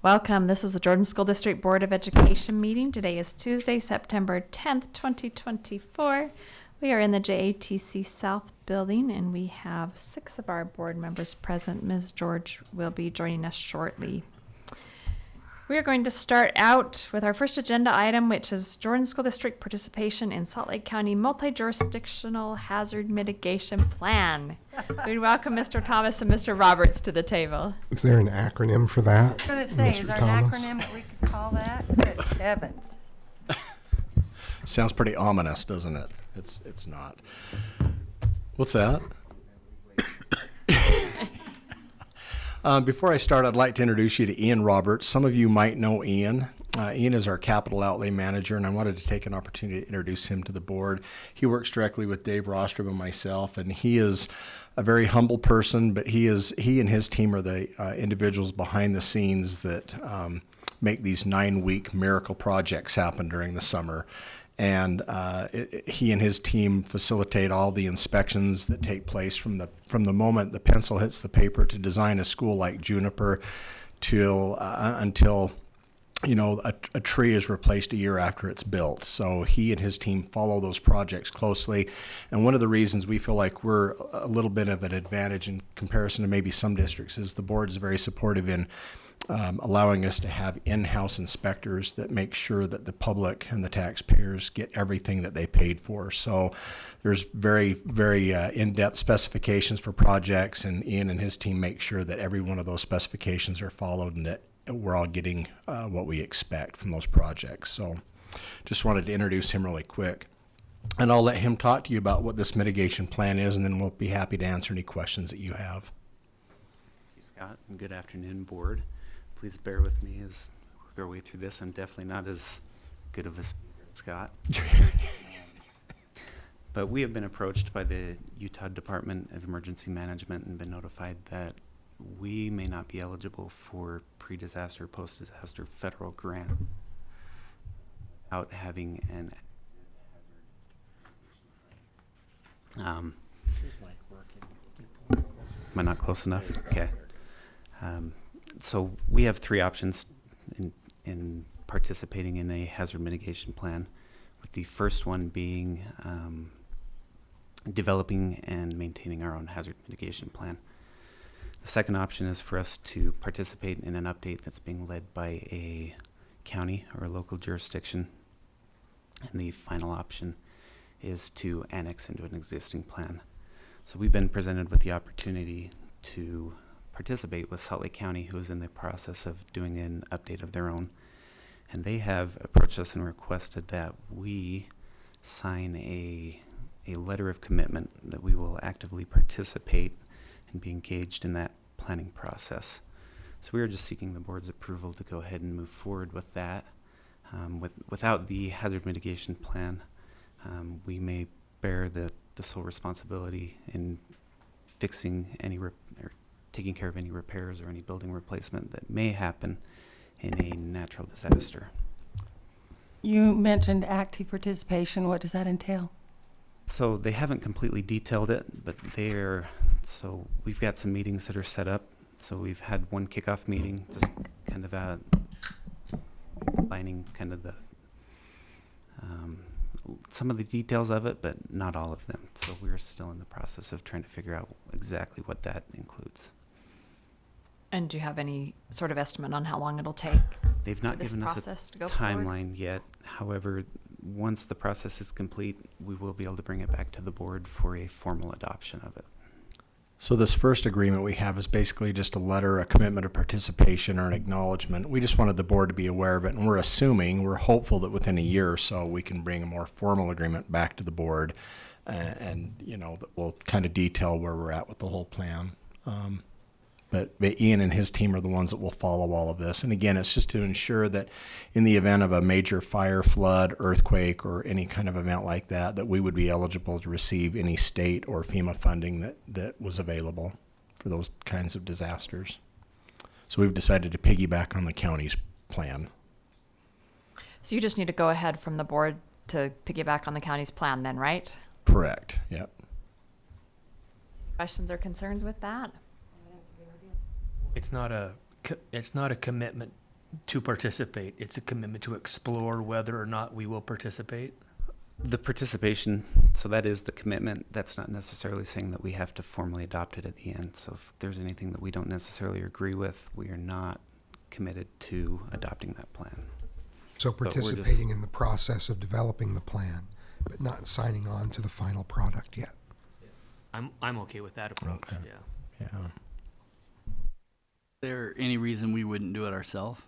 Welcome. This is the Jordan School District Board of Education meeting. Today is Tuesday, September 10th, 2024. We are in the JATC South building and we have 6 of our board members present. Ms. George will be joining us shortly. We are going to start out with our first agenda item, which is Jordan School District participation in Salt Lake County multi-jurisdictional hazard mitigation plan. So we welcome Mr. Thomas and Mr. Roberts to the table. Is there an acronym for that? I was going to say, is there an acronym that we could call that? Good heavens. Sounds pretty ominous, doesn't it? It's not. What's that? Before I start, I'd like to introduce you to Ian Roberts. Some of you might know Ian. Ian is our capital outlay manager, and I wanted to take an opportunity to introduce him to the board. He works directly with Dave Rostrom and myself, and he is a very humble person, but he and his team are the individuals behind the scenes that make these 9-week miracle projects happen during the summer. And he and his team facilitate all the inspections that take place from the moment the pencil hits the paper to design a school like Juniper until a tree is replaced a year after it's built. So he and his team follow those projects closely. And one of the reasons we feel like we're a little bit of an advantage in comparison to maybe some districts is the board is very supportive in allowing us to have in-house inspectors that make sure that the public and the taxpayers get everything that they paid for. So there's very, very in-depth specifications for projects, and Ian and his team make sure that every one of those specifications are followed and that we're all getting what we expect from those projects. So just wanted to introduce him really quick. And I'll let him talk to you about what this mitigation plan is, and then we'll be happy to answer any questions that you have. Thank you, Scott, and good afternoon, board. Please bear with me as we work our way through this. I'm definitely not as good of a speaker as Scott. But we have been approached by the Utah Department of Emergency Management and been notified that we may not be eligible for pre-disaster, post-disaster federal grants without having an This is Mike working. Am I not close enough? Okay. So we have 3 options in participating in a hazard mitigation plan, with the first one being developing and maintaining our own hazard mitigation plan. The second option is for us to participate in an update that's being led by a county or a local jurisdiction. And the final option is to annex into an existing plan. So we've been presented with the opportunity to participate with Salt Lake County, who is in the process of doing an update of their own. And they have approached us and requested that we sign a letter of commitment that we will actively participate and be engaged in that planning process. So we are just seeking the board's approval to go ahead and move forward with that. Without the hazard mitigation plan, we may bear the sole responsibility in fixing any or taking care of any repairs or any building replacement that may happen in a natural disaster. You mentioned active participation. What does that entail? So they haven't completely detailed it, but so we've got some meetings that are set up. So we've had one kickoff meeting, just kind of outlining kind of the some of the details of it, but not all of them. So we're still in the process of trying to figure out exactly what that includes. And do you have any sort of estimate on how long it'll take? They've not given us a timeline yet. However, once the process is complete, we will be able to bring it back to the board for a formal adoption of it. So this first agreement we have is basically just a letter, a commitment of participation or an acknowledgement. We just wanted the board to be aware of it, and we're hopeful that within a year or so we can bring a more formal agreement back to the board, and that will kind of detail where we're at with the whole plan. But Ian and his team are the ones that will follow all of this. And again, it's just to ensure that in the event of a major fire, flood, earthquake, or any kind of event like that, that we would be eligible to receive any state or FEMA funding that was available for those kinds of disasters. So we've decided to piggyback on the county's plan. So you just need to go ahead from the board to piggyback on the county's plan then, right? Correct, yep. Questions or concerns with that? It's not a commitment to participate. It's a commitment to explore whether or not we will participate. The participation, so that is the commitment. That's not necessarily saying that we have to formally adopt it at the end. So if there's anything that we don't necessarily agree with, we are not committed to adopting that plan. So we're just- participating in the process of developing the plan, but not signing on to the final product yet. I'm okay with that approach. Okay. Yeah. Yeah. There any reason we wouldn't do it ourselves?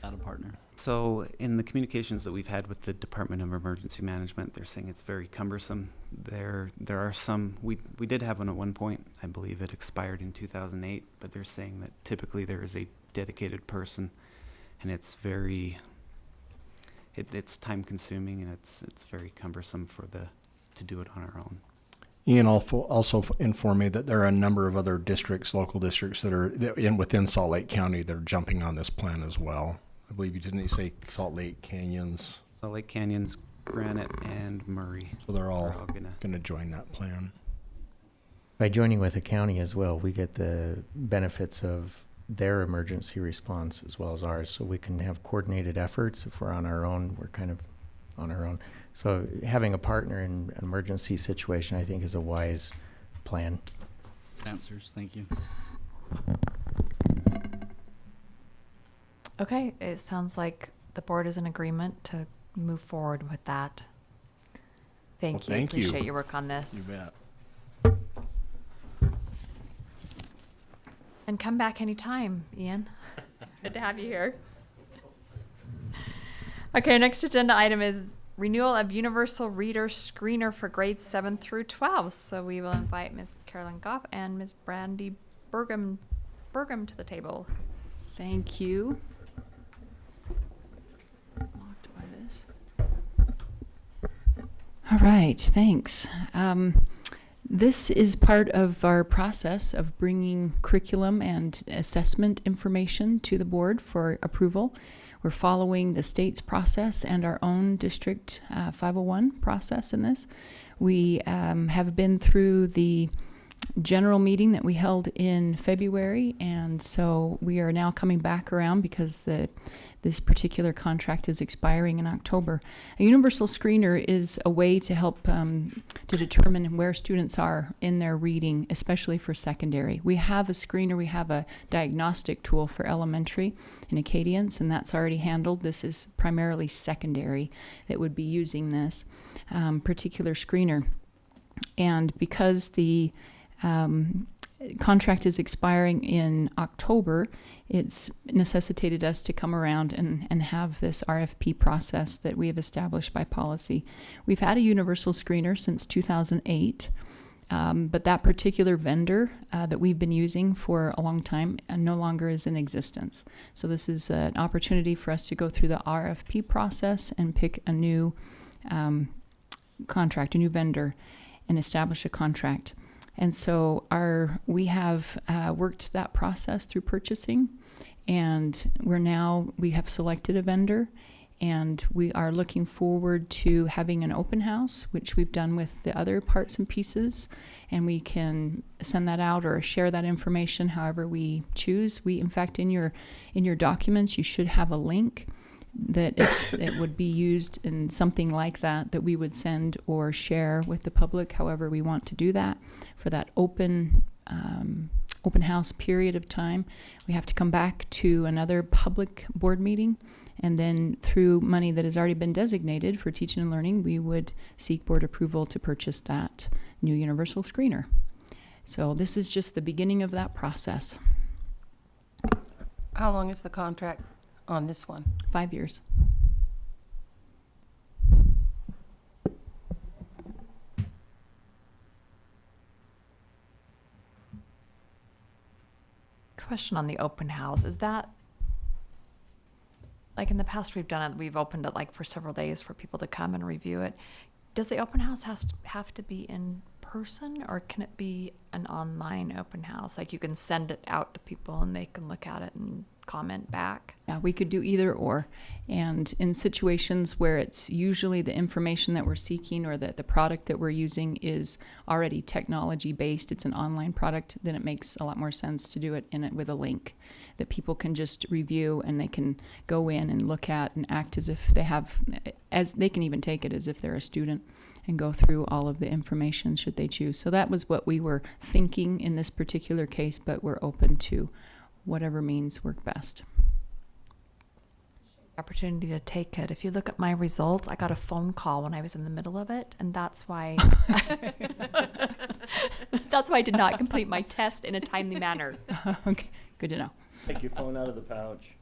Not a partner. So in the communications that we've had with the Department of Emergency Management, they're saying it's very cumbersome. There are some, we did have one at one point. I believe it expired in 2008, but they're saying that typically there is a dedicated person, and it's it's time consuming, and it's very cumbersome to do it on our own. Ian also informed me that there are a number of other districts, local districts within Salt Lake County that are jumping on this plan as well. I believe you didn't say Salt Lake Canyons, So Lake Canyons, Granite, and Murray. so they're all are all gonna. going to join that plan. By joining with the county as well, we get the benefits of their emergency response as well as ours. So we can have coordinated efforts. If we're on our own, we're kind of on our own. So having a partner in an emergency situation, I think, is a wise plan. Answers, thank you. Okay, it sounds like the board is in agreement to move forward with that. Thank you. Thank you. Appreciate your work on this. bet. And come back anytime, Ian. Good to have you here. Okay, next agenda item is renewal of universal reader screener for grades 7 through 12. So we will invite Ms. Carolyn Goff and Ms. Brandy Burgum to the table. Thank you. Locked by this. All right, thanks. This is part of our process of bringing curriculum and assessment information to the board for approval. We're following the state's process and our own district 501 process in this. We have been through the general meeting that we held in February, and so we are now coming back around because this particular contract is expiring in October. A universal screener is a way to help to determine where students are in their reading, especially for secondary. We have a screener, we have a diagnostic tool for elementary in Acadians, and that's already handled. This is primarily secondary that would be using this particular screener. And because the contract is expiring in October, it's necessitated us to come around and have this RFP process that we have established by policy. We've had a universal screener since 2008, but that particular vendor that we've been using for a long time no longer is in existence. So this is an opportunity for us to go through the RFP process and pick a new contract, a new vendor, and establish a contract. And so we have worked that process through purchasing, and we have selected a vendor, and we are looking forward to having an open house, which we've done with the other parts and pieces, and we can send that out or share that information however we choose. In fact, in your documents, you should have a link that it would be used in something like that we would send or share with the public, however we want to do that. For that open house period of time, we have to come back to another public board meeting, and then through money that has already been designated for teaching and learning, we would seek board approval to purchase that new universal screener. So this is just the beginning of that process. How long is the contract on this one? 5 years. Question on the open house. Is that, like in the past we've done it, we've opened it like for several days for people to come and review it. Does the open house have to be in person, or can it be an online open house? Like you can send it out to people and they can look at it and comment back. Yeah, we could do either or. And in situations where it's usually the information that we're seeking or that the product that we're using is already technology based, it's an online product, then it makes a lot more sense to do it with a link that people can just review, and they can go in and look at and act as if they have, as they can even take it as if they're a student and go through all of the information should they choose. So that was what we were thinking in this particular case, but we're open to whatever means work best. Opportunity to take it. If you look at my results, I got a phone call when I was in the middle of it, and that's why that's why I did not complete my test in a timely manner. Okay, good to know. Take your phone out of the pouch.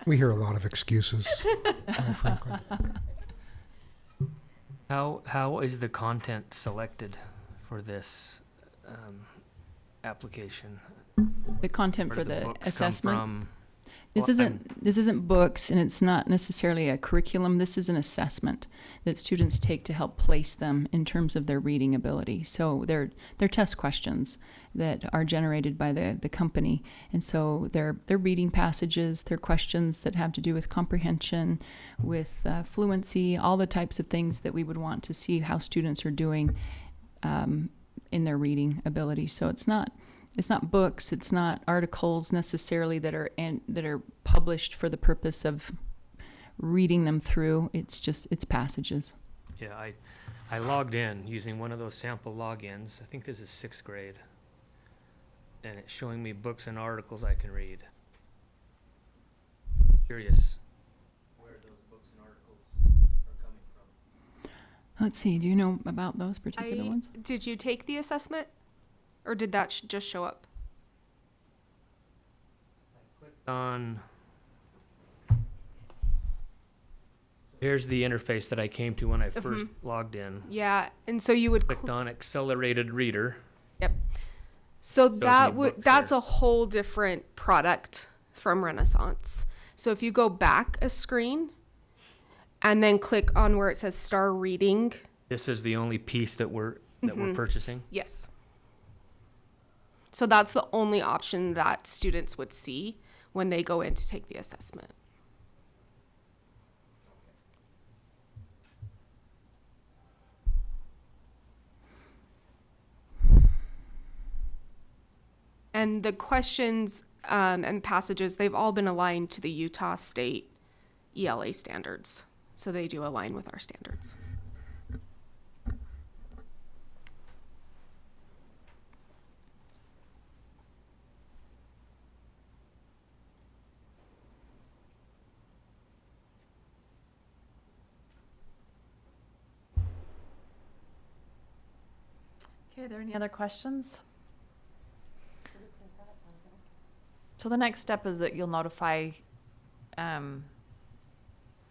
We hear a lot of excuses, frankly. How is the content selected for this application? The content Where for do the the books come assessment. from? This isn't books, and it's not necessarily a curriculum. This is an assessment that students take to help place them in terms of their reading ability. So they're test questions that are generated by the company, and so they're reading passages. They're questions that have to do with comprehension, with fluency, all the types of things that we would want to see how students are doing in their reading ability. So it's not books, it's not articles necessarily that are published for the purpose of reading them through. It's passages. Yeah, I logged in using one of those sample logins. I think this is 6th grade. And it's showing me books and articles I can read. Curious where those books and articles are coming from. Let's see, do you know about those particular ones? Did you take the assessment? Or did that just show up? Here's the interface that I came to when I first logged in. Yeah, and so you would Clicked on accelerated reader. Yep. So that books that's there. a whole different product from Renaissance. So if you go back a screen and then click on where it says Star Reading. This is the only piece that we're purchasing. Yes. So that's the only option that students would see when they go in to take the assessment. And the questions and passages, they've all been aligned to the Utah State ELA standards. So they do align with our standards. Okay, are there any other questions? So the next step is that you'll notify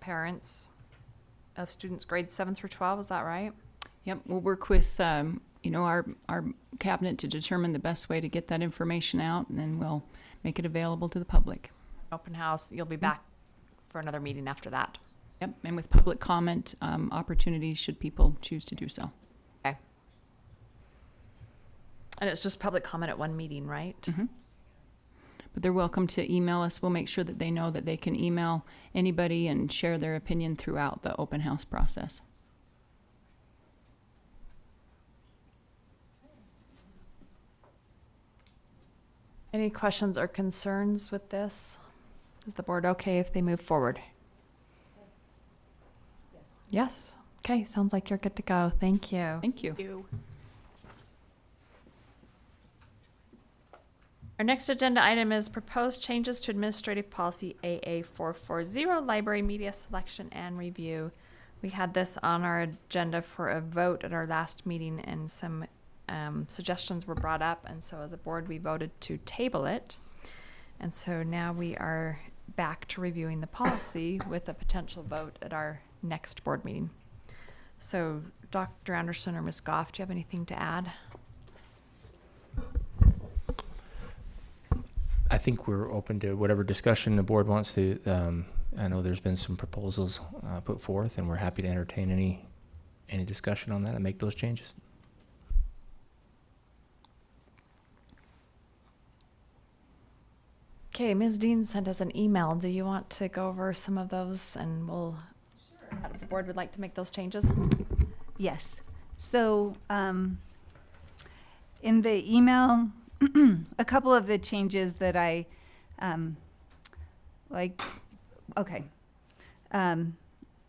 parents of students grades 7 through 12, is that right? Yep, we'll work with our cabinet to determine the best way to get that information out, and then we'll make it available to the public. Open house, you'll be back for another meeting after that. Yep, and with public comment opportunities should people choose to do so. Okay. And it's just public comment at one meeting, right? Mm-hmm. But they're welcome to email us. We'll make sure that they know that they can email anybody and share their opinion throughout the open house process. Any questions or concerns with this? Is the board okay if they move forward? Yes. Okay, sounds like you're good to go. Thank you. Thank you. Our next agenda item is proposed changes to administrative policy AA440, library media selection and review. We had this on our agenda for a vote at our last meeting, and some suggestions were brought up, and so as a board we voted to table it. And so now we are back to reviewing the policy with a potential vote at our next board meeting. So Dr. Anderson or Ms. Goff, do you have anything to add? I think we're open to whatever discussion the board wants to. I know there's been some proposals put forth, and we're happy to entertain any discussion on that and make those changes. Okay, Ms. Dean sent us an email. Do you want to go over some of those and we'll, how the board would like to make those changes? Yes. So in the email, a couple of the changes that I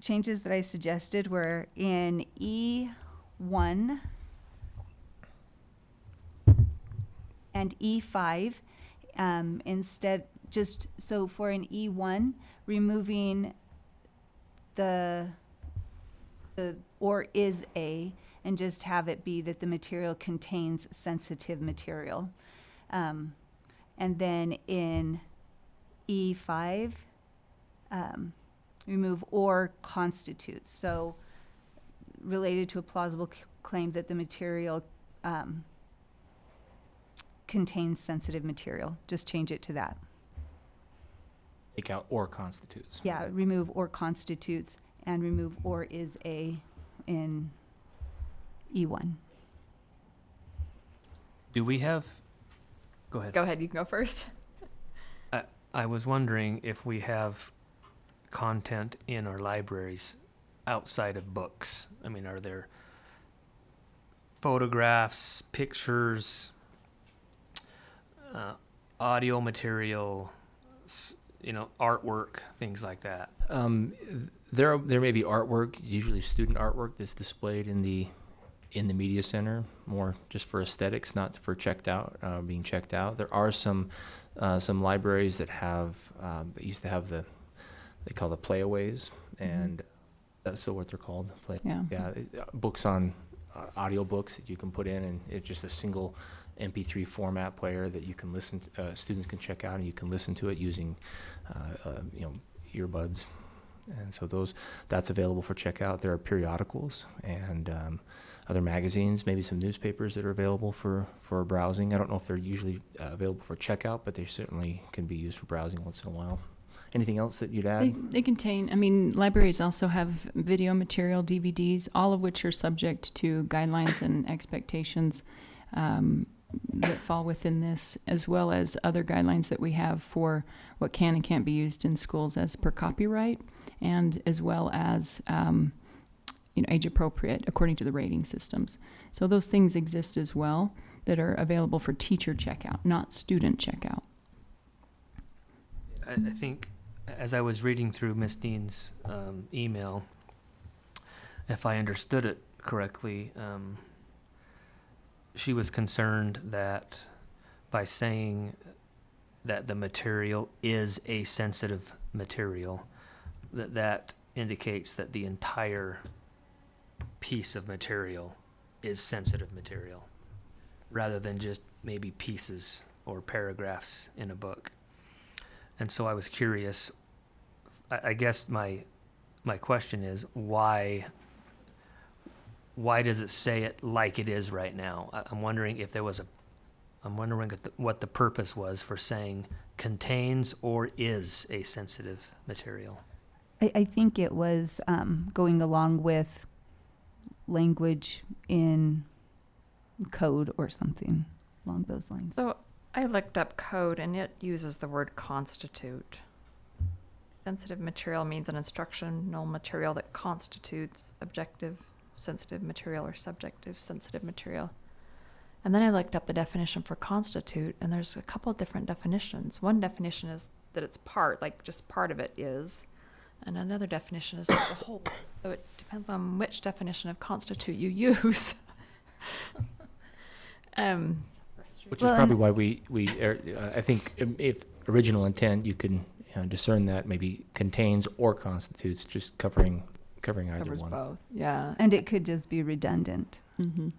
changes that I suggested were in E1 and E5. Instead, just so for an E1, removing the or is a, and just have it be that the material contains sensitive material. And then in E5, remove or constitutes. So related to a plausible claim that the material contains sensitive material. Just change it to that. Take out or constitutes. Yeah, remove or constitutes and remove or is a in E1. Do we have, go ahead. Go ahead, you can go first. I was wondering if we have content in our libraries outside of books. I mean, are there photographs, pictures, audio material, artwork, things like that? There may be artwork, usually student artwork, that's displayed in the media center, more just for aesthetics, not for being checked out. There are some libraries that have that used to have they call the playaways, and that's still what they're called. Books on audio books that you can put in, and it's just a single MP3 format player that you can listen. Students can check out, and you can listen to it using, earbuds. And so that's available for checkout. There are periodicals and other magazines, maybe some newspapers that are available for browsing. I don't know if they're usually available for checkout, but they certainly can be used for browsing once in a while. Anything else that you'd add? They contain, libraries also have video material, DVDs, all of which are subject to guidelines and expectations that fall within this, as well as other guidelines that we have for what can and can't be used in schools as per copyright, and as well as age appropriate according to the rating systems. So those things exist as well that are available for teacher checkout, not student checkout. I think as I was reading through Ms. Dean's email, if I understood it correctly, she was concerned that by saying that the material is a sensitive material, that indicates that the entire piece of material is sensitive material, rather than just maybe pieces or paragraphs in a book. And so I was curious, I guess my question is, why does it say it like it is right now? I'm wondering if what the purpose was for saying contains or is a sensitive material. I think it was going along with language in code or something along those lines. So I looked up code and it uses the word constitute. Sensitive material means an instructional material that constitutes objective sensitive material or subjective sensitive material. And then I looked up the definition for constitute, and there's a couple of different definitions. One definition is that it's part, like just part of it is, and another definition is that the whole. So it depends on which definition of constitute you use. Which is probably why we I think if original intent, you can discern that maybe contains or constitutes, just covering either Covers one. both, yeah. And it could just be redundant. Mm-hmm.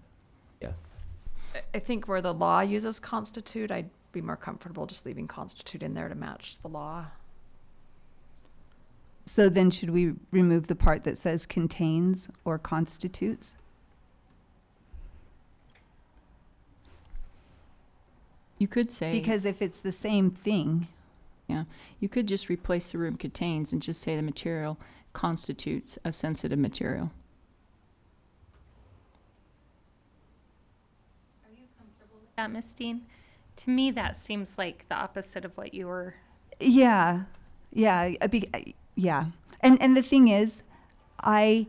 Yeah. I think where the law uses constitute, I'd be more comfortable just leaving constitute in there to match the law. So then should we remove the part that says contains or constitutes? You could say, Because if it's the same thing, you could just replace the room contains and just say the material constitutes a sensitive material. That, Ms. Dean? To me, that seems like the opposite of what you were. Yeah, yeah, yeah. And the thing is, I'm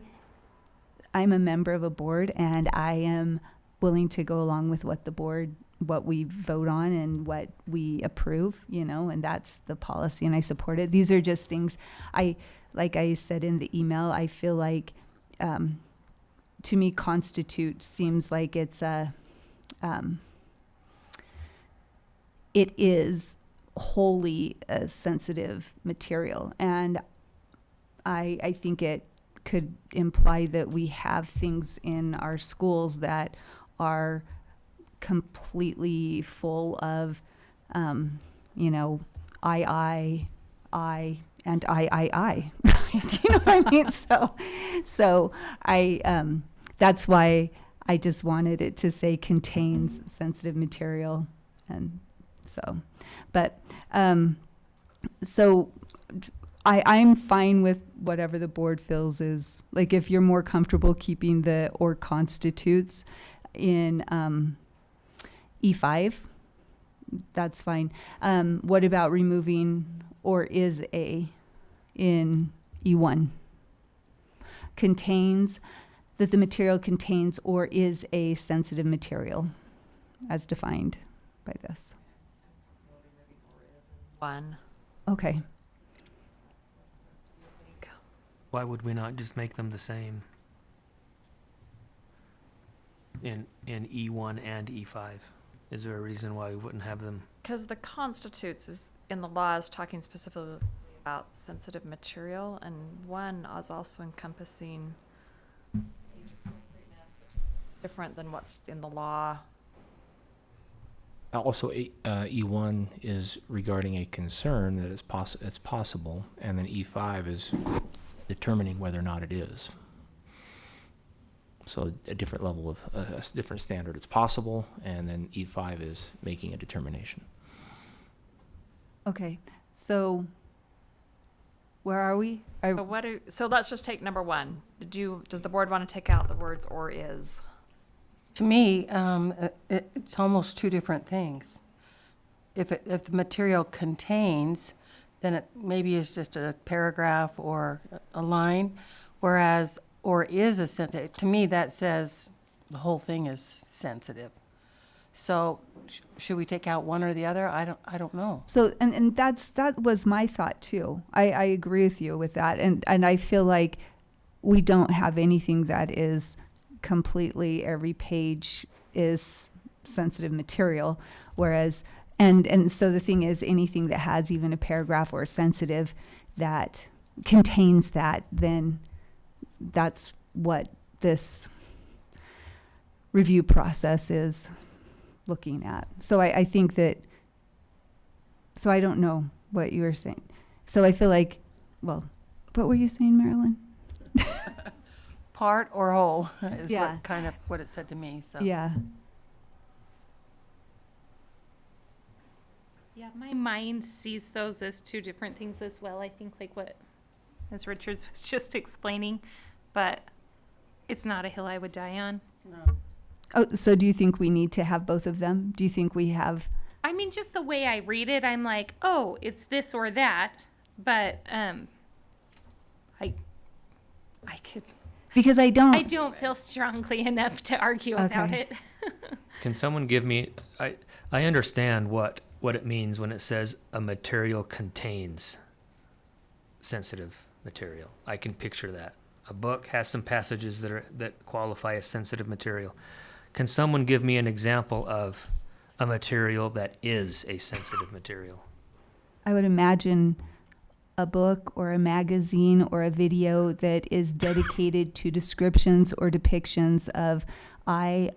a member of a board, and I am willing to go along with what we vote on and what we approve, and that's the policy, and I support it. These are just things like I said in the email, I feel like, to me, constitute seems like it's it is wholly a sensitive material, and I think it could imply that we have things in our schools that are completely full of, I, and I. Do you know what I mean? So I, that's why I just wanted it to say contains sensitive material, and so, but, so I'm fine with whatever the board feels is, like, if you're more comfortable keeping the or constitutes in E5, that's fine. What about removing or is a in E1? Contains, that the material contains or is a sensitive material as defined by this. One. Okay. Why would we not just make them the same in E1 and E5? Is there a reason why we wouldn't have them? Because the constitutes is in the law is talking specifically about sensitive material, and one is also encompassing age appropriateness, which is different than what's in the law. Also, E1 is regarding a concern that it's possible, and then E5 is determining whether or not it is. So a different level of, a different standard. It's possible, and then E5 is making a determination. Okay. So where are we? So let's just take number one. Does the board want to take out the words or is? To me, it's almost two different things. If the material contains, then it maybe is just a paragraph or a line, whereas or is a sensitive. To me, that says the whole thing is sensitive. So should we take out one or the other? I don't know. So and that was my thought too. I agree with you with that, and I feel like we don't have anything that is completely every page is sensitive material, whereas and so the thing is, anything that has even a paragraph or sensitive that contains that, then that's what this review process is looking at. So I think that, so I don't know what you were saying. So I feel like, well, what were you saying, Marilyn? Part or whole is Yeah. what kind of what it said to me. So Yeah. Yeah, my mind sees those as two different things as well. I think like what Ms. Richards was just explaining, but it's not a hill I would die on. no. Oh, so do you think we need to have both of them? Do you think we have? I mean, just the way I read it, I'm like, oh, it's this or that, but I could. Because I don't feel strongly enough to argue about Okay. it. Can someone give me, I understand what it means when it says a material contains sensitive material. I can picture that. A book has some passages that qualify as sensitive material. Can someone give me an example of a material that is a sensitive material? I would imagine a book or a magazine or a video that is dedicated to descriptions or depictions of I,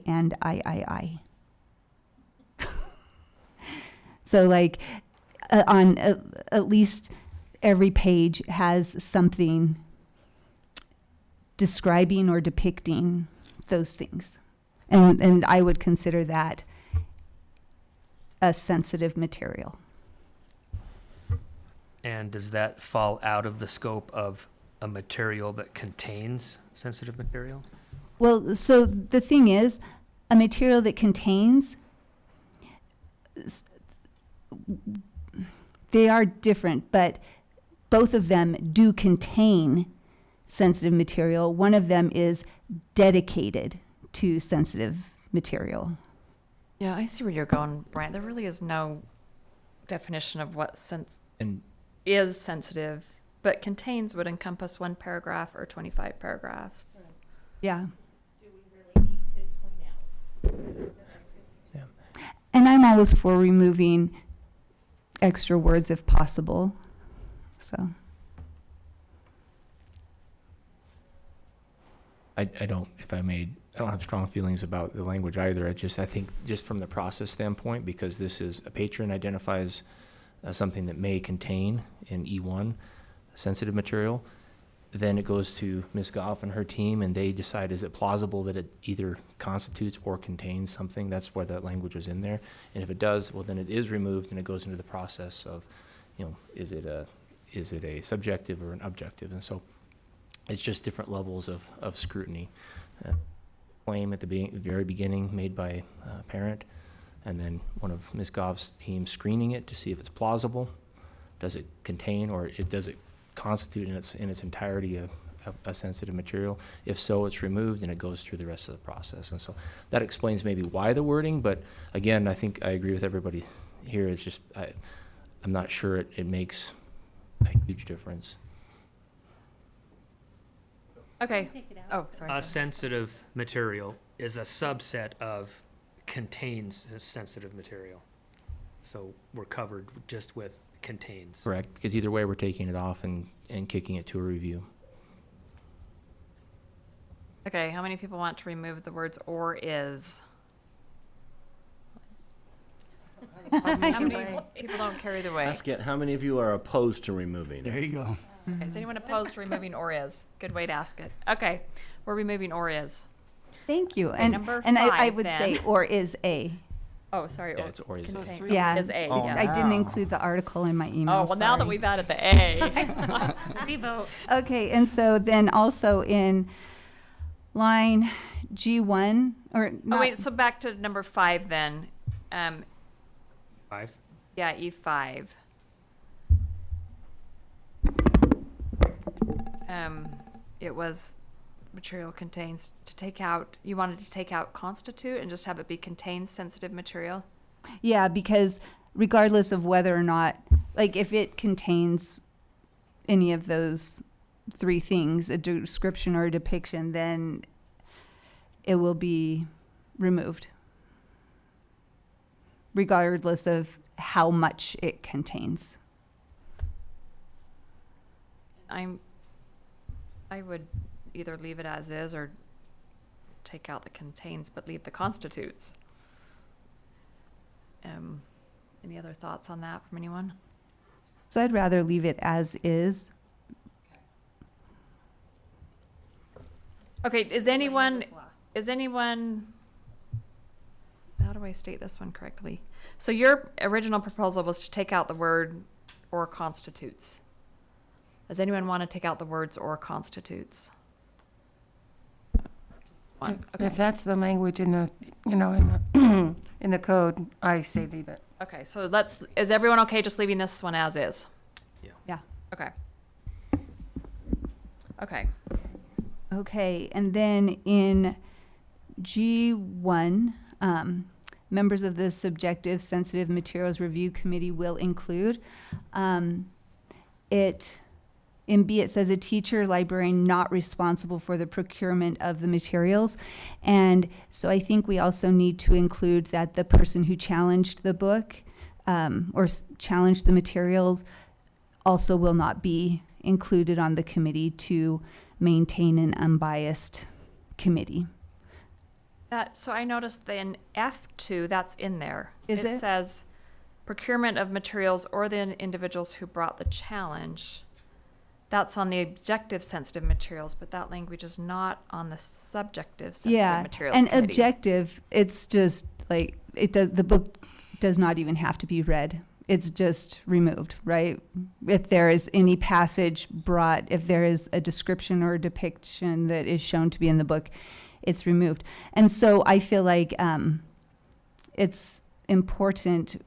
and I. So like on at least every page has something describing or depicting those things. And I would consider that a sensitive material. And does that fall out of the scope of a material that contains sensitive material? Well, so the thing is, a material that contains they are different, but both of them do contain sensitive material. One of them is dedicated to sensitive material. Yeah, I see where you're going, Brian. There really is no definition of what And is sensitive, but contains would encompass 1 paragraph or 25 paragraphs. Yeah. Do we really need to point out? And I'm always for removing extra words if possible. So, I don't, if I may, I don't have strong feelings about the language either. I think just from the process standpoint, because this is, a patron identifies something that may contain in E1 sensitive material, then it goes to Ms. Goff and her team, and they decide, is it plausible that it either constitutes or contains something? That's where that language is in there. And if it does, well, then it is removed, and it goes into the process of, is it a subjective or an objective? And so it's just different levels of scrutiny. Claim at the very beginning made by a parent, and then one of Ms. Goff's team screening it to see if it's plausible. Does it contain, or does it constitute in its entirety a sensitive material? If so, it's removed and it goes through the rest of the process. And so that explains maybe why the wording, but again, I think I agree with everybody here. It's just, I'm not sure it makes a huge difference. Okay. Oh, sorry. A sensitive material is a subset of contains sensitive material. So we're covered just with contains. Correct, because either way, we're taking it off and kicking it to a review. Okay, how many people want to remove the words or is? How many people don't carry the way? Ask it, how many of you are opposed to removing There it? you go. Okay, is anyone opposed to removing or is? Good way to ask it. Okay, we're removing or is. thank you. Okay, And number I 5 would then. say or is a. Oh, sorry. Yeah, it's or is a. contain- Yeah. Is a, Oh, yes. I didn't include the article in my email. Oh, well, now that sorry. we've added the A. Revote. Okay, and so then also in line G1, or Oh, not, wait, so back to number 5 then. 5. Yeah, E5. It was material contains to take out, you wanted to take out constitute and just have it be contains sensitive material? yeah, because regardless of whether or not, like if it contains any of those 3 things, a description or a depiction, then it will be removed, regardless of how much it contains. I would either leave it as is or take out the contains, but leave the constitutes. Any other thoughts on that from anyone? So I'd rather leave it as is. Okay, is anyone, how do I state this one correctly? So your original proposal was to take out the word or constitutes. Does anyone want to take out the words or constitutes? One, okay. If that's the language in the, in the code, I say leave it. Okay, so is everyone okay just leaving this one as is? Yeah. Yeah. Okay. Okay. Okay, and then in G1, members of the Subjective Sensitive Materials Review Committee will include. In B, it says a teacher, librarian not responsible for the procurement of the materials. And so I think we also need to include that the person who challenged the book challenged the materials also will not be included on the committee to maintain an unbiased committee. So I noticed that in F2, that's in there. Is it? It says procurement of materials or the individuals who brought the challenge. That's on the objective sensitive materials, but that language is not on the subjective sensitive materials and committee. objective, it's just like the book does not even have to be read. It's just removed, right? If there is any passage brought, if there is a description or a depiction that is shown to be in the book, it's removed. And so I feel like it's important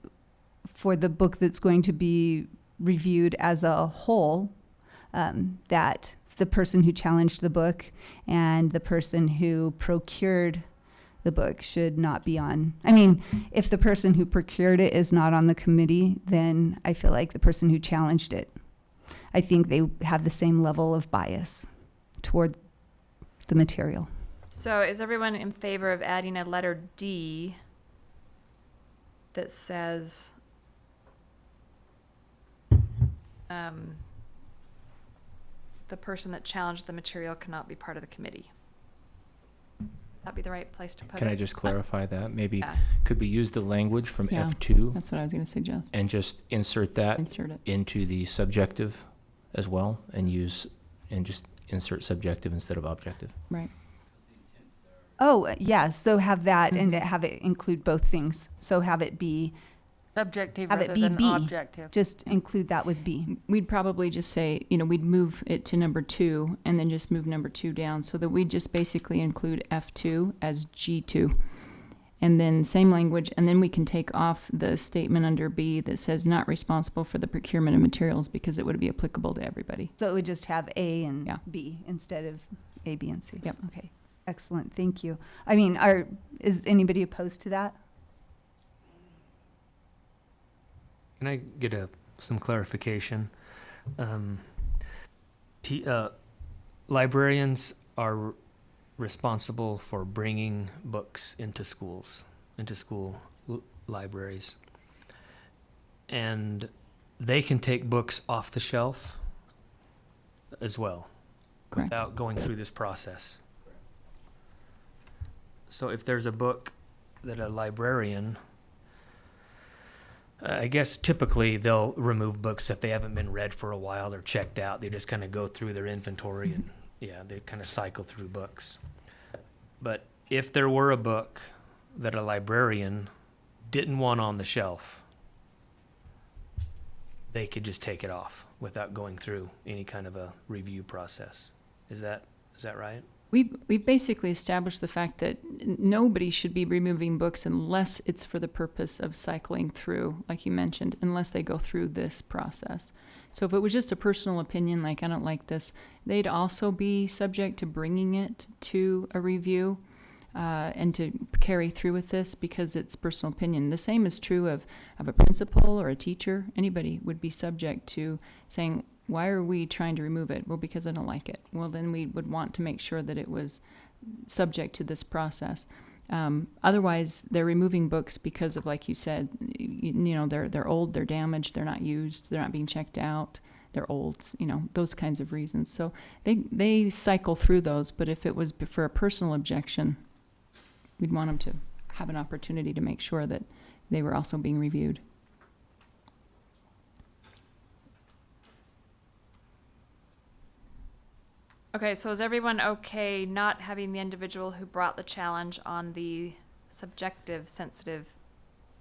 for the book that's going to be reviewed as a whole, that the person who challenged the book and the person who procured the book should not be on. I mean, if the person who procured it is not on the committee, then I feel like the person who challenged it, I think they have the same level of bias toward the material. So is everyone in favor of adding a letter D that says the person that challenged the material cannot be part of the committee? That'd be the right place to put Can it. I just clarify that? Maybe, Yeah. could we use the language from Yeah. F2 That's what I was going to suggest. and just insert that Insert it. into the subjective as well, and just insert subjective instead of objective? Right. Oh, yeah, so have that and Mhm. have it include both things. So have it be, Subjective have it rather be than B. objective. just include that with B. We'd probably just say, we'd move it to number 2 and then just move number 2 down so that we just basically include F2 as G2. And then same language, and then we can take off the statement under B that says not responsible for the procurement of materials because it would be applicable to everybody. So it would just have A and Yeah. B instead of A, B, and C. Yep. Okay, excellent, thank you. I mean, is anybody opposed to that? Can I get some clarification? Librarians are responsible for bringing books into schools, into school libraries. And they can take books off the shelf as well, Correct. without going through this process. So if there's a book that a librarian, I guess typically they'll remove books if they haven't been read for a while or checked out. They just kind of go through their inventory and they kind of cycle through books. But if there were a book that a librarian didn't want on the shelf, they could just take it off without going through any kind of a review process. Is that right? We've basically established the fact that nobody should be removing books unless it's for the purpose of cycling through, like you mentioned, unless they go through this process. So if it was just a personal opinion, like I don't like this, they'd also be subject to bringing it to a review and to carry through with this because it's personal opinion. The same is true of a principal or a teacher. Anybody would be subject to saying, why are we trying to remove it? Well, because I don't like it. Well, then we would want to make sure that it was subject to this process. Otherwise, they're removing books because of, like you said, they're old, they're damaged, they're not used, they're not being checked out, they're old, those kinds of reasons. So they cycle through those. But if it was for a personal objection, we'd want them to have an opportunity to make sure that they were also being reviewed. Okay, so is everyone okay not having the individual who brought the challenge on the subjective sensitive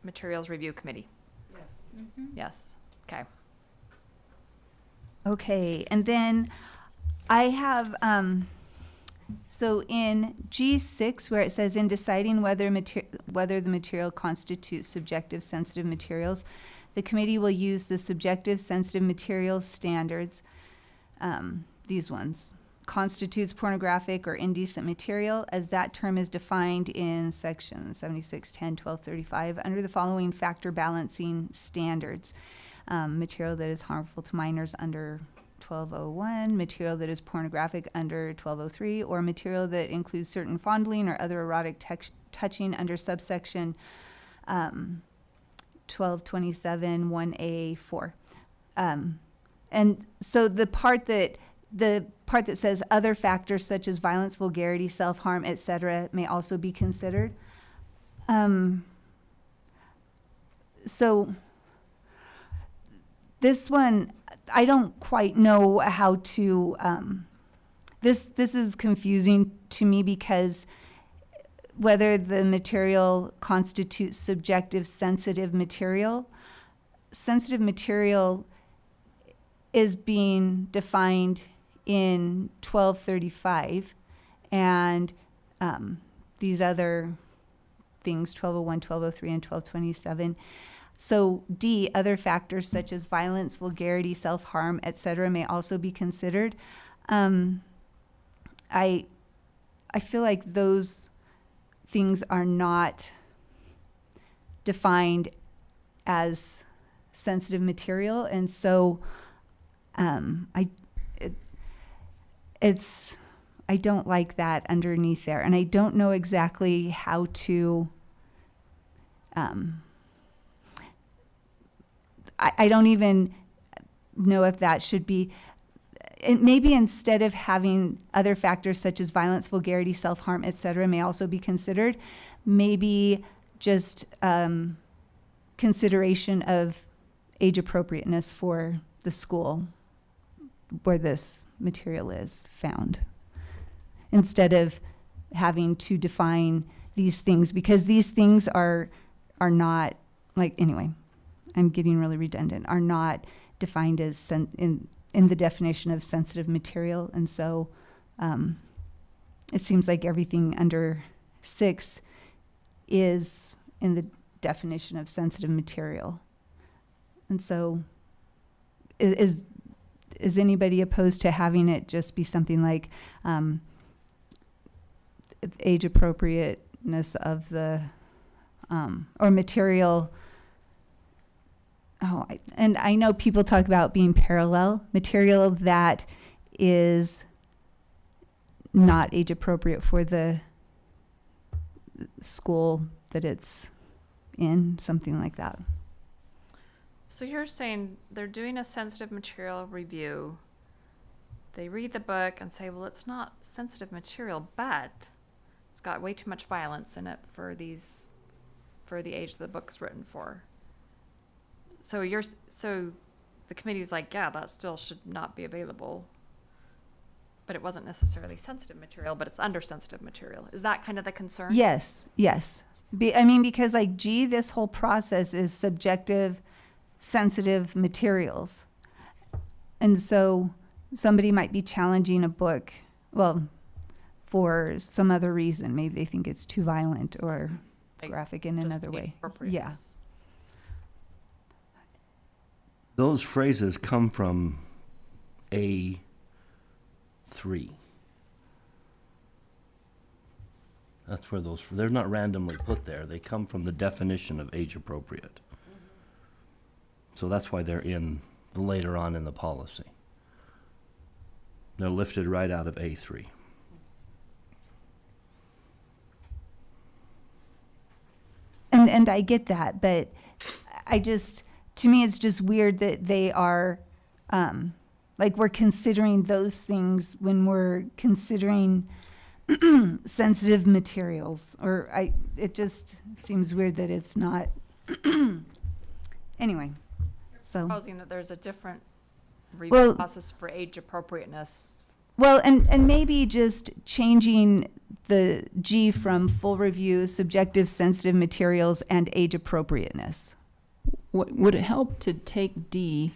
materials review committee? Yes. Yes, okay. Okay, and then I have, so in G6, where it says in deciding whether the material constitutes subjective sensitive materials, the committee will use the subjective sensitive materials standards, these ones. Constitutes pornographic or indecent material, as that term is defined in section 7610-1235 under the following factor balancing standards. Material that is harmful to minors under 1201, material that is pornographic under 1203, or material that includes certain fondling or other erotic touching under subsection 1227 1A4. And so the part that says other factors such as violence, vulgarity, self-harm, etc., may also be considered. So this one, I don't quite know how to, this is confusing to me because whether the material constitutes subjective sensitive material is being defined in 1235, and these other things, 1201, 1203, and 1227. So D, other factors such as violence, vulgarity, self-harm, etc., may also be considered. I feel like those things are not defined as sensitive material, and so I don't like that underneath there, and I don't know exactly how to. I don't even know if that should be. Maybe instead of having other factors such as violence, vulgarity, self-harm, etc., may also be considered, maybe just consideration of age appropriateness for the school where this material is found, instead of having to define these things, because these things are not, like, anyway, I'm getting really redundant, are not defined as in the definition of sensitive material. And so it seems like everything under 6 is in the definition of sensitive material. And so is anybody opposed to having it just be something like age appropriateness of the or material? And I know people talk about being parallel material that is not age appropriate for the school that it's in, something like that. So you're saying they're doing a sensitive material review. They read the book and say, well, it's not sensitive material, but it's got way too much violence in it for the age the book is written for. So the committee's like, yeah, that still should not be available. But it wasn't necessarily sensitive material, but it's under sensitive material. Is that kind of the concern? Yes. Because like G, this whole process is subjective, sensitive materials. And so somebody might be challenging a book, well, for some other reason. Maybe they think it's too violent or Like graphic in just another the way. appropriateness. Those phrases come from A3. That's where they're not randomly put there. They come from the definition of age appropriate. So that's why they're in later on in the policy. They're lifted right out of A3. And I get that, but to me, it's just weird that they are, like, we're considering those things when we're considering sensitive materials, it just seems weird that it's not. Anyway, so. Proposing that there's a different review process for age appropriateness. Well, and maybe just changing the G from full review, subjective, sensitive materials, and age appropriateness. Would it help to take D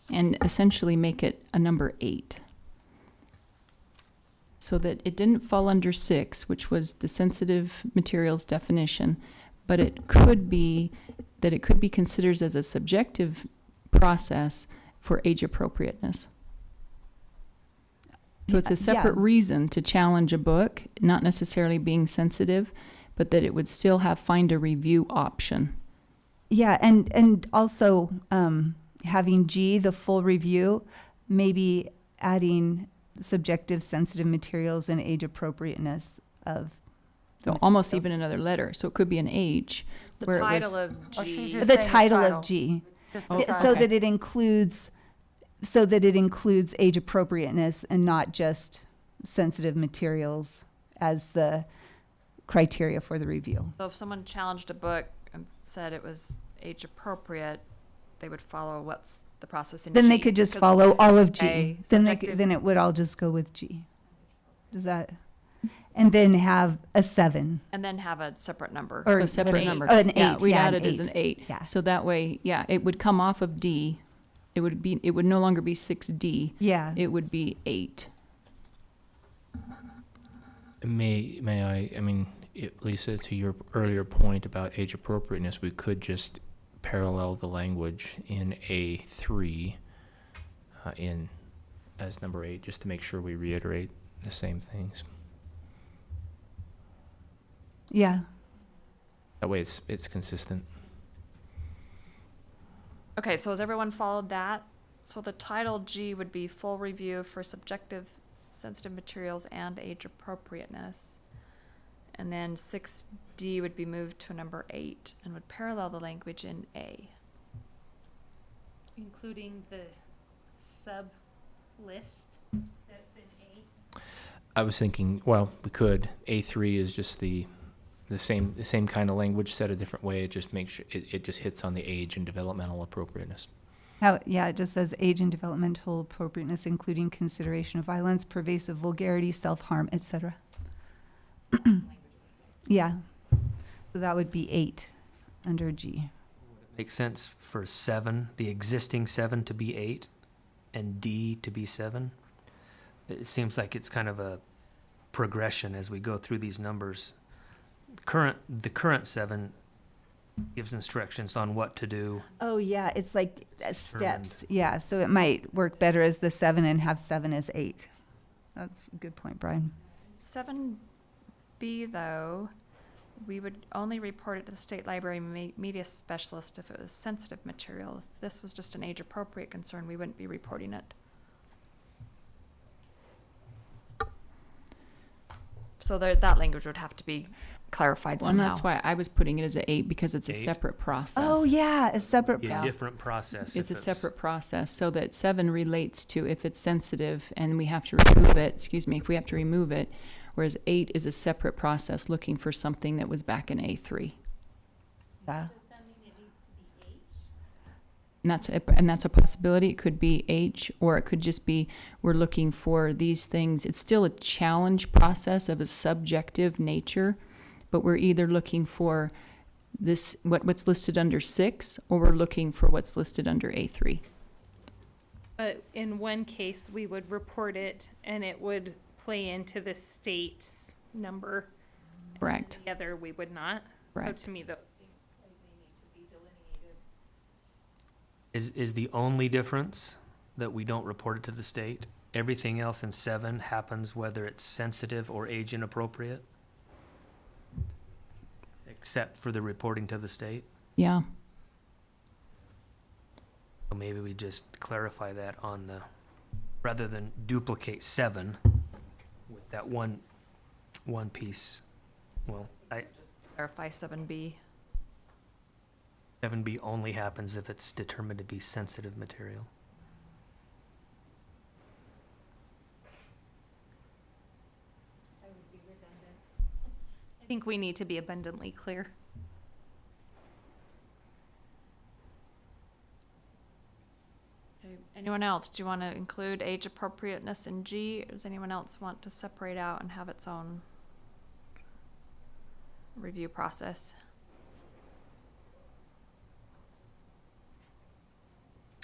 and essentially make it a number 8? So that it didn't fall under 6, which was the sensitive materials definition, but it could be considered as a subjective process for age appropriateness. So it's a separate reason to challenge a book, not necessarily being sensitive, but that it would still find a review option. Yeah, and also having G, the full review, maybe adding subjective, sensitive materials and age appropriateness of So almost even another letter. So it could be an H. The where title it was, of G. the title of G. Okay. So that it includes age appropriateness and not just sensitive materials as the criteria for the review. So if someone challenged a book and said it was age appropriate, they would follow what's the process in G. Then they could just follow all of G. say Then subjective- then it would all just go with G. Does that? And then have a 7. And then have a separate number. Or a separate eight. number. An Yeah, 8, we'd yeah, add an it as 8. an 8. Yeah. So that way, it would come off of D. It would no longer be 6D. Yeah. It would be 8. May I mean, Lisa, to your earlier point about age appropriateness, we could just parallel the language in A3 in as number 8, just to make sure we reiterate the same things. Yeah. That way it's consistent. Okay, so has everyone followed that? So the title G would be full review for subjective sensitive materials and age appropriateness. And then 6D would be moved to number 8 and would parallel the language in A. Including the sub list that's in A. I was thinking, well, we could. A3 is just the same kind of language said a different way. It just makes sure it just hits on the age and developmental appropriateness. It just says age and developmental appropriateness, including consideration of violence, pervasive vulgarity, self-harm, etc. Yeah. So that would be 8 under G. Makes sense for 7, the existing 7 to be 8 and D to be 7. It seems like it's kind of a progression as we go through these numbers. The current 7 gives instructions on what to do. Oh, yeah. It's like steps. Yeah. So it might work better as the 7 and have 7 as 8. That's a good point, Brian. 7B, though, we would only report it to the state library media specialist if it was sensitive material. If this was just an age-appropriate concern, we wouldn't be reporting it. So that language would have to be clarified Well, somehow. and that's why I was putting it as an 8 because it's a 8? separate process. Oh, yeah. A separate Be a process. different process. It's a if separate process, so that 7 relates to if it's sensitive and we have to remove it, if we have to remove it, whereas 8 is a separate process looking for something that was back in A3. Yeah. And that's a possibility. It could be H, or it could just be we're looking for these things. It's still a challenge process of a subjective nature, but we're either looking for this what's listed under 6, or we're looking for what's listed under A3. But in one case, we would report it and it would play into the state's number. Correct. The other, we would not. Correct. So to me, those seem like they need to be delineated. Is the only difference that we don't report it to the state? Everything else in 7 happens whether it's sensitive or age inappropriate? Except for the reporting to the state? Yeah. So maybe we just clarify that on the, rather than duplicate 7 with that one piece. Well, Clarify 7B. 7B only happens if it's determined to be sensitive material. I think we need to be abundantly clear. Okay. Anyone else? Do you want to include age appropriateness in G? Or does anyone else want to separate out and have its own review process?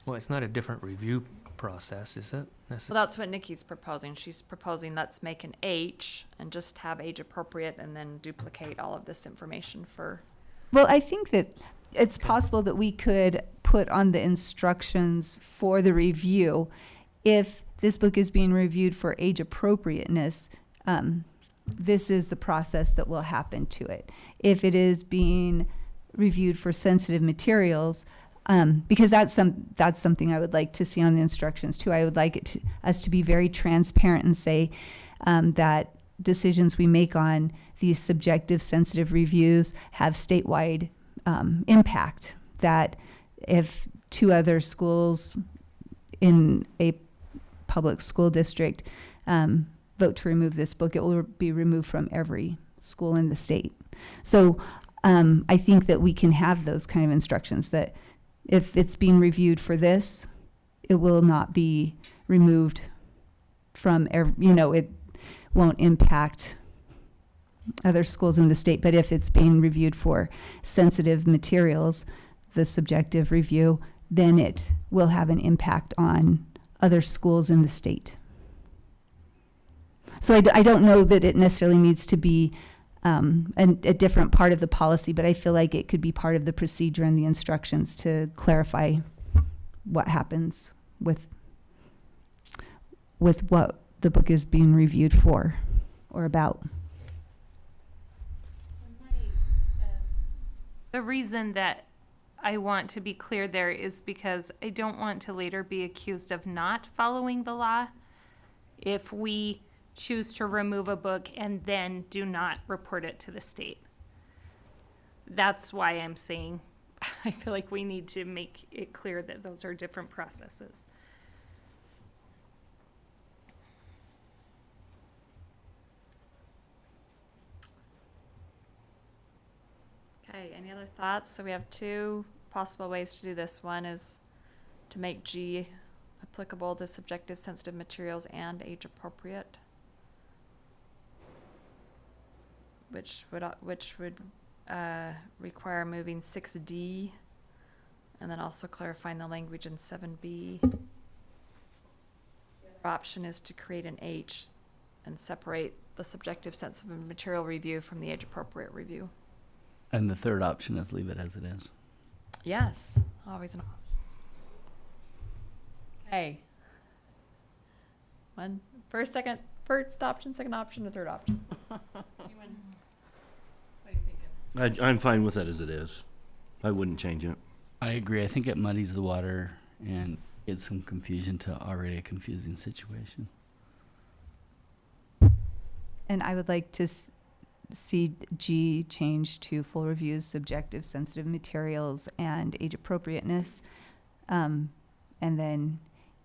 Well, it's not a different review process, is it? Well, that's what Nikki's proposing. She's proposing let's make an H and just have age appropriate and then duplicate all of this information for. Well, I think that it's possible that we could put on the instructions for the review, if this book is being reviewed for age appropriateness, this is the process that will happen to it. If it is being reviewed for sensitive materials, because that's something I would like to see on the instructions too. I would like us to be very transparent and say that decisions we make on these subjective sensitive reviews have statewide impact. That if 2 other schools in a public school district vote to remove this book, it will be removed from every school in the state. So I think that we can have those kind of instructions that if it's being reviewed for this, it will not be removed from it won't impact other schools in the state. But if it's being reviewed for sensitive materials, the subjective review, then it will have an impact on other schools in the state. So I don't know that it necessarily needs to be a different part of the policy, but I feel like it could be part of the procedure and the instructions to clarify what happens with what the book is being reviewed for or about. The reason that I want to be clear there is because I don't want to later be accused of not following the law if we choose to remove a book and then do not report it to the state. That's why I'm saying I feel like we need to make it clear that those are different processes. Okay, any other thoughts? So we have two possible ways to do this. One is to make G applicable to subjective sensitive materials and age appropriate, which would require moving 6D and then also clarifying the language in 7B. The other option is to create an H and separate the subjective sensitive material review from the age appropriate review. And the third option is leave it as it is. Yes, always an option. Okay. First option, second option, or third option? What are you thinking? I'm fine with it as it is. I wouldn't change it. I agree. I think it muddies the water and gets some confusion to already a confusing situation. And I would like to see G change to full reviews, subjective sensitive materials, and age appropriateness, and then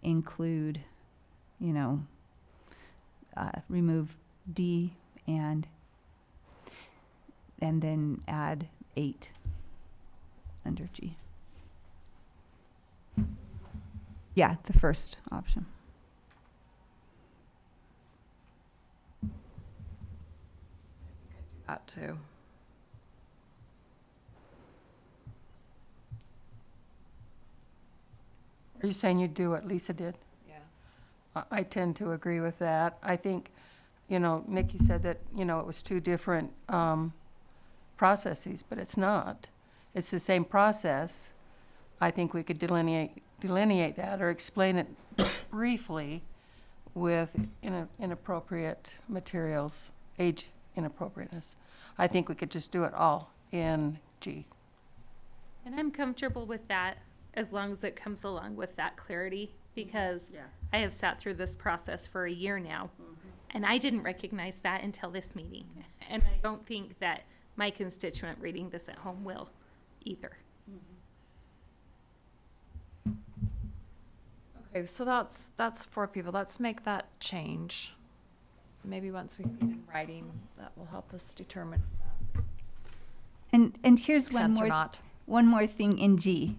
include, remove D and then add 8 under G. Yeah, the first option. That too. Are you saying you'd do what Lisa did? Yeah. I tend to agree with that. I think, Nikki said that, it was two different processes, but it's not. It's the same process. I think we could delineate that or explain it briefly with inappropriate materials, age inappropriateness. I think we could just do it all in G. And I'm comfortable with that as long as it comes along with that clarity, because I have sat through this process for a year now, and I didn't recognize that until this meeting. And I don't think that my constituent reading this at home will either. Okay, so that's 4 people. Let's make that change. Maybe once we see it in writing, that will help us determine if that's And here's makes sense or one not. more thing in G.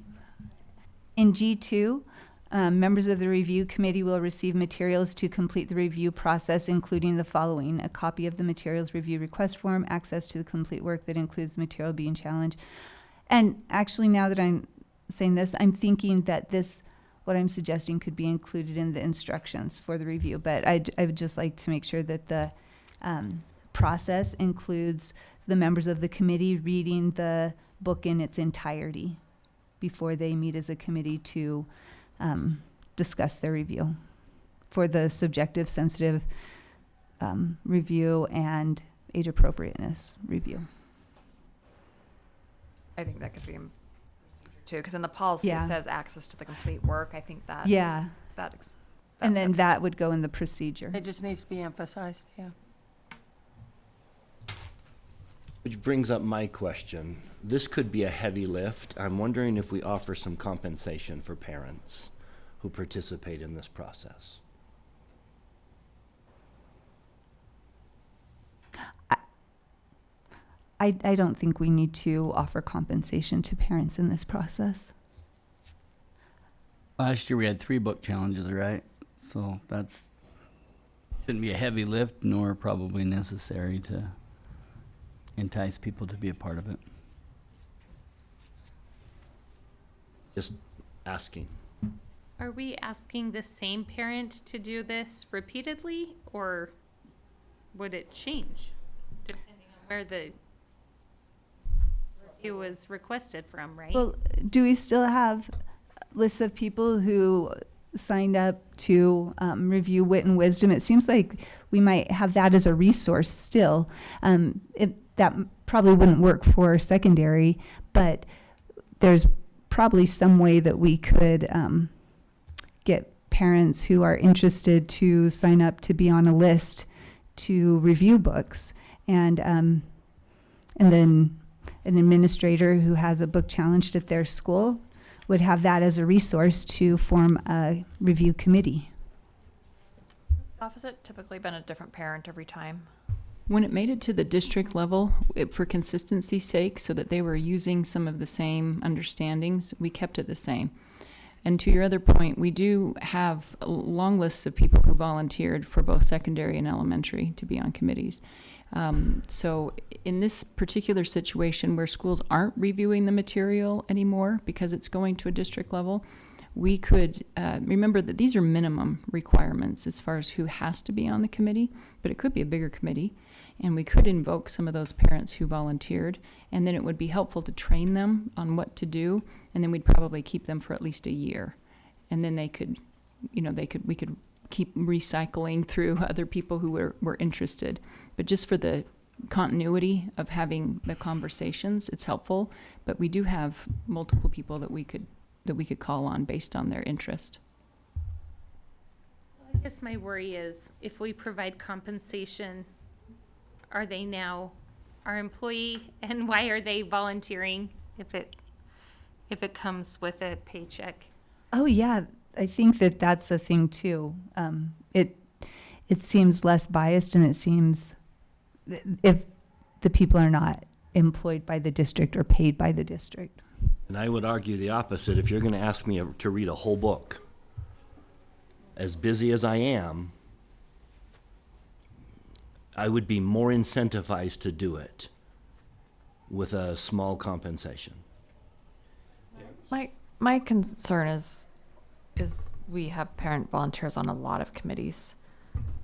In G2, members of the review committee will receive materials to complete the review process, including the following: a copy of the materials review request form, access to the complete work that includes the material being challenged. And actually, now that I'm saying this, I'm thinking that what I'm suggesting could be included in the instructions for the review, but I would just like to make sure that the process includes the members of the committee reading the book in its entirety before they meet as a committee to discuss their review for the subjective sensitive review and age appropriateness review. I think that could be in procedure too, because in the policy Yeah. it says access to the complete work. I think that Yeah, that's and then that would go in the procedure. It just needs to be emphasized, yeah. Which brings up my question. This could be a heavy lift. I'm wondering if we offer some compensation for parents who participate in this process. I don't think we need to offer compensation to parents in this process. Last year we had 3 book challenges, right? So that's shouldn't be a heavy lift, nor probably necessary to entice people to be a part of it. Just asking. Are we asking the same parent to do this repeatedly, or would it change depending on where the review was requested from, right? Well, do we still have lists of people who signed up to review Wit and Wisdom? It seems like we might have that as a resource still. That probably wouldn't work for secondary, but there's probably some way that we could get parents who are interested to sign up to be on a list to review books, and then an administrator who has a book challenged at their school would have that as a resource to form a review committee. Has it typically been a different parent every time? When it made it to the district level, for consistency's sake, so that they were using some of the same understandings, we kept it the same. And to your other point, we do have long lists of people who volunteered for both secondary and elementary to be on committees. So in this particular situation where schools aren't reviewing the material anymore because it's going to a district level, we could remember that these are minimum requirements as far as who has to be on the committee, but it could be a bigger committee. And we could invoke some of those parents who volunteered, and then it would be helpful to train them on what to do, and then we'd probably keep them for at least a year. And then they could, we could keep recycling through other people who were interested. But just for the continuity of having the conversations, it's helpful. But we do have multiple people that we could call on based on their interest. I guess my worry is if we provide compensation, are they now our employee, and why are they volunteering if it comes with a paycheck? Oh yeah, I think that that's a thing too. It seems less biased, and it seems if the people are not employed by the district or paid by the district. And I would argue the opposite. If you're going to ask me to read a whole book, as busy as I am, I would be more incentivized to do it with a small compensation. My concern is we have parent volunteers on a lot of committees,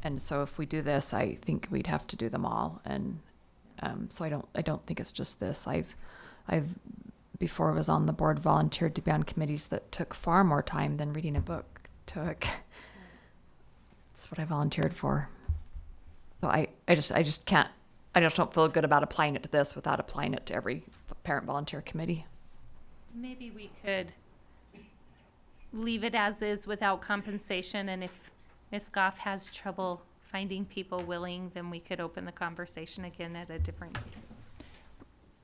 and so if we do this, I think we'd have to do them all, and so I don't think it's just this. I've before I was on the board volunteered to be on committees that took far more time than reading a book took. That's what I volunteered for. So I just can't. I just don't feel good about applying it to this without applying it to every parent volunteer committee. Maybe we could leave it as is without compensation, and if Ms. Goff has trouble finding people willing, then we could open the conversation again at a different.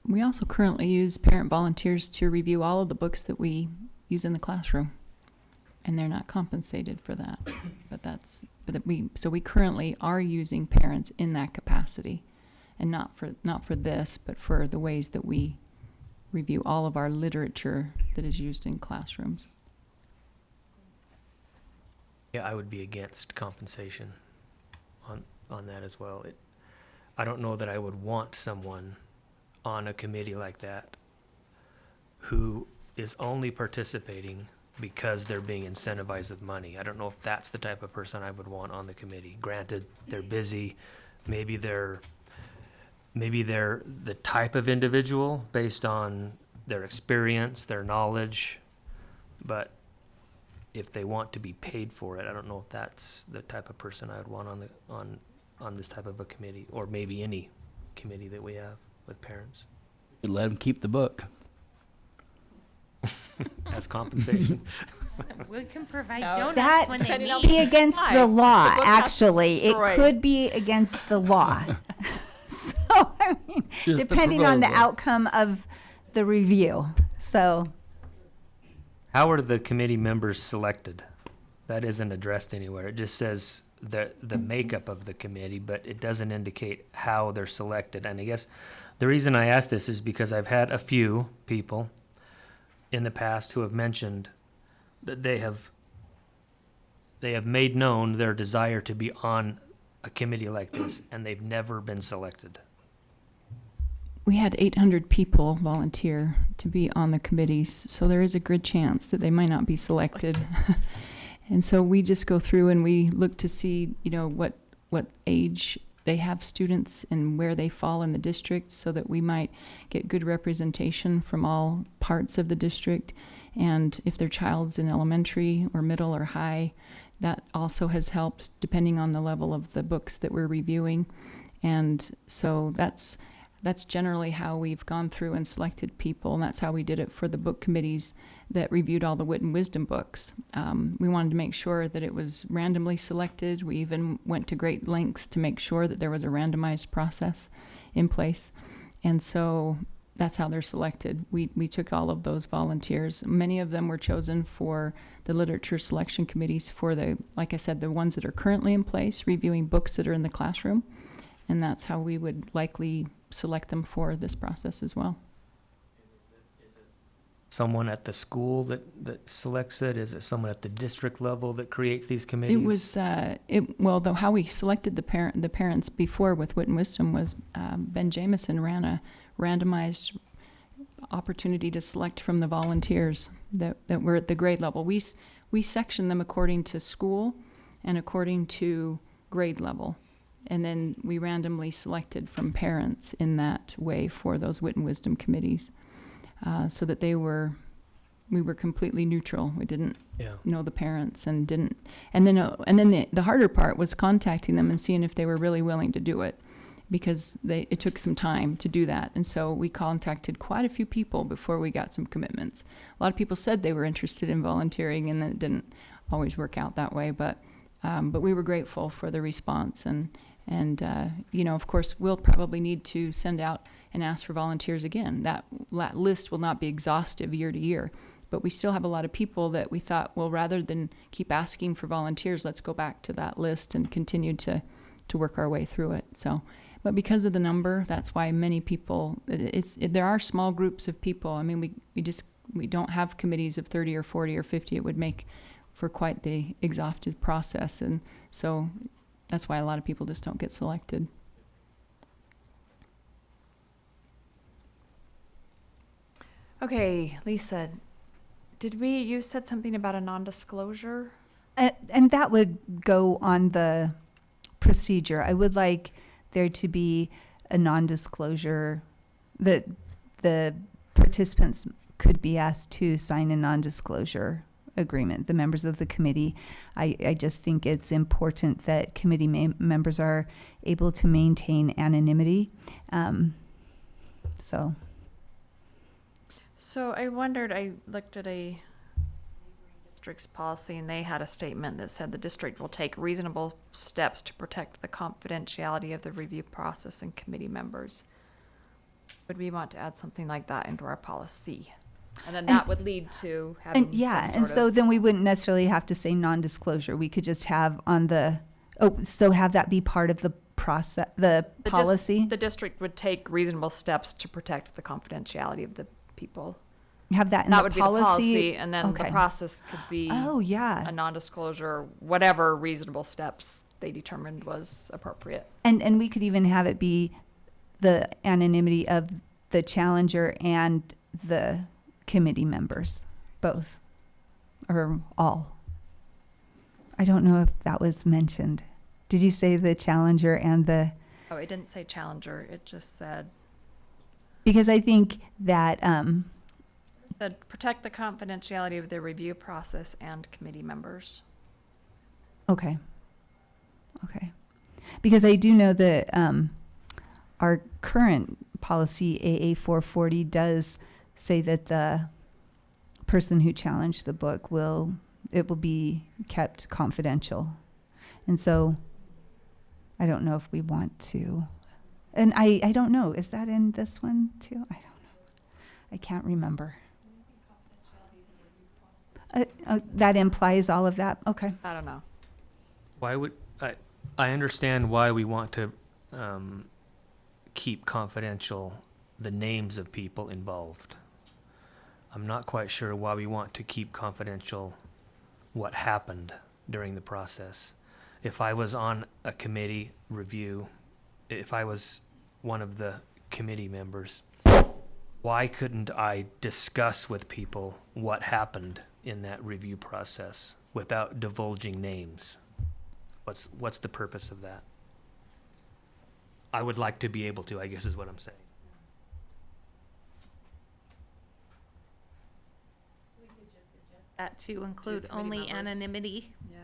We also currently use parent volunteers to review all of the books that we use in the classroom, and they're not compensated for that. So we currently are using parents in that capacity, and not for this, but for the ways that we review all of our literature that is used in classrooms. Yeah, I would be against compensation on that as well. I don't know that I would want someone on a committee like that who is only participating because they're being incentivized with money. I don't know if that's the type of person I would want on the committee. Granted, they're busy. Maybe they're the type of individual based on their experience, their knowledge, but if they want to be paid for it, I don't know if that's the type of person I would want on this type of a committee, or maybe any committee that we have with parents. Could let them keep the book. As compensation. We can provide No, donuts That when they depending on meet. be against Why? the law, The book has to actually. be It destroyed. could be against the law. So, I mean, Just the depending on the proposal. outcome of the review. So, How are the committee members selected? That isn't addressed anywhere. It just says the makeup of the committee, but it doesn't indicate how they're selected. And I guess the reason I ask this is because I've had a few people in the past who have mentioned that they have made known their desire to be on a committee like this, and they've never been selected. We had 800 people volunteer to be on the committees, so there is a good chance that they might not be selected. And so we just go through and we look to see, what age they have students and where they fall in the district so that we might get good representation from all parts of the district. And if their child's in elementary or middle or high, that also has helped depending on the level of the books that we're reviewing. And so that's generally how we've gone through and selected people, and that's how we did it for the book committees that reviewed all the Wit and Wisdom books. We wanted to make sure that it was randomly selected. We even went to great lengths to make sure that there was a randomized process in place. And so that's how they're selected. We took all of those volunteers. Many of them were chosen for the literature selection committees for the, like I said, the ones that are currently in place, reviewing books that are in the classroom. And that's how we would likely select them for this process as well. Someone at the school that selects it? Is it someone at the district level that creates these committees? It was, how we selected the parents before with Wit and Wisdom was Ben Jameson ran a randomized opportunity to select from the volunteers that were at the grade level. We sectioned them according to school and according to grade level. And then we randomly selected from parents in that way for those Wit and Wisdom committees, so that we were completely neutral. We didn't know the parents and then the harder part was contacting them and seeing if they were really willing to do it, because it took some time to do that. And so we contacted quite a few people before we got some commitments. A lot of people said they were interested in volunteering, and then it didn't always work out that way. But we were grateful for the response. And of course, we'll probably need to send out and ask for volunteers again. That list will not be exhaustive year to year, but we still have a lot of people that we thought, well, rather than keep asking for volunteers, let's go back to that list and continue to work our way through it. So, but because of the number, that's why many people, there are small groups of people. I mean, we don't have committees of 30 or 40 or 50. It would make for quite the exhaustive process. And so that's why a lot of people just don't get selected. Okay, Lisa, you said something about a non-disclosure? And that would go on the procedure. I would like there to be a non-disclosure, that the participants could be asked to sign a non-disclosure agreement, the members of the committee. I just think it's important that committee members are able to maintain anonymity. So I wondered, I looked at a district's policy, and they had a statement that said the district will take reasonable steps to protect the confidentiality of the review process and committee members. Would we want to add something like that into our policy? And then that would lead to having so then we wouldn't necessarily have to say non-disclosure. We could just have on the, have that be part of the process, the policy? The district would take reasonable steps to protect the confidentiality of the people. Have that in That the would be policy? the policy, and then Okay. the process could be a non-disclosure, whatever reasonable steps they determined was appropriate. And we could even have it be the anonymity of the challenger and the committee members, both, or all. I don't know if that was mentioned. Did you say the challenger and the? Oh, it didn't say challenger. It just said. Because I think that. Said protect the confidentiality of the review process and committee members. Okay. Because I do know that our current policy AA 440 does say that the person who challenged the book will be kept confidential. And so I don't know if we want to. And I don't know, is that in this one too? I don't know. I can't remember. That implies all of that? Okay. I don't know. Why would I understand why we want to keep confidential the names of people involved. I'm not quite sure why we want to keep confidential what happened during the process. If I was on a committee review, if I was one of the committee members, why couldn't I discuss with people what happened in that review process without divulging names? What's the purpose of that? I would like to be able to, I guess is what I'm saying. That to include committee only members. anonymity. Yeah.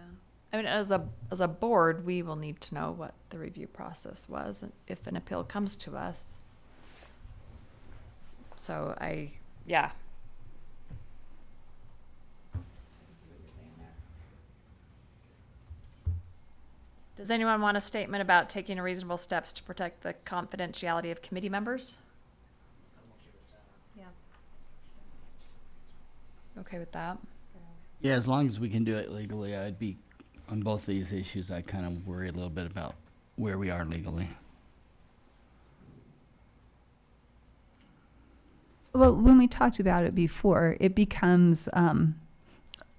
I mean, as a board, we will need to know what the review process was and if an appeal comes to us. So yeah. Does anyone want a statement about taking reasonable steps to protect the confidentiality of committee members? Yeah. Okay with that? Yeah, as long as we can do it legally, I'd be, on both these issues, I kind of worry a little bit about where we are legally. Well, when we talked about it before, it becomes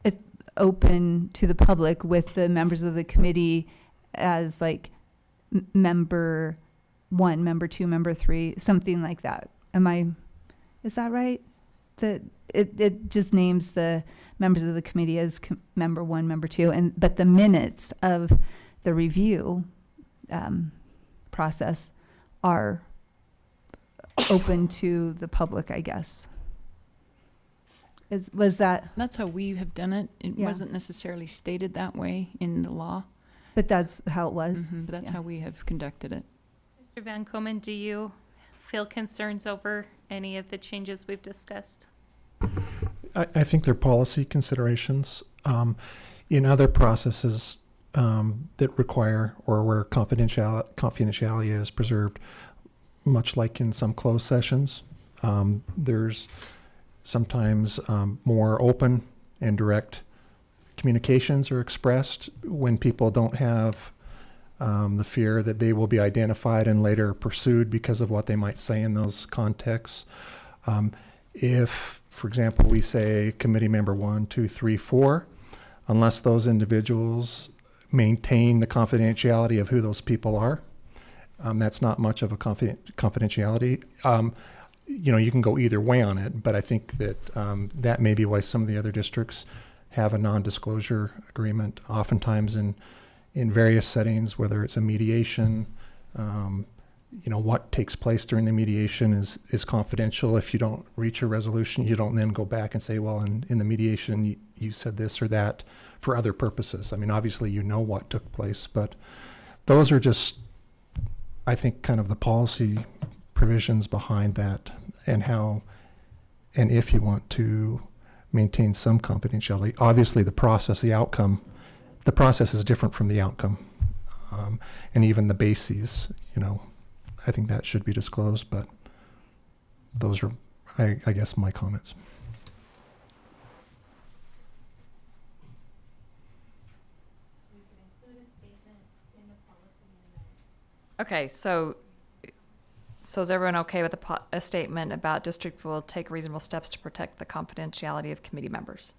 it's open to the public with the members of the committee as like member 1, member 2, member 3, something like that. Is that right? That it just names the members of the committee as member 1, member 2, but the minutes of the review process are open to the public, I guess. Was that? That's how we have done it. It Yeah. wasn't necessarily stated that way in the law, But that's how it was. but that's Yeah. how we have conducted it. Mr. Van Komen, do you feel concerns over any of the changes we've discussed? I think they're policy considerations. In other processes that require or where confidentiality is preserved, much like in some closed sessions, there's sometimes more open and direct communications are expressed when people don't have the fear that they will be identified and later pursued because of what they might say in those contexts. If, for example, we say committee member 1, 2, 3, 4, unless those individuals maintain the confidentiality of who those people are, that's not much of a confidentiality. You can go either way on it, but I think that that may be why some of the other districts have a non-disclosure agreement. Oftentimes in various settings, whether it's a mediation, what takes place during the mediation is confidential. If you don't reach a resolution, you don't then go back and say, well, in the mediation, you said this or that for other purposes. I mean, obviously, you know what took place, but those are just, I think, kind of the policy provisions behind that and how, and if you want to maintain some confidentiality. Obviously, the process is different from the outcome. And even the bases, I think that should be disclosed, but those are, I guess, my comments. Okay, so is everyone okay with a statement about district will take reasonable steps to protect the confidentiality of committee members?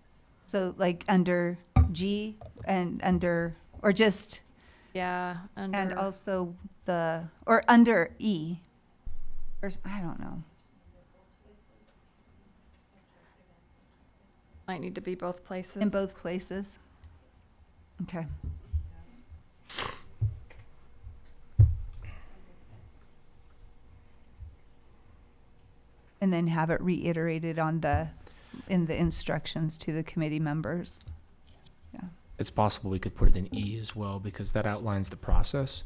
So like under G and under, or just, Yeah, and also or under E, or I don't know. might need to be both places. In both places. Okay. And then have it reiterated in the instructions to the committee members. It's possible we could put it in E as well, because that outlines the process,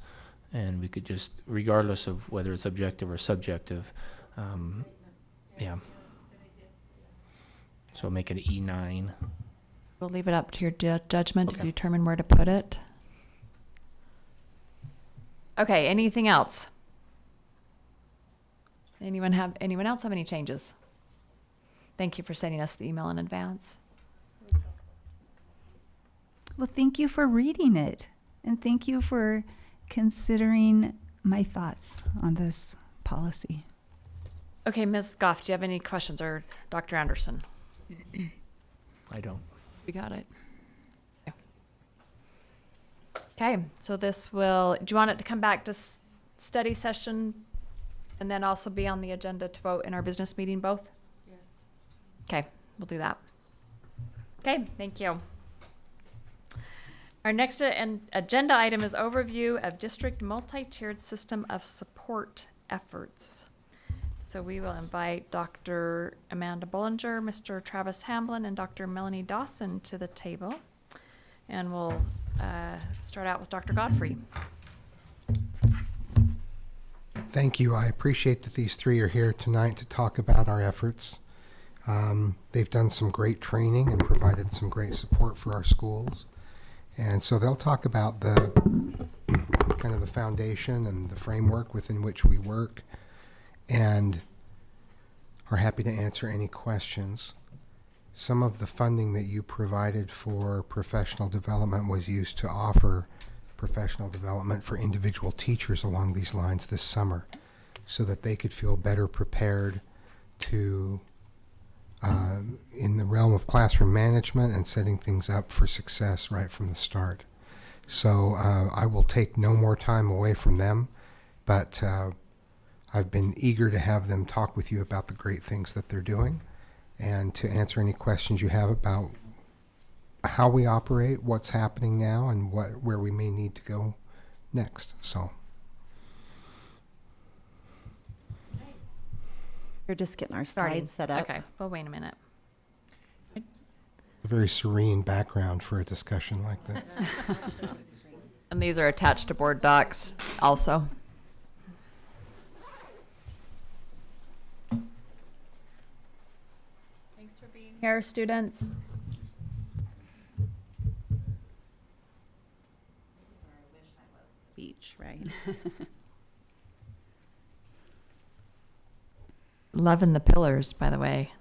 and we could just, regardless of whether it's objective or subjective, yeah. So make it E9. We'll leave it up to your judgment to Okay. determine where to put it. Okay, anything else? Anyone else have any changes? Thank you for sending us the email in advance. Well, thank you for reading it. And thank you for considering my thoughts on this policy. Okay, Ms. Goff, do you have any questions, or Dr. Anderson? I don't. We got it. Okay, so do you want it to come back to study session and then also be on the agenda to vote in our business meeting both? Yes. Okay, we'll do that. Okay, thank you. Our next agenda item is overview of district multi-tiered system of support efforts. So we will invite Dr. Amanda Bollinger, Mr. Travis Hamblin, and Dr. Melanie Dawson to the table. And we'll start out with Dr. Godfrey. Thank you. I appreciate that these three are here tonight to talk about our efforts. They've done some great training and provided some great support for our schools. And so they'll talk about the kind of the foundation and the framework within which we work, and are happy to answer any questions. Some of the funding that you provided for professional development was used to offer professional development for individual teachers along these lines this summer, so that they could feel better prepared to in the realm of classroom management and setting things up for success right from the start. So I will take no more time away from them, but I've been eager to have them talk with you about the great things that they're doing, and to answer any questions you have about how we operate, what's happening now, and where we may need to go next. So we're just getting our Starting. slides set up. Okay, well, wait a minute. a very serene background for a discussion like that. And these are attached to board docs also. Thanks for being here, students. Beach, right? Loving the pillars, by the way.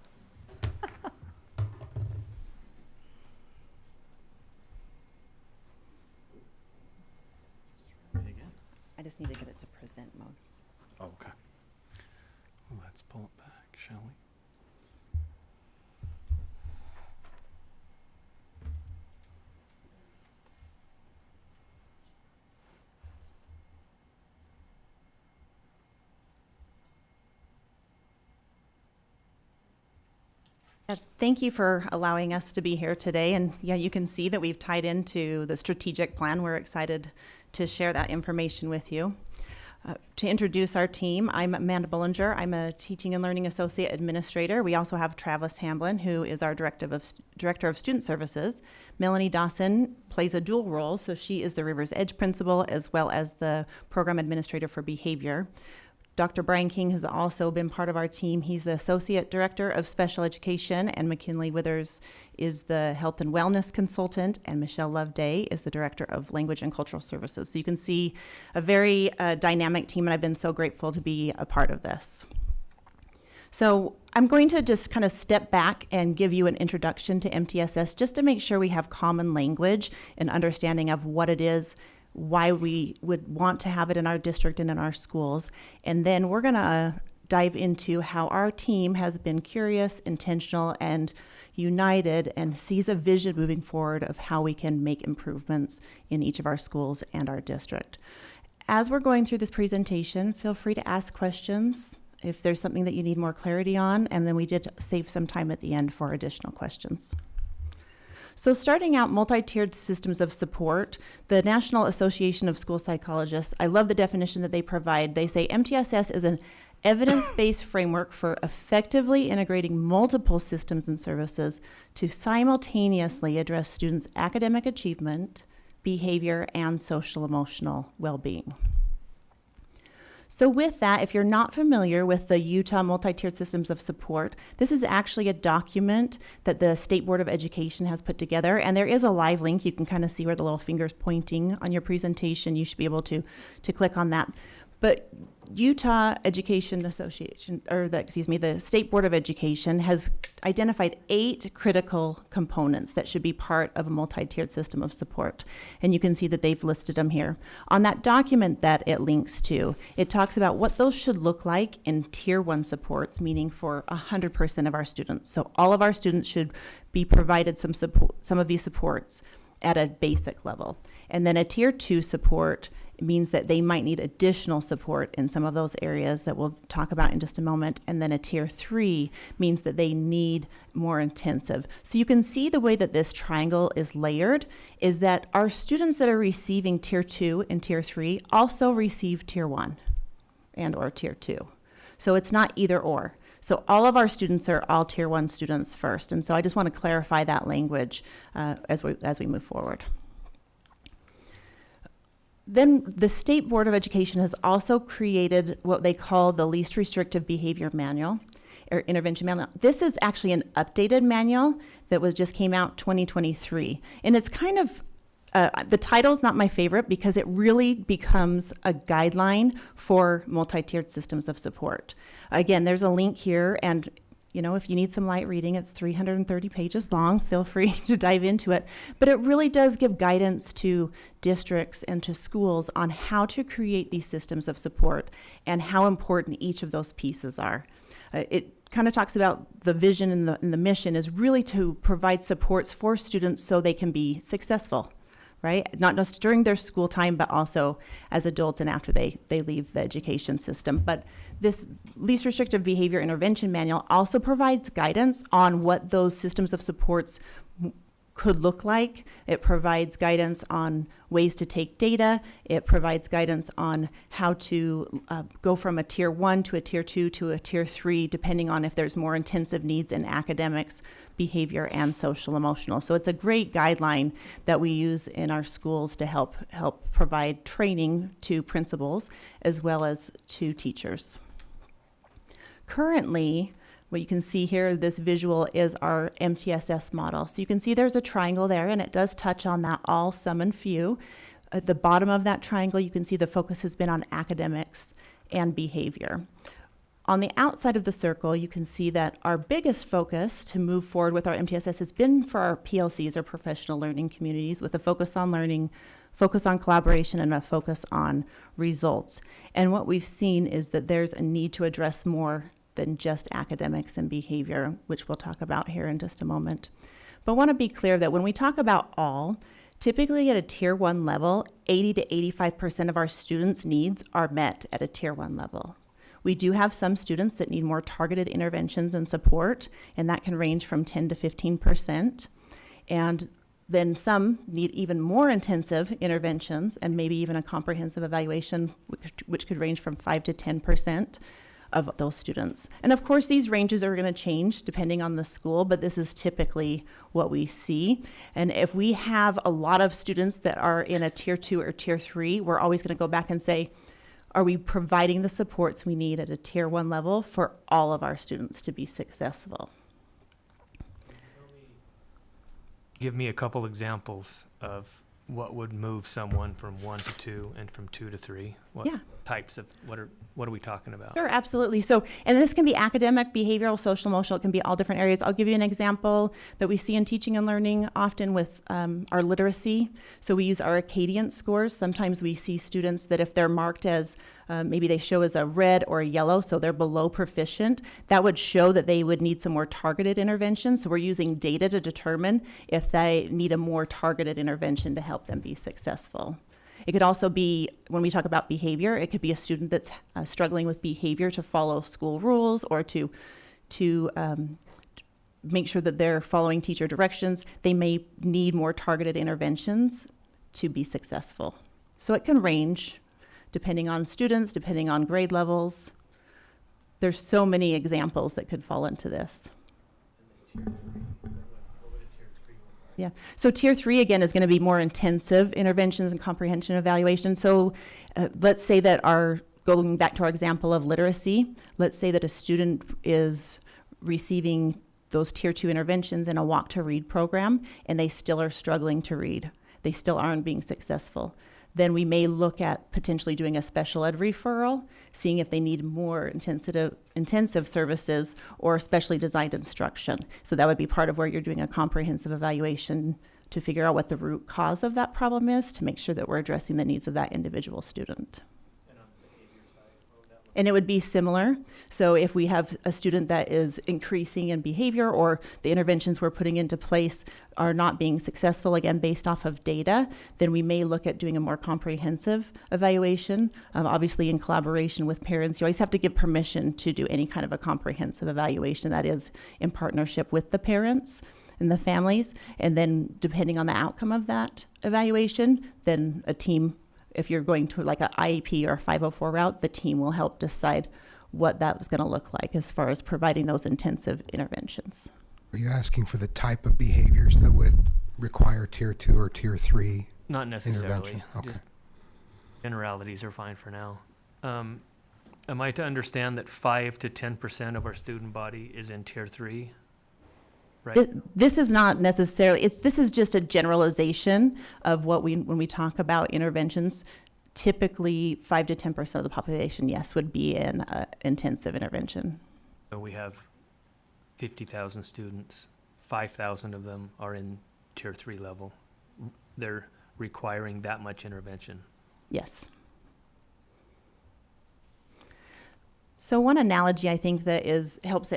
I just need to get it to present mode. Okay. Well, let's pull it back, shall we? Thank you for allowing us to be here today. And yeah, you can see that we've tied into the strategic plan. We're excited to share that information with you. To introduce our team, I'm Amanda Bollinger. I'm a Teaching and Learning Associate Administrator. We also have Travis Hamblin, who is our Director of Student Services. Melanie Dawson plays a dual role, so she is the Rivers Edge Principal as well as the Program Administrator for Behavior. Dr. Brian King has also been part of our team. He's the Associate Director of Special Education, and McKinley Withers is the Health and Wellness Consultant, and Michelle Loveday is the Director of Language and Cultural Services. So you can see a very dynamic team, and I've been so grateful to be a part of this. So I'm going to just kind of step back and give you an introduction to MTSS just to make sure we have common language and understanding of what it is, why we would want to have it in our district and in our schools. And then we're going to dive into how our team has been curious, intentional, and united and sees a vision moving forward of how we can make improvements in each of our schools and our district. As we're going through this presentation, feel free to ask questions if there's something that you need more clarity on, and then we did save some time at the end for additional questions. So starting out, multi-tiered systems of support, the National Association of School Psychologists, I love the definition that they provide. They say MTSS is an evidence-based framework for effectively integrating multiple systems and services to simultaneously address students' academic achievement, behavior, and social-emotional well-being. So with that, if you're not familiar with the Utah Multi-Tiered Systems of Support, this is actually a document that the State Board of Education has put together, and there is a live link. You can kind of see where the little finger's pointing on your presentation. You should be able to click on that. But Utah Education Association, the State Board of Education has identified 8 critical components that should be part of a multi-tiered system of support. And you can see that they've listed them here. On that document that it links to, it talks about what those should look like in Tier 1 supports, meaning for 100% of our students. So all of our students should be provided some support, some of these supports at a basic level. And then a Tier 2 support It means that they might need additional support in some of those areas that we'll talk about in just a moment. And then a tier 3 means that they need more intensive. So you can see the way that this triangle is layered is that our students that are receiving tier 2 and tier 3 also receive tier 1 and or tier 2. So it's not either or. So all of our students are all tier 1 students first. And so I just want to clarify that language as we move forward. Then the State Board of Education has also created what they call the Least Restrictive Behavior Manual, or Intervention Manual. This is actually an updated manual that just came out 2023. And it's kind of, the title's not my favorite because it really becomes a guideline for multi-tiered systems of support. Again, there's a link here, and you know, if you need some light reading, it's 330 pages long. Feel free to dive into it. But it really does give guidance to districts and to schools on how to create these systems of support and how important each of those pieces are. It kind of talks about the vision and the mission is really to provide supports for students so they can be successful, right? Not just during their school time, but also as adults and after they leave the education system. But this Least Restrictive Behavior Intervention Manual also provides guidance on what those systems of supports could look like. It provides guidance on ways to take data. It provides guidance on how to go from a tier 1 to a tier 2 to a tier 3, depending on if there's more intensive needs in academics, behavior, and social emotional. So it's a great guideline that we use in our schools to help provide training to principals as well as to teachers. Currently, what you can see here, this visual is our MTSS model. So you can see there's a triangle there, and it does touch on that all, some, and few. At the bottom of that triangle, you can see the focus has been on academics and behavior. On the outside of the circle, you can see that our biggest focus to move forward with our MTSS has been for our PLCs, or professional learning communities, with a focus on learning, focus on collaboration, and a focus on results. And what we've seen is that there's a need to address more than just academics and behavior, which we'll talk about here in just a moment. But I want to be clear that when we talk about all, typically at a tier 1 level, 80 to 85% of our students' needs are met at a tier 1 level. We do have some students that need more targeted interventions and support, and that can range from 10 to 15%. And then some need even more intensive interventions and maybe even a comprehensive evaluation, which could range from 5 to 10% of those students. And of course, these ranges are going to change depending on the school, but this is typically what we see. And if we have a lot of students that are in a tier 2 or tier 3, we're always going to go back and say, are we providing the supports we need at a tier 1 level for all of our students to be successful? Give me a couple examples of what would move someone from 1 to 2 and from 2 to 3. What Yeah. types of, what are we talking about? Sure, absolutely. So, and this can be academic, behavioral, social, emotional. It can be all different areas. I'll give you an example that we see in teaching and learning often with our literacy. So we use our Acadian scores. Sometimes we see students that if they're marked as, maybe they show as a red or a yellow, so they're below proficient, that would show that they would need some more targeted intervention. So we're using data to determine if they need a more targeted intervention to help them be successful. It could also be, when we talk about behavior, it could be a student that's struggling with behavior to follow school rules or to make sure that they're following teacher directions. They may need more targeted interventions to be successful. So it can range depending on students, depending on grade levels. There's so many examples that could fall into this. Yeah. So tier 3, again, is going to be more intensive interventions and comprehension evaluation. So let's say that going back to our example of literacy, let's say that a student is receiving those tier 2 interventions in a walk to read program, and they still are struggling to read. They still aren't being successful. Then we may look at potentially doing a special ed referral, seeing if they need more intensive services or specially designed instruction. So that would be part of where you're doing a comprehensive evaluation to figure out what the root cause of that problem is, to make sure that we're addressing the needs of that individual student. And it would be similar. So if we have a student that is increasing in behavior, or the interventions we're putting into place are not being successful, again, based off of data, then we may look at doing a more comprehensive evaluation, obviously in collaboration with parents. You always have to give permission to do any kind of a comprehensive evaluation that is in partnership with the parents and the families. And then depending on the outcome of that evaluation, then a team, if you're going to like an IEP or a 504 route, the team will help decide what that was going to look like as far as providing those intensive interventions. Are you asking for the type of behaviors that would require tier 2 or tier 3 Not necessarily. intervention? Okay. Just generalities are fine for now. Am I to understand that 5 to 10% of our student body is in tier 3? Right. This is not necessarily, this is just a generalization of what when we talk about interventions, typically 5 to 10% of the population, yes, would be in intensive intervention. So we have 50,000 students, 5,000 of them are in tier 3 level. They're requiring that much intervention. Yes. So one analogy I think that helps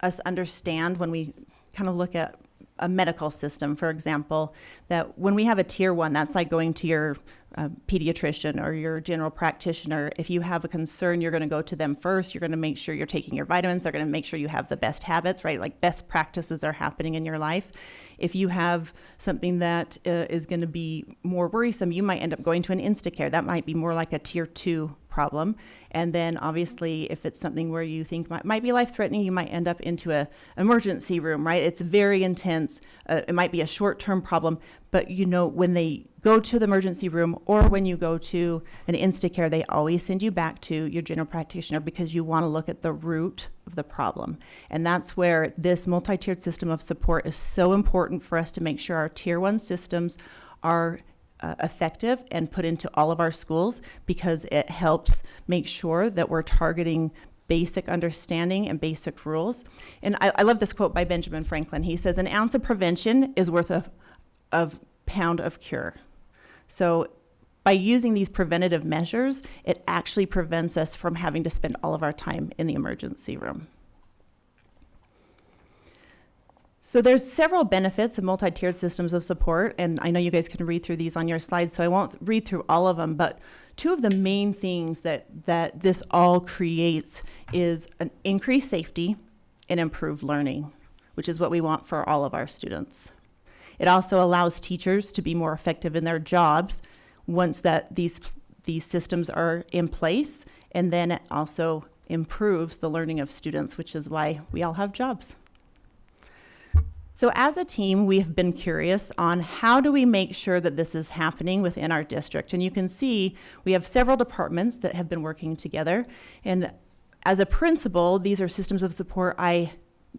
us understand when we kind of look at a medical system, for example, that when we have a tier 1, that's like going to your pediatrician or your general practitioner. If you have a concern, you're going to go to them first. You're going to make sure you're taking your vitamins. They're going to make sure you have the best habits, right? Like best practices are happening in your life. If you have something that is going to be more worrisome, you might end up going to an Instacare. That might be more like a tier 2 problem. And then obviously if it's something where you think might be life-threatening, you might end up into a emergency room, right? It's very intense. It might be a short-term problem, but you know, when they go to the emergency room or when you go to an Instacare, they always send you back to your general practitioner because you want to look at the root of the problem. And that's where this multi-tiered system of support is so important for us to make sure our tier 1 systems are effective and put into all of our schools, because it helps make sure that we're targeting basic understanding and basic rules. And I love this quote by Benjamin Franklin. He says, "An ounce of prevention is worth a pound of cure." So by using these preventative measures, it actually prevents us from having to spend all of our time in the emergency room. So there's several benefits of multi-tiered systems of support, and I know you guys can read through these on your slides, so I won't read through all of them, but two of the main things that this all creates is an increased safety and improved learning, which is what we want for all of our students. It also allows teachers to be more effective in their jobs once that these systems are in place, and then it also improves the learning of students, which is why we all have jobs. So as a team, we have been curious on how do we make sure that this is happening within our district. And you can see we have several departments that have been working together. And as a principal, these are systems of support I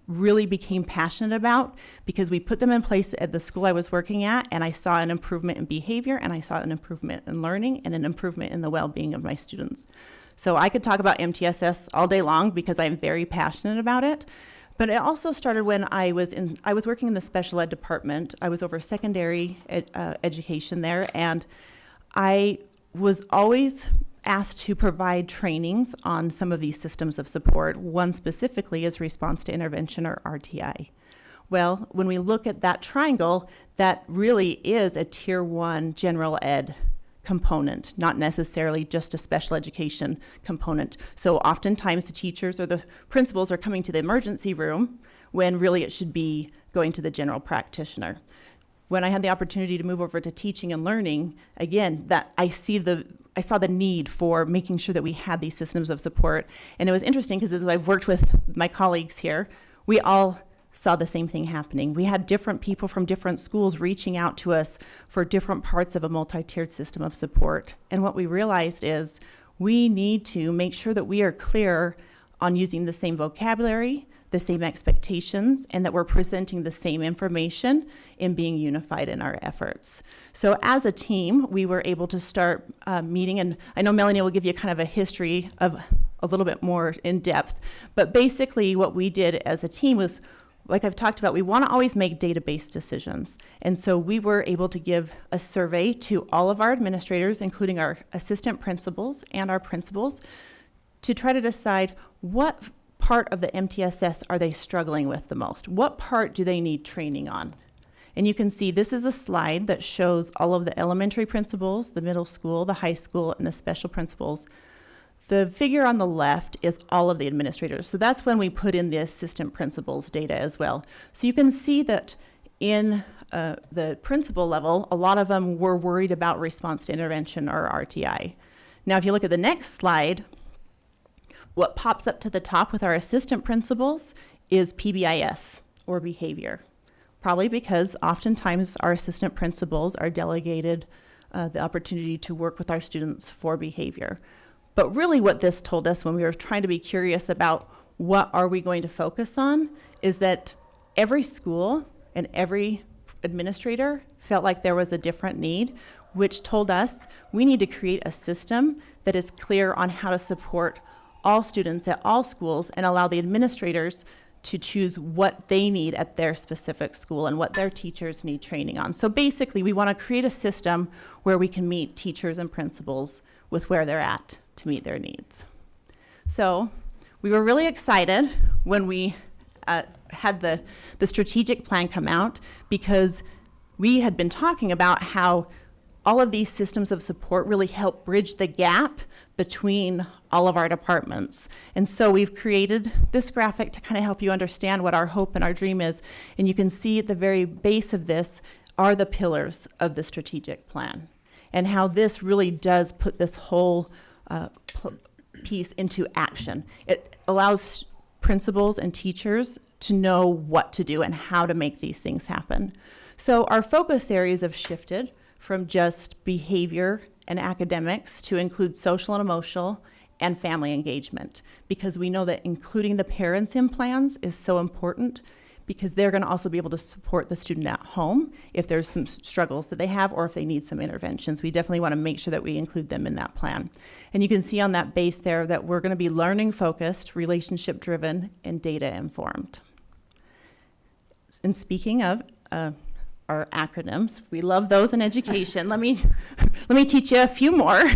really became passionate about because we put them in place at the school I was working at, and I saw an improvement in behavior, and I saw an improvement in learning, and an improvement in the well-being of my students. So I could talk about MTSS all day long because I'm very passionate about it. But it also started when I was working in the special ed department. I was over secondary education there, and I was always asked to provide trainings on some of these systems of support. One specifically is response to intervention, or RTI. Well, when we look at that triangle, that really is a tier 1 general ed component, not necessarily just a special education component. So oftentimes the teachers or the principals are coming to the emergency room when really it should be going to the general practitioner. When I had the opportunity to move over to teaching and learning, again, that I saw the need for making sure that we had these systems of support. And it was interesting because as I've worked with my colleagues here, we all saw the same thing happening. We had different people from different schools reaching out to us for different parts of a multi-tiered system of support. And what we realized is we need to make sure that we are clear on using the same vocabulary, the same expectations, and that we're presenting the same information in being unified in our efforts. So as a team, we were able to start meeting, and I know Melanie will give you kind of a history of a little bit more in depth, but basically what we did as a team was, like I've talked about, we want to always make database decisions. And so we were able to give a survey to all of our administrators, including our assistant principals and our principals, to try to decide what part of the MTSS are they struggling with the most? What part do they need training on? And you can see this is a slide that shows all of the elementary principals, the middle school, the high school, and the special principals. The figure on the left is all of the administrators. So that's when we put in the assistant principals data as well. So you can see that in the principal level, a lot of them were worried about response to intervention or RTI. Now, if you look at the next slide, what pops up to the top with our assistant principals is PBIS, or behavior. Probably because oftentimes our assistant principals are delegated the opportunity to work with our students for behavior. But really what this told us when we were trying to be curious about what are we going to focus on is that every school and every administrator felt like there was a different need, which told us we need to create a system that is clear on how to support all students at all schools and allow the administrators to choose what they need at their specific school and what their teachers need training on. So basically, we want to create a system where we can meet teachers and principals with where they're at to meet their needs. So we were really excited when we had the strategic plan come out, because we had been talking about how all of these systems of support really help bridge the gap between all of our departments. And so we've created this graphic to kind of help you understand what our hope and our dream is. And you can see at the very base of this are the pillars of the strategic plan, and how this really does put this whole piece into action. It allows principals and teachers to know what to do and how to make these things happen. So our focus areas have shifted from just behavior and academics to include social and emotional and family engagement, because we know that including the parents in plans is so important, because they're going to also be able to support the student at home if there's some struggles that they have or if they need some interventions. We definitely want to make sure that we include them in that plan. And you can see on that base there that we're going to be learning focused, relationship driven, and data informed. And speaking of our acronyms, we love those in education. Let me teach you a few more.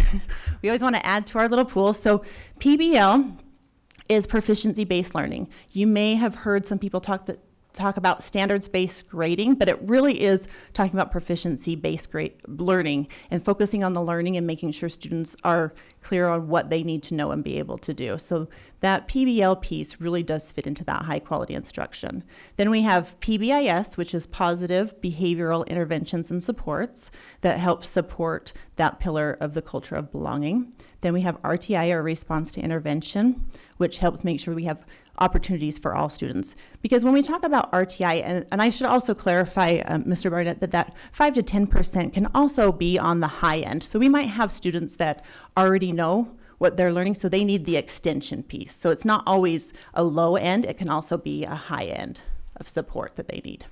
We always want to add to our little pool. So PBL is proficiency-based learning. You may have heard some people talk about standards-based grading, but it really is talking about proficiency-based learning and focusing on the learning and making sure students are clear on what they need to know and be able to do. So that PBL piece really does fit into that high-quality instruction. Then we have PBIS, which is positive behavioral interventions and supports that helps support that pillar of the culture of belonging. Then we have RTI, or response to intervention, which helps make sure we have opportunities for all students. Because when we talk about RTI, and I should also clarify, Mr. Barnett, that 5 to 10% can also be on the high end. So we might have students that already know what they're learning, so they need the extension piece. So it's not always a low end, it can also be a high end of support that they need.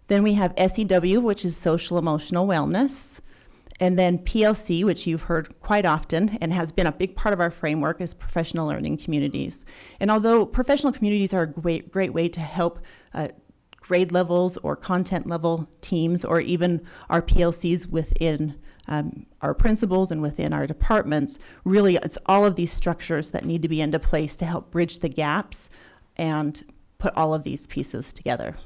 Then we have SEW, which is social emotional wellness. And then PLC, which you've heard quite often and has been a big part of our framework, is professional learning communities. And although professional communities are a great way to help grade levels or content level teams, or even our PLCs within our principals and within our departments, really it's all of these structures that need to be into place to help bridge the gaps and put all of these pieces together.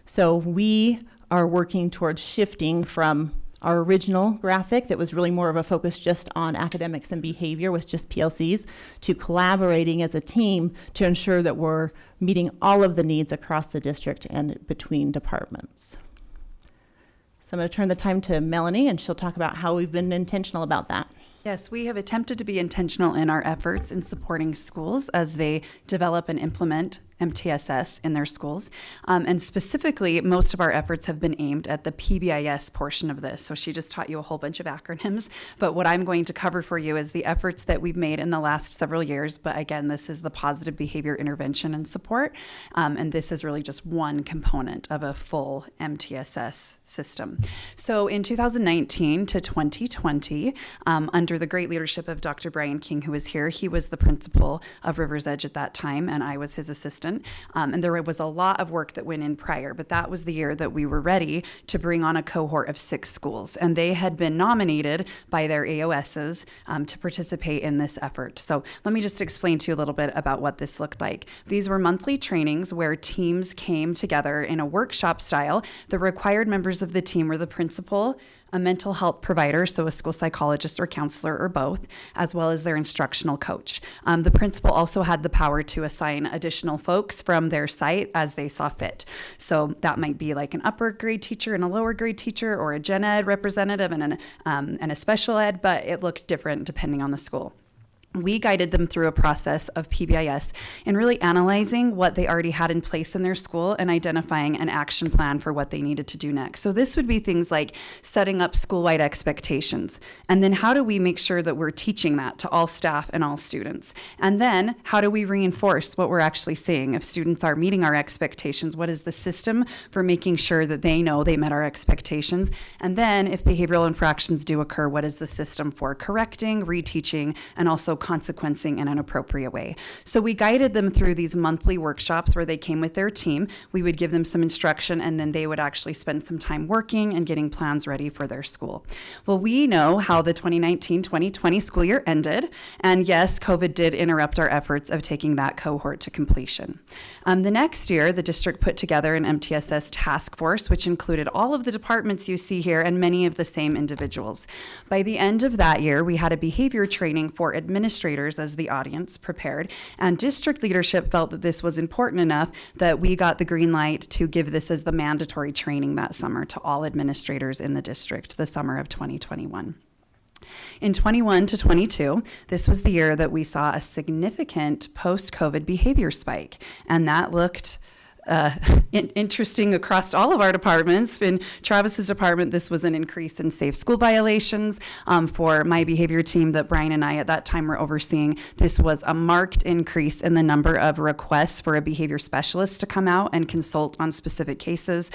So we are working towards shifting from our original graphic that was really more of a focus just on academics and behavior with just PLCs, to collaborating as a team to ensure that we're meeting all of the needs across the district and between departments. So I'm going to turn the time to Melanie, and she'll talk about how we've been intentional about that. Yes, we have attempted to be intentional in our efforts in supporting schools as they develop and implement MTSS in their schools. And specifically, most of our efforts have been aimed at the PBIS portion of this. So she just taught you a whole bunch of acronyms, but what I'm going to cover for you is the efforts that we've made in the last several years. But again, this is the positive behavior intervention and support. And this is really just one component of a full MTSS system. So in 2019 to 2020, under the great leadership of Dr. Brian King, who was here, he was the principal of River's Edge at that time, and I was his assistant. assistant. And there was a lot of work that went in prior, but that was the year that we were ready to bring on a cohort of 6 schools. And they had been nominated by their AOSs to participate in this effort. So let me just explain to you a little bit about what this looked like. These were monthly trainings where teams came together in a workshop style. The required members of the team were the principal, a mental health provider, so a school psychologist or counselor or both, as well as their instructional coach. The principal also had the power to assign additional folks from their site as they saw fit. So that might be like an upper grade teacher and a lower grade teacher, or a gen ed representative and a special ed, but it looked different depending on the school. We guided them through a process of PBIS and really analyzing what they already had in place in their school and identifying an action plan for what they needed to do next. So this would be things like setting up school-wide expectations. And then how do we make sure that we're teaching that to all staff and all students? And then how do we reinforce what we're actually seeing? If students are meeting our expectations, what is the system for making sure that they know they met our expectations? And then if behavioral infractions do occur, what is the system for correcting, reteaching, and also consequencing in an appropriate way? So we guided them through these monthly workshops where they came with their team. We would give them some instruction, and then they would actually spend some time working and getting plans ready for their school. Well, we know how the 2019-2020 school year ended, and yes, COVID did interrupt our efforts of taking that cohort to completion. The next year, the district put together an MTSS task force, which included all of the departments you see here and many of the same individuals. By the end of that year, we had a behavior training for administrators as the audience prepared, and district leadership felt that this was important enough that we got the green light to give this as the mandatory training that summer to all administrators in the district, the summer of 2021. In 21 to 22, this was the year that we saw a significant post-COVID behavior spike, and that looked interesting across all of our departments. In Travis's department, this was an increase in safe school violations. For my behavior team that Brian and I at that time were overseeing, this was a marked increase in the number of requests for a behavior specialist to come out and consult on specific cases.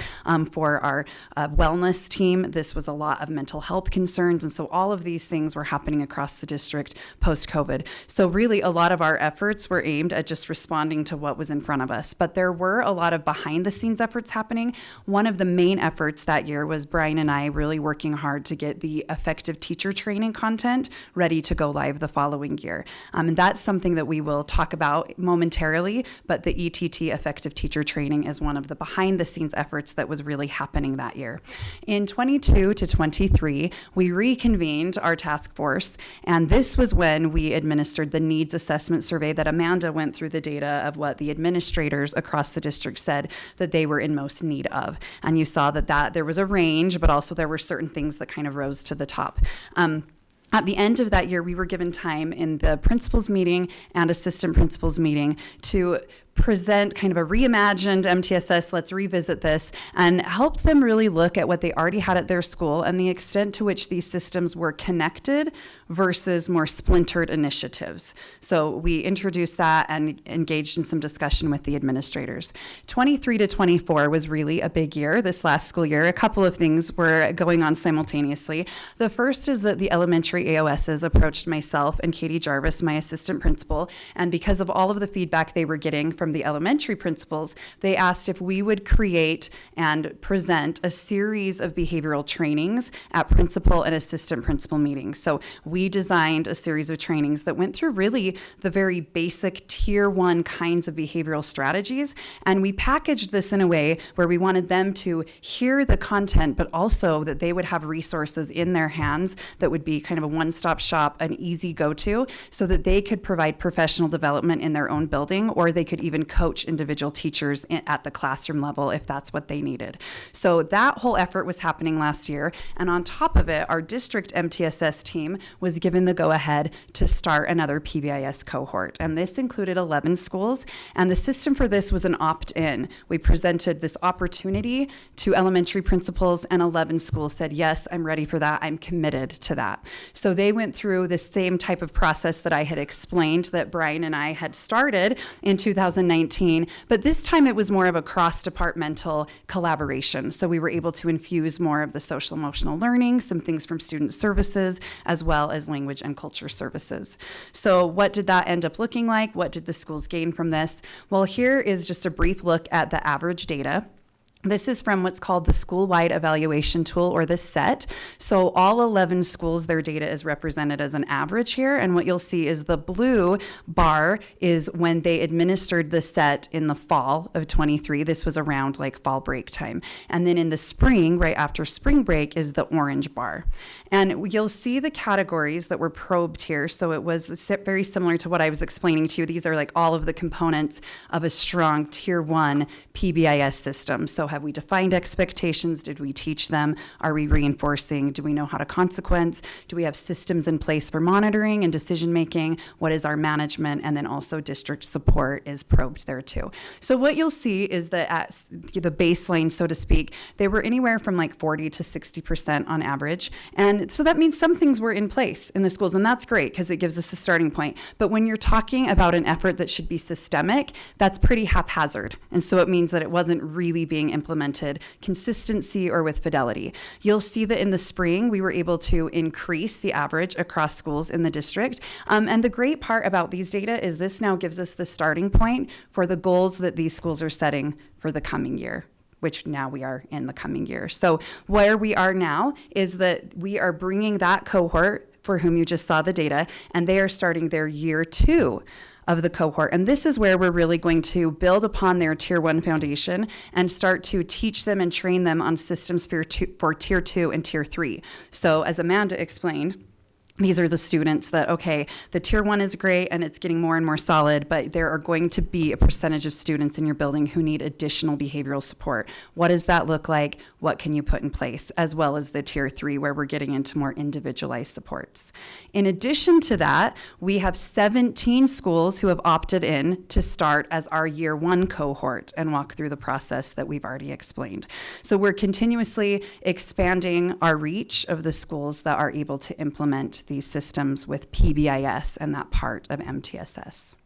For our wellness team, this was a lot of mental health concerns. And so all of these things were happening across the district post-COVID. So really a lot of our efforts were aimed at just responding to what was in front of us. But there were a lot of behind the scenes efforts happening. One of the main efforts that year was Brian and I really working hard to get the effective teacher training content ready to go live the following year. And that's something that we will talk about momentarily, but the ETT effective teacher training is one of the behind the scenes efforts that was really happening that year. In 22 to 23, we reconvened our task force, and this was when we administered the needs assessment survey that Amanda went through the data of what the administrators across the district said that they were in most need of. And you saw that there was a range, but also there were certain things that kind of rose to the top. At the end of that year, we were given time in the principals meeting and assistant principals meeting to present kind of a reimagined MTSS, let's revisit this, and help them really look at what they already had at their school and the extent to which these systems were connected versus more splintered initiatives. So we introduced that and engaged in some discussion with the administrators. 23 to 24 was really a big year, this last school year. A couple of things were going on simultaneously. The first is that the elementary AOSs approached myself and Katie Jarvis, my assistant principal, and because of all of the feedback they were getting from the elementary principals, they asked if we would create and present a series of behavioral trainings at principal and assistant principal meetings. So we designed a series of trainings that went through really the very basic tier 1 kinds of behavioral strategies. And we packaged this in a way where we wanted them to hear the content, but also that they would have resources in their hands that would be kind of a one-stop shop, an easy go-to, so that they could provide professional development in their own building, or they could even coach individual teachers at the classroom level if that's what they needed. So that whole effort was happening last year. And on top of it, our district MTSS team was given the go-ahead to start another PBIS cohort. And this included 11 schools. And the system for this was an opt-in. We presented this opportunity to elementary principals, and 11 schools said, yes, I'm ready for that. I'm committed to that. So they went through the same type of process that I had explained that Brian and I had started in 2019 2019, but this time it was more of a cross-departmental collaboration. So we were able to infuse more of the social emotional learning, some things from student services, as well as language and culture services. So what did that end up looking like? What did the schools gain from this? Well, here is just a brief look at the average data. This is from what's called the School-Wide Evaluation Tool, or the SET. So all 11 schools, their data is represented as an average here. And what you'll see is the blue bar is when they administered the SET in the fall of 23. This was around like fall break time. And then in the spring, right after spring break, is the orange bar. And you'll see the categories that were probed here. So it was very similar to what I was explaining to you. These are like all of the components of a strong Tier 1 PBIS system. So have we defined expectations? Did we teach them? Are we reinforcing? Do we know how to consequence? Do we have systems in place for monitoring and decision making? What is our management? And then also district support is probed there too. So what you'll see is that at the baseline, so to speak, they were anywhere from like 40 to 60% on average. And so that means some things were in place in the schools, and that's great because it gives us a starting point. But when you're talking about an effort that should be systemic, that's pretty haphazard. And so it means that it wasn't really being implemented consistency or with fidelity. You'll see that in the spring, we were able to increase the average across schools in the district. And the great part about these data is this now gives us the starting point for the goals that these schools are setting for the coming year, which now we are in the coming year. So where we are now is that we are bringing that cohort for whom you just saw the data, and they are starting their year 2 of the cohort. And this is where we're really going to build upon their Tier 1 foundation and start to teach them and train them on systems for Tier 2 and Tier 3. So as Amanda explained, these are the students that, okay, the Tier 1 is great and it's getting more and more solid, but there are going to be a percentage of students in your building who need additional behavioral support. What does that look like? What can you put in place? As well as the Tier 3, where we're getting into more individualized supports. In addition to that, we have 17 schools who have opted in to start as our Year 1 cohort and walk through the process that we've already explained. So we're continuously expanding our reach of the schools that are able to implement these systems with PBIS and that part of MTSS.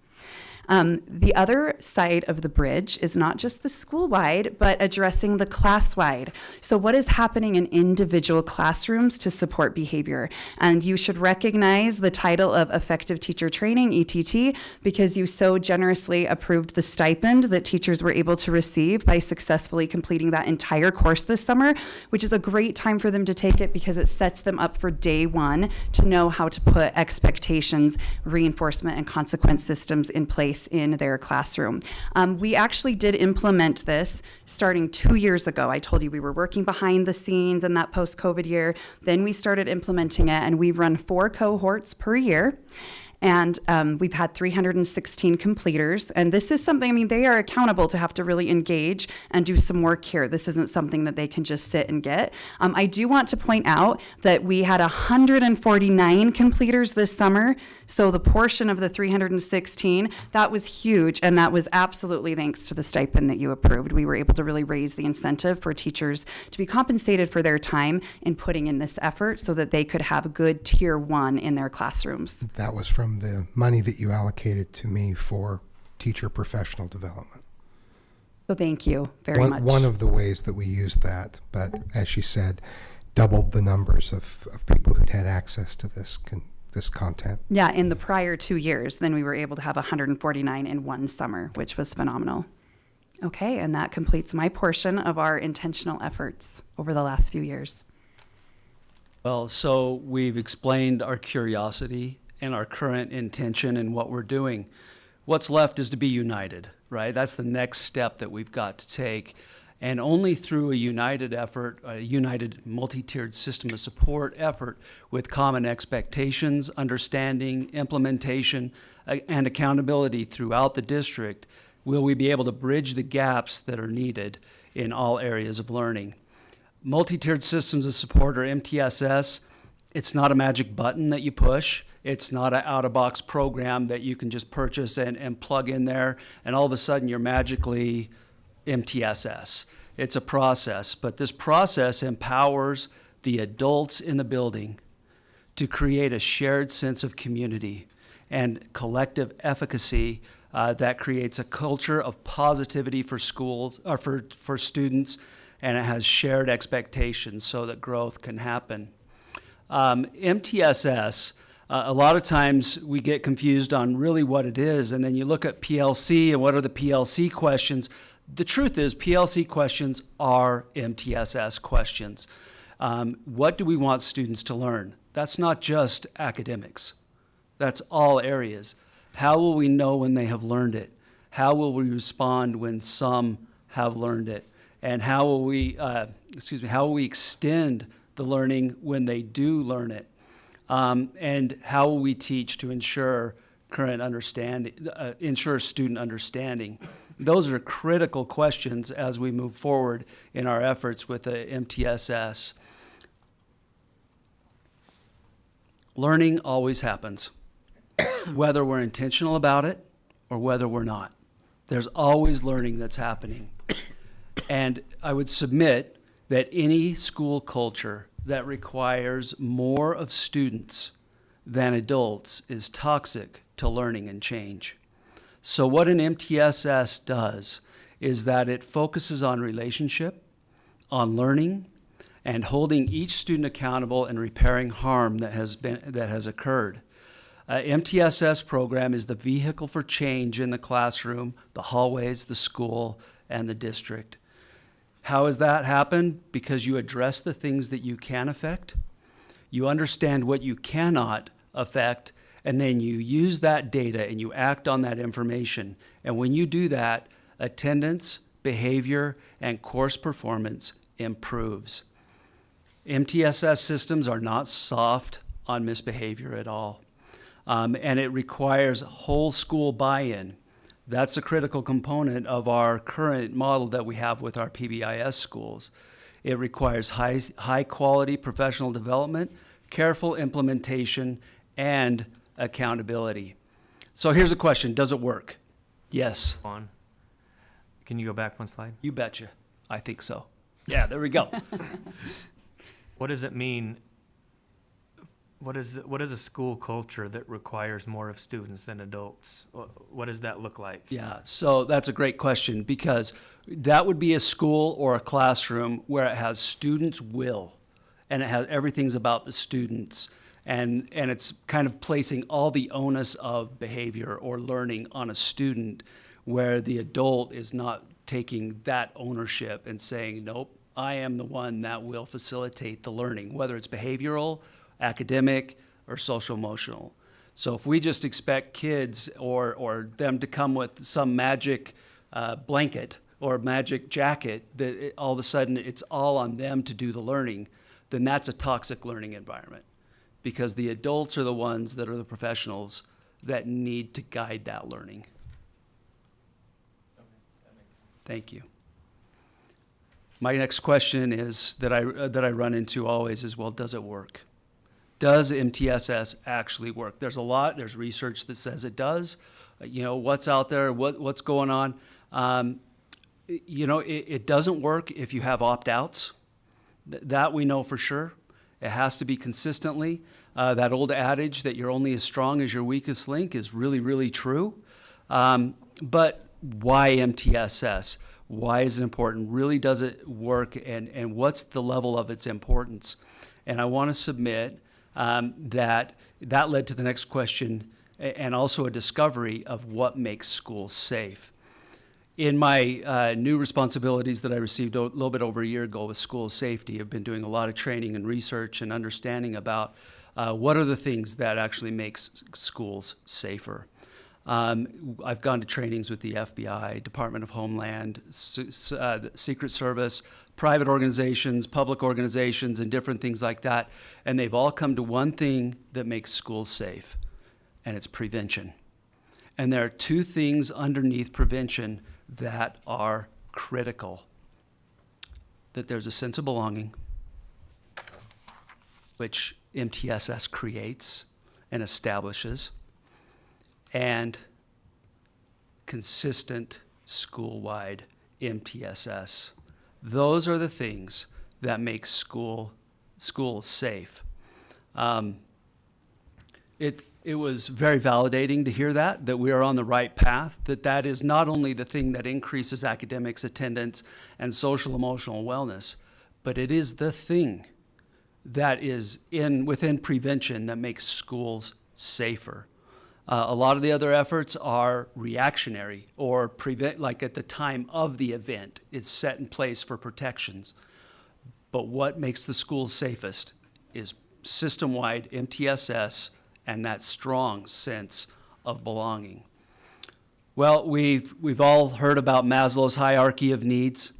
The other side of the bridge is not just the school-wide, but addressing the class-wide. So what is happening in individual classrooms to support behavior? And you should recognize the title of Effective Teacher Training, ETT, because you so generously approved the stipend that teachers were able to receive by successfully completing that entire course this summer, which is a great time for them to take it because it sets them up for day 1 to know how to put expectations, reinforcement, and consequence systems in place in their classroom. We actually did implement this starting 2 years ago. I told you we were working behind the scenes in that post-COVID year. Then we started implementing it, and we've run 4 cohorts per year. And we've had 316 completers. And this is something, I mean, they are accountable to have to really engage and do some work here. This isn't something that they can just sit and get. I do want to point out that we had 149 completers this summer. So the portion of the 316, that was huge. And that was absolutely thanks to the stipend that you approved. We were able to really raise the incentive for teachers to be compensated for their time in putting in this effort so that they could have good Tier 1 in their classrooms. That was from the money that you allocated to me for teacher professional development. So thank you very much. One of the ways that we used that, but as she said, doubled the numbers of people who'd had access to this content. Yeah, in the prior 2 years, then we were able to have 149 in one summer, which was phenomenal. Okay, and that completes my portion of our intentional efforts over the last few years. Well, so we've explained our curiosity and our current intention and what we're doing. What's left is to be united, right? That's the next step that we've got to take. And only through a united effort, a united multi-tiered system of support effort with common expectations, understanding, implementation, and accountability throughout the district will we be able to bridge the gaps that are needed in all areas of learning. Multi-tiered systems of support, or MTSS, it's not a magic button that you push. It's not an out-of-box program that you can just purchase and plug in there, and all of a sudden you're magically MTSS. It's a process, but this process empowers the adults in the building to create a shared sense of community and collective efficacy that creates a culture of positivity for schools, or for students, and it has shared expectations so that growth can happen. MTSS, a lot of times we get confused on really what it is, and then you look at PLC and what are the PLC questions. The truth is PLC questions are MTSS questions. What do we want students to learn? That's not just academics. That's all areas. How will we know when they have learned it? How will we respond when some have learned it? And how will we extend the learning when they do learn it? And how will we teach to ensure current understanding, ensure student understanding? Those are critical questions as we move forward in our efforts with the MTSS. Learning always happens, whether we're intentional about it or whether we're not. There's always learning that's happening. And I would submit that any school culture that requires more of students than adults is toxic to learning and change. So what an MTSS does is that it focuses on relationship, on learning, and holding each student accountable and repairing harm that has occurred. MTSS program is the vehicle for change in the classroom, the hallways, the school, and the district. How has that happened? Because you address the things that you can affect, you understand what you cannot affect, and then you use that data and you act on that information. And when you do that, attendance, behavior, and course performance improves. MTSS systems are not soft on misbehavior at all. And it requires whole school buy-in. That's a critical component of our current model that we have with our PBIS schools. It requires high quality professional development, careful implementation, and accountability. So here's a question, does it work? Yes. Can you go back one slide? You betcha. I think so. Yeah, there we go. What does it mean? What is a school culture that requires more of students than adults? What does that look like? Yeah, so that's a great question, because that would be a school or a classroom where it has students' will, and it has everything's about the students, and it's kind of placing all the onus of behavior or learning on a student, where the adult is not taking that ownership and saying, nope, I am the one that will facilitate the learning, whether it's behavioral, academic, or social emotional. So if we just expect kids or them to come with some magic blanket or magic jacket, that all of a sudden it's all on them to do the learning, then that's a toxic learning environment, because the adults are the ones that are the professionals that need to guide that learning. Thank you. My next question is that I run into always is, well, does it work? Does MTSS actually work? There's research that says it does. What's out there, what's going on? It doesn't work if you have opt-outs. That we know for sure. It has to be consistently. That old adage that you're only as strong as your weakest link is really, really true. But why MTSS? Why is it important? Really, does it work? And what's the level of its importance? And I want to submit that led to the next question, and also a discovery of what makes schools safe. In my new responsibilities that I received a little bit over a year ago with school safety, I've been doing a lot of training and research and understanding about what are the things that actually makes schools safer. I've gone to trainings with the FBI, Department of Homeland, the Secret Service, private organizations, public organizations, and different things like that. And they've all come to one thing that makes schools safe, and it's prevention. And there are two things underneath prevention that are critical. That there's a sense of belonging, which MTSS creates and establishes, and consistent school-wide MTSS. Those are the things that make schools safe. it was very validating to hear that we are on the right path, that is not only the thing that increases academics, attendance, and social emotional wellness, but it is the thing that is within prevention that makes schools safer. A lot of the other efforts are reactionary or prevent, like at the time of the event, it's set in place for protections. But what makes the schools safest is system-wide MTSS and that strong sense of belonging. Well, we've all heard about Maslow's hierarchy of needs,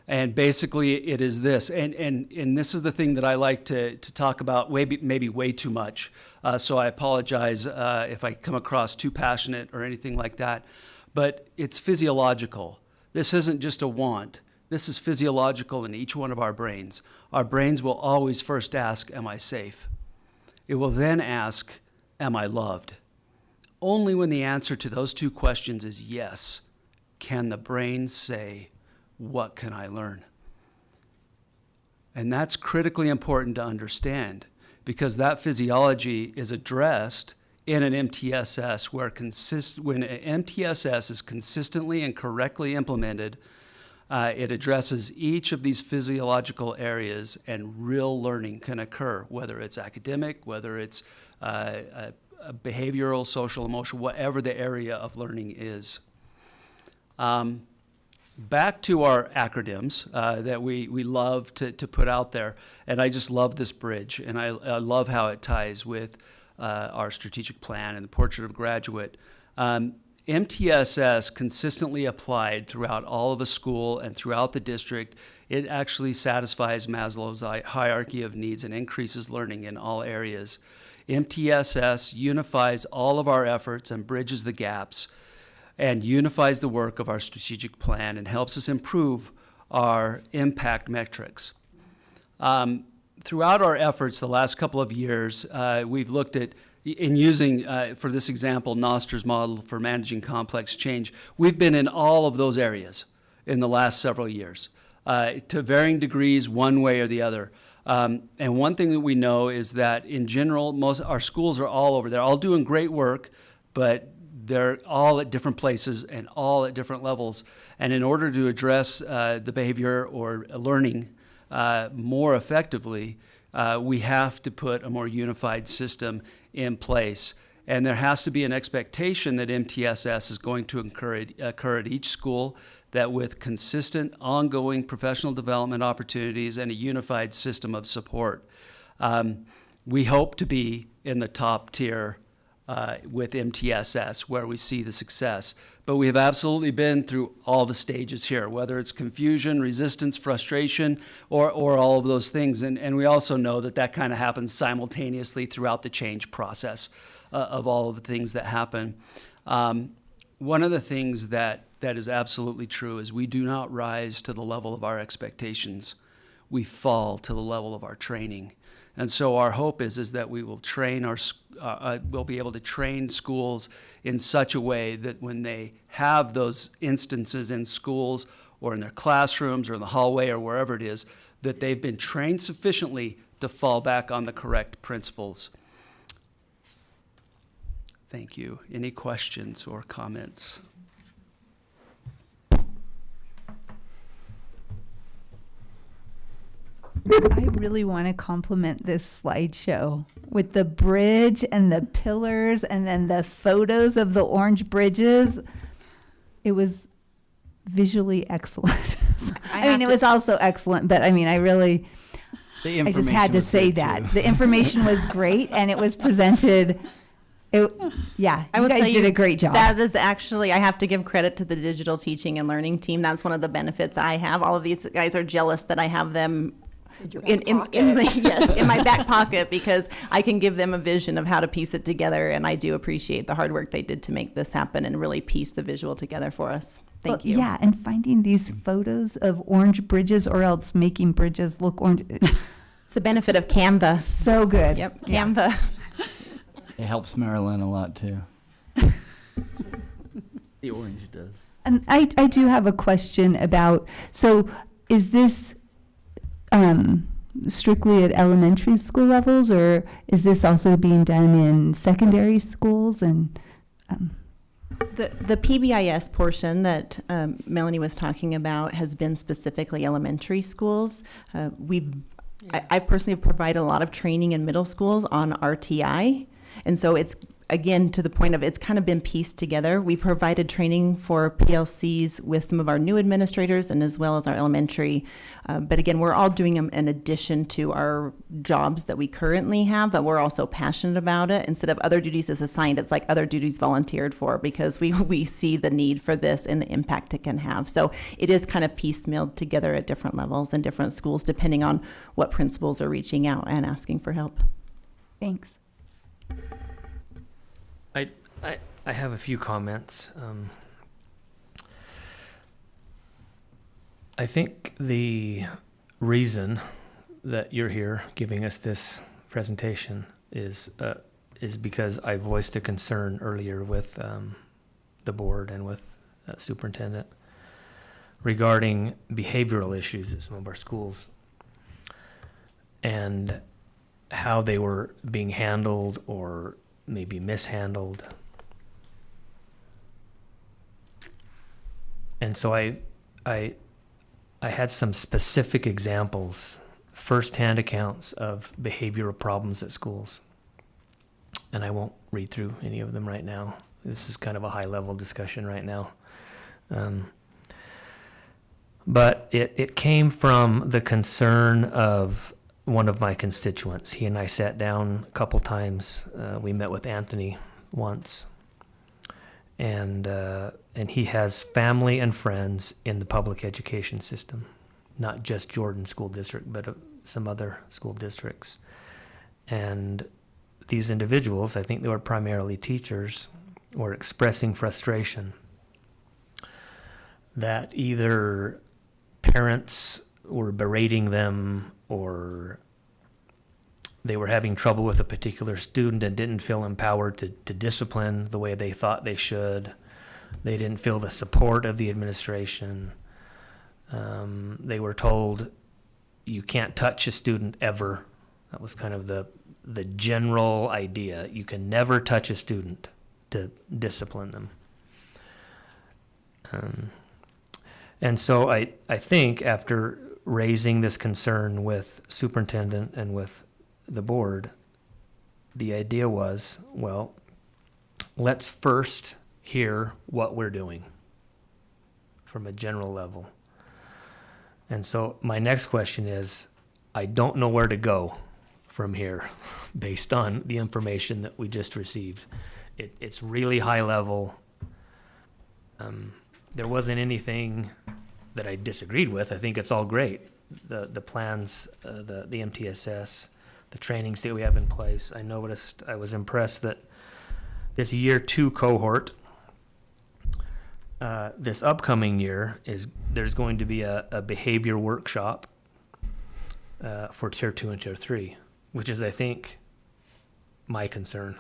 and basically it is this, and this is the thing that I like to talk about maybe way too much. So I apologize if I come across too passionate or anything like that, but it's physiological. This isn't just a want. This is physiological in each one of our brains. Our brains will always first ask, am I safe? It will then ask, am I loved? Only when the answer to those two questions is yes, can the brain say, what can I learn? And that's critically important to understand, because that physiology is addressed in an MTSS where when an MTSS is consistently and correctly implemented, it addresses each of these physiological areas and real learning can occur, whether it's academic, whether it's behavioral, social, emotional, whatever the area of learning is. Back to our acronyms that we love to put out there, and I just love this bridge, and I love how it ties with our strategic plan and the portrait of a graduate. MTSS consistently applied throughout all of the school and throughout the district, it actually satisfies Maslow's hierarchy of needs and increases learning in all areas. MTSS unifies all of our efforts and bridges the gaps and unifies the work of our strategic plan and helps us improve our impact metrics. Throughout our efforts the last couple of years, we've looked at, in using, for this example, Noster's model for managing complex change, we've been in all of those areas in the last several years, to varying degrees one way or the other. And one thing that we know is that in general, our schools are all over. They're all doing great work, but they're all at different places and all at different levels. And in order to address the behavior or learning more effectively, we have to put a more unified system in place. And there has to be an expectation that MTSS is going to occur at each school, that with consistent, ongoing professional development opportunities and a unified system of support. We hope to be in the top tier with MTSS, where we see the success. But we have absolutely been through all the stages here, whether it's confusion, resistance, frustration, or all of those things. And we also know that that kind of happens simultaneously throughout the change process of all of the things that happen. One of the things that is absolutely true is we do not rise to the level of our expectations. We fall to the level of our training. And so our hope is that we will train we'll be able to train schools in such a way that when they have those instances in schools or in their classrooms or in the hallway or wherever it is, that they've been trained sufficiently to fall back on the correct principles. Thank you. Any questions or comments? I really want to compliment this slideshow with the bridge and the pillars and then the photos of the orange bridges. It was visually excellent. I mean, it was also excellent, but I mean, I just had to say that. The information was great and it was presented. I You would guys say did a great job. That is actually, I have to give credit to the digital teaching and learning team. That's one of the benefits I have. All of these guys are jealous that I have them in my back pocket, because I can give them a vision of how to piece it together, and I do appreciate the hard work they did to make this happen and really piece the visual together for us. Thank you. Yeah, and finding these photos of orange bridges or else making bridges look orange. It's the benefit of Canva. So good. Yep, Canva. It helps Marilyn a lot too. The orange does. And I do have a question about, so is this strictly at elementary school levels, or is this also being done in secondary schools? And The PBIS portion that Melanie was talking about has been specifically elementary schools. I personally have provided a lot of training in middle schools on RTI. And so it's, again, to the point of it's kind of been pieced together. We've provided training for PLCs with some of our new administrators and as well as our elementary. But again, we're all doing them in addition to our jobs that we currently have, but we're also passionate about it. Instead of other duties as assigned, it's like other duties volunteered for, because we see the need for this and the impact it can have. So it is kind of piecemealed together at different levels and different schools, depending on what principals are reaching out and asking for help. Thanks. I have a few comments. I think the reason that you're here giving us this presentation is because I voiced a concern earlier with the board and with superintendent regarding behavioral issues at some of our schools and how they were being handled or maybe mishandled. And so I had some specific examples, firsthand accounts of behavioral problems at schools. And I won't read through any of them right now. This is kind of a high-level discussion right now. But it came from the concern of one of my constituents. He and I sat down a couple times. We met with Anthony once. And he has family and friends in the public education system, not just Jordan School District, but some other school districts. And these individuals, I think they were primarily teachers, were expressing frustration that either parents were berating them or they were having trouble with a particular student and didn't feel empowered to discipline the way they thought they should. They didn't feel the support of the administration. They were told, you can't touch a student ever. That was kind of the general idea. You can never touch a student to discipline them. And so I think after raising this concern with superintendent and with the board, the idea was, well, let's first hear what we're doing from a general level. And so my next question is, I don't know where to go from here based on the information that we just received. It's really high level. There wasn't anything that I disagreed with. I think it's all great. The plans, the MTSS, the trainings that we have in place. I was impressed that this year 2 cohort, this upcoming year, there's going to be a behavior workshop for Tier 2 and Tier 3, which is, I think, my concern.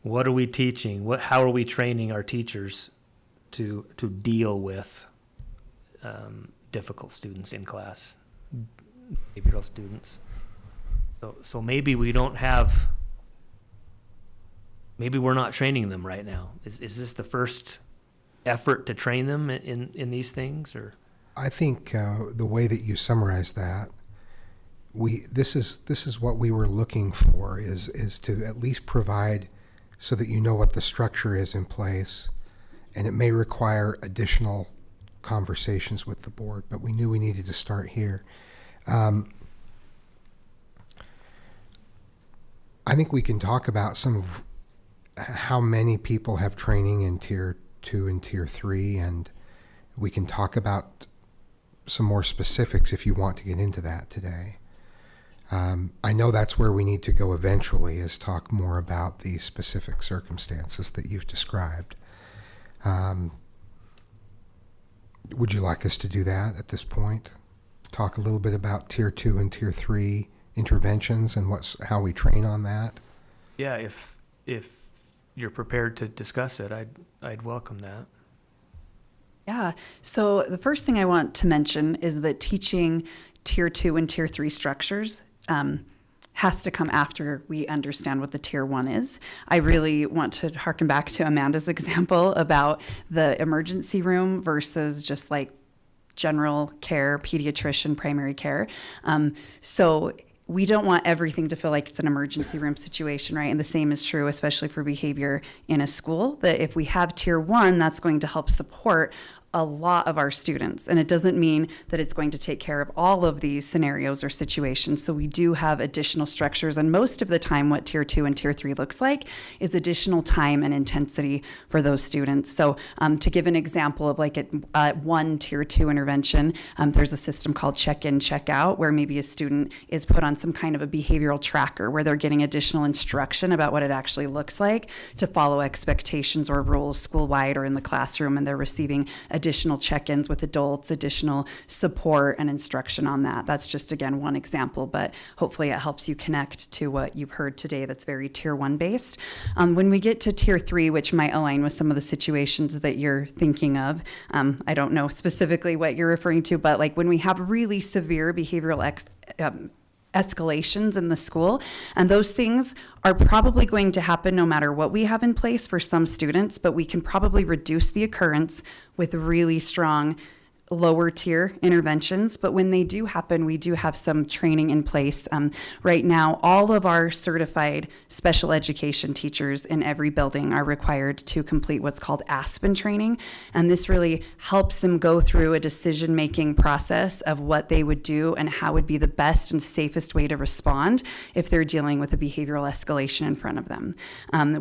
What are we teaching? How are we training our teachers to deal with difficult students in class, behavioral students? So maybe we're not training them right now. Is this the first effort to train them in these things, or? I think the way that you summarize that, this is what we were looking for, is to at least provide so that you know what the structure is in place, and it may require additional conversations with the board, but we knew we needed to start here. I think we can talk about some of how many people have training in Tier 2 and Tier 3, and we can talk about some more specifics if you want to get into that today. I know that's where we need to go eventually, is talk more about the specific circumstances that you've described. Would you like us to do that at this point? Talk a little bit about Tier 2 and Tier 3 interventions and how we train on that? Yeah, if you're prepared to discuss it, I'd welcome that. Yeah. So the first thing I want to mention is that teaching tier 2 and tier 3 structures has to come after we understand what the tier 1 is. I really want to harken back to Amanda's example about the emergency room versus just like general care, pediatrician, primary care. So we don't want everything to feel like it's an emergency room situation, right? And the same is true, especially for behavior in a school, that if we have tier 1, that's going to help support a lot of our students. And it doesn't mean that it's going to take care of all of these scenarios or situations. So we do have additional structures. And most of the time, what tier 2 and tier 3 looks like is additional time and intensity for those students. So to give an example of like at one tier 2 intervention, there's a system called check-in, check-out, where maybe a student is put on some kind of a behavioral tracker where they're getting additional instruction about what it actually looks like to follow expectations or rules school-wide or in the classroom, and they're receiving additional check-ins with adults, additional support and instruction on that. That's just, again, one example, but hopefully it helps you connect to what you've heard today that's very tier 1 based. When we get to tier 3, which might align with some of the situations that you're thinking of, I don't know specifically what you're referring to, but like when we have really severe behavioral escalations in the school, and those things are probably going to happen no matter what we have in place for some students, but we can probably reduce the occurrence with really strong lower tier interventions. But when they do happen, we do have some training in place. Right now, all of our certified special education teachers in every building are required to complete what's called Aspen training. And this really helps them go through a decision-making process of what they would do and how would be the best and safest way to respond if they're dealing with a behavioral escalation in front of them.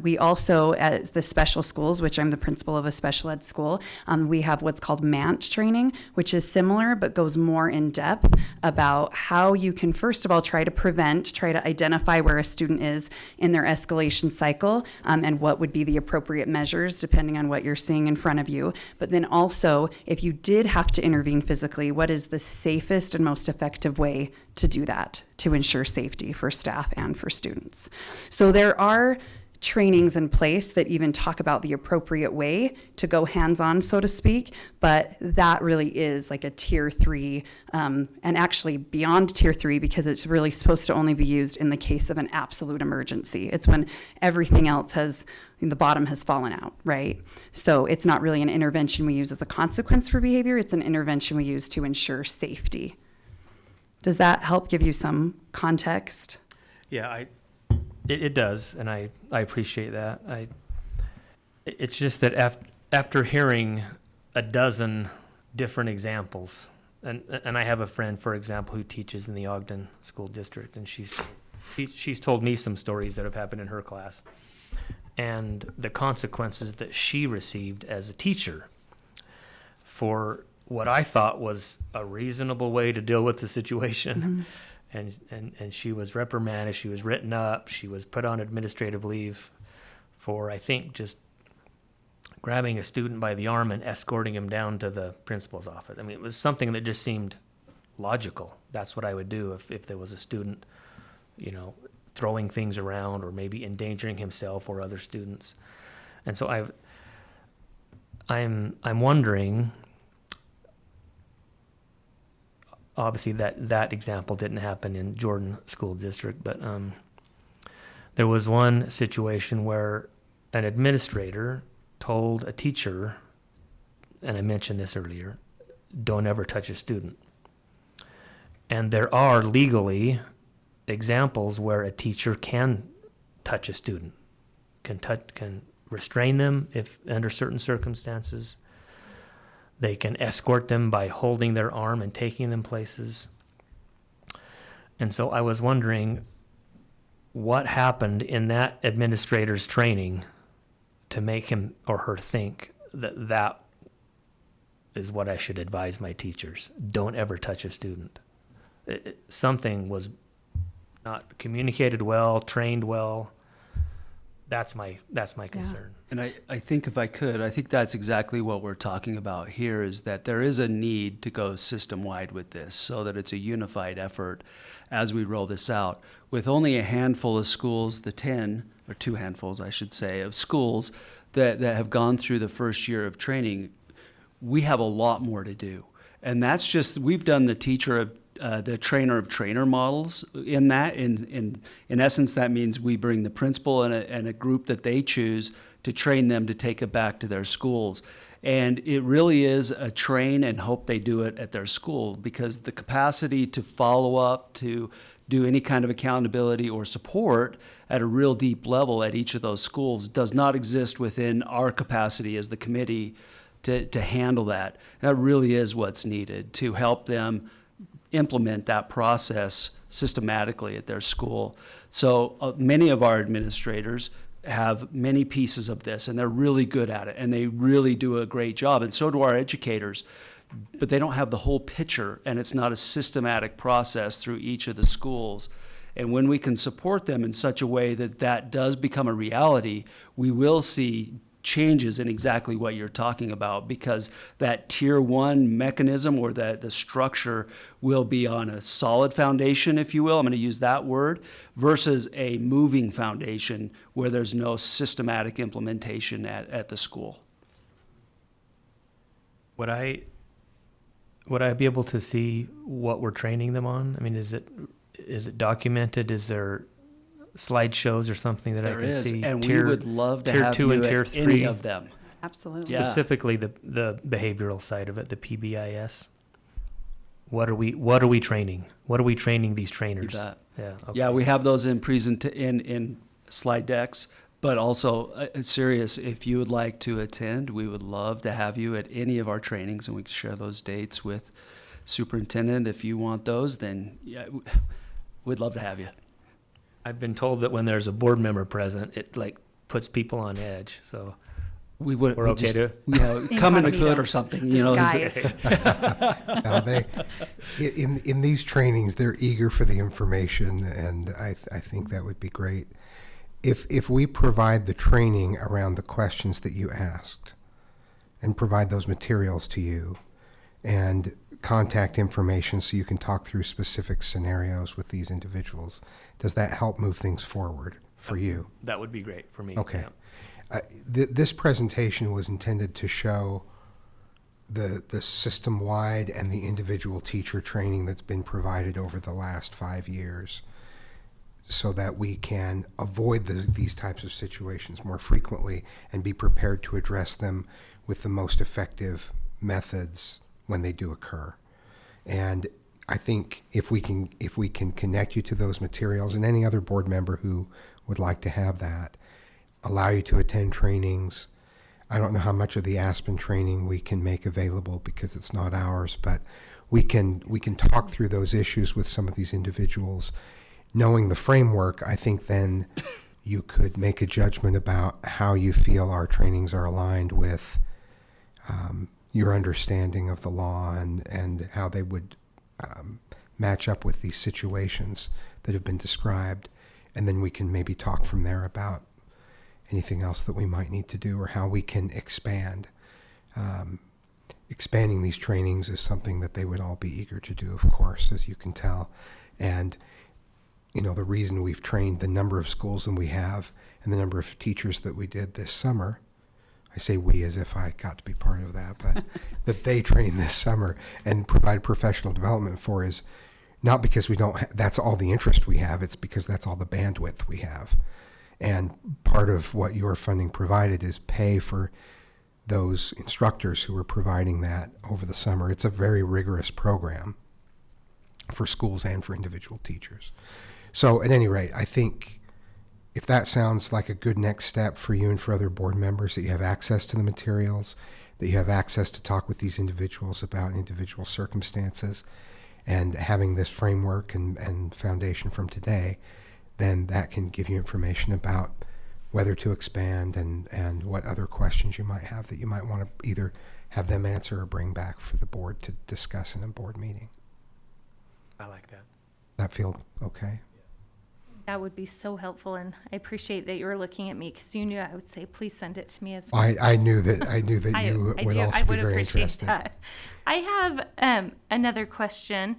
We also, at the special schools, which I'm the principal of a special ed school, we have what's called MANT training, which is similar but goes more in depth about how you can, first of all, try to identify where a student is in their escalation cycle, and what would be the appropriate measures depending on what you're seeing in front of you. But then also, if you did have to intervene physically, what is the safest and most effective way to do that to ensure safety for staff and for students? So there are trainings in place that even talk about the appropriate way to go hands-on, so to speak, but that really is like a tier 3, and actually beyond tier 3, because it's really supposed to only be used in the case of an absolute emergency. It's when everything else the bottom has fallen out, right? So it's not really an intervention we use as a consequence for behavior, it's an intervention we use to ensure safety. Does that help give you some context? Yeah, It does, and I appreciate that. It's just that after hearing a dozen different examples, and I have a friend, for example, who teaches in the Ogden School District, and she's told me some stories that have happened in her class, and the consequences that she received as a teacher for what I thought was a reasonable way to deal with the situation. Mm-hmm. And she was reprimanded, she was written up, she was put on administrative leave for, I think, just grabbing a student by the arm and escorting him down to the principal's office. I mean, it was something that just seemed logical. That's what I would do if there was a student, throwing things around or maybe endangering himself or other students. And so I'm wondering, obviously that example didn't happen in Jordan School District, but there was one situation where an administrator told a teacher, and I mentioned this earlier, don't ever touch a student. And there are legally examples where a teacher can touch a student, can restrain them if under certain circumstances. They can escort them by holding their arm and taking them places. And so I was wondering what happened in that administrator's training to make him or her think that is what I should advise my teachers. Don't ever touch a student. Something was not communicated well, trained well. That's my concern. And I think if I could, I think that's exactly what we're talking about here, is that there is a need to go system-wide with this so that it's a unified effort as we roll this out. With only a handful of schools, the 10, or 2 handfuls, I should say, of schools that have gone through the first year of training, we have a lot more to do. And that's just, we've done the teacher the trainer of trainer models in that. In essence, that means we bring the principal and a group that they choose to train them to take it back to their schools. And it really is a train and hope they do it at their school, because the capacity to follow up, to do any kind of accountability or support at a real deep level at each of those schools does not exist within our capacity as the committee to handle that. That really is what's needed to help them implement that process systematically at their school. So many of our administrators have many pieces of this, and they're really good at it, and they really do a great job, and so do our educators. But they don't have the whole picture, and it's not a systematic process through each of the schools. And when we can support them in such a way that that does become a reality, we will see changes in exactly what you're talking about, because that tier one mechanism, or that the structure, will be on a solid foundation, if you will. I'm going to use that word, versus a moving foundation where there's no systematic implementation at the school. Would I be able to see what we're training them on? I mean, is it documented? Is there slideshows or something that I can see? And we would love to tier have 2 you and tier at 3, any of them. Absolutely. Yeah. specifically the behavioral side of it, the PBIS. What are we training? What are we training these trainers? You bet. Yeah. Okay. Yeah, we have those in slide decks, but also serious. If you would like to attend, we would love to have you at any of our trainings, and we can share those dates with superintendent. If you want those, then yeah, we'd love to have you. I've been told that when there's a board member present, it like puts people on edge. So we're okay to come in a hood or something. Disguise. Now in these trainings, they're eager for the information, and I think that would be great. If we provide the training around the questions that you asked, and provide those materials to you, and contact information so you can talk through specific scenarios with these individuals, does that help move things forward for you? That would be great for me. Okay. Yeah. This presentation was intended to show the system-wide and the individual teacher training that's been provided over the last 5 years, so that we can avoid these types of situations more frequently and be prepared to address them with the most effective methods when they do occur. And I think if we can connect you to those materials, and any other board member who would like to have that, allow you to attend trainings. I don't know how much of the Aspen training we can make available because it's not ours, but we can talk through those issues with some of these individuals. Knowing the framework, I think then you could make a judgment about how you feel our trainings are aligned with your understanding of the law, and how they would match up with these situations that have been described. And then we can maybe talk from there about anything else that we might need to do, or how we can expand. Expanding these trainings is something that they would all be eager to do, of course, as you can tell. And, the reason we've trained the number of schools that we have and the number of teachers that we did this summer, I say we as if I got to be part of that, but that they trained this summer and provide professional development for, is not because we don't, that's all the interest we have, it's because that's all the bandwidth we have. And part of what your funding provided is pay for those instructors who are providing that over the summer. It's a very rigorous program for schools and for individual teachers. So at any rate, I think if that sounds like a good next step for you and for other board members, that you have access to the materials, that you have access to talk with these individuals about individual circumstances, and having this framework and foundation from today, then that can give you information about whether to expand and what other questions you might have that you might want to either have them answer or bring back for the board to discuss in a board meeting. I like that. That feel okay? That would be so helpful, and I appreciate that you were looking at me, because you knew I would say, please send it to me as well. I knew that you would also be very interested. That. I have another question.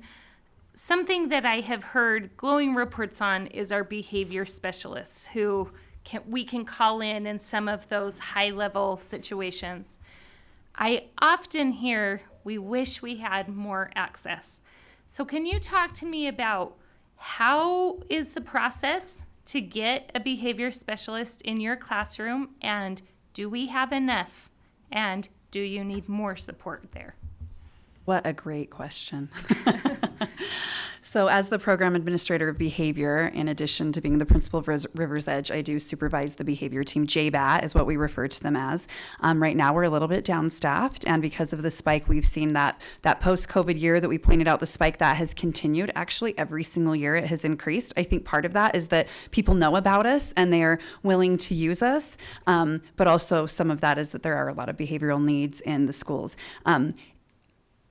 Something that I have heard glowing reports on is our behavior specialists, who we can call in some of those high-level situations. I often hear we wish we had more access. So can you talk to me about how is the process to get a behavior specialist in your classroom, and do we have enough, and do you need more support there? What a great question. So as the program administrator of behavior, in addition to being the principal of River's Edge, I do supervise the behavior team. JBAT is what we refer to them as. Right now we're a little bit downstaffed, and because of the spike, we've seen that post-COVID year that we pointed out, the spike that has continued. Actually, every single year it has increased. I think part of that is that people know about us and they are willing to use us, but also some of that is that there are a lot of behavioral needs in the schools.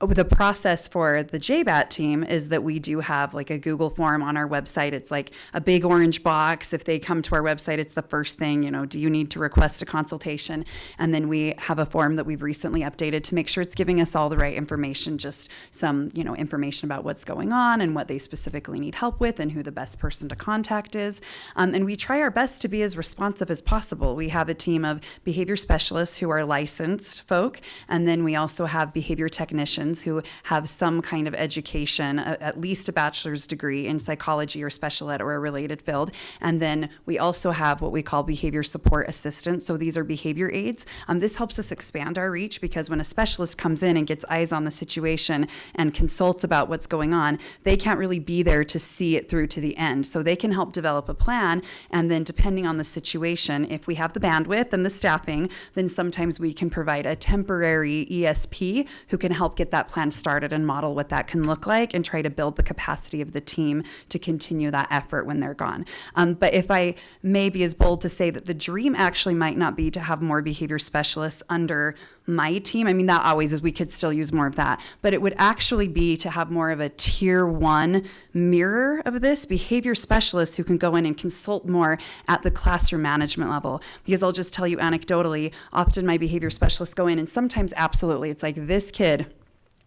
The process for the JBAT team is that we do have like a Google form on our website. It's like a big orange box. If they come to our website, it's the first thing, do you need to request a consultation? And then we have a form that we've recently updated to make sure it's giving us all the right information, just some, information about what's going on and what they specifically need help with and who the best person to contact is. And we try our best to be as responsive as possible. We have a team of behavior specialists who are licensed folk, and then we also have behavior technicians who have some kind of education, at least a bachelor's degree in psychology or special ed or a related field. And then we also have what we call behavior support assistants. So these are behavior aides. This helps us expand our reach, because when a specialist comes in and gets eyes on the situation and consults about what's going on, they can't really be there to see it through to the end. So they can help develop a plan. And then depending on the situation, if we have the bandwidth and the staffing, then sometimes we can provide a temporary ESP who can help get that plan started and model what that can look like and try to build the capacity of the team to continue that effort when they're gone. But if I may be as bold to say that the dream actually might not be to have more behavior specialists under my team. I mean, that always is, we could still use more of that, but it would actually be to have more of a tier 1 mirror of this, behavior specialists who can go in and consult more at the classroom management level. Because I'll just tell you anecdotally, often my behavior specialists go in and sometimes absolutely, it's like, this kid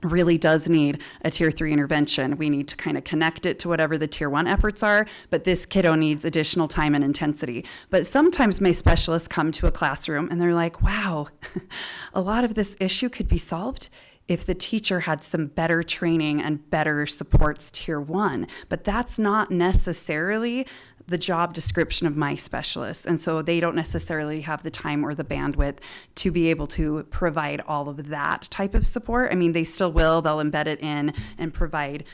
really does need a tier 3 intervention. We need to kind of connect it to whatever the tier 1 efforts are, but this kiddo needs additional time and intensity. But sometimes my specialists come to a classroom and they're like, wow, a lot of this issue could be solved if the teacher had some better training and better supports tier 1. But that's not necessarily the job description of my specialists. And so they don't necessarily have the time or the bandwidth to be able to provide all of that type of support. I mean, they still will, they'll embed it in and provide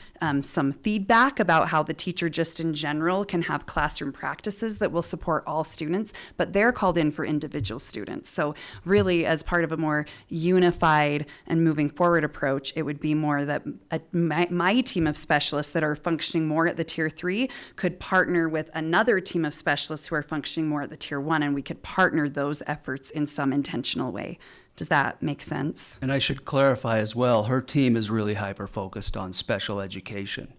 some feedback about how the teacher just in general can have classroom practices that will support all students, but they're called in for individual students. So really, as part of a more unified and moving forward approach, it would be more that my team of specialists that are functioning more at the tier 3 could partner with another team of specialists who are functioning more at the tier 1, and we could partner those efforts in some intentional way. Does that make sense? And I should clarify as well, her team is really hyper-focused on special education.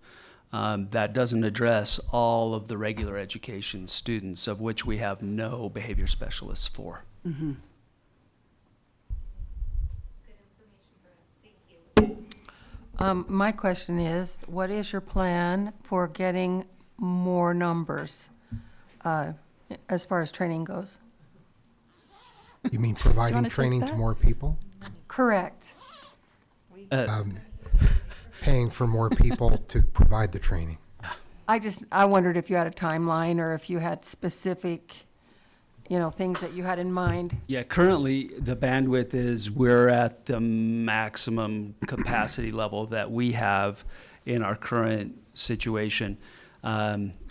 That doesn't address all of the regular education students, of which we have no behavior specialists for. Mm-hmm. My question is, what is your plan for getting more numbers as far as training goes? You mean providing training to more people? Correct. Paying for more people to provide the training. I wondered if you had a timeline or if you had specific, things that you had in mind. Yeah, currently the bandwidth is we're at the maximum capacity level that we have in our current situation.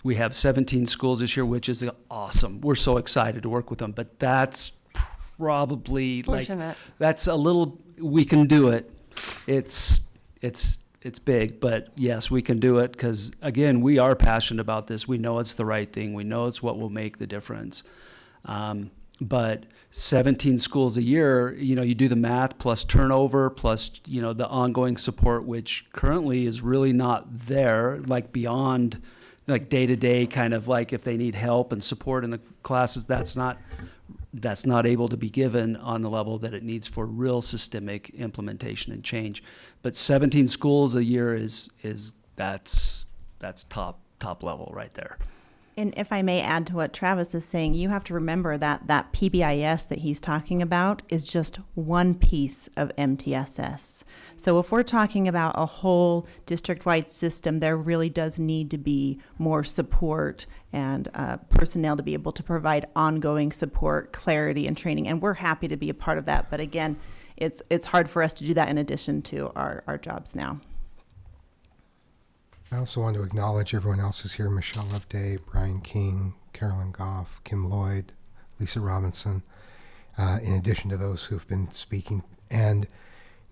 We have 17 schools this year, which is awesome. We're so excited to work with them, but that's probably pushing it. That's a little, we can do it. It's big, but yes, we can do it because, again, we are passionate about this. We know it's the right thing. We know it's what will make the difference. But 17 schools a year, you do the math plus turnover plus, the ongoing support, which currently is really not there, like beyond like day-to-day kind of like if they need help and support in the classes, that's not able to be given on the level that it needs for real systemic implementation and change. But 17 schools a year is that's top level right there. And if I may add to what Travis is saying, you have to remember that that PBIS that he's talking about is just one piece of MTSS. So if we're talking about a whole district-wide system, there really does need to be more support and personnel to be able to provide ongoing support, clarity, and training. And we're happy to be a part of that. But again, it's hard for us to do that in addition to our jobs now. I also want to acknowledge everyone else who's here: Michelle Loveday, Brian King, Carolyn Goff, Kim Lloyd, Lisa Robinson, in addition to those who've been speaking. And,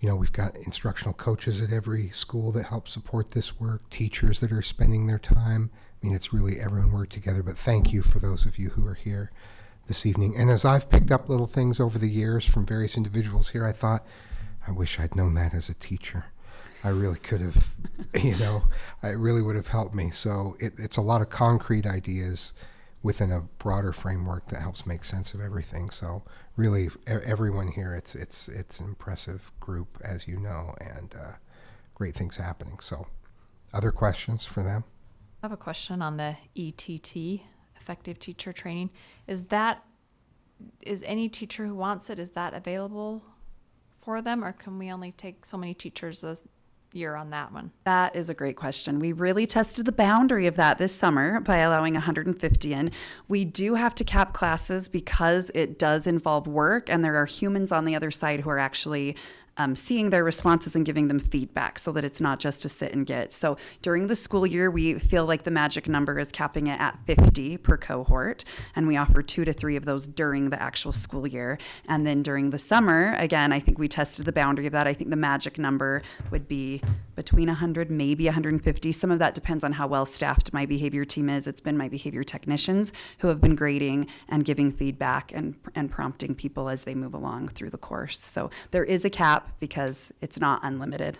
you know, we've got instructional coaches at every school that help support this work, teachers that are spending their time. I mean, it's really everyone worked together, but thank you for those of you who are here this evening. And as I've picked up little things over the years from various individuals here, I thought, I wish I'd known that as a teacher. I really could have, you know, it really would have helped me. So it's a lot of concrete ideas within a broader framework that helps make sense of everything. So really, everyone here, it's an impressive group, as you know, and great things happening. So other questions for them? I have a question on the ETT, effective teacher training. Is any teacher who wants it, is that available for them, or can we only take so many teachers a year on that one? That is a great question. We really tested the boundary of that this summer by allowing 150 in. We do have to cap classes because it does involve work, and there are humans on the other side who are actually seeing their responses and giving them feedback so that it's not just to sit and get. So during the school year, we feel like the magic number is capping it at 50 per cohort, and we offer 2 to 3 of those during the actual school year. And then during the summer, again, I think we tested the boundary of that. I think the magic number would be between 100, maybe 150. Some of that depends on how well staffed my behavior team is. It's been my behavior technicians who have been grading and giving feedback and prompting people as they move along through the course. So there is a cap because it's not unlimited.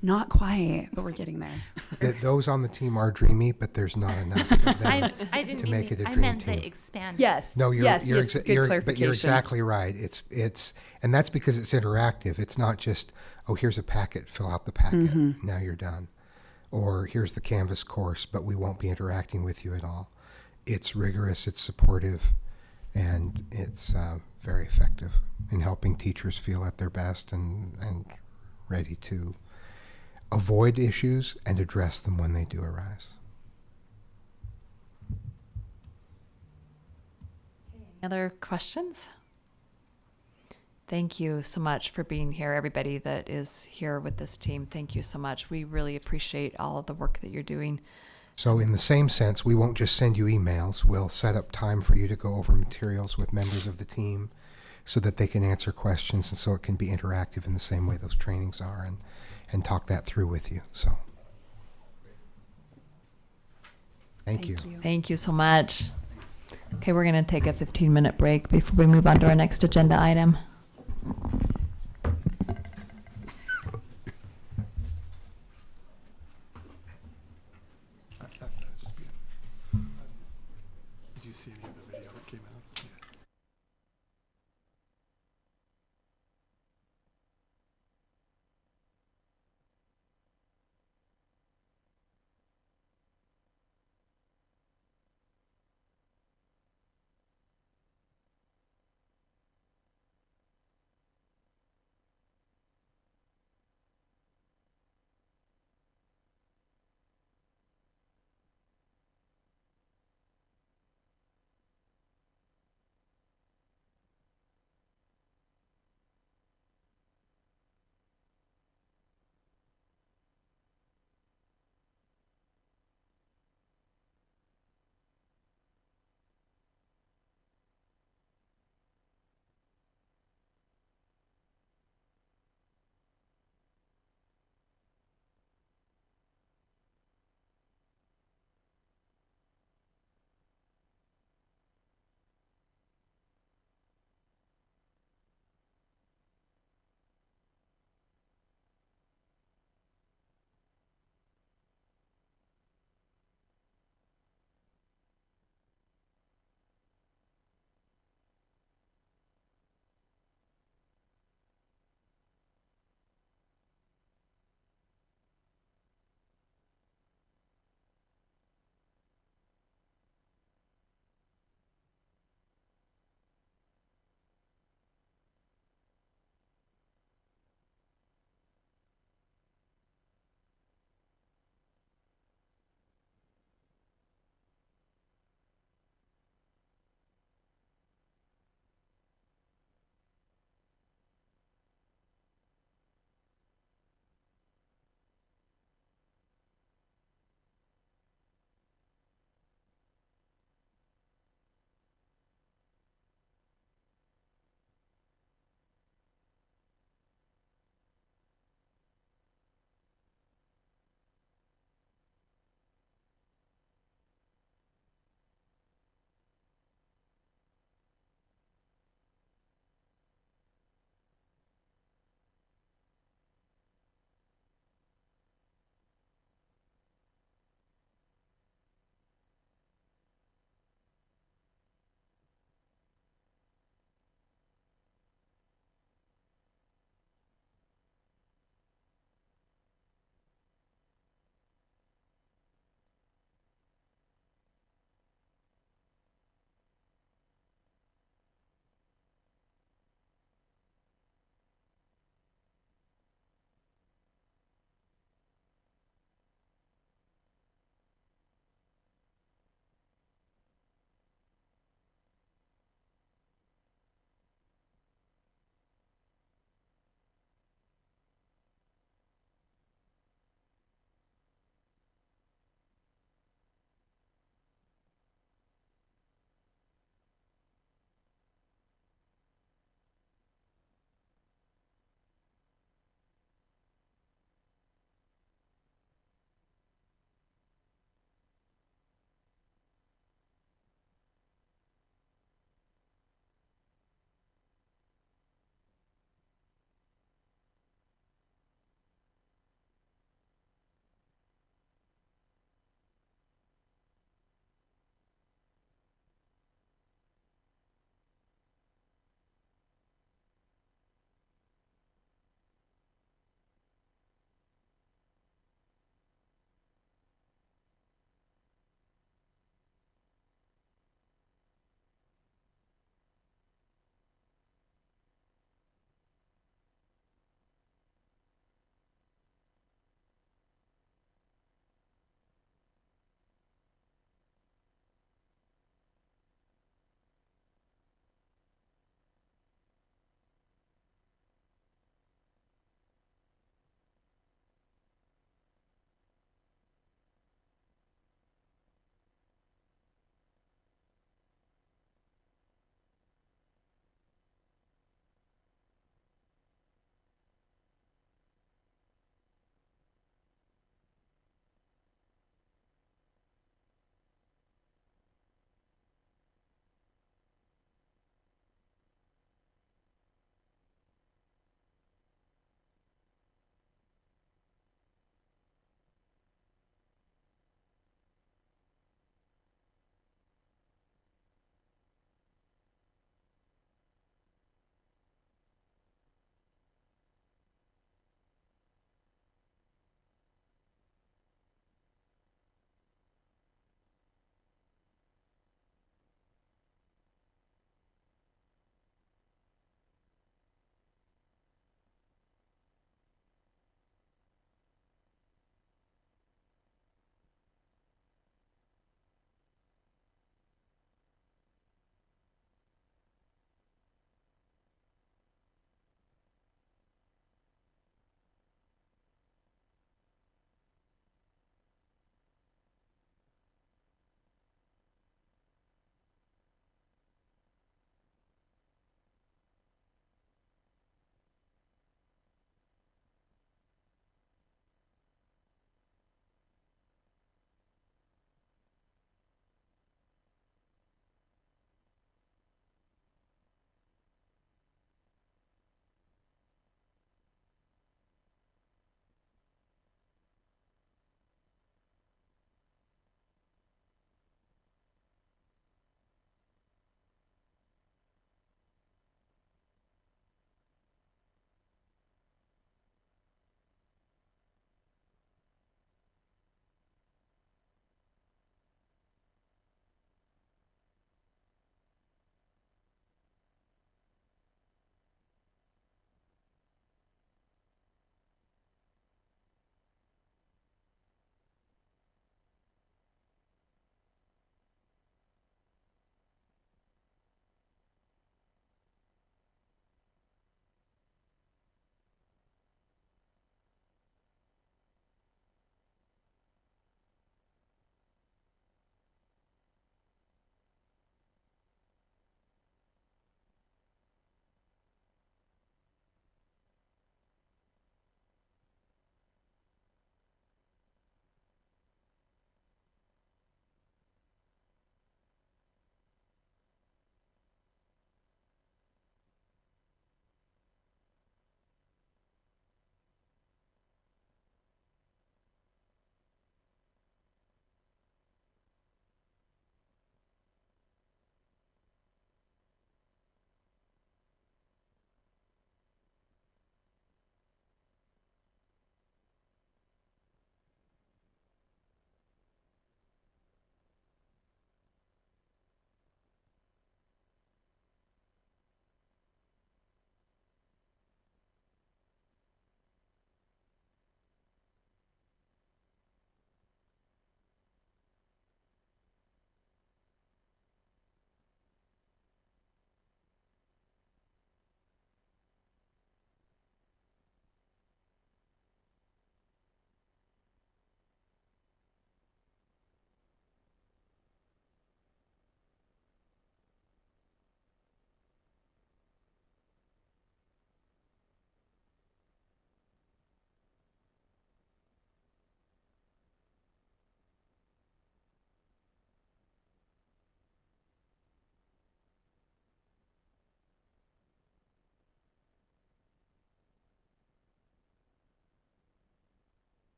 Not quite, but we're getting there. Those on the team are dreamy, but there's not enough of them I didn't to make it a I dream meant team. the expand. Yes. No, good but you're clarification. exactly right. It's and that's because it's interactive. It's not just, oh, here's a packet, fill out the packet, now you're done. Or here's the Canvas course, but we won't be interacting with you at all. It's rigorous, it's supportive, and it's very effective in helping teachers feel at their best and ready to avoid issues and address them when they do arise. Any other questions? Thank you so much for being here, everybody that is here with this team. Thank you so much. We really appreciate all of the work that you're doing. So in the same sense, we won't just send you emails. We'll set up time for you to go over materials with members of the team so that they can answer questions, and so it can be interactive in the same way those trainings are, and talk that through with you. So thank you. Thank you so much. Okay, we're going to take a 15-minute break before we move on to our next agenda item. Did you see any of the video that came out?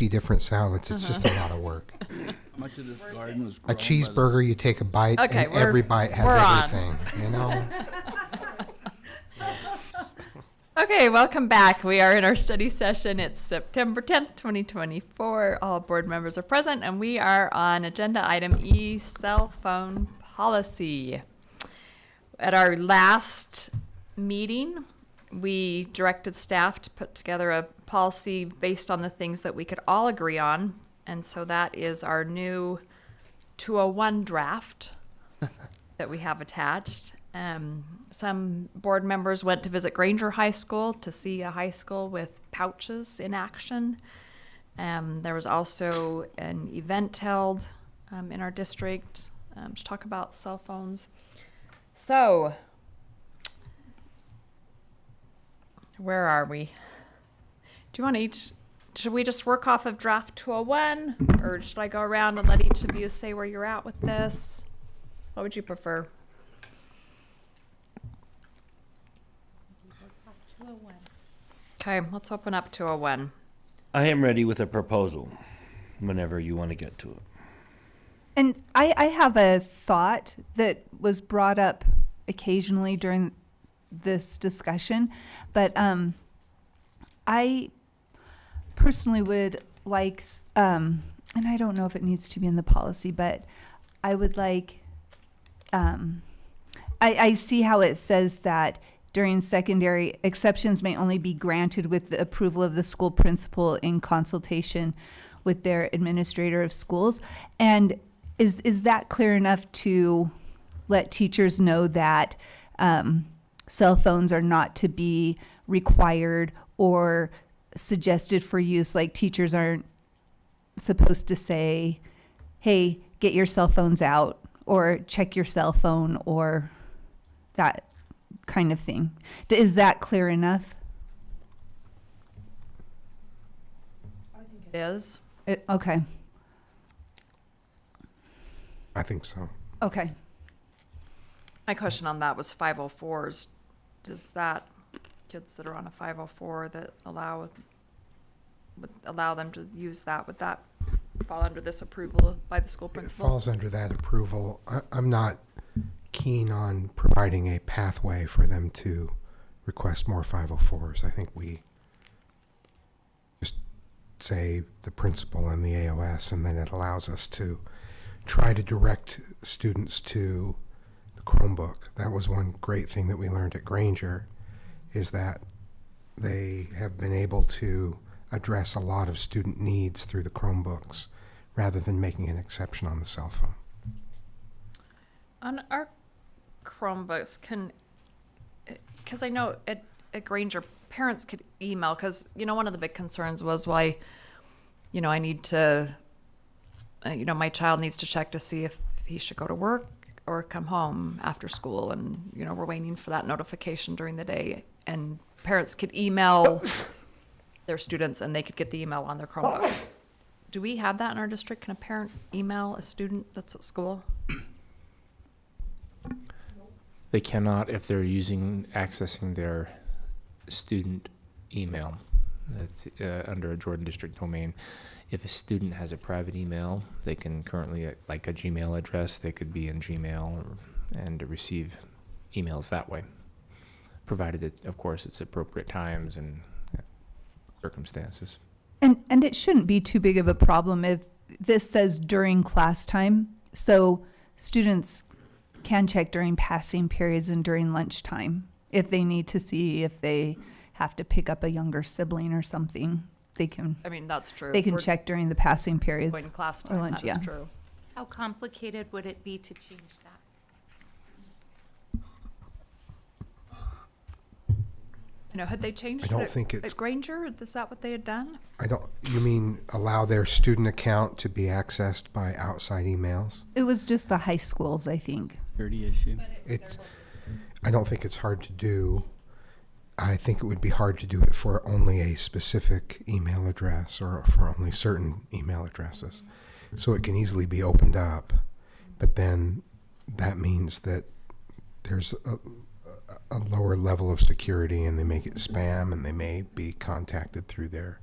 50 different salads. It's just a lot of work. How much of this garden was A grown by the- cheeseburger, you take a bite, Okay, and every bite has we're on. everything, you know? Okay, welcome back. We are in our study session. It's September 10th, 2024. All board members are present, and we are on agenda item E, cell phone policy. At our last meeting, we directed staff to put together a policy based on the things that we could all agree on. And so that is our new 201 draft that we have attached. Some board members went to visit Granger High School to see a high school with pouches in action. There was also an event held in our district to talk about cell phones. So, where are we? Do you want to should we just work off of draft 201? Or should I go around and let each of you say where you're at with this? What would you prefer? Okay, let's open up 201. I am ready with a proposal whenever you want to get to it. And I have a thought that was brought up occasionally during this discussion, but I personally would like, and I don't know if it needs to be in the policy, but I would like, I see how it says that during secondary, exceptions may only be granted with the approval of the school principal in consultation with their administrator of schools. And is that clear enough to let teachers know that cell phones are not to be required or suggested for use? Like, teachers aren't supposed to say, hey, get your cell phones out, or check your cell phone, or that kind of thing. Is that clear enough? It is. Okay. I think so. Okay. My question on that was 504s. Does that, kids that are on a 504 that would allow them to use that, would that fall under this approval by the school It principal? falls under that approval. I'm not keen on providing a pathway for them to request more 504s. I think we just say the principal and the AOS, and then it allows us to try to direct students to the Chromebook. That was one great thing that we learned at Granger, is that they have been able to address a lot of student needs through the Chromebooks rather than making an exception on the cell phone. On our Chromebooks, because I know at Granger, parents could email, because, one of the big concerns was why, I need to, my child needs to check to see if he should go to work or come home after school. And, we're waiting for that notification during the day. And parents could email their students, and they could get the email on their Chromebook. Do we have that in our district? Can a parent email a student that's at school? They cannot if they're accessing their student email. That's under a Jordan District domain. If a student has a private email, they can currently, like a Gmail address, they could be in Gmail and receive emails that way, provided that, of course, it's appropriate times and circumstances. And it shouldn't be too big of a problem if this says during class time. So students can check during passing periods and during lunchtime if they need to see if they have to pick up a younger sibling or something. They can. I mean, that's true. They can We're check during the passing periods going class or time, lunch. that Yeah. is true. How complicated would it be to change that? Had they changed I don't it think at it's- Granger? Is that what they had done? You mean allow their student account to be accessed by outside emails? It was just the high schools, I think. Security issue. I don't think it's hard to do. I think it would be hard to do it for only a specific email address or for only certain email addresses. So it can easily be opened up, but then that means that there's a lower level of security, and they make it spam, and they may be contacted through their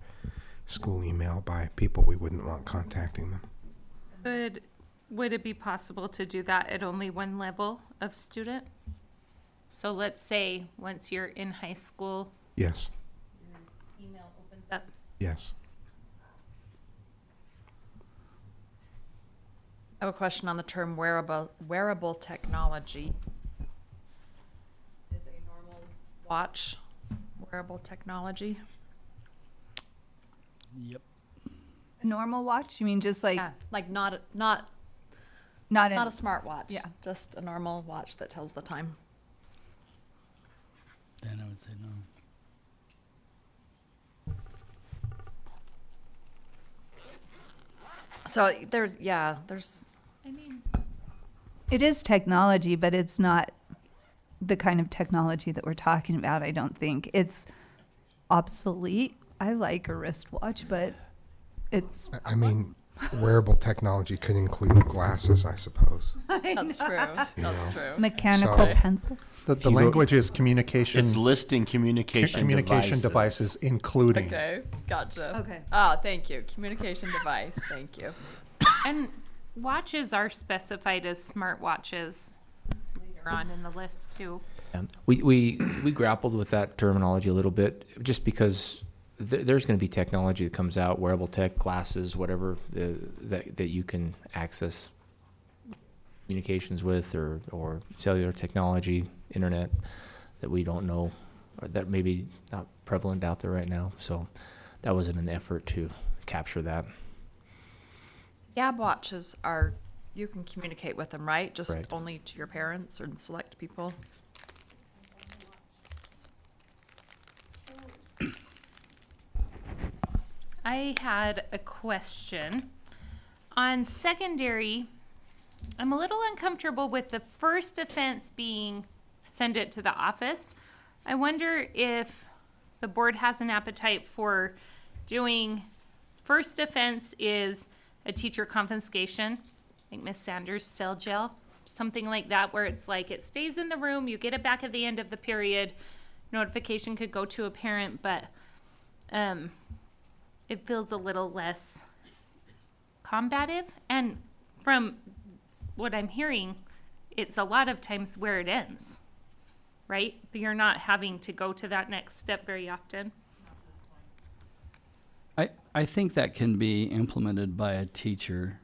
school email by people we wouldn't want contacting them. Would it be possible to do that at only one level of student? So let's say once you're in high school, Yes, your email opens up. yes. I have a question on the term wearable technology. Is a normal watch wearable technology? Yep. A normal watch? You mean just like Yeah, like not a smartwatch. Yeah. Just a normal watch that tells the time. Then I would say no. So there's I mean, it is technology, but it's not the kind of technology that we're talking about, I don't think. It's obsolete. I like a wristwatch, but it's I mean, wearable technology could include glasses, I suppose. that's true. You That's know. true. mechanical So- pencil. The you go- language is communication. It's listing communication devices, including. Okay, gotcha. Okay. Ah, thank you. Communication device. Thank you. and watches are specified as smart watches later on in the list too. We grappled with that terminology a little bit just because there's going to be technology that comes out, wearable tech, glasses, whatever that you can access communications with, or cellular technology, internet, that we don't know, or that maybe not prevalent out there right now. So that was in an effort to capture that. Gab watches are, you can communicate with them, right? Just Right. only to your parents or select people. I had a question. On secondary, I'm a little uncomfortable with the first offense being send it to the office. I wonder if the board has an appetite for doing first offense is a teacher confiscation, like Miss Sanders' cell jail, something like that, where it's like it stays in the room, you get it back at the end of the period. Notification could go to a parent, but it feels a little less combative. And from what I'm hearing, it's a lot of times where it ends, right? You're not having to go to that next step very often. I think that can be implemented by a teacher.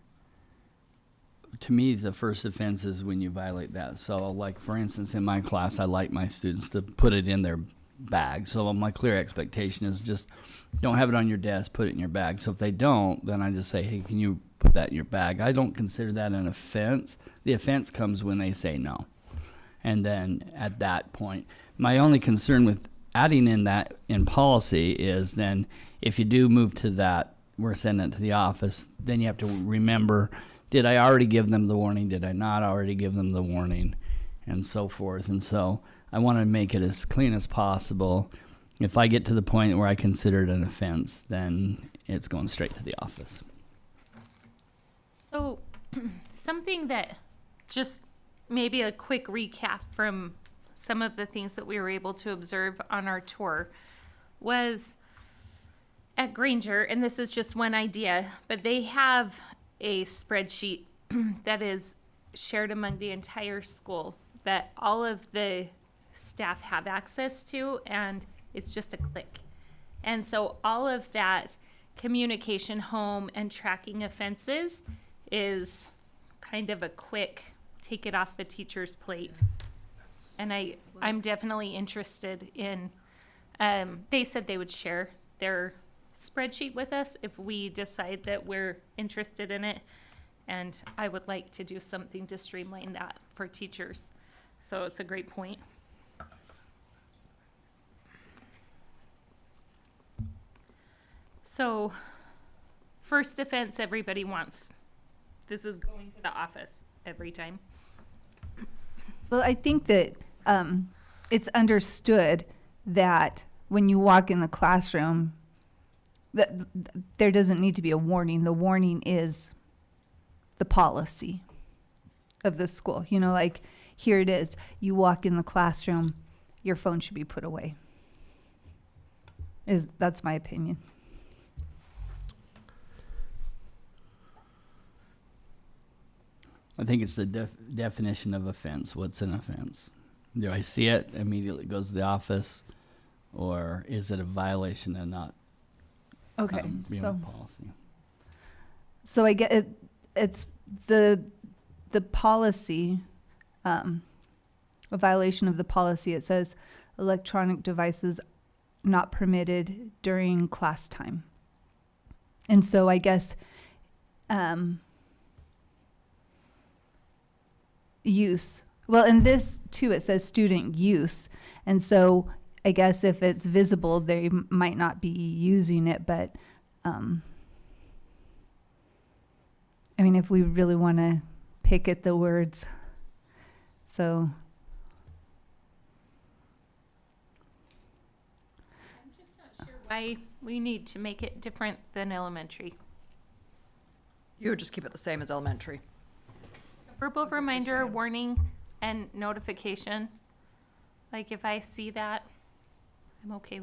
To me, the first offense is when you violate that. So, like, for instance, in my class, I like my students to put it in their bag. So my clear expectation is just don't have it on your desk, put it in your bag. So if they don't, then I just say, hey, can you put that in your bag? I don't consider that an offense. The offense comes when they say no. And then at that point, my only concern with adding in that in policy is then if you do move to that, we're sending it to the office, then you have to remember, did I already give them the warning? Did I not already give them the warning? And so forth. And so I want to make it as clean as possible. If I get to the point where I consider it an offense, then it's going straight to the office. So something that just maybe a quick recap from some of the things that we were able to observe on our tour was at Granger, and this is just one idea, but they have a spreadsheet that is shared among the entire school that all of the staff have access to, and it's just a click. And so all of that communication home and tracking offenses is kind of a quick take it off the teacher's plate. And I'm definitely interested in, they said they would share their spreadsheet with us if we decide that we're interested in it. And I would like to do something to streamline that for teachers. So it's a great point. So first offense, everybody wants. This is going to the office every time. Well, I think that it's understood that when you walk in the classroom, that there doesn't need to be a warning. The warning is the policy of the school. You know, like here it is. You walk in the classroom, your phone should be put away. That's my opinion. I think it's the definition of offense. What's an offense? Do I see it, immediately goes to the office, or is it a violation of not Okay, being so a policy? so I get it. It's the policy, a violation of the policy. It says electronic devices not permitted during class time. And so I guess use. Well, in this too, it says student use. And so I guess if it's visible, they might not be using it. But I mean, if we really want to pick at the words. So. Why we need to make it different than elementary. You would just keep it the same as elementary. Verbal reminder, warning, and notification. Like if I see that, I'm okay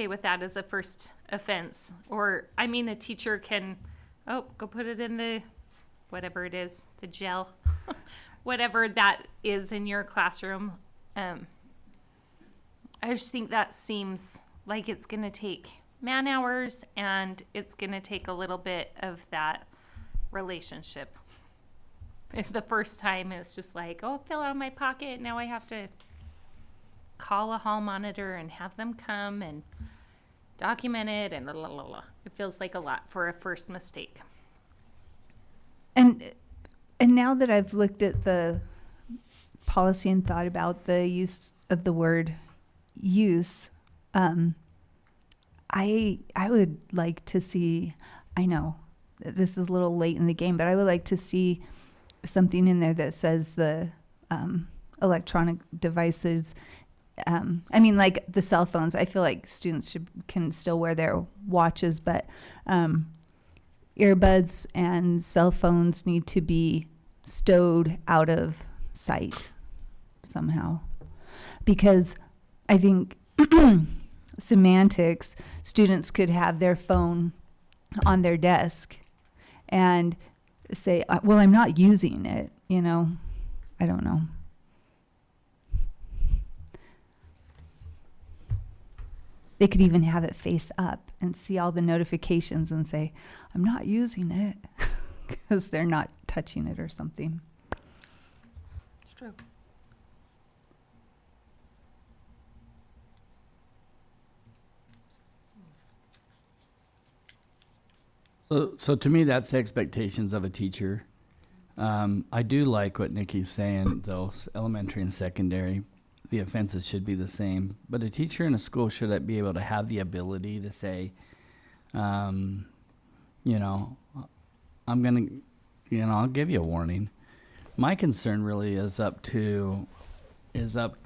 with that as a first offense. Or, I mean, a teacher can, go put it in the, whatever it is, the gel, whatever that is in your classroom. I just think that seems like it's going to take man hours, and it's going to take a little bit of that relationship. If the first time it's just like, oh, fill out my pocket, now I have to call a hall monitor and have them come and document it and blah, blah, blah. It feels like a lot for a first mistake. And now that I've looked at the policy and thought about the use of the word use, I would like to see, I know this is a little late in the game, but I would like to see something in there that says the electronic devices. I mean, like the cell phones. I feel like students can still wear their watches, but earbuds and cell phones need to be stowed out of sight somehow, because I think semantics, students could have their phone on their desk and say, well, I'm not using it, I don't know. They could even have it face up and see all the notifications and say, I'm not using it, because they're not touching it or something. It's true. So to me, that's expectations of a teacher. I do like what Nikki's saying, though. Elementary and secondary, the offenses should be the same. But a teacher in a school should be able to have the ability to say, I'm going to, I'll give you a warning. My concern really is up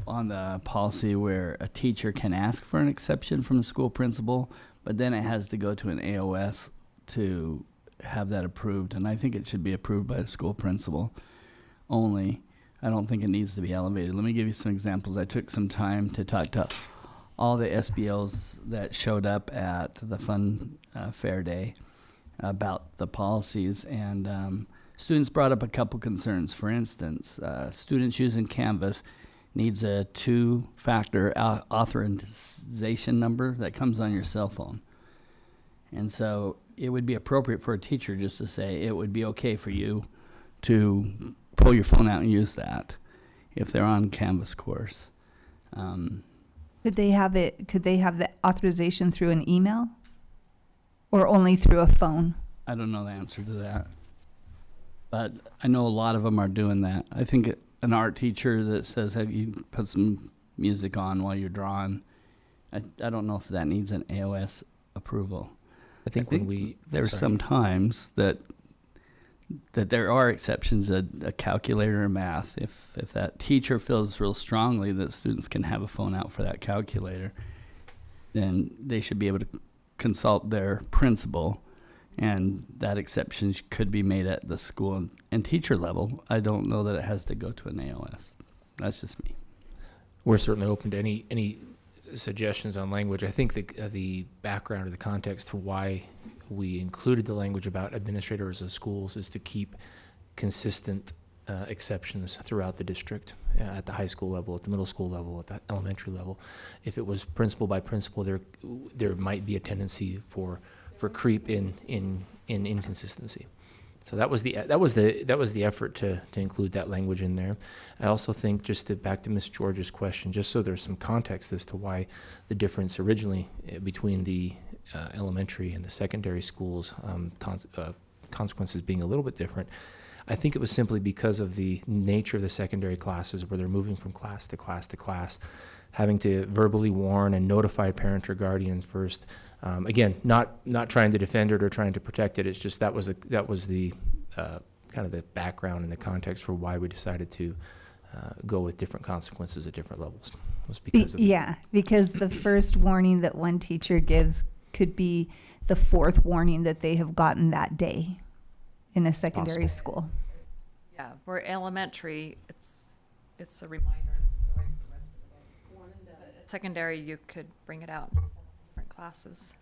on the policy where a teacher can ask for an exception from the school principal, but then it has to go to an AOS to have that approved, and I think it should be approved by the school principal only. I don't think it needs to be elevated. Let me give you some examples. I took some time to talk to all the SBOs that showed up at the fun fair day about the policies, and students brought up a couple concerns. For instance, students using Canvas needs a 2-factor authorization number that comes on your cell phone. And so it would be appropriate for a teacher just to say it would be okay for you to pull your phone out and use that if they're on Canvas course. Could they have the authorization through an email or only through a phone? I don't know the answer to that, but I know a lot of them are doing that. I think an art teacher that says, have you put some music on while you're drawing, I don't know if that needs an AOS approval. I think there's some times that there are exceptions, a calculator or math. If that teacher feels real strongly that students can have a phone out for that calculator, then they should be able to consult their principal, and that exception could be made at the school and teacher level. I don't know that it has to go to an AOS. That's just me. We're certainly open to any suggestions on language. I think the background or the context to why we included the language about administrators of schools is to keep consistent exceptions throughout the district at the high school level, at the middle school level, at the elementary level. If it was principal by principal, there might be a tendency for creep in inconsistency. So that was the effort to include that language in there. I also think, back to Ms. George's question, just so there's some context as to why the difference originally between the elementary and the secondary schools, consequences being a little bit different. I think it was simply because of the nature of the secondary classes, where they're moving from class to class to class, having to verbally warn and notify parent or guardians first. Again, not trying to defend it or trying to protect it. It's just that was the kind of the background and the context for why we decided to go with different consequences at different levels. It was because of because the first warning that one teacher gives could be the fourth warning that they have gotten that day in a secondary school. Yeah, where elementary, it's a reminder. It's going for the rest of the day. Secondary, you could bring it out in different classes.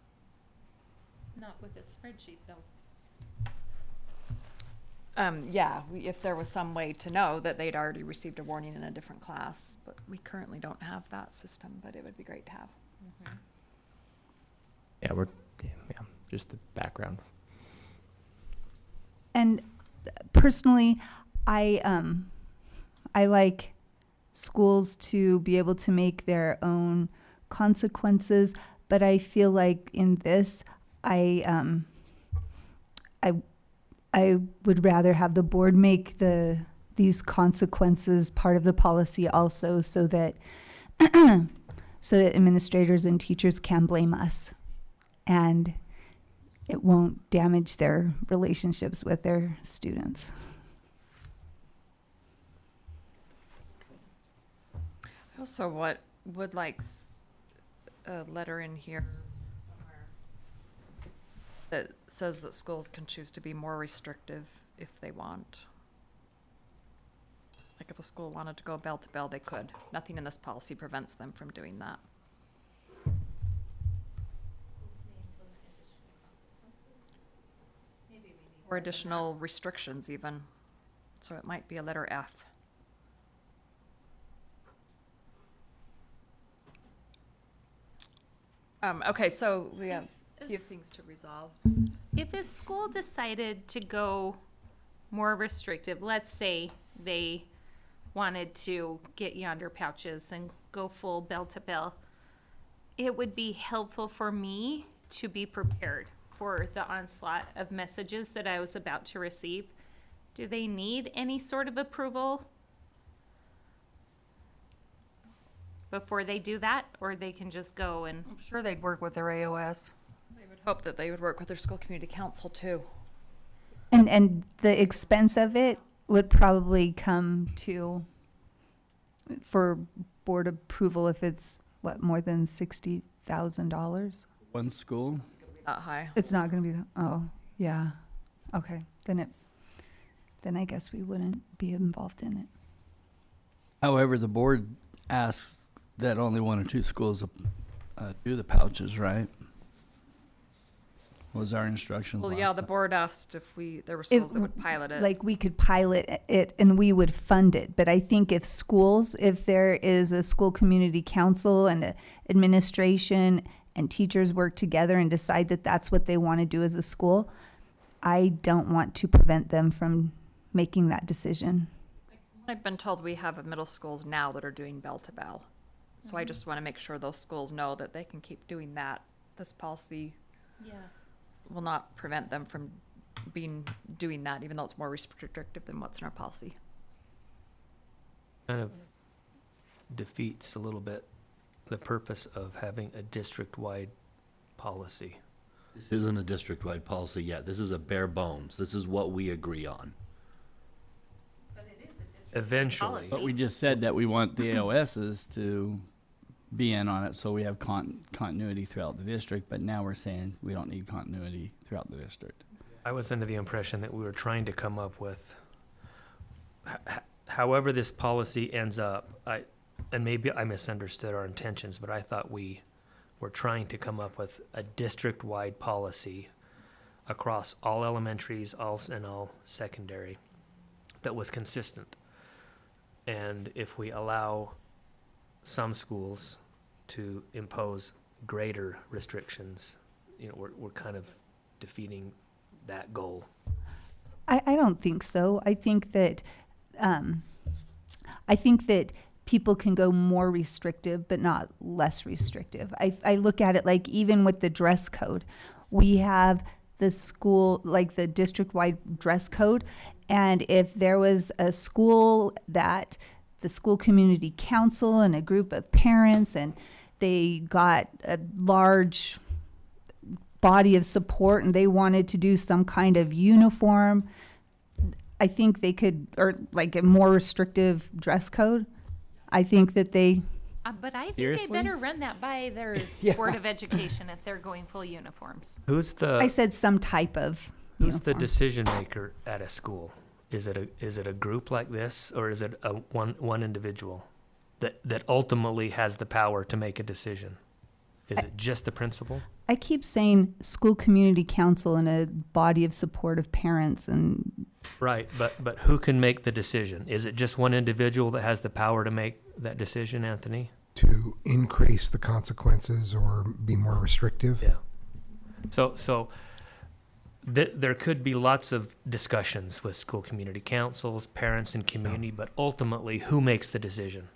Not with a spreadsheet, though. If there was some way to know that they'd already received a warning in a different class, but we currently don't have that system, but it would be great to have. Just the background. And personally, I like schools to be able to make their own consequences, but I feel like in this, I would rather have the board make these consequences part of the policy also, so that administrators and teachers can blame us, and it won't damage their relationships with their students. I also would like a letter in here somewhere that says that schools can choose to be more restrictive if they want. Like if a school wanted to go bell to bell, they could. Nothing in this policy prevents them from doing that. Or additional restrictions even. So it might be a letter F. Okay, so we have a few things to resolve. If a school decided to go more restrictive, let's say they wanted to get yonder pouches and go full bell to bell, it would be helpful for me to be prepared for the onslaught of messages that I was about to receive. Do they need any sort of approval before they do that, or they can just go and? I'm sure they'd work with their AOS. I would hope that they would work with their school community council too. And the expense of it would probably come to, for board approval, if it's more than $60,000. One school? Not high. It's not going to be. Oh, yeah. Okay, then I guess we wouldn't be involved in it. However, the board asks that only one or two schools do the pouches, right? Was our instructions Well, last yeah, the time? board asked if there were schools that would pilot it. Like we could pilot it and we would fund it. But I think if there is a school community council and a administration and teachers work together and decide that that's what they want to do as a school, I don't want to prevent them from making that decision. I've been told we have middle schools now that are doing bell to bell. So I just want to make sure those schools know that they can keep doing that. This policy will not prevent them from doing that, even though it's more restrictive than what's in our policy. Kind of defeats a little bit the purpose of having a district-wide policy. This isn't a district-wide policy yet. This is a bare bones. This is what we agree on. Eventually. But we just said that we want the AOSs to be in on it, so we have continuity throughout the district, but now we're saying we don't need continuity throughout the district. I was under the impression that we were trying to come up with, however this policy ends up, and maybe I misunderstood our intentions, but I thought we were trying to come up with a district-wide policy across all elementaries, all secondary, that was consistent. And if we allow some schools to impose greater restrictions, we're kind of defeating that goal. I don't think so. I think that people can go more restrictive, but not less restrictive. I look at it like even with the dress code, we have the school, like the district-wide dress code, and if there was a school that the school community council and a group of parents and they got a large body of support and they wanted to do some kind of uniform, I think they could, or like a more restrictive dress code. I think that they. But I think Seriously? they better run that by their Board of Education if they're going full uniforms. I said some type of. Who's the uniform. decision maker at a school? Is it a group like this, or is it a one individual that ultimately has the power to make a decision? Is it just the principal? I keep saying school community council and a body of supportive parents and. Right, but who can make the decision? Is it just one individual that has the power to make that decision, Anthony? To increase the consequences or be more restrictive? Yeah. So there could be lots of discussions with school community councils, parents, and community, but ultimately, who makes the decision?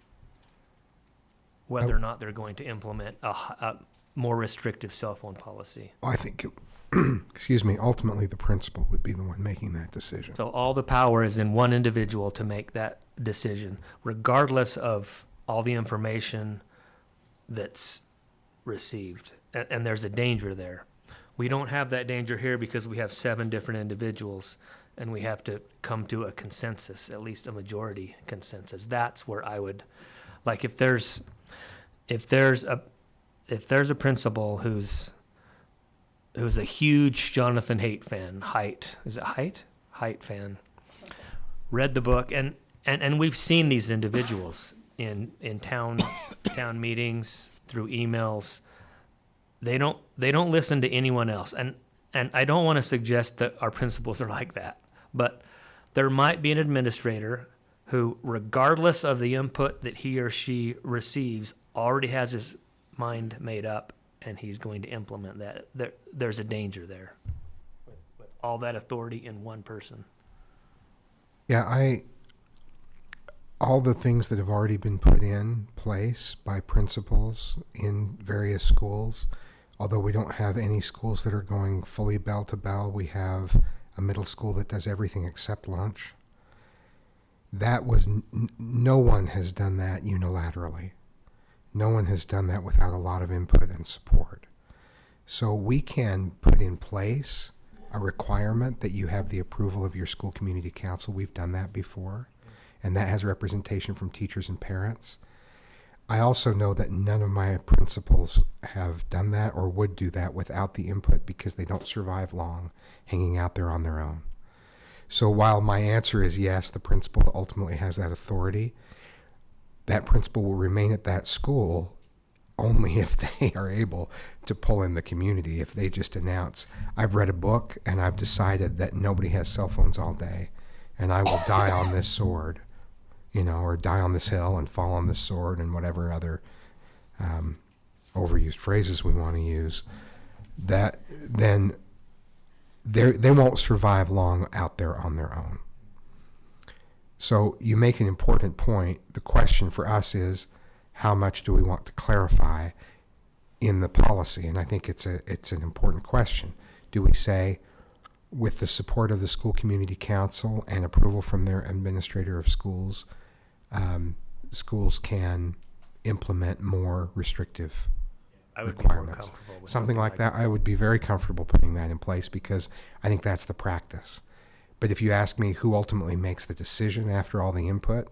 Whether or not they're going to implement a more restrictive cell phone policy. I think, excuse me, ultimately the principal would be the one making that decision. So all the power is in one individual to make that decision, regardless of all the information that's received. And there's a danger there. We don't have that danger here because we have 7 different individuals and we have to come to a consensus, at least a majority consensus. That's where I would, like if there's a principal who's a huge Jonathan Haidt fan, Haidt fan, read the book, and we've seen these individuals in town meetings, through emails. They don't listen to anyone else, and I don't want to suggest that our principals are like that, but there might be an administrator who, regardless of the input that he or she receives, already has his mind made up and he's going to implement that. There's a danger there with all that authority in one person. Yeah, all the things that have already been put in place by principals in various schools, although we don't have any schools that are going fully bell to bell, we have a middle school that does everything except lunch. That was, no one has done that unilaterally. No one has done that without a lot of input and support. So we can put in place a requirement that you have the approval of your school community council. We've done that before, and that has representation from teachers and parents. I also know that none of my principals have done that or would do that without the input because they don't survive long hanging out there on their own. So while my answer is yes, the principal ultimately has that authority, that principal will remain at that school only if they are able to pull in the community. If they just announce, I've read a book and I've decided that nobody has cell phones all day and I will die on this sword, or die on this hill and fall on this sword and whatever other overused phrases we want to use, that then they won't survive long out there on their own. So you make an important point. The question for us is, how much do we want to clarify in the policy? And I think it's an important question. Do we say, with the support of the school community council and approval from their administrator of schools, schools can implement more restrictive I would be more requirements? comfortable with Something like that. I would be very comfortable putting that in place because I think that's the practice. But if you ask me who ultimately makes the decision after all the input,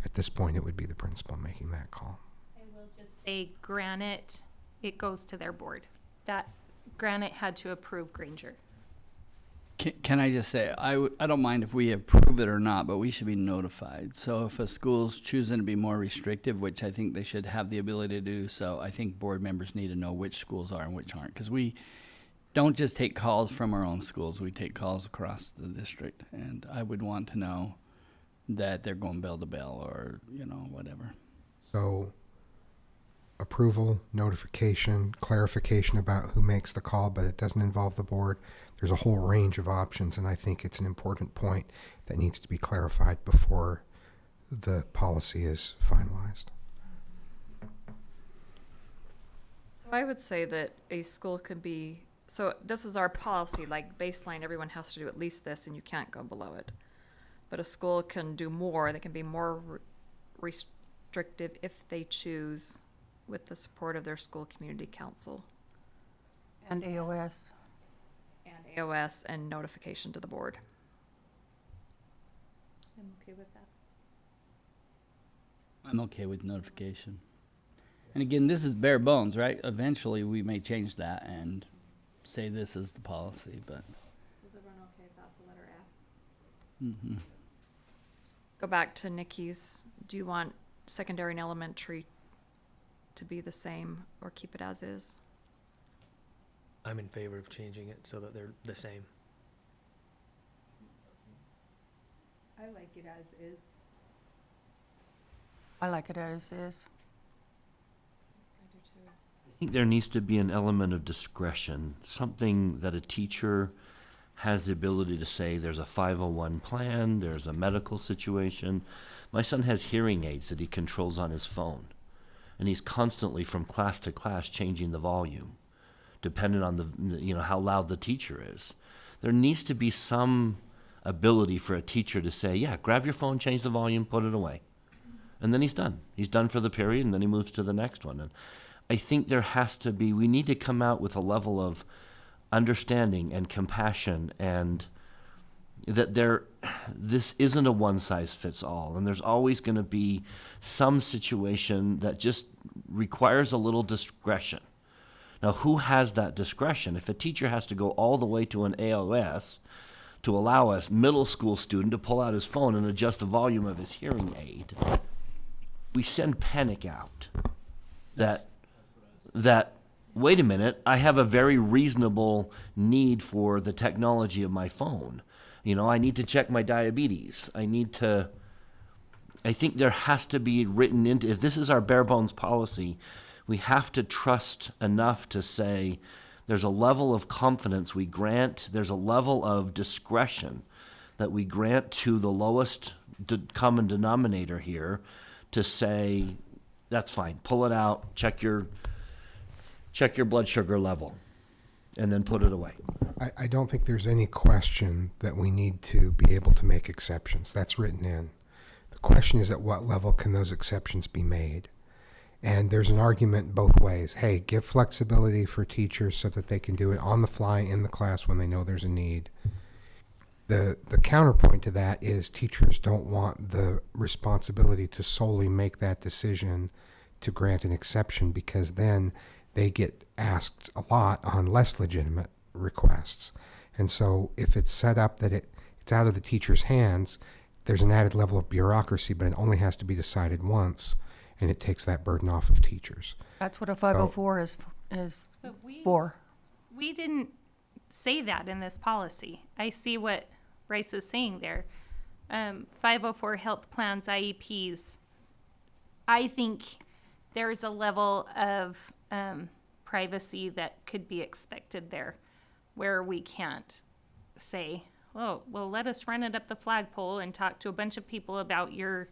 at this point it would be the principal making that call. I will just say Granite, it goes to their board. That Granite had to approve Granger. Can I just say, I don't mind if we approve it or not, but we should be notified. So if a school's choosing to be more restrictive, which I think they should have the ability to do so, I think board members need to know which schools are and which aren't, because we don't just take calls from our own schools. We take calls across the district, and I would want to know that they're going bell to bell or, whatever. So approval, notification, clarification about who makes the call, but it doesn't involve the board. There's a whole range of options, and I think it's an important point that needs to be clarified before the policy is finalized. I would say that a school could be, so this is our policy, like baseline, everyone has to do at least this and you can't go below it. But a school can do more, they can be more restrictive if they choose with the support of their school community council. And AOS. And AOS and notification to the board. I'm okay with that. I'm okay with notification. And again, this is bare bones, right? Eventually, we may change that and say this is the policy, but. Is everyone okay if that's a letter F? Mm-hmm. Go back to Nikki's, do you want secondary and elementary to be the same or keep it as is? I'm in favor of changing it so that they're the same. I like it as is. I like it as is. I think there needs to be an element of discretion, something that a teacher has the ability to say, there's a 501 plan, there's a medical situation. My son has hearing aids that he controls on his phone, and he's constantly from class to class changing the volume, depending on the how loud the teacher is. There needs to be some ability for a teacher to say, yeah, grab your phone, change the volume, put it away. And then he's done. He's done for the period, and then he moves to the next one. And I think there has to be, we need to come out with a level of understanding and compassion, and that this isn't a one size fits all. And there's always going to be some situation that just requires a little discretion. Now, who has that discretion? If a teacher has to go all the way to an AOS to allow a middle school student to pull out his phone and adjust the volume of his hearing aid, we send panic out. That wait a minute, I have a very reasonable need for the technology of my phone. I need to check my diabetes. I think there has to be written into, if this is our bare bones policy, we have to trust enough to say there's a level of confidence we grant, there's a level of discretion that we grant to the lowest common denominator here to say, that's fine, pull it out, check your blood sugar level, and then put it away. I don't think there's any question that we need to be able to make exceptions. That's written in. The question is, at what level can those exceptions be made? And there's an argument both ways. Hey, give flexibility for teachers so that they can do it on the fly in the class when they know there's a need. The counterpoint to that is teachers don't want the responsibility to solely make that decision to grant an exception, because then they get asked a lot on less legitimate requests. And so if it's set up that it's out of the teacher's hands, there's an added level of bureaucracy, but it only has to be decided once, and it takes that burden off of teachers. That's what a 504 is for. We didn't say that in this policy. I see what Bryce is saying there. 504 health plans, IEPs. I think there's a level of privacy that could be expected there, where we can't say, oh, well, let us run it up the flagpole and talk to a bunch of people about your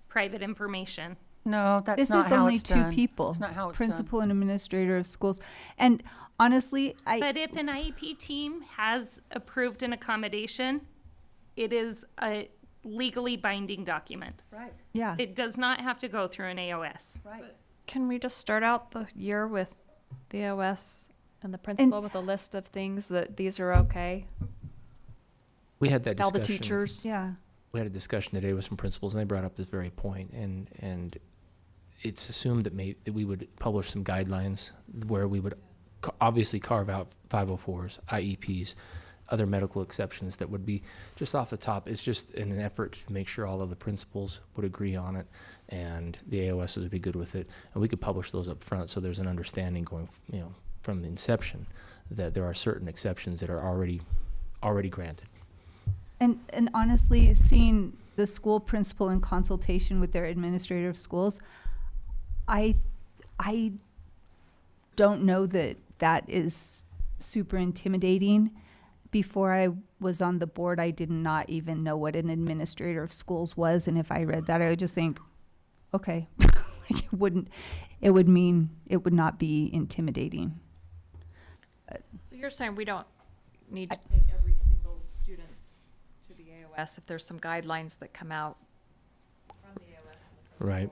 private information. No, that's this not is how only it's two done. people, It's not how it's principal and administrator of schools. And honestly, But if an IEP team has approved an accommodation, it is a legally binding document. Right. Yeah. It does not have to go through an AOS. Right. Can we just start out the year with the AOS and the principal with a list of things that these are okay? We had that Tell discussion. the teachers. Yeah. We had a discussion today with some principals, and they brought up this very point, and it's assumed that we would publish some guidelines where we would obviously carve out 504s, IEPs, other medical exceptions that would be just off the top. It's just in an effort to make sure all of the principals would agree on it, and the AOSs would be good with it, and we could publish those up front so there's an understanding going from the inception that there are certain exceptions that are already granted. And honestly, seeing the school principal in consultation with their administrator of schools, I don't know that is super intimidating. Before I was on the board, I did not even know what an administrator of schools was, and if I read that, I would just think, okay, like it would not be intimidating. So you're saying we don't need to take every single student to the AOS if there's some guidelines that come out from the AOS? Right.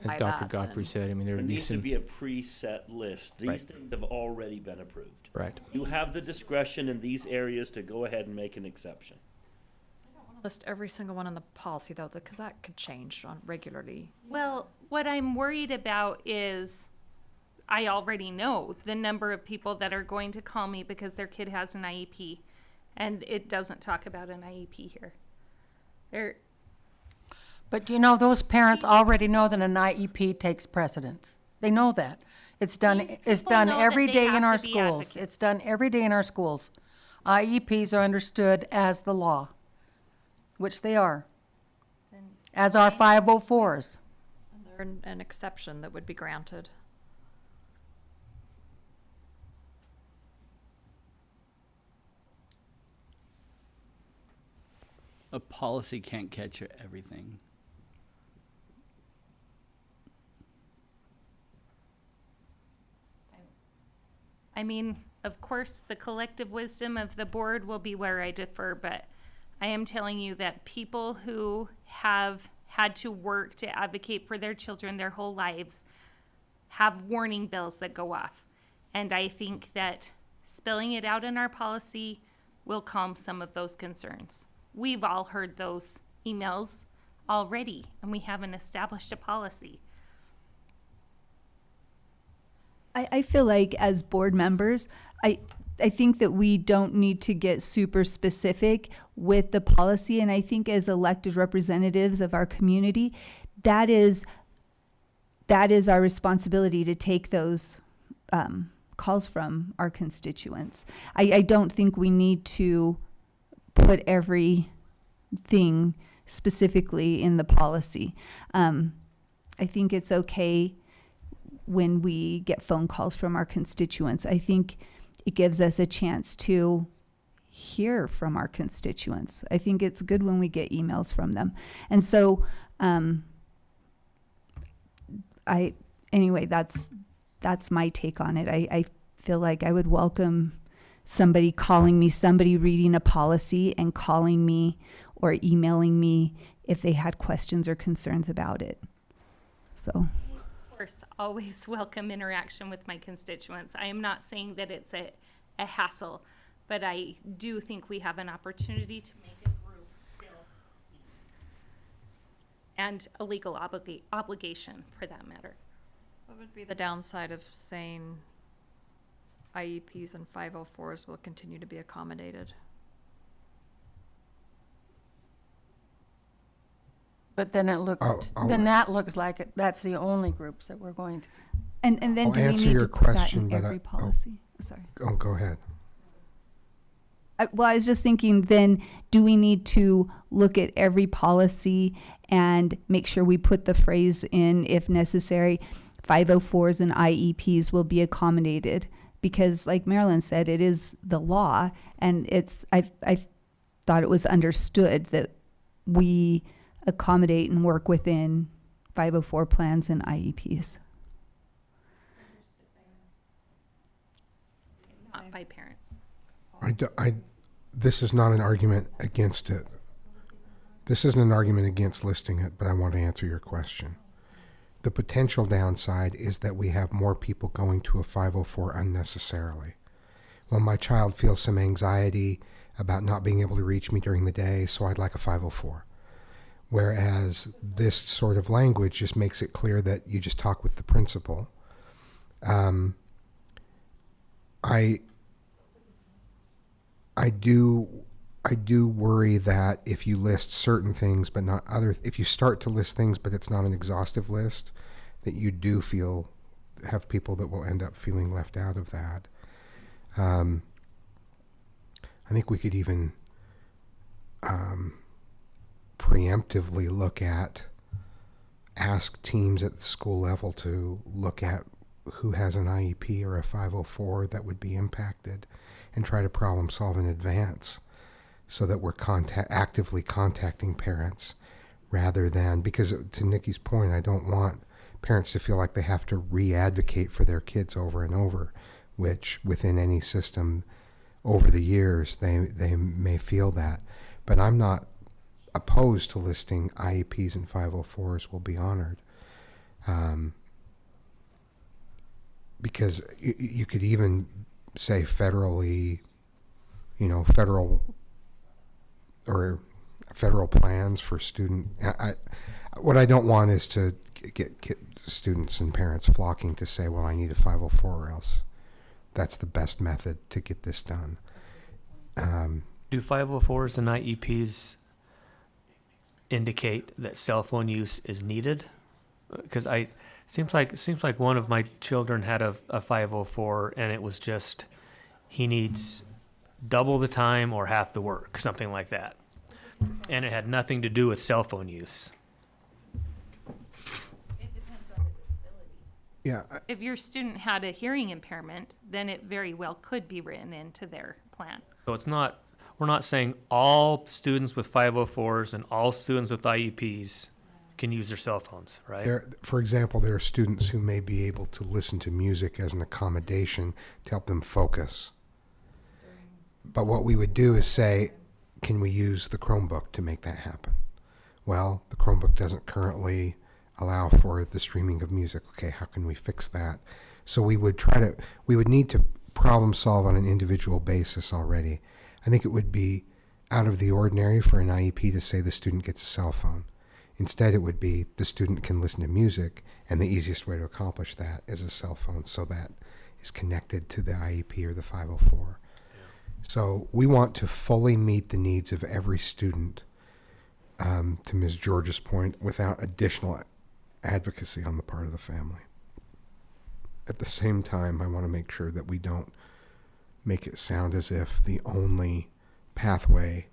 As Apply Dr. that, Godfrey then. said, I mean, there There would be needs to some. be a preset list. These Right. things have already been approved. Right. You have the discretion in these areas to go ahead and make an exception. List every single one in the policy though, because that could change on regularly. Well, what I'm worried about is I already know the number of people that are going to call me because their kid has an IEP, and it doesn't talk about an IEP here. But you know, those parents already know that an IEP takes precedence. They know that. It's done people know every that they day in have our to be schools. advocates. It's done every day in our schools. IEPs are understood as the law, which they are, as are 504s. And they're an exception that would be granted. A policy can't catch everything. I mean, of course, the collective wisdom of the board will be where I defer, but I am telling you that people who have had to work to advocate for their children their whole lives have warning bells that go off. And I think that spelling it out in our policy will calm some of those concerns. We've all heard those emails already, and we haven't established a policy. I feel like as board members, I think that we don't need to get super specific with the policy. And I think as elected representatives of our community, that is our responsibility to take those calls from our constituents. I don't think we need to put everything specifically in the policy. I think it's okay when we get phone calls from our constituents. I think it gives us a chance to hear from our constituents. I think it's good when we get emails from them. And so, anyway, that's my take on it. I feel like I would welcome somebody calling me, somebody reading a policy and calling me or emailing me if they had questions or concerns about it. So. Of course, always welcome interaction with my constituents. I am not saying that it's a hassle, but I do think we have an opportunity to make a group feel seen. And a legal obligation for that matter. What would be the downside of saying IEPs and 504s will continue to be accommodated? But then it looks, then that looks like that's the only groups that we're going to. And then I'll do we answer need your to put that question, in but every policy? Sorry. Oh, go ahead. Well, I was just thinking, then do we need to look at every policy and make sure we put the phrase in, if necessary, 504s and IEPs will be accommodated? Because like Marilyn said, it is the law, and I thought it was understood that we accommodate and work within 504 plans and IEPs. Not by parents. This is not an argument against it. This isn't an argument against listing it, but I want to answer your question. The potential downside is that we have more people going to a 504 unnecessarily. When my child feels some anxiety about not being able to reach me during the day, so I'd like a 504. Whereas this sort of language just makes it clear that you just talk with the principal. I do worry that if you list certain things but not other, if you start to list things but it's not an exhaustive list, that you do feel have people that will end up feeling left out of that. I think we could even preemptively ask teams at the school level to look at who has an IEP or a 504 that would be impacted and try to problem solve in advance so that we're actively contacting parents rather than, because to Nikki's point, I don't want parents to feel like they have to re-advocate for their kids over and over, which within any system over the years they may feel that. But I'm not opposed to listing IEPs and 504s will be honored. Because you could even say federally, federal plans for student. What I don't want is to get students and parents flocking to say, well, I need a 504 or else that's the best method to get this done. Do 504s and IEPs indicate that cell phone use is needed? Because seems like one of my children had a 504 and it was just he needs double the time or half the work, something like that, and it had nothing to do with cell phone use. It depends on the disability. Yeah. If your student had a hearing impairment, then it very well could be written into their plan. So we're not saying all students with 504s and all students with IEPs can use their cell phones, right? For example, there are students who may be able to listen to music as an accommodation to help them focus. But what we would do is say, can we use the Chromebook to make that happen? Well, the Chromebook doesn't currently allow for the streaming of music. Okay, how can we fix that? So we would need to problem solve on an individual basis already. I think it would be out of the ordinary for an IEP to say the student gets a cell phone. Instead, it would be the student can listen to music, and the easiest way to accomplish that is a cell phone, so that is connected to the IEP or the 504. So we want to fully meet the needs of every student, to Ms. George's point, without additional advocacy on the part of the family. At the same time, I want to make sure that we don't make it sound as if the only pathway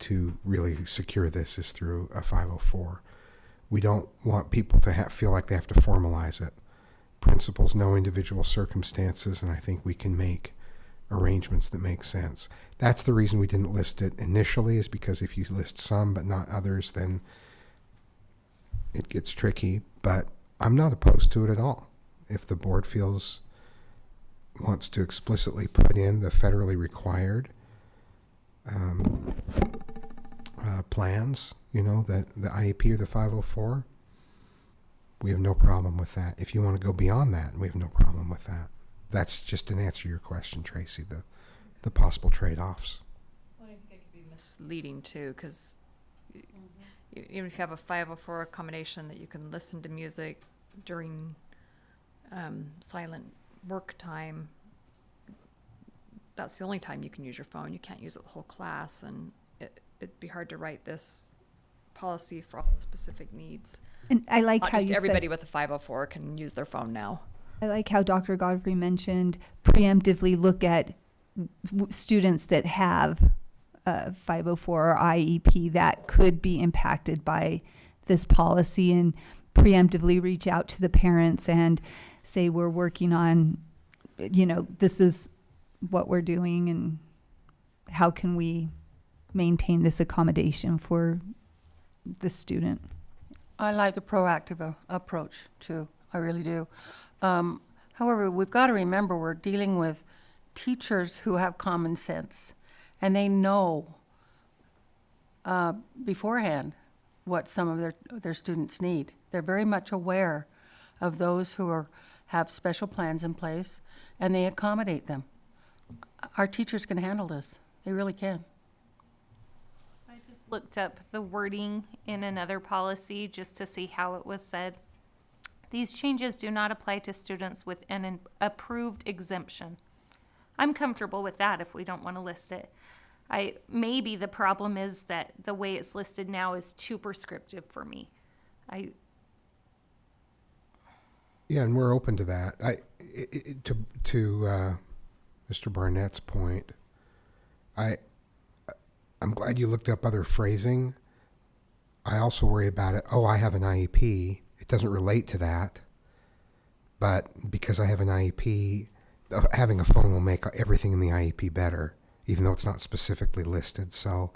to really secure this is through a 504. We don't want people to feel like they have to formalize it. Principals know individual circumstances, and I think we can make arrangements that make sense. That's the reason we didn't list it initially, is because if you list some but not others, then it gets tricky. But I'm not opposed to it at all. If the board wants to explicitly put in the federally required plans, that the IEP or the 504, we have no problem with that. If you want to go beyond that, we have no problem with that. That's just an answer to your question, Tracy, the possible trade-offs. Well, I think it could be misleading too, because even if you have a 504 accommodation that you can listen to music during silent work time, that's the only time you can use your phone. You can't use it the whole class, and it'd be hard to write this policy for all the specific needs. And I like Not how just you everybody said, with a 504 can use their phone now. I like how Dr. Godfrey mentioned preemptively look at students that have a 504 or IEP that could be impacted by this policy, and preemptively reach out to the parents and say, we're working on, this is what we're doing, and how can we maintain this accommodation for the student. I like the proactive approach too. I really do. However, we've got to remember we're dealing with teachers who have common sense, and they know beforehand what some of their students need. They're very much aware of those who have special plans in place, and they accommodate them. Our teachers can handle this. They really can. I just looked up the wording in another policy just to see how it was said. These changes do not apply to students with an approved exemption. I'm comfortable with that if we don't want to list it. Maybe the problem is that the way it's listed now is too prescriptive for me. Yeah, and we're open to that. To Mr. Barnett's point, I'm glad you looked up other phrasing. I also worry about it. Oh, I have an IEP. It doesn't relate to that, but because I have an IEP, having a phone will make everything in the IEP better, even though it's not specifically listed. So,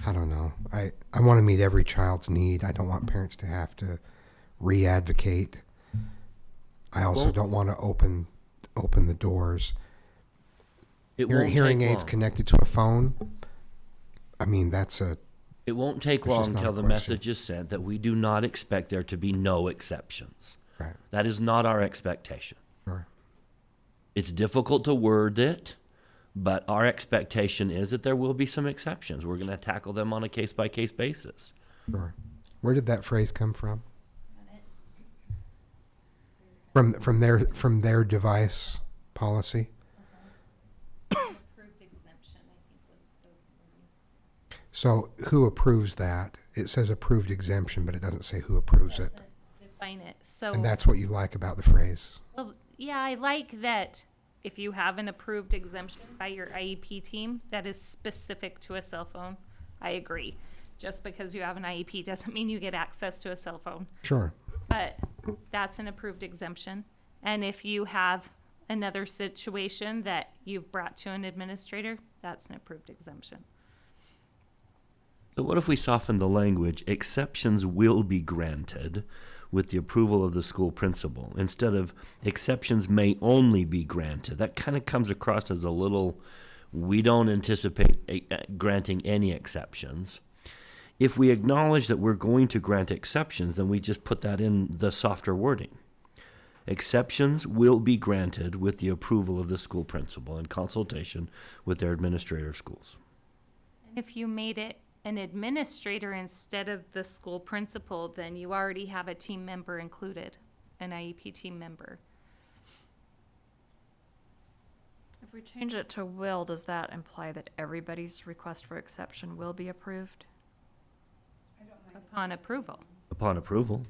I don't know. I want to meet every child's need. I don't want parents to have to re-advocate. I also don't want to open the doors. Hearing aids connected to a phone. I mean, it won't take long till the message is sent that we do not expect there to be no exceptions. Right. That is not our expectation. Sure. It's difficult to word it, but our expectation is that there will be some exceptions. We're going to tackle them on a case-by-case basis. Sure. Where did that phrase come from? From their device policy. Approved exemption, I think was the wording. So who approves that? It says approved exemption, but it doesn't say who approves it. Define it. So. And that's what you like about the phrase. Well, yeah, I like that if you have an approved exemption by your IEP team that is specific to a cell phone, I agree. Just because you have an IEP doesn't mean you get access to a cell phone. Sure. But that's an approved exemption. And if you have another situation that you've brought to an administrator, that's an approved exemption. So what if we soften the language? Exceptions will be granted with the approval of the school principal, instead of exceptions may only be granted. That kind of comes across as a little, we don't anticipate granting any exceptions. If we acknowledge that we're going to grant exceptions, then we just put that in the softer wording. Exceptions will be granted with the approval of the school principal in consultation with their administrator of schools. If you made it an administrator instead of the school principal, then you already have a team member included, an IEP team member. If we change it to will, does that imply that everybody's request for exception will be approved? Upon approval. Upon approval,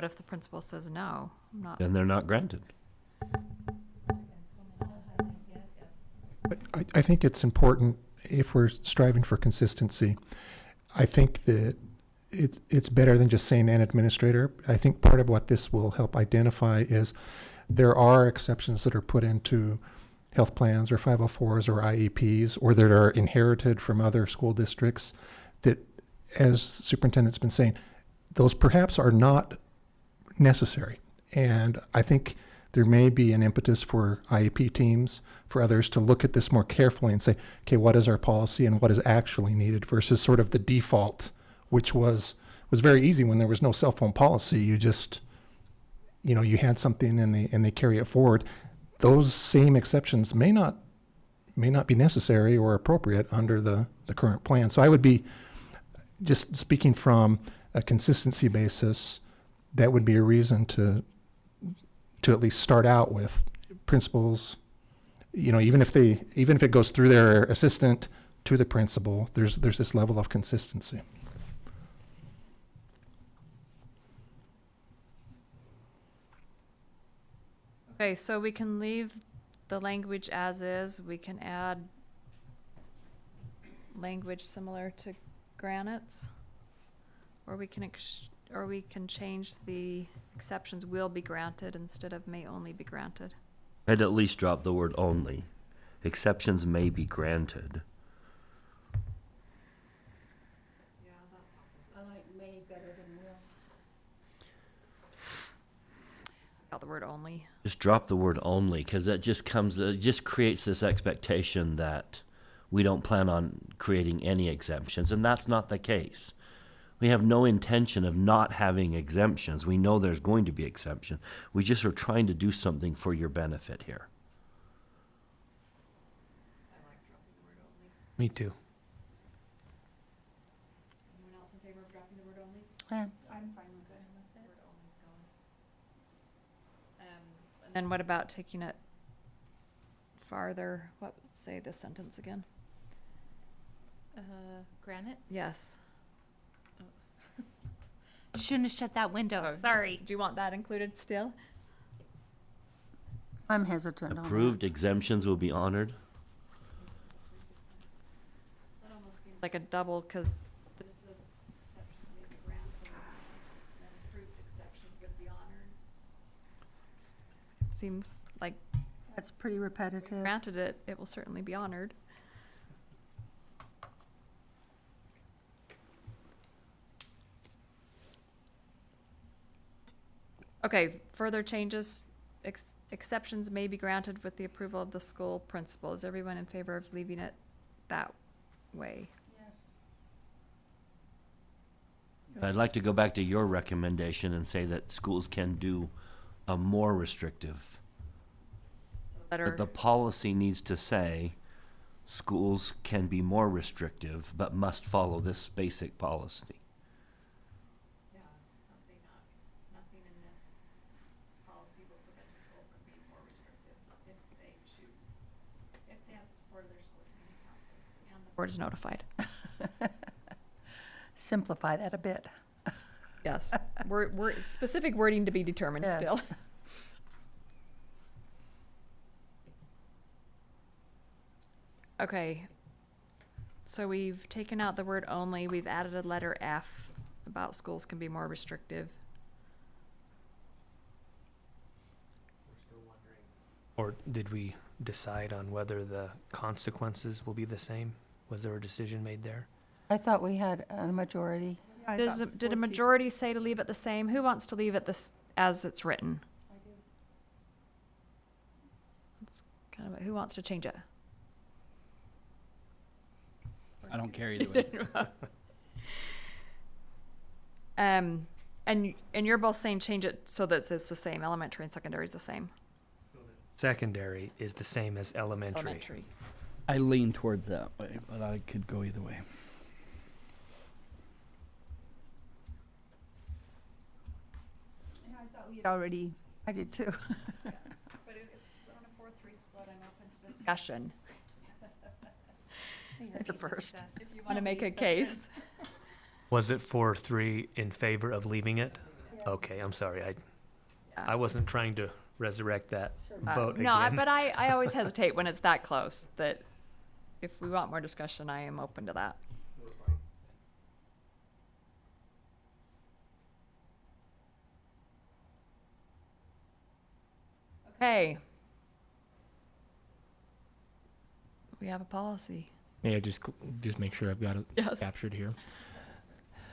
What if the principal says no? I'm not. then they're not granted. I think it's important if we're striving for consistency. I think that it's better than just saying an administrator. I think part of what this will help identify is there are exceptions that are put into health plans or 504s or IEPs or that are inherited from other school districts that, as superintendent's been saying, those perhaps are not necessary. And I think there may be an impetus for IEP teams, for others to look at this more carefully and say, okay, what is our policy and what is actually needed versus sort of the default, which was very easy when there was no cell phone policy. You just, you had something and they carry it forward. Those same exceptions may not be necessary or appropriate under the current plan. So I would be, just speaking from a consistency basis, that would be a reason to at least start out with principals, even if it goes through their assistant to the principal, there's this level of consistency. Okay, so we can leave the language as is. We can add language similar to Granite's, or we can change the exceptions will be granted instead of may only be granted. I'd at least drop the word only. Exceptions may be granted. I like may better than will. About the word only. Just drop the word only, because that just creates this expectation that we don't plan on creating any exemptions, and that's not the case. We have no intention of not having exemptions. We know there's going to be exemption. We just are trying to do something for your benefit here. Me too. Anyone else in favor of dropping the word only? I'm fine with it. And then what about taking it farther? Say the sentence again? Granite? Yes. Shouldn't have shut that window. Oh, Sorry. Do you want that included still? I'm hesitant on that. Approved exemptions will be honored. That almost seems like a double, because this is exceptions may be granted, and then approved exceptions would be honored. It seems like That's pretty repetitive. granted it, it will certainly be honored. Okay, further changes, exceptions may be granted with the approval of the school principal. Is everyone in favor of leaving it that way? I'd like to go back to your recommendation and say that schools can do a more restrictive. But the policy needs to say schools can be more restrictive, but must follow this basic policy. Yeah, something nothing in this policy will prevent a school from being more restrictive if they choose, if they have the support of their school community council and the board is notified. Simplify that a bit. Yes, we're specific wording to be determined Yes. still. Okay, so we've taken out the word only, we've added a letter F about schools can be more restrictive. Or did we decide on whether the consequences will be the same? Was there a decision made there? I thought we had a majority. Did a majority say to leave it the same? Who wants to leave it this as it's written? It's kind of, who wants to change it? I don't care either way. And you're both saying change it so that it's the same, elementary and secondary is the same. Secondary is the same as elementary. Elementary. I lean towards that way, but I could go either way. I thought we had already. I did too. But it's on a 4-3 split, I'm open to discussion. The first. If you want to make a case. Was it 4-3 in favor of leaving it? Okay, I'm sorry. I wasn't trying to resurrect that vote No, again. but I always hesitate when it's that close, that if we want more discussion, I am open to that. Okay. We have a policy. May I just make sure I've got it Yes. captured here?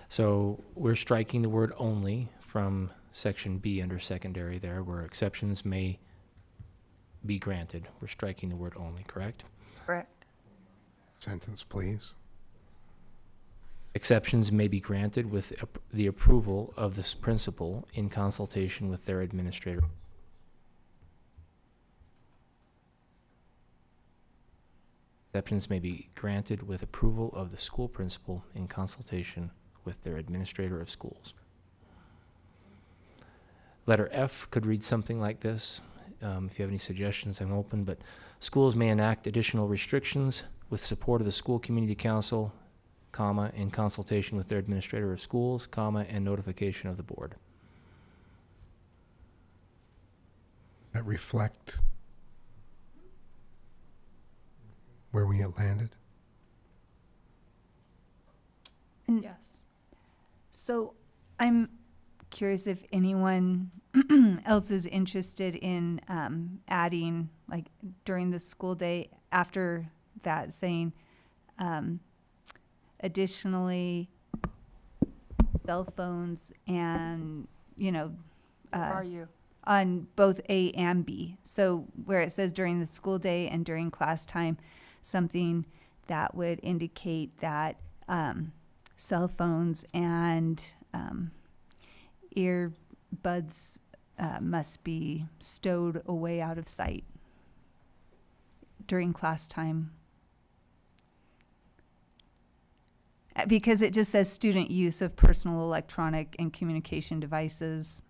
So we're striking the word only from section B under secondary there, where exceptions may be granted. We're striking the word only, correct? Correct. Sentence, please. Exceptions may be granted with the approval of this principal in consultation with their administrator. Exceptions may be granted with approval of the school principal in consultation with their administrator of schools. Letter F could read something like this. If you have any suggestions, I'm open, but schools may enact additional restrictions with support of the school community council, comma, in consultation with their administrator of schools, comma, and notification of the board. That reflect where we had landed. Yes. So I'm curious if anyone else is interested in adding, like during the school day after that, saying additionally cell phones and, Where are you? on both A and B. So where it says during the school day and during class time, something that would indicate that cell phones and earbuds must be stowed away out of sight during class time. Because it just says student use of personal electronic and communication devices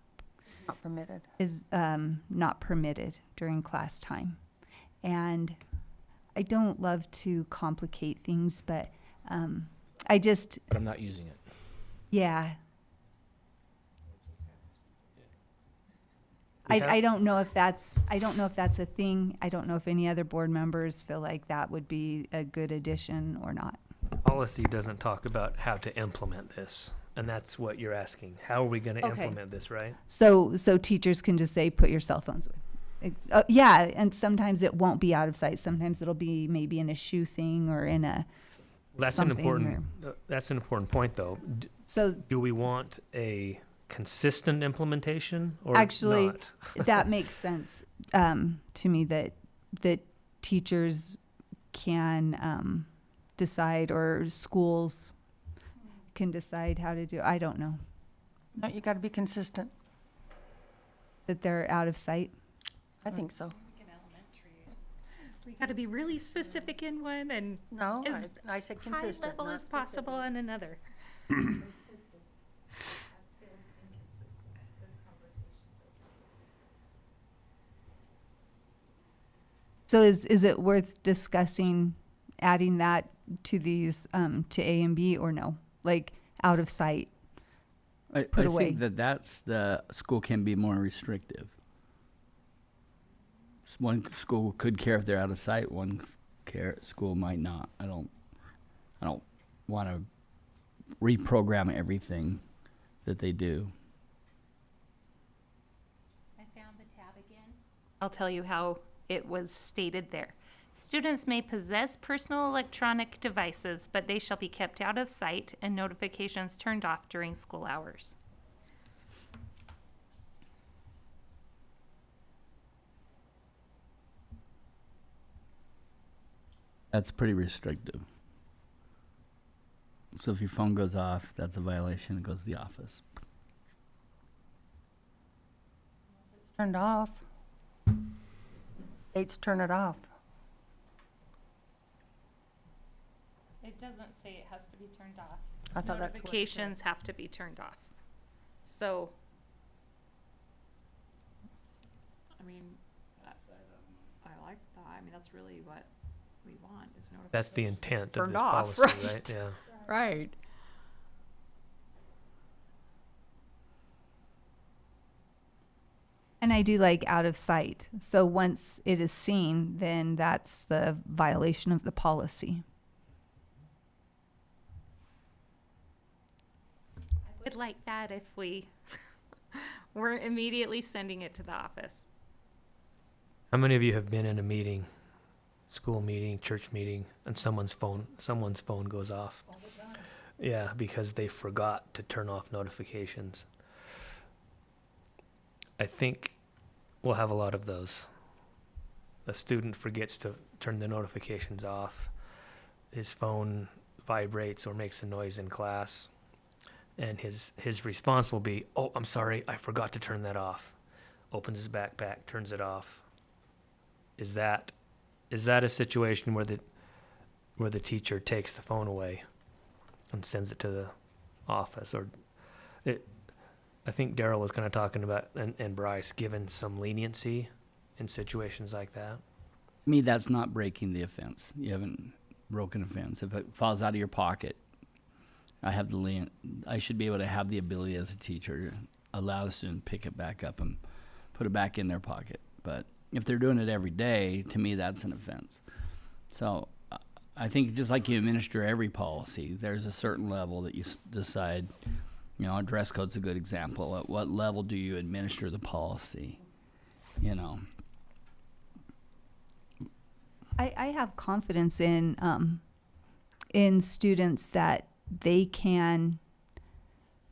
Not permitted. is not permitted during class time. And I don't love to complicate things, but I just, But I'm not using it. yeah. I don't know if that's a thing. I don't know if any other board members feel like that would be a good addition or not. Policy doesn't talk about how to implement this, and that's what you're asking. How are we going to Okay. implement this, right? So teachers can just say, put your cell phones away. Yeah, and sometimes it won't be out of sight. Sometimes it'll be maybe in a shoe thing or in a That's an important point, though. So do we want a consistent implementation or actually, not? that makes sense to me that teachers can decide, or schools can decide how to do. I don't know. No, you got to be consistent. That they're out of sight. I think so. We got to be really specific in one and No, as I said high consistent. level not as possible in another. So is it worth discussing adding that to these to A and B, or no? Like out of sight. I Put away. think that's the school can be more restrictive. One school could care if they're out of sight. One school might not. I don't want to reprogram everything that they do. I found the tab again. I'll tell you how it was stated there. Students may possess personal electronic devices, but they shall be kept out of sight and notifications turned off during school hours. That's pretty restrictive. So if your phone goes off, that's a violation. It goes to the office. Turned off. States turn it off. It doesn't say it has to be turned off. I thought that's what it said. Notifications have to be turned off. So I mean, I like that. I mean, that's really what we want is notifications. That's the intent of turned this off, policy, right? right? Yeah. Right. And I do like out of sight. So once it is seen, then that's the violation of the policy. I would like that if we were immediately sending it to the office. How many of you have been in a meeting, school meeting, church meeting, and someone's phone goes off? Yeah, because they forgot to turn off notifications. I think we'll have a lot of those. A student forgets to turn the notifications off. His phone vibrates or makes a noise in class. And his response will be, "Oh, I'm sorry, I forgot to turn that off." Opens his backpack, turns it off. Is that a situation where the teacher takes the phone away and sends it to the office? Or I think Daryl was kind of talking about, and Bryce, given some leniency in situations like that. To me, that's not breaking the offense. You haven't broken offense. If it falls out of your pocket, I should be able to have the ability as a teacher to allow the student to pick it back up and put it back in their pocket. But if they're doing it every day, to me, that's an offense. So I think just like you administer every policy, there's a certain level that you decide. You know, a dress code's a good example. At what level do you administer the policy? You know. I have confidence in students that they can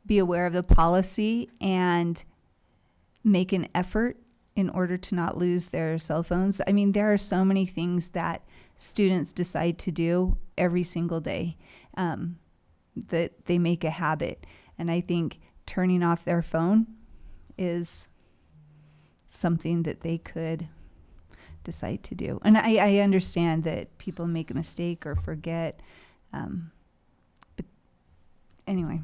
be aware of the policy and make an effort in order to not lose their cell phones. I mean, there are so many things that students decide to do every single day that they make a habit. And I think turning off their phone is something that they could decide to do. And I understand that people make a mistake or forget. But anyway.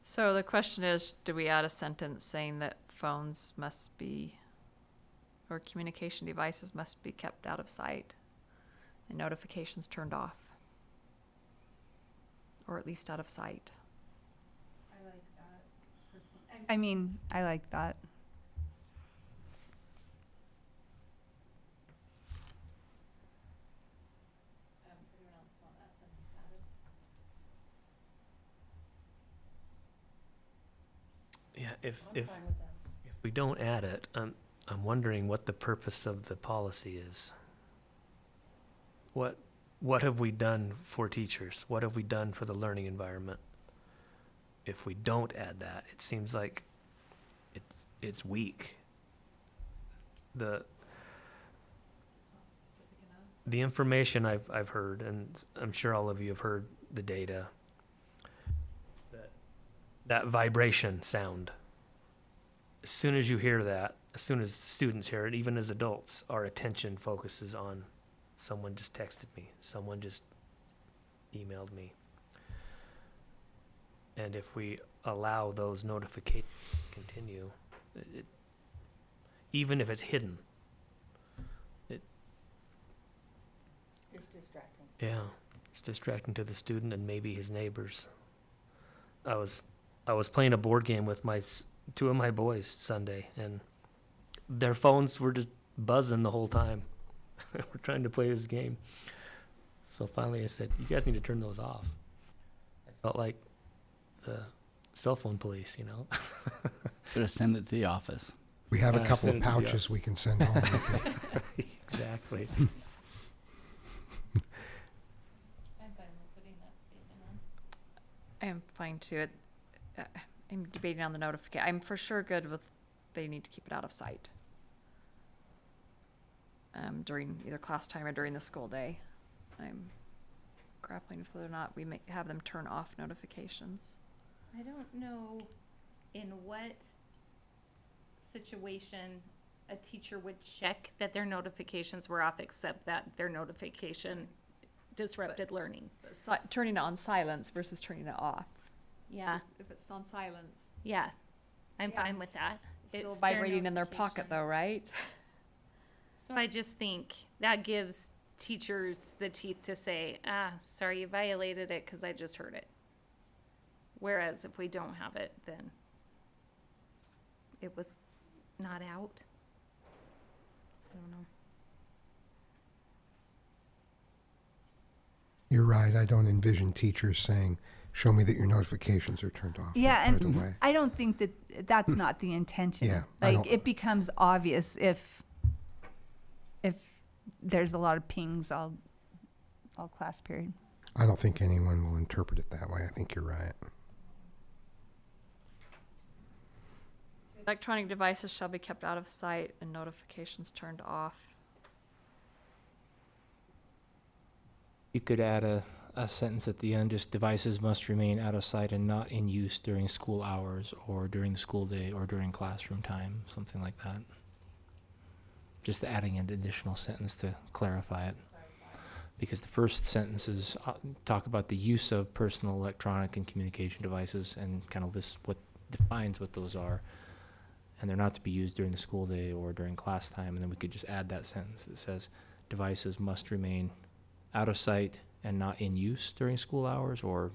So the question is, do we add a sentence saying that phones must be, or communication devices must be kept out of sight and notifications turned off? Or at least out of sight? I like that. I mean, I like that. Does anyone else want that sentence added? Yeah, if we don't add it, I'm wondering what the purpose of the policy is. What have we done for teachers? What have we done for the learning environment? If we don't add that, it seems like it's weak. The information I've heard, and I'm sure all of you have heard the data, that vibration sound. As soon as you hear that, as soon as students hear it, even as adults, our attention focuses on someone just texted me, someone just emailed me. And if we allow those notifications to continue, even if it's hidden, It's distracting. yeah, it's distracting to the student and maybe his neighbors. I was playing a board game with two of my boys Sunday, and their phones were just buzzing the whole time. We're trying to play this game. So finally I said, you guys need to turn those off. I felt like the cell phone police, you know. Better send it to the office. We have a couple send of it to the pouches we can send home. with you. Exactly. I'm fine with putting that statement on. I am fine too. I'm debating on the notification. I'm for sure good with they need to keep it out of sight during either class time or during the school day. I'm grappling with whether or not we may have them turn off notifications. I don't know in what situation a teacher would check that their notifications were off, except that their notification disrupted learning. Turning it on silence versus turning it off. Yeah, If it's on silence, yeah, I'm fine with that. it's still It's their vibrating in their pocket notification. though, right? So I just think that gives teachers the teeth to say, sorry, you violated it because I just heard it. Whereas if we don't have it, then it was not out. I don't know. You're right. I don't envision teachers saying, show me that your notifications are turned off. Yeah, right and away. I don't think that that's not the intention. Yeah, I Like, don't- it becomes obvious if there's a lot of pings all class period. I don't think anyone will interpret it that way. I think you're right. Electronic devices shall be kept out of sight and notifications turned off. You could add a sentence at the end, just devices must remain out of sight and not in use during school hours or during the school day or during classroom time, something like that. Just adding an additional sentence to clarify it. Because the first sentences talk about the use of personal electronic and communication devices and kind of lists what defines what those are. And they're not to be used during the school day or during class time. And then we could just add that sentence that says devices must remain out of sight and not in use during school hours, or,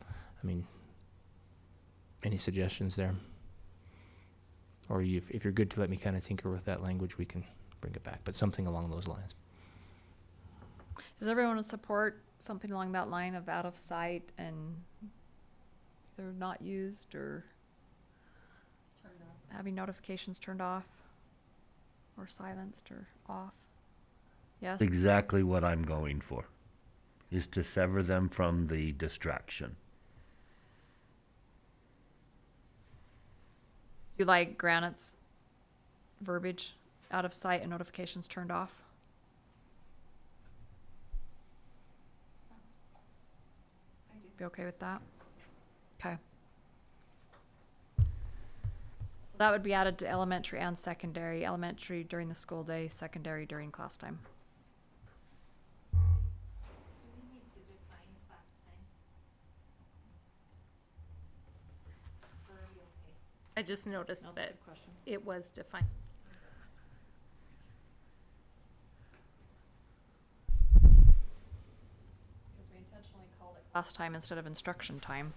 I mean, any suggestions there? Or if you're good to let me kind of tinker with that language, we can bring it back, but something along those lines. Does everyone support something along that line of out of sight and either not used or having notifications turned off or silenced or off? Yes? That's exactly what I'm going for, is to sever them from the distraction. You like Granite's verbiage, out of sight and notifications turned off? Be okay with that? Okay. So that would be added to elementary and secondary. Elementary during the school day, secondary during class time. Do we need to define class time? Or are you okay? I just noticed That's a that good question. it was defined. Because we intentionally called it class time instead of instruction time.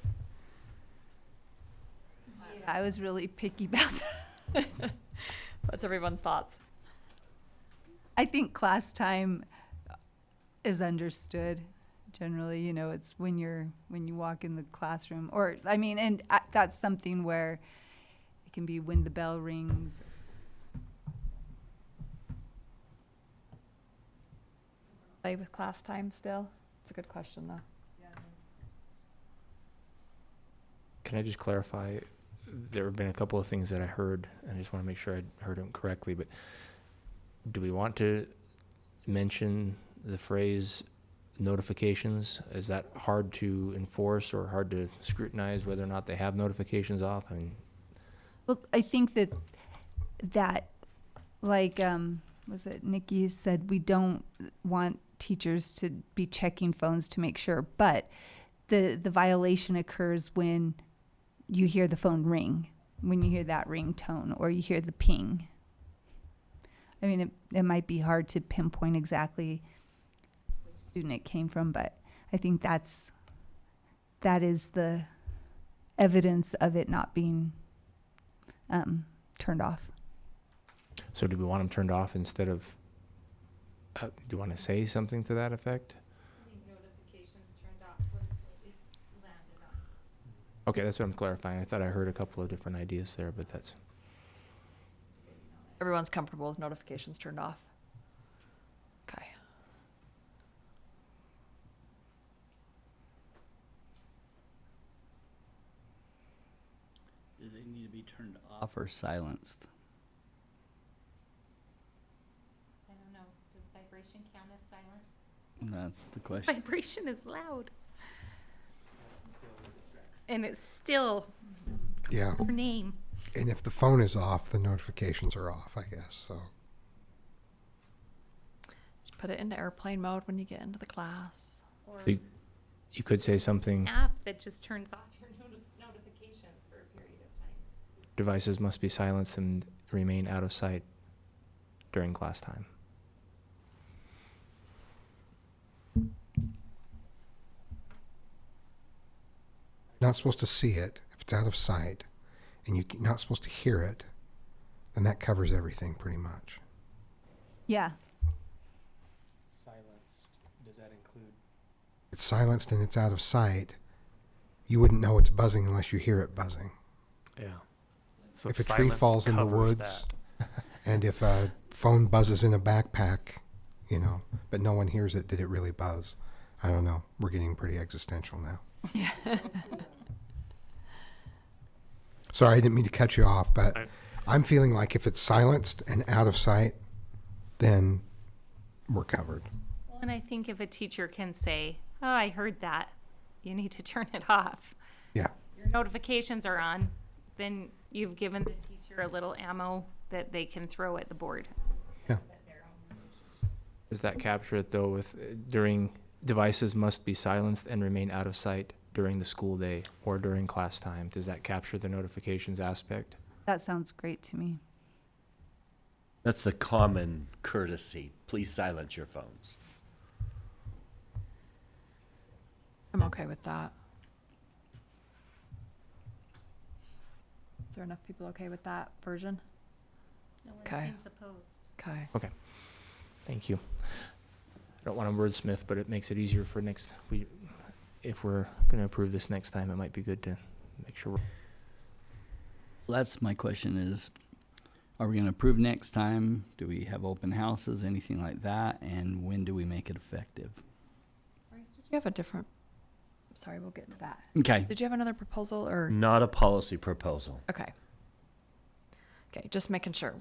I was really picky about that. What's everyone's thoughts? I think class time is understood. Generally, you know, it's when you walk in the classroom, or I mean, and that's something where it can be when the bell rings. Play with class time still? It's a good question though. Can I just clarify? There have been a couple of things that I heard, and I just want to make sure I heard them correctly, but do we want to mention the phrase notifications? Is that hard to enforce or hard to scrutinize whether or not they have notifications off? I mean, Well, I think that like was it Nikki said, we don't want teachers to be checking phones to make sure, but the violation occurs when you hear the phone ring, when you hear that ringtone or you hear the ping. I mean, it might be hard to pinpoint exactly which student it came from, but I think that is the evidence of it not being turned off. so do we want them turned off instead of, do you want to say something to that effect? Okay, that's what I'm clarifying. I thought I heard a couple of different ideas there, but that's. Everyone's comfortable with notifications turned off? Okay. Do they need to be turned off or silenced? I don't know. Does vibration count as silent? That's the question. Vibration is loud. And it's still Yeah. her name. And if the phone is off, the notifications are off, I guess, so. Just put it into airplane mode when you get into the class. Or You could say something, app that just turns off your notifications for a period of time. devices must be silenced and remain out of sight during class time. Not supposed to see it if it's out of sight, and you're not supposed to hear it, then that covers everything pretty much. Yeah. Silenced, does that include? It's silenced and it's out of sight. You wouldn't know it's buzzing unless you hear it buzzing. Yeah. So If a tree falls in the woods, and if a phone buzzes in a backpack, you know, but no one hears it, did it really buzz? I don't know. We're getting pretty existential now. Sorry, I didn't mean to cut you off, but I'm feeling like if it's silenced and out of sight, then we're covered. Well, and I think if a teacher can say, oh, I heard that, you need to turn it off. Yeah. Your notifications are on, then you've given the teacher a little ammo that they can throw at the board. Yeah. Does that capture it though with during devices must be silenced and remain out of sight during the school day or during class time? Does that capture the notifications aspect? That sounds great to me. That's the common courtesy. Please silence your phones. I'm okay with that. Is there enough people okay with that version? No one Okay. seems opposed. Okay. Okay. Thank you. I don't want to wordsmith, but it makes it easier for if we're going to approve this next time, it might be good to make sure That's my question is, are we going to approve next time? Do we have open houses, anything like that? And when do we make it effective? Did you have a different, sorry, we'll get to that. Okay. Did you have another proposal or? Not a policy proposal. Okay. Okay, just making sure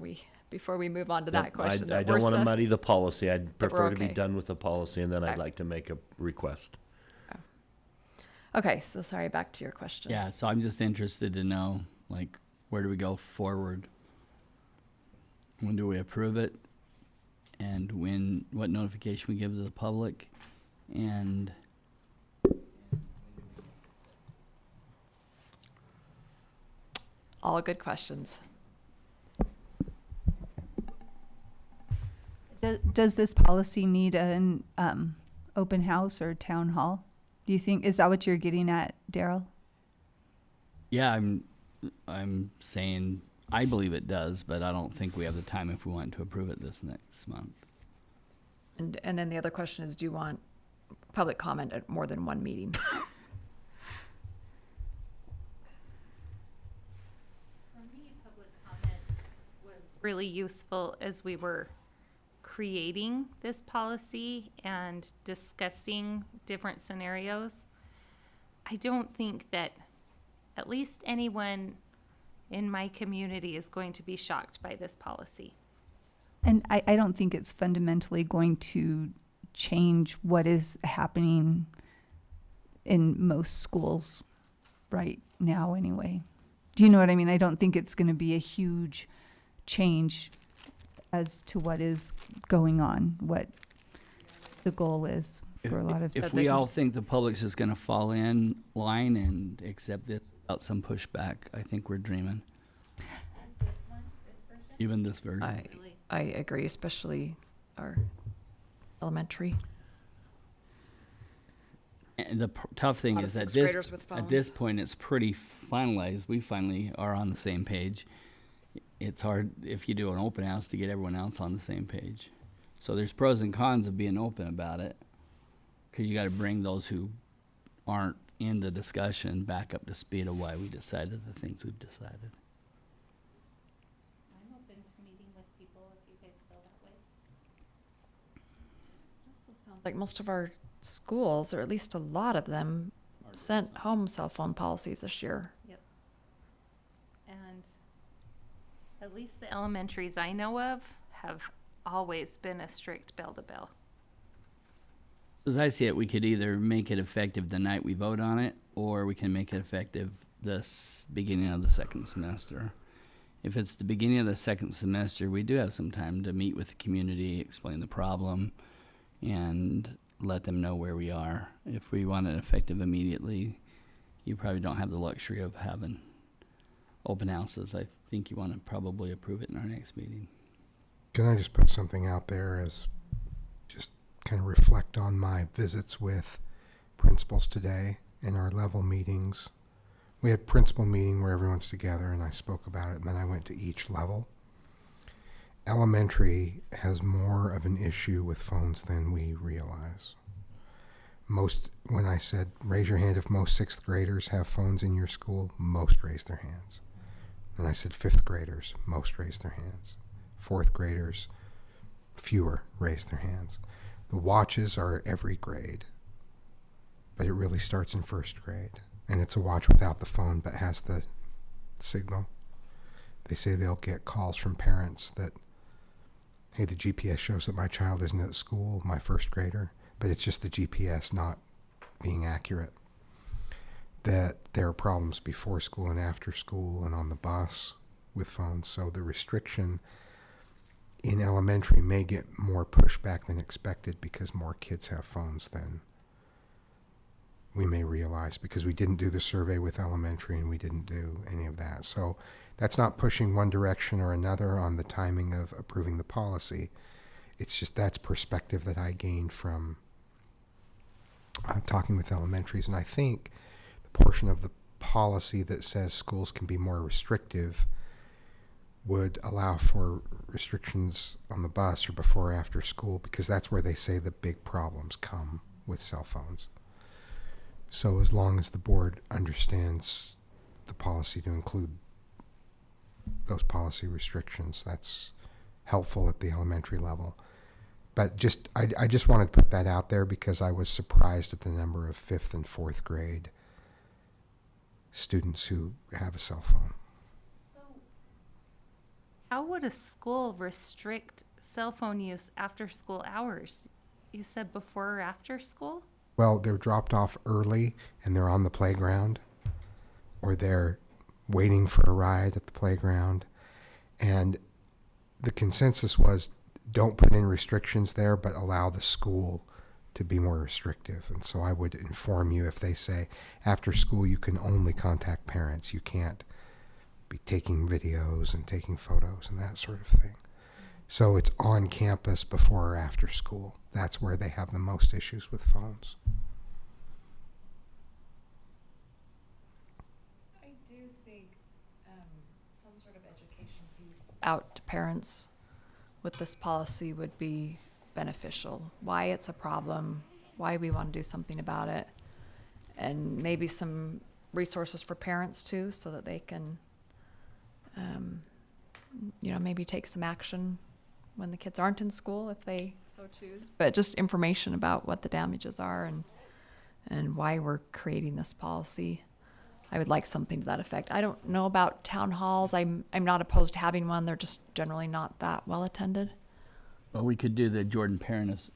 before we move on to Yep, that question. I that don't we're want to set- muddy the policy. I'd that we're prefer to be okay. done with the policy, and then I'd Okay. like to make a request. Okay, so sorry, back to your question. Yeah, so I'm just interested to know, like, where do we go forward? When do we approve it? And what notification we give to the public? And All good questions. Does this policy need an open house or town hall? Do you think, is that what you're getting at, Daryl? yeah, I'm saying I believe it does, but I don't think we have the time if we want to approve it this next month. And then the other question is, do you want public comment at more than one meeting? For me, public comment was really useful as we were creating this policy and discussing different scenarios. I don't think that at least anyone in my community is going to be shocked by this policy. And I don't think it's fundamentally going to change what is happening in most schools right now anyway. Do you know what I mean? I don't think it's going to be a huge change as to what is going on, what the goal is for a lot of. If we all think the public's just going to fall in line and accept it without some pushback, I think we're dreaming. Even this version. I agree, especially our elementary. And the tough thing Lot is of that sixth graders with at this phones. point it's pretty finalized. We finally are on the same page. It's hard if you do an open house to get everyone else on the same page. So there's pros and cons of being open about it, because you got to bring those who aren't in the discussion back up to speed of why we decided the things we've decided. I'm open to meeting with people if you guys feel that way. Sounds like most of our schools, or at least a lot of them, sent home cell phone policies this year. Yep. And at least the elementaries I know of have always been a strict bell to bell. As I see it, we could either make it effective the night we vote on it, or we can make it effective this beginning of the second semester. If it's the beginning of the second semester, we do have some time to meet with the community, explain the problem, and let them know where we are. If we want it effective immediately, you probably don't have the luxury of having open houses. I think you want to probably approve it in our next meeting. Can I just put something out there as just kind of reflect on my visits with principals today in our level meetings? We had principal meeting where everyone's together and I spoke about it, and then I went to each level. Elementary has more of an issue with phones than we realize. When I said, raise your hand if most sixth graders have phones in your school, most raised their hands. Then I said fifth graders, most raised their hands. Fourth graders, fewer raised their hands. The watches are every grade, but it really starts in first grade. And it's a watch without the phone but has the signal. They say they'll get calls from parents that, hey, the GPS shows that my child isn't at school, my first grader, but it's just the GPS not being accurate. That there are problems before school and after school and on the bus with phones. So the restriction in elementary may get more pushback than expected because more kids have phones than we may realize, because we didn't do the survey with elementary and we didn't do any of that. So that's not pushing one direction or another on the timing of approving the policy. It's just that's perspective that I gained from talking with elementaries. And I think the portion of the policy that says schools can be more restrictive would allow for restrictions on the bus or before or after school, because that's where they say the big problems come with cell phones. So as long as the board understands the policy to include those policy restrictions, that's helpful at the elementary level. But I just wanted to put that out there because I was surprised at the number of fifth and fourth grade students who have a cell phone. How would a school restrict cell phone use after school hours? You said before or after school? Well, they're dropped off early and they're on the playground, or they're waiting for a ride at the playground. And the consensus was don't put in restrictions there, but allow the school to be more restrictive. And so I would inform you if they say after school you can only contact parents. You can't be taking videos and taking photos and that sort of thing. So it's on campus before or after school. That's where they have the most issues with phones. I do think some sort of education piece out to parents with this policy would be beneficial. Why it's a problem, why we want to do something about it, and maybe some resources for parents too, so that they can, maybe take some action when the kids aren't in school if they so choose. But just information about what the damages are and why we're creating this policy. I would like something to that effect. I don't know about town halls. I'm not opposed to having one. They're just generally not that well attended. Well, we could do the Jordan Parent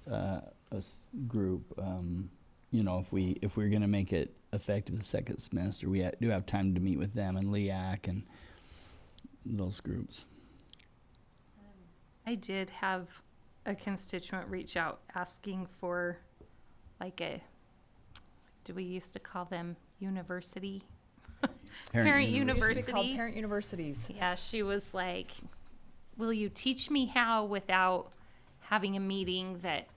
group. If we're going to make it effective the second semester, we do have time to meet with them and LEAC and those groups. I did have a constituent reach out asking for do we used to call them university? Parent university. Used to be called parent universities. Yeah, she was like, will you teach me how without having a meeting that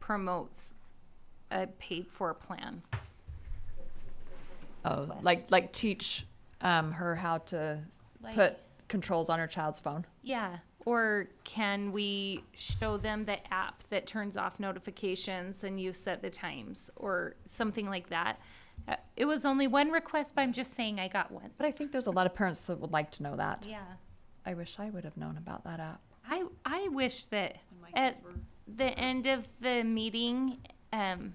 promotes a paid for plan? Oh, like teach her how to put controls on her child's phone. Yeah. Or can we show them the app that turns off notifications and you set the times or something like that? It was only one request, but I'm just saying I got one. But I think there's a lot of parents that would like to know that. Yeah. I wish I would have known about that app. I wish that at the end of the meeting, all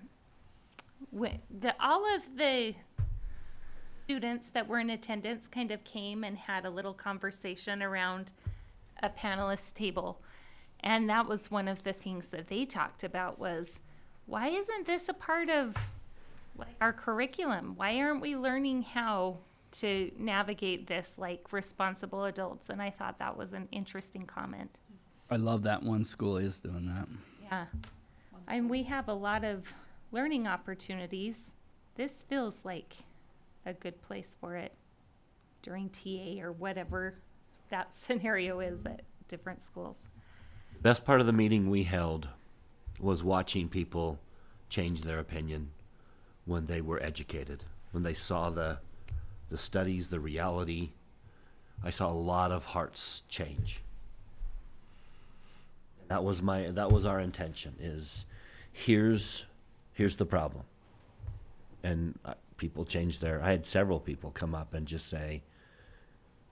of the students that were in attendance kind of came and had a little conversation around a panelist table. And that was one of the things that they talked about was, why isn't this a part of our curriculum? Why aren't we learning how to navigate this like responsible adults? And I thought that was an interesting comment. I love that one school is doing that. Yeah. And we have a lot of learning opportunities. This feels like a good place for it during TA or whatever that scenario is at different schools. Best part of the meeting we held was watching people change their opinion when they were educated, when they saw the studies, the reality. I saw a lot of hearts change. That was our intention, is here's the problem. And people changed I had several people come up and just say,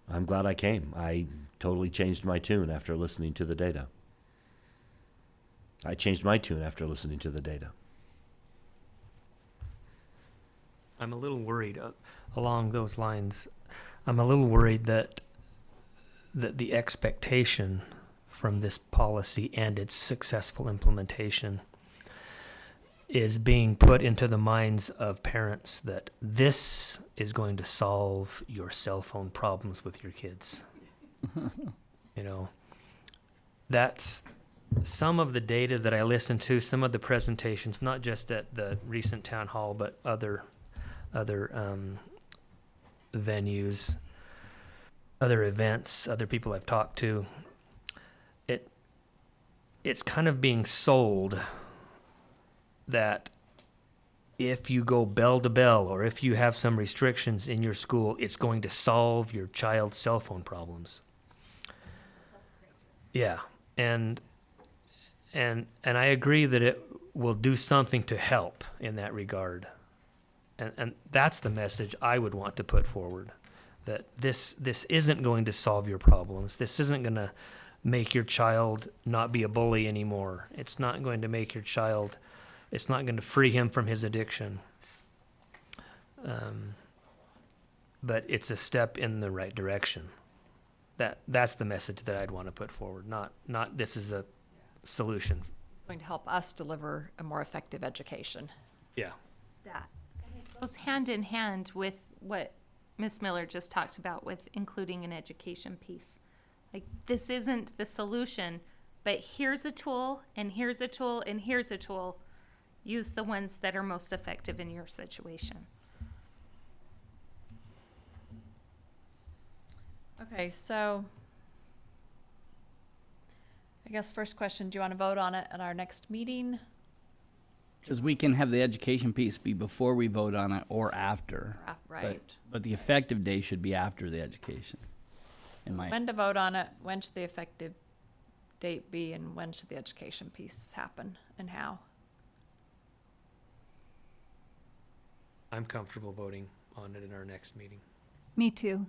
I'm glad I came. I totally changed my tune after listening to the data. I changed my tune after listening to the data. I'm a little worried along those lines. I'm a little worried that the expectation from this policy and its successful implementation is being put into the minds of parents that this is going to solve your cell phone problems with your kids. That's some of the data that I listened to, some of the presentations, not just at the recent town hall, but other venues, other events, other people I've talked to. It's kind of being sold that if you go bell to bell or if you have some restrictions in your school, it's going to solve your child's cell phone problems. Yeah, and I agree that it will do something to help in that regard. And that's the message I would want to put forward, that this isn't going to solve your problems. This isn't going to make your child not be a bully anymore. It's not going to make your child, it's not going to free him from his addiction. But it's a step in the right direction. That's the message that I'd want to put forward, not this is a solution. It's going to help us deliver a more effective education. Yeah. That goes hand in hand with what Ms. Miller just talked about with including an education piece. Like, this isn't the solution, but here's a tool, and here's a tool, and here's a tool. Use the ones that are most effective in your situation. Okay, so I guess first question, do you want to vote on it at our next meeting? Because we can have the education piece be before we vote on it or after. Right. But the effective day should be after the education. When to vote on it, when should the effective date be, and when should the education piece happen, and how? I'm comfortable voting on it in our next meeting. Me too.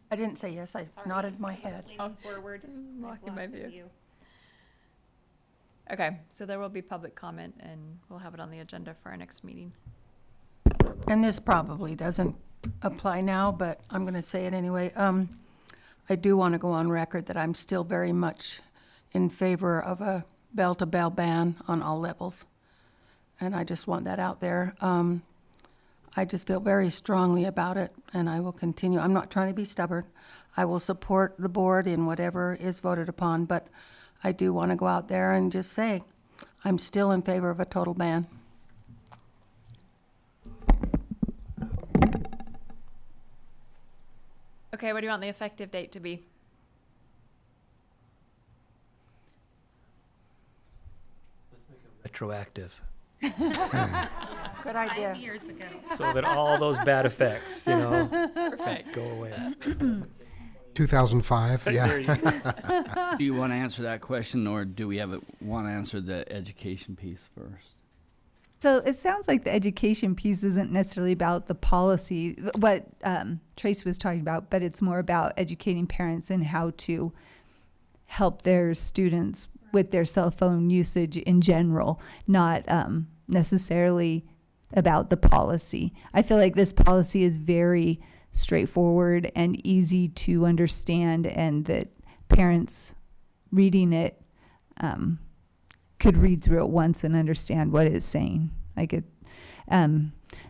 I didn't say yes, I nodded my head. Forward. Blocking my view. Okay, so there will be public comment, and we'll have it on the agenda for our next meeting. And this probably doesn't apply now, but I'm going to say it anyway. I do want to go on record that I'm still very much in favor of a bell-to-bell ban on all levels. And I just want that out there. I just feel very strongly about it, and I will continue. I'm not trying to be stubborn. I will support the board in whatever is voted upon, but I do want to go out there and just say, I'm still in favor of a total ban. Okay, what do you want the effective date to be? Retroactive. Good idea. 5 years ago. So that all those bad effects, Perfect. go away. 2005, There yeah. you go. Do you want to answer that question, or do we want to answer the education piece first? So it sounds like the education piece isn't necessarily about the policy, what Trace was talking about, but it's more about educating parents and how to help their students with their cell phone usage in general, not necessarily about the policy. I feel like this policy is very straightforward and easy to understand, and that parents reading it could read through it once and understand what it's saying.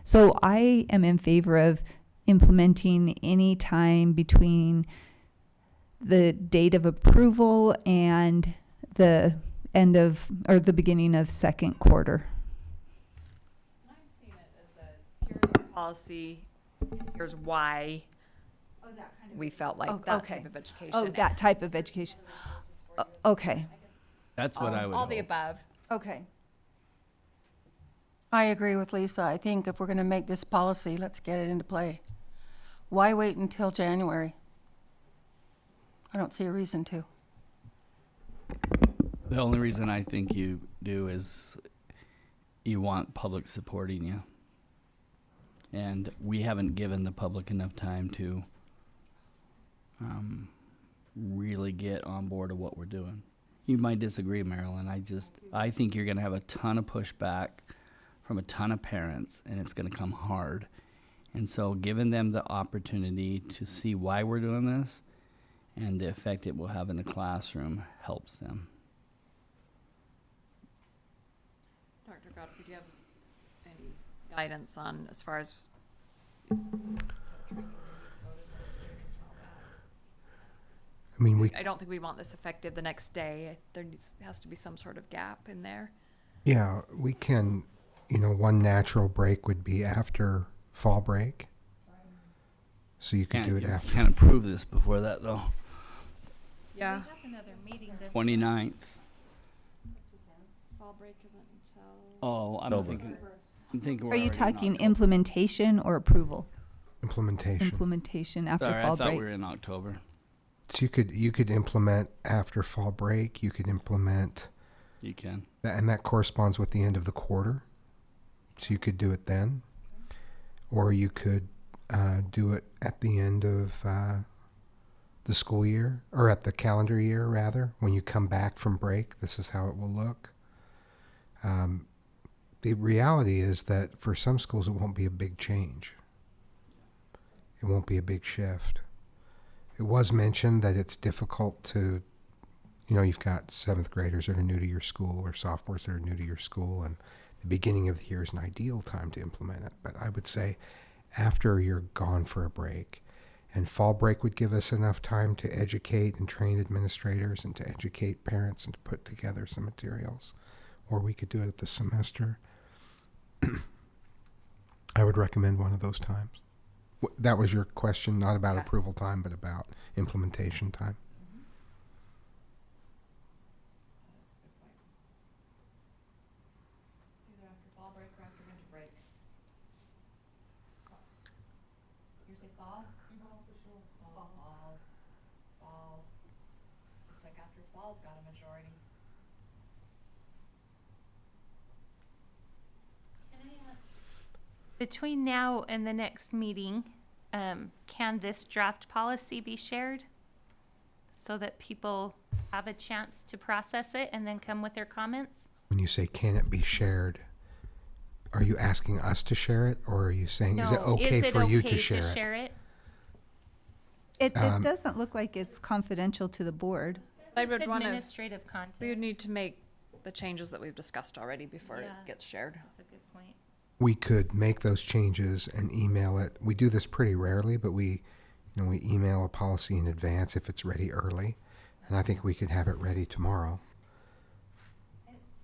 So I am in favor of implementing any time between the date of approval and the end of, or the beginning of second quarter. I'm seeing it as a here's policy, here's why we felt like that okay. type of education. Oh, that type of education. Okay. That's what I would All hope. the above. Okay. I agree with Lisa. I think if we're going to make this policy, let's get it into play. Why wait until January? I don't see a reason to. The only reason I think you do is you want public supporting you. And we haven't given the public enough time to really get on board of what we're doing. You might disagree, Marilyn. I think you're going to have a ton of pushback from a ton of parents, and it's going to come hard. And so giving them the opportunity to see why we're doing this and the effect it will have in the classroom helps them. Dr. Godfrey, do you have any guidance on as far as I mean, I don't think we want this effective the next day. Has to be some sort of gap in there. Yeah, we can, one natural break would be after fall break. So you could do it after. Can't approve this before that, though. Yeah. We have another meeting this 29th. Fall break isn't until. Oh, I'm thinking. Are you talking implementation or approval? Implementation. Implementation after Sorry, fall I thought break. we were in October. So you could implement after fall break. You could implement, You can. and that corresponds with the end of the quarter. So you could do it then, or you could do it at the end of the school year, or at the calendar year rather. When you come back from break, this is how it will look. The reality is that for some schools, it won't be a big change. It won't be a big shift. It was mentioned that it's difficult to, you've got 7th graders that are new to your school or sophomores that are new to your school, and the beginning of the year is an ideal time to implement it. But I would say after you're gone for a break, and fall break would give us enough time to educate and train administrators and to educate parents and to put together some materials, or we could do it at the semester. I would recommend one of those times. That was your question, not about Okay. approval time, but about implementation time. Either after fall break or after winter break. You say fall? Fall for sure. Fall. Looks like after fall's got a majority. Between now and the next meeting, can this draft policy be shared? So that people have a chance to process it and then come with their comments? When you say can it be shared, are you asking us to share it, or are you saying is it okay for you to share it? It doesn't look like it's confidential to the board. I It's would want to. administrative content. We would need to make the changes that we've discussed already before it Yeah. gets shared. That's a good point. We could make those changes and email it. We do this pretty rarely, but we email a policy in advance if it's ready early, and I think we could have it ready tomorrow.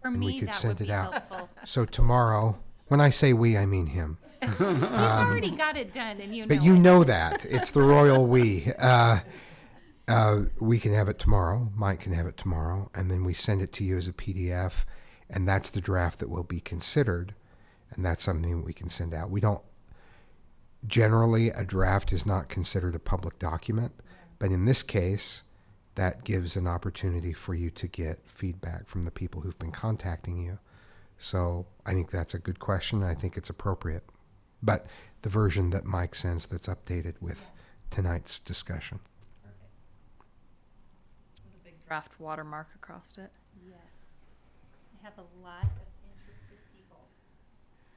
For And we me, could that send would it be out. helpful. So tomorrow, when I say we, I mean him. He's already got it done, and you know. But you it. know that. It's the royal we. We can have it tomorrow. Mike can have it tomorrow. And then we send it to you as a PDF. And that's the draft that will be considered. And that's something we can send out. We don't, generally, a draft is not considered a public document. But in this case, that gives an opportunity for you to get feedback from the people who've been contacting you. So I think that's a good question. I think it's appropriate. But the version that Mike sends that's updated with tonight's discussion. With a big draft watermark across it. Yes. I have a lot of interested people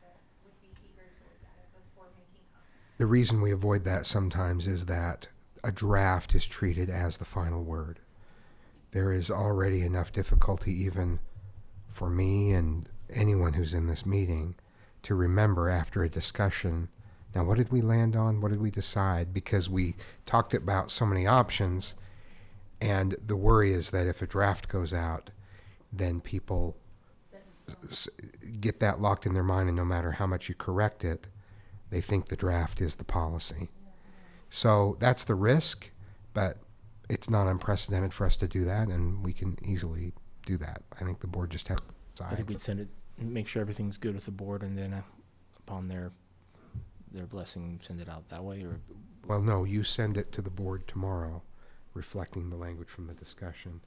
that would be eager to look at it before making comments. The reason we avoid that sometimes is that a draft is treated as the final word. There is already enough difficulty, even for me and anyone who's in this meeting, to remember after a discussion, now what did we land on? What did we decide? Because we talked about so many options, and the worry is that if a draft goes out, then people get that locked in their mind, and no matter how much you correct it, they think the draft is the policy. So that's the risk, but it's not unprecedented for us to do that, and we can easily do that. I think the board just has to decide. I think we'd send it, make sure everything's good with the board, and then upon their blessing, send it out that way, or Well, no, you send it to the board tomorrow, reflecting the language from the discussion,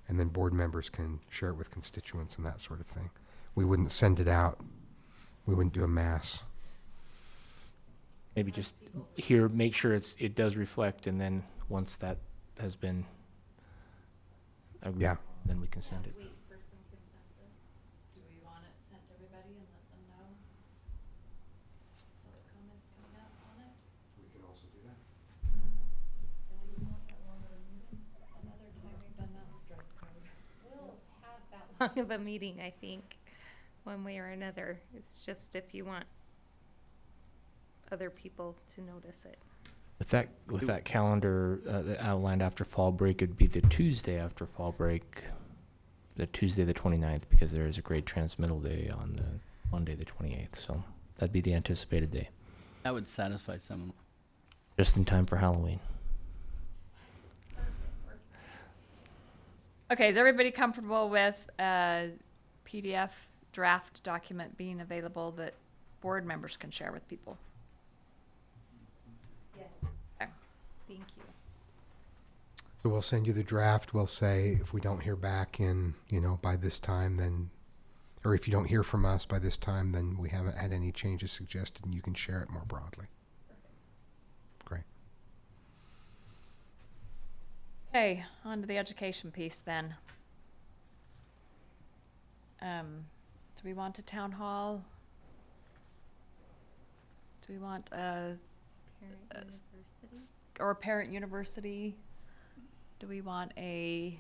and then board members can share it with constituents and that sort of thing. We wouldn't send it out. We wouldn't do a mass. maybe just here, make sure it does reflect, and then once that has been agreed, Yeah. then we can send it. Wait for some consensus. Do we want it sent to everybody and let them know? Public comments coming up on it? We can also do that. Another time we've done that was dress code. We'll have that long of a meeting, I think, one way or another. It's just if you want other people to notice it. With that calendar that outlined after fall break, it'd be the Tuesday after fall break, the Tuesday the 29th, because there is a grade transmittal day on the Monday the 28th. So that'd be the anticipated day, That would satisfy some. just in time for Halloween. Okay, is everybody comfortable with a PDF draft document being available that board members can share with people? Yes. Okay. Thank you. So we'll send you the draft. We'll say if we don't hear back in, by this time, then, or if you don't hear from us by this time, then we haven't had any changes suggested, and you can share it more broadly. Great. Okay, on to the education piece then. Do we want a town hall? Do we want a or a parent university? Do we want I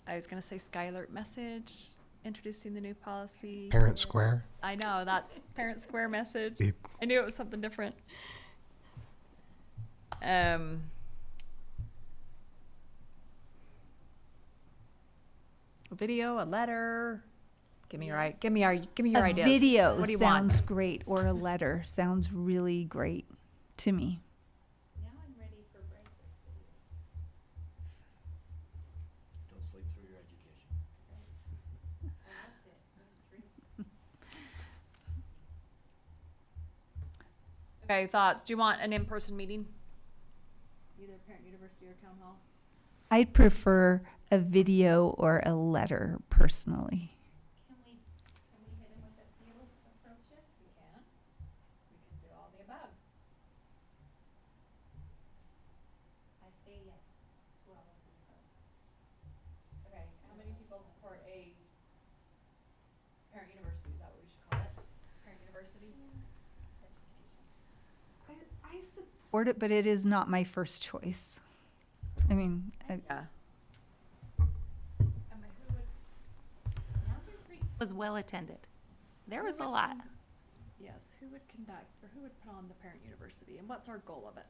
was gonna say Skyalert message, introducing the new policy. Parent Square? I know, that's Parent Square message. Yep. I knew it was something different. A video, a letter, Give me your ideas. Video What do you sounds want? great, or a letter sounds really great to me. Now I'm ready for Bryce's video. Don't sleep through your education. Okay, thoughts. Do you want an in-person meeting? Either parent university or town hall? I'd prefer a video or a letter personally. Can we hit him with a few approaches? We can. We can do all the above. I say yes to all of the above. Okay, how many people support a parent university? Is that what we should call it? Parent university? I support it, but it is not my first choice. I mean, Yeah. Was well attended. There was a lot. Yes, who would conduct, or who would put on the parent university, and what's our goal of it?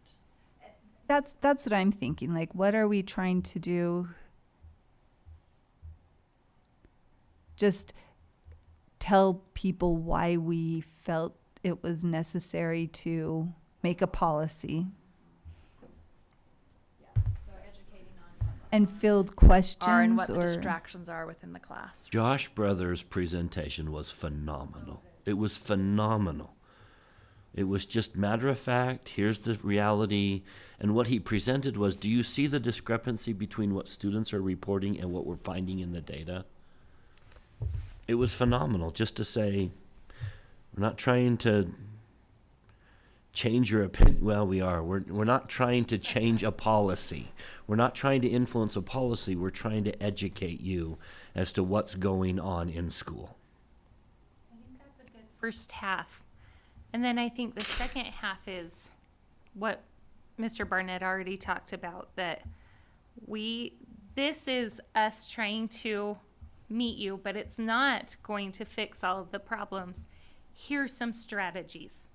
that's what I'm thinking. Like, what are we trying to do? Just tell people why we felt it was necessary to make a policy Yes, so educating on what and field are and questions what the or distractions are within the class. Josh Brothers' presentation was phenomenal. It was phenomenal. It was just matter of fact, here's the reality. And what he presented was, do you see the discrepancy between what students are reporting and what we're finding in the data? It was phenomenal just to say, we're not trying to change your opinion. Well, we are. We're not trying to change a policy. We're not trying to influence a policy. We're trying to educate you as to what's going on in school. I think that's a good first half. And then I think the second half is what Mr. Barnett already talked about, that this is us trying to meet you, but it's not going to fix all of the problems. Here's some strategies.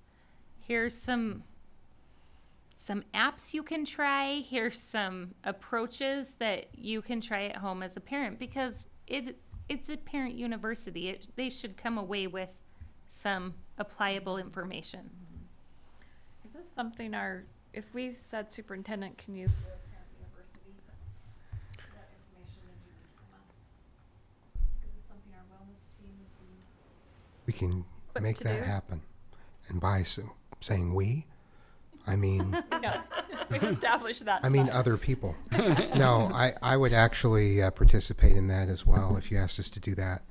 Here's some apps you can try. Here's some approaches that you can try at home as a parent, because it's a parent university. They should come away with some applicable information. Is this something if we said, superintendent, can you do a parent university? What information did you need from us? Is this something our wellness team would be? We can Equipped make to that do? happen. And by saying we, I mean, No, we've established that. I mean other people. No, I would actually participate in that as well if you asked us to do that.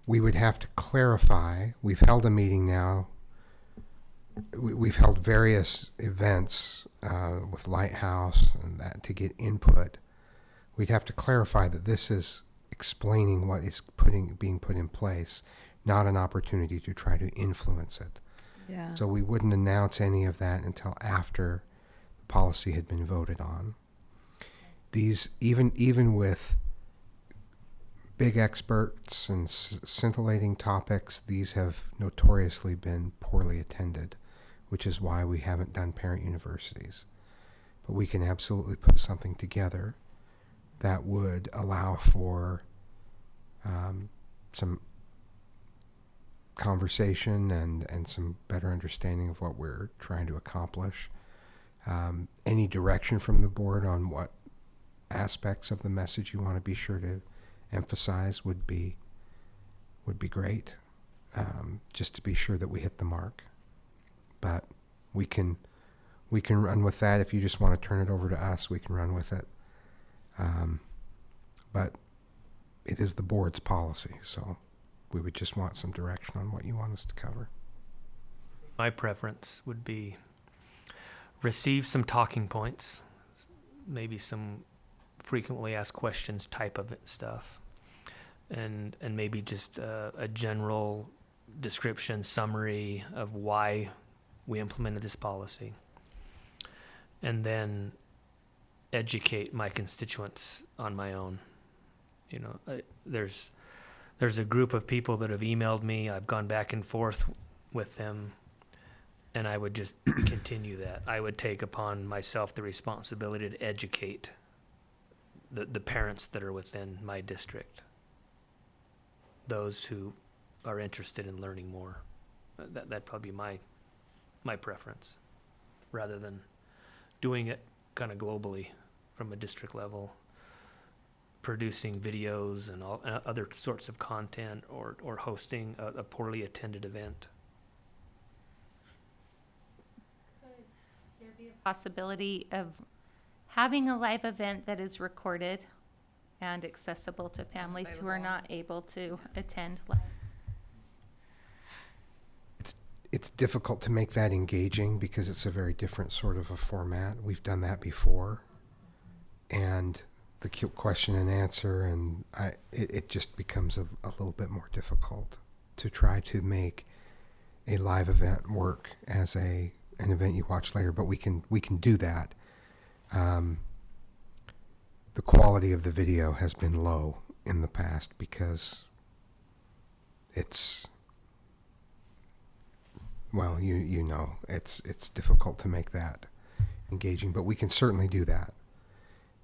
We would have to clarify. We've held a meeting now. We've held various events with Lighthouse and that to get input. We'd have to clarify that this is explaining what is being put in place, not an opportunity to try to influence it. Yeah. So we wouldn't announce any of that until after the policy had been voted on. These, even with big experts and scintillating topics, these have notoriously been poorly attended, which is why we haven't done parent universities. But we can absolutely put something together that would allow for some conversation and some better understanding of what we're trying to accomplish. Any direction from the board on what aspects of the message you want to be sure to emphasize would be great, just to be sure that we hit the mark. But we can run with that. If you just want to turn it over to us, we can run with it. But it is the board's policy, so we would just want some direction on what you want us to cover. My preference would be receive some talking points, maybe some frequently asked questions type of stuff, and maybe just a general description, summary of why we implemented this policy, and then educate my constituents on my own. There's a group of people that have emailed me. I've gone back and forth with them, and I would just continue that. I would take upon myself the responsibility to educate the parents that are within my district. those who are interested in learning more. That'd probably be my preference, rather than doing it kind of globally from a district level, producing videos and all other sorts of content, or hosting a poorly attended event. There be a possibility of having a live event that is recorded and accessible to families who are not able to attend live? It's difficult to make that engaging because it's a very different sort of a format. We've done that before, and the question and answer, and it just becomes a little bit more difficult to try to make a live event work as an event you watch later. But we can do that. The quality of the video has been low in the past because it's, well, you know, it's difficult to make that engaging, but we can certainly do that.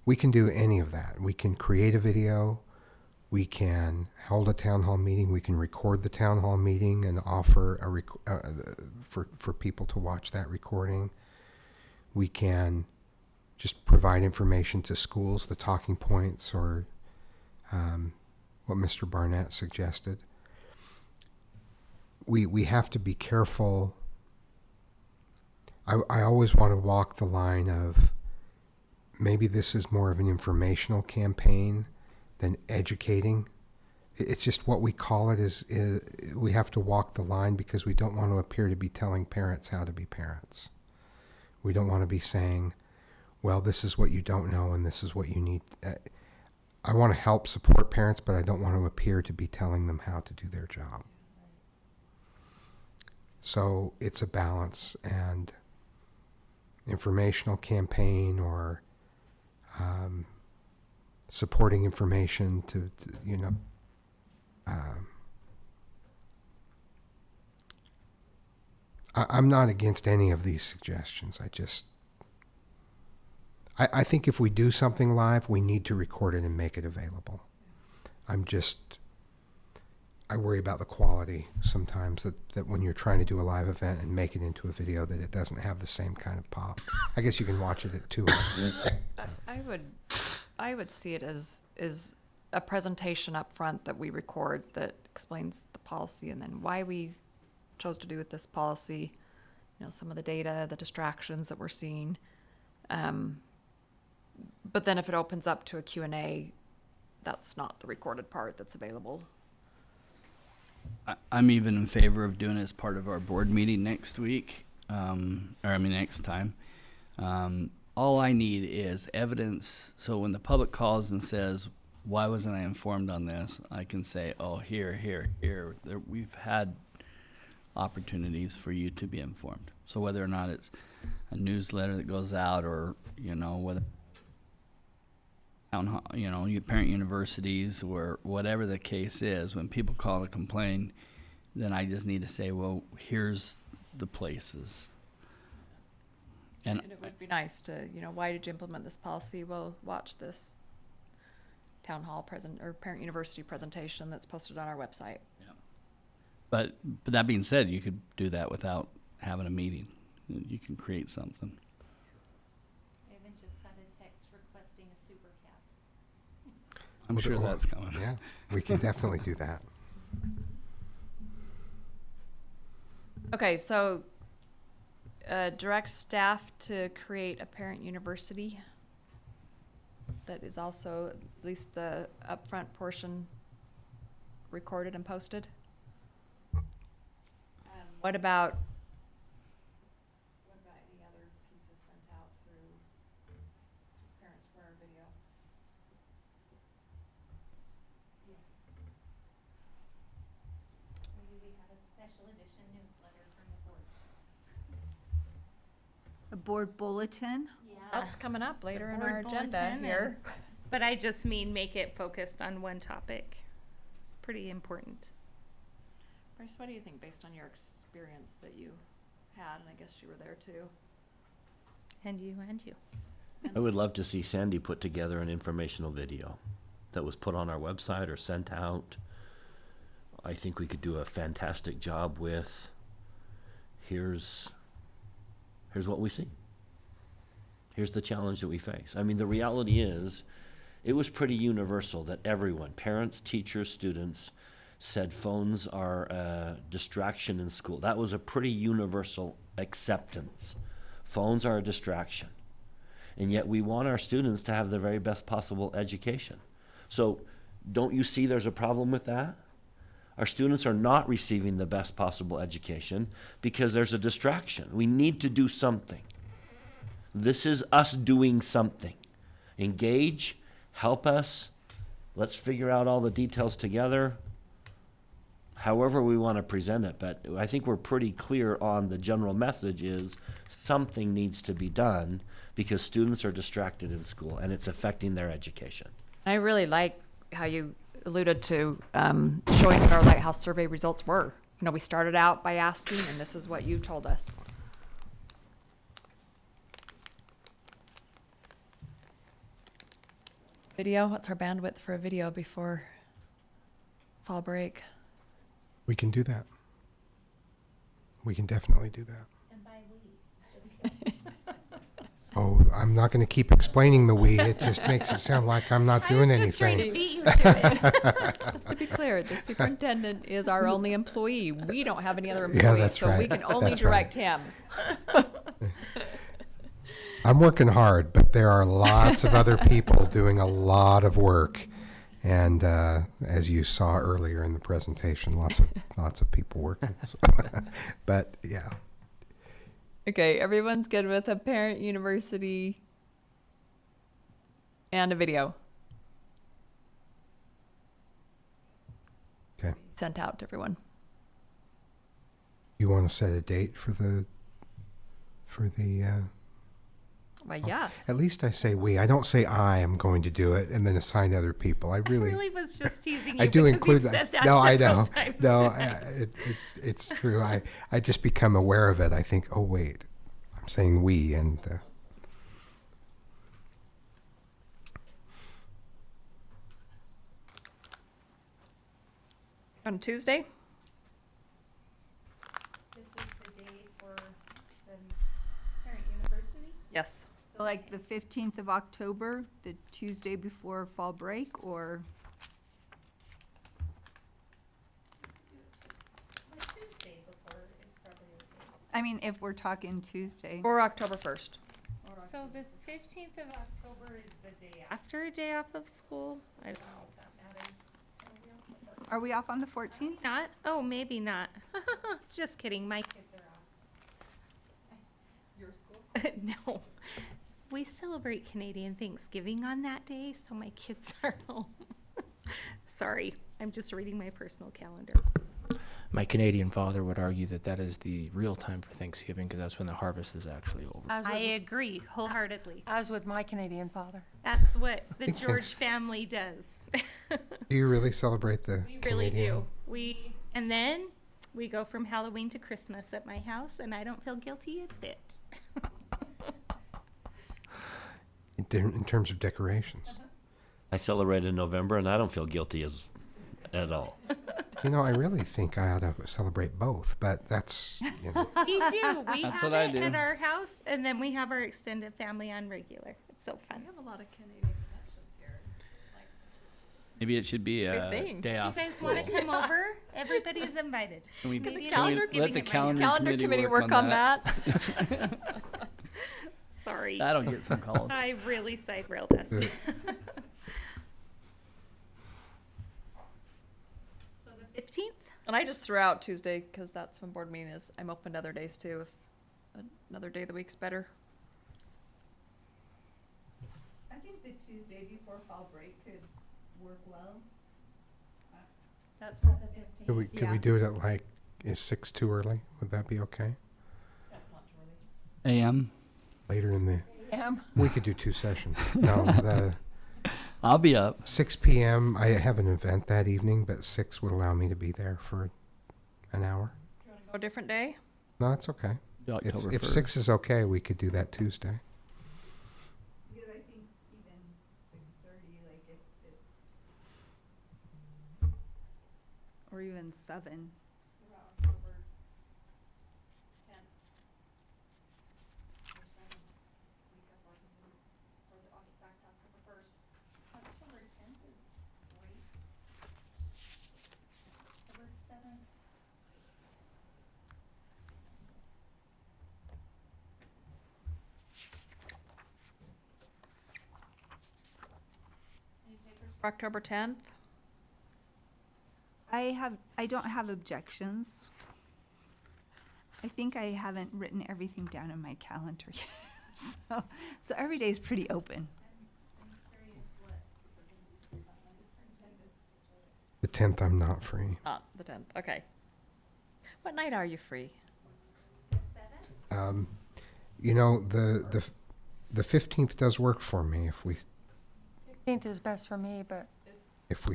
We can do any of that. We can create a video, we can hold a town hall meeting, we can record the town hall meeting and offer for people to watch that recording. We can just provide information to schools, the talking points, or what Mr. Barnett suggested. We have to be careful. I always want to walk the line of maybe this is more of an informational campaign than educating. It's just what we call it is we have to walk the line because we don't want to appear to be telling parents how to be parents. We don't want to be saying, well, this is what you don't know and this is what you need. I want to help support parents, but I don't want to appear to be telling them how to do their job. So it's a balance, and informational campaign or supporting information to you know, I'm not against any of these suggestions. I think if we do something live, we need to record it and make it available. I worry about the quality sometimes, that when you're trying to do a live event and make it into a video, that it doesn't have the same kind of pop. I guess you can watch it at 2 hours. I would see it as a presentation up front that we record that explains the policy and then why we chose to do with this policy, you know, some of the data, the distractions that we're seeing. But then if it opens up to a Q&A, that's not the recorded part that's available. I'm even in favor of doing it as part of our board meeting next week, next time. All I need is evidence, so when the public calls and says, why wasn't I informed on this, I can say, oh, here. We've had opportunities for you to be informed. So whether or not it's a newsletter that goes out, or, you know, whether you know, your parent universities or whatever the case is, when people call to complain, then I just need to say, well, here's the places. And it would be nice to, you know, why did you implement this policy? Well, watch this town hall parent university presentation that's posted on our website. Yeah. But that being said, you could do that without having a meeting. You can create something. Evan just got a text requesting a supercast. I'm sure that's coming. Yeah, we can definitely do that. Okay, so direct staff to create a parent university that is also at least the upfront portion recorded and posted. What about any other pieces sent out through just Parent Square video? Yes. Maybe we have a special edition newsletter from the board. A board bulletin? Yeah. That's coming up later in board our agenda bulletin here. But I just mean make it focused on one topic. It's pretty important. Bryce, what do you think based on your experience that you had, and I guess you were there too? And you. I would love to see Sandy put together an informational video that was put on our website or sent out. I think we could do a fantastic job with, here's what we see. Here's the challenge that we face. I mean, the reality is, it was pretty universal that everyone, parents, teachers, students, said phones are a distraction in school. That was a pretty universal acceptance. Phones are a distraction. And yet we want our students to have the very best possible education. So don't you see there's a problem with that? Our students are not receiving the best possible education because there's a distraction. We need to do something. This is us doing something. Engage, help us. Let's figure out all the details together. However we want to present it, but I think we're pretty clear on the general message is something needs to be done because students are distracted in school and it's affecting their education. I really like how you alluded to showing what our Lighthouse survey results were. You know, we started out by asking, and this is what you told us. Video, what's our bandwidth for a video before fall break? We can do that. We can definitely do that. And by we, just Oh, I'm not going to keep explaining the we. It just makes it sound like I'm not doing I was just trying to anything. beat you to it. Just to be clear, the superintendent is our only employee. We don't have any other employees, Yeah, that's so we right. can only That's direct right. him. I'm working hard, but there are lots of other people doing a lot of work. And as you saw earlier in the presentation, lots of people working. So but yeah. Okay, everyone's good with a parent university and a video. Okay. Sent out to everyone. You want to set a date for the Well, yes. At least I say we. I don't say I am going to do it and then assign other people. I really was just teasing you. I do because include you've that. said that No, I several know. times No, tonight. it's true. I just become aware of it. I think, oh wait, I'm saying we, and On Tuesday? This is the day for the parent university. Yes. So like the 15th of October, the Tuesday before fall break, or? Tuesday before is probably okay. I mean, if we're talking Tuesday. Or October 1st. So the 15th of October is the day after a day off of school. I don't know if that matters. Are we off on the 14th? Not? Oh, maybe not. Just kidding. My kids are off. Your school? No. We celebrate Canadian Thanksgiving on that day, so my kids are home. Sorry. I'm just reading my personal calendar. My Canadian father would argue that that is the real time for Thanksgiving because that's when the harvest is actually over. I agree wholeheartedly. As would my Canadian father. That's what the Think George thanks- family does. do you really celebrate the We really Canadian? do. And then we go from Halloween to Christmas at my house, and I don't feel guilty a bit. In terms of decorations? I celebrate in November and I don't feel guilty at all. You know, I really think I ought to celebrate both, but that's, you know. We do. We That's have what I it do. at our house, and then we have our extended family on regular. It's so fun. We have a lot of Canadian connections here. Maybe it should be Good a thing. day If off you guys school. want to come over, everybody's invited. Can we, Maybe can calendar we let the calendar, Calendar committee work on that. Sorry. That'll get some calls. I really side railed us. Good. So the 15th? And I just threw out Tuesday because that's when board meeting is. I'm open to other days too if another day of the week's better. I think the Tuesday before fall break could work well. That's the 15th. Could we Yeah. do it at like, is 6 too early? Would that be okay? That's not too early. AM. Later in the, Am. we could do 2 sessions. No, the I'll be up. 6 p.m. I have an event that evening, but 6 would allow me to be there for an hour. Go a different day? No, that's okay. October If 1st. 6 is okay, we could do that Tuesday. Because I think even 6:30, like if Or even 7. For October 10th? I don't have objections. I think I haven't written everything down in my calendar yet. So every day is pretty open. The 10th, I'm not free. Not the 10th, okay. What night are you free? You know, the 15th does work for me if we 15th is best for me, but if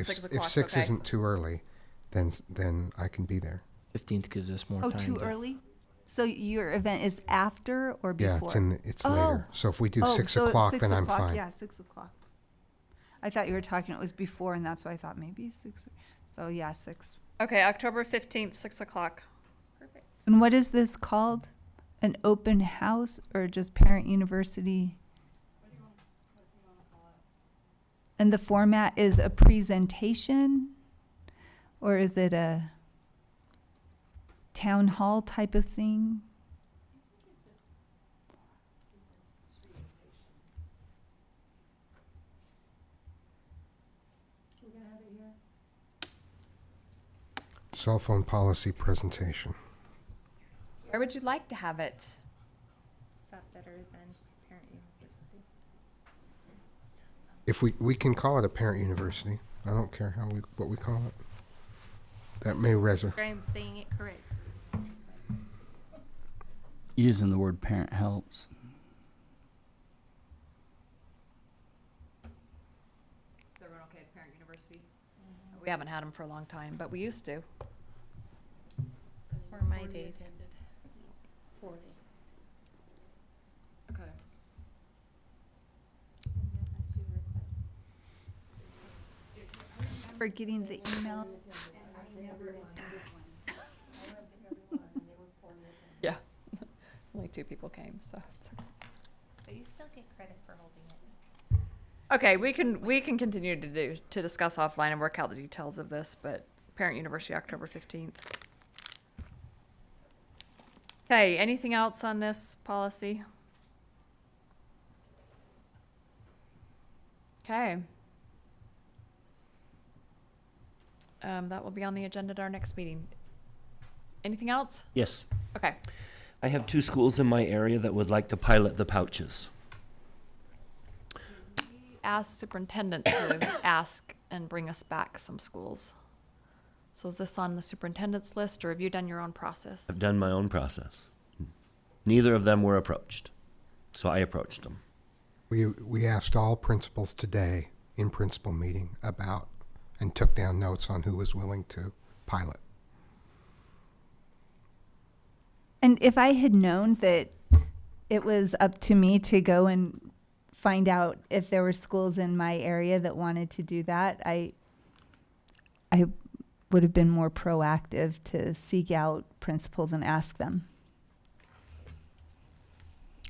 6 if o'clock's 6 okay. isn't too early, then I can be there. 15th gives us more Oh, time. too to- early? So your event is after or Yeah, before? it's Oh. later. So if we do 6 so o'clock, 6 then I'm o'clock, fine. Yeah, 6 o'clock. I thought you were talking it was before, and that's why I thought maybe 6. So yeah, 6. Okay, October 15th, 6 o'clock. Perfect. And what is this called? An open house or just parent university? And the format is a presentation? Or is it a town hall type of thing? Cell phone policy presentation. Where would you like to have it? Is that better than parent university? If we can call it a parent university. I don't care what we call it. That may resonate. I'm saying it correct. Using the word parent helps. Is everyone okay at parent university? We haven't had them for a long time, but we used to. For my days. Okay. For getting the email? Yeah. Only 2 people came, so. it's okay. But you still get credit for holding it. Okay, we can continue to discuss offline and work out the details of this, but parent university, October 15th. Okay, anything else on this policy? Okay. That will be on the agenda at our next meeting. Anything else? Yes. Okay. I have 2 schools in my area that would like to pilot the pouches. Ask superintendent to ask and bring us back some schools. So is this on the superintendent's list, or have you done your own process? I've done my own process. Neither of them were approached, so I approached them. We asked all principals today in principal meeting about and took down notes on who was willing to pilot. And if I had known that it was up to me to go and find out if there were schools in my area that wanted to do that, I would have been more proactive to seek out principals and ask them.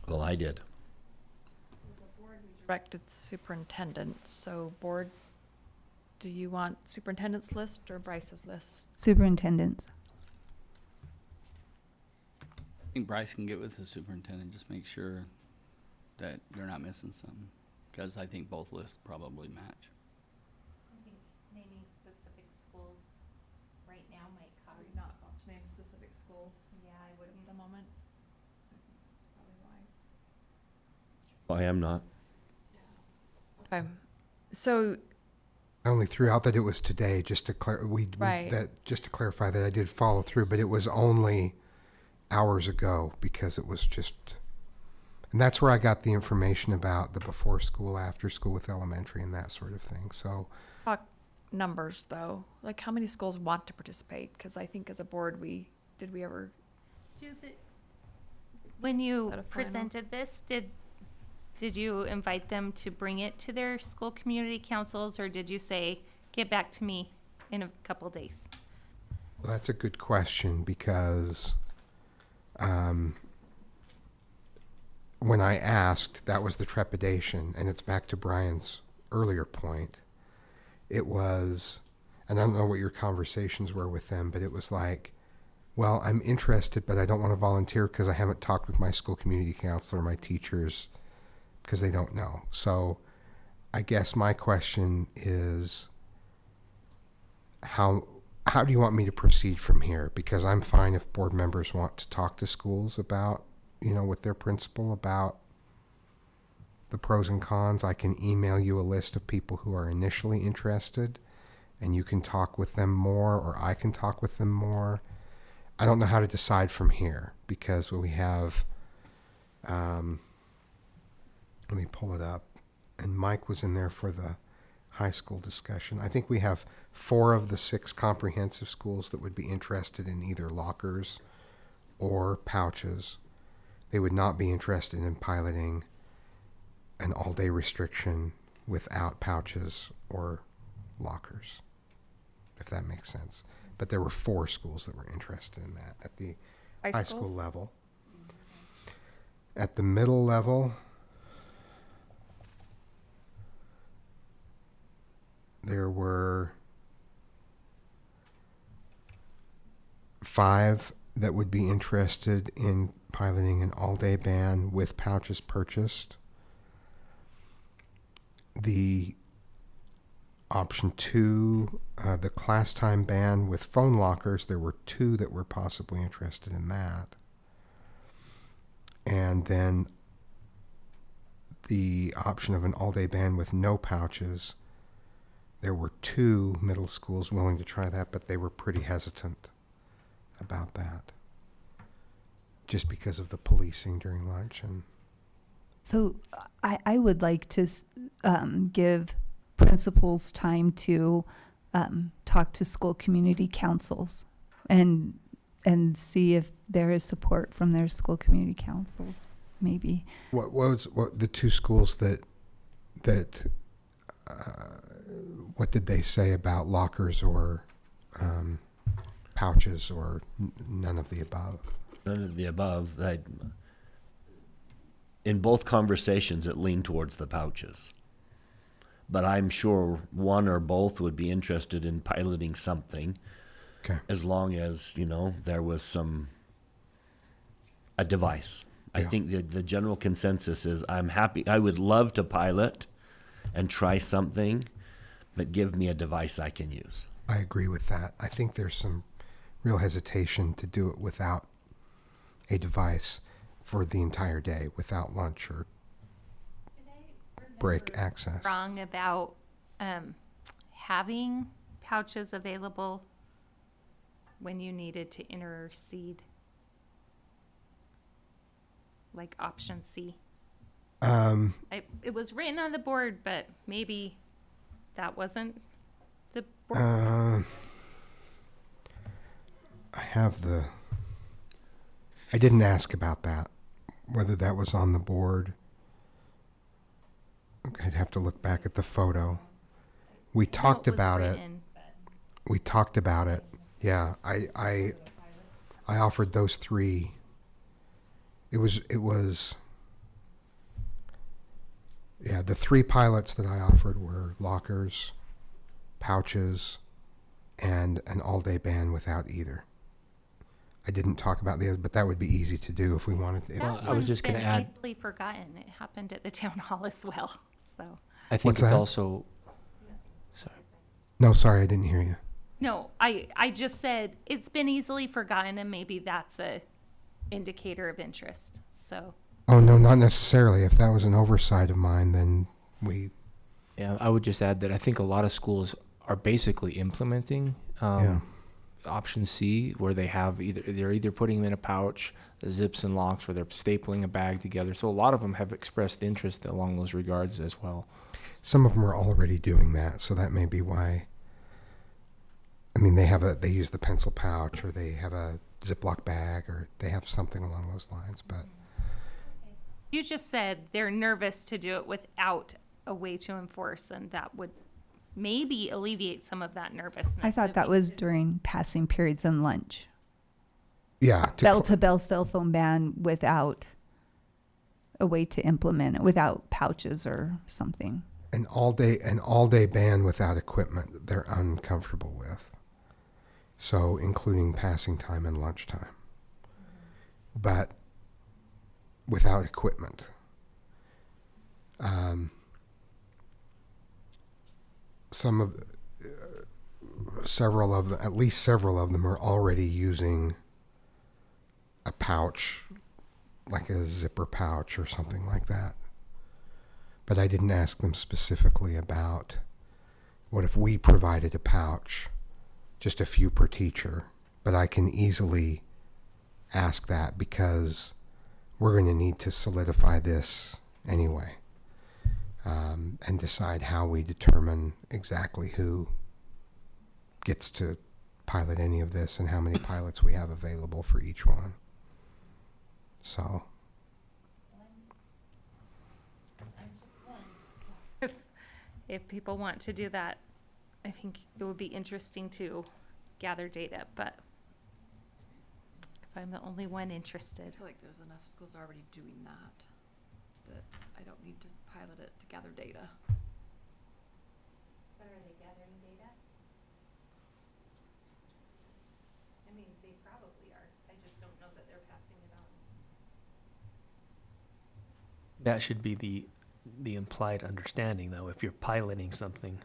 Well, I did. Directed superintendent, so board, do you want superintendent's list or Bryce's list? Superintendents. I think Bryce can get with the superintendent, just make sure that you're not missing something, because I think both lists probably match. I think naming specific schools right now might Are cause. you not want to name specific schools Yeah, I at wouldn't. the moment? That's probably wise. I am not. Okay, so, I only threw out that it was today, just to Right. just to clarify that I did follow through, but it was only hours ago because it was just, and that's where I got the information about the before school, after school with elementary and that sort of thing. So talk numbers though, like how many schools want to participate? Because I think as a board, did we ever, When you Set a final? presented this, did you invite them to bring it to their school community councils, or did you say, get back to me? in a couple days? Well, that's a good question because when I asked, that was the trepidation, and it's back to Brian's earlier point. It was, and I don't know what your conversations were with them, but it was like, well, I'm interested, but I don't want to volunteer because I haven't talked with my school community counselor, my teachers, because they don't know. So I guess my question is, how do you want me to proceed from here? Because I'm fine if board members want to talk to schools about, with their principal about the pros and cons. I can email you a list of people who are initially interested, and you can talk with them more, or I can talk with them more. I don't know how to decide from here because we have, let me pull it up. And Mike was in there for the high school discussion. I think we have 4 of the 6 comprehensive schools that would be interested in either lockers or pouches. They would not be interested in piloting an all-day restriction without pouches or lockers, if that makes sense. But there were 4 schools that were interested in that at the high school level. At the middle level, there were 5 that would be interested in piloting an all-day ban with pouches purchased. The option 2, the class time ban with phone lockers, there were 2 that were possibly interested in that. And then the option of an all-day ban with no pouches, there were 2 middle schools willing to try that, but they were pretty hesitant about that, just because of the policing during lunch. And So I would like to give principals time to talk to school community councils and see if there is support from their school community councils, maybe. what the 2 schools that what did they say about lockers or pouches, or none of the above? None of the above. In both conversations, it leaned towards the pouches. But I'm sure one or both would be interested in piloting something, okay, as long as, there was a device. I think that the general consensus is I'm happy. I would love to pilot and try something, but give me a device I can use. I agree with that. I think there's some real hesitation to do it without a device for the entire day, without lunch or break access. Wrong about having pouches available when you needed to intercede, like option C. It was written on the board, but maybe that wasn't the board. I didn't ask about that, whether that was on the board. I'd have to look back at the photo. We talked about it. We talked about it. Yeah, I offered those 3. It was the 3 pilots that I offered were lockers, pouches, and an all-day ban without either. I didn't talk about the other, but that would be easy to do if we wanted to. I was just going to add. Easily forgotten. It happened at the town hall as well. So. I think What's it's that? also. Sorry. No, sorry, I didn't hear you. No, I just said it's been easily forgotten, and maybe that's a indicator of interest. So. Oh no, not necessarily. If that was an oversight of mine, then we. Yeah, I would just add that I think a lot of schools are basically implementing option C, where they're either putting them in a pouch, the zips and locks, or they're stapling a bag together. So a lot of them have expressed interest along those regards as well. Some of them are already doing that, so that may be why. I mean, they use the pencil pouch, or they have a Ziploc bag, or they have something along those lines. But you just said they're nervous to do it without a way to enforce, and that would maybe alleviate some of that nervousness. I thought if that you was could- during passing periods and lunch. Yeah. Bell to bell cell phone ban without a way to implement it, without pouches or something. An all-day ban without equipment they're uncomfortable with. So including passing time and lunchtime. But without equipment. At least several of them are already using a pouch, like a zipper pouch or something like that. But I didn't ask them specifically about what if we provided a pouch, just a few per teacher. But I can easily ask that because we're going to need to solidify this anyway, and decide how we determine exactly who gets to pilot any of this and how many pilots we have available for each one. So if people want to do that, I think it would be interesting to gather data, but if I'm the only one interested. I feel like there's enough schools already doing that I don't need to pilot it to gather data. But are they gathering data? I mean, they probably are. I just don't know that they're passing it on. That should be the implied understanding, though. If you're piloting something,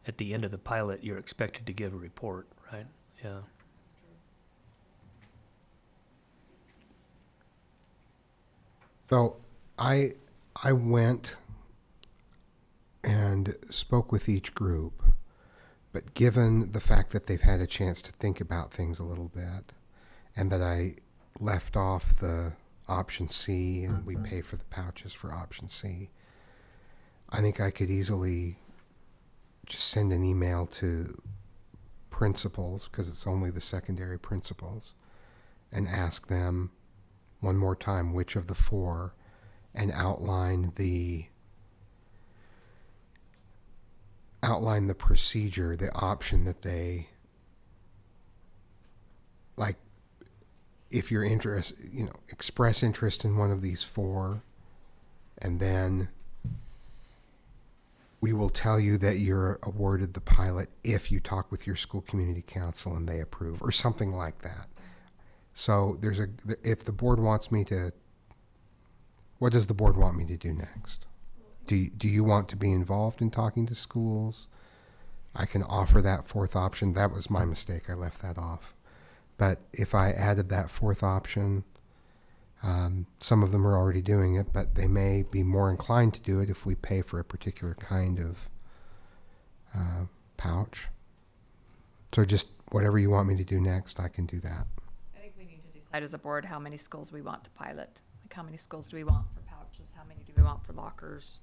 at the end of the pilot, you're expected to give a report, right? Yeah. So I went and spoke with each group, but given the fact that they've had a chance to think about things a little bit, and that I left off the option C and we pay for the pouches for option C, I think I could easily just send an email to principals, because it's only the secondary principals, and ask them one more time which of the four, and outline the procedure, the option that they like. If you're interested, express interest in one of these four, and then we will tell you that you're awarded the pilot if you talk with your school community council and they approve, or something like that. So if the board wants me to, what does the board want me to do next? Do you want to be involved in talking to schools? I can offer that fourth option. That was my mistake. I left that off. But if I added that fourth option, some of them are already doing it, but they may be more inclined to do it if we pay for a particular kind of pouch. So just whatever you want me to do next, I can do that. I think we need to decide as a board how many schools we want to pilot. Like how many schools do we want for pouches? How many do we want for lockers?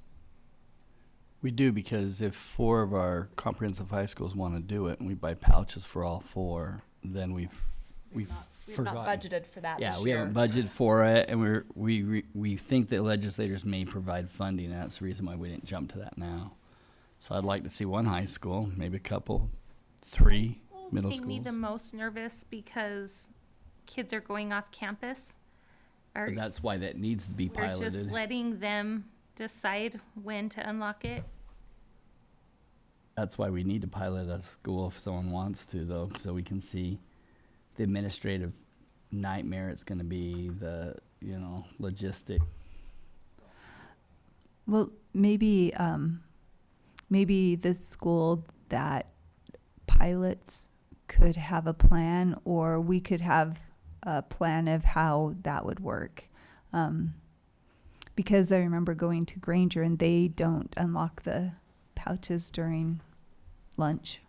We do, because if 4 of our comprehensive high schools want to do it and we buy pouches for all 4, then we've We've forgotten. not budgeted for that Yeah, this we year. haven't budgeted for it, and we think that legislators may provide funding. And that's the reason why we didn't jump to that now. So I'd like to see one high school, maybe a couple, 3 middle Make me schools. the most nervous because kids are going off campus. Are But that's why that needs to be we're just piloted. letting them decide when to unlock it? That's why we need to pilot a school if someone wants to, though, so we can see the administrative nightmare it's going to be, the logistic. Well, maybe the school that pilots could have a plan, or we could have a plan of how that would work. Because I remember going to Granger and they don't unlock the pouches during lunch.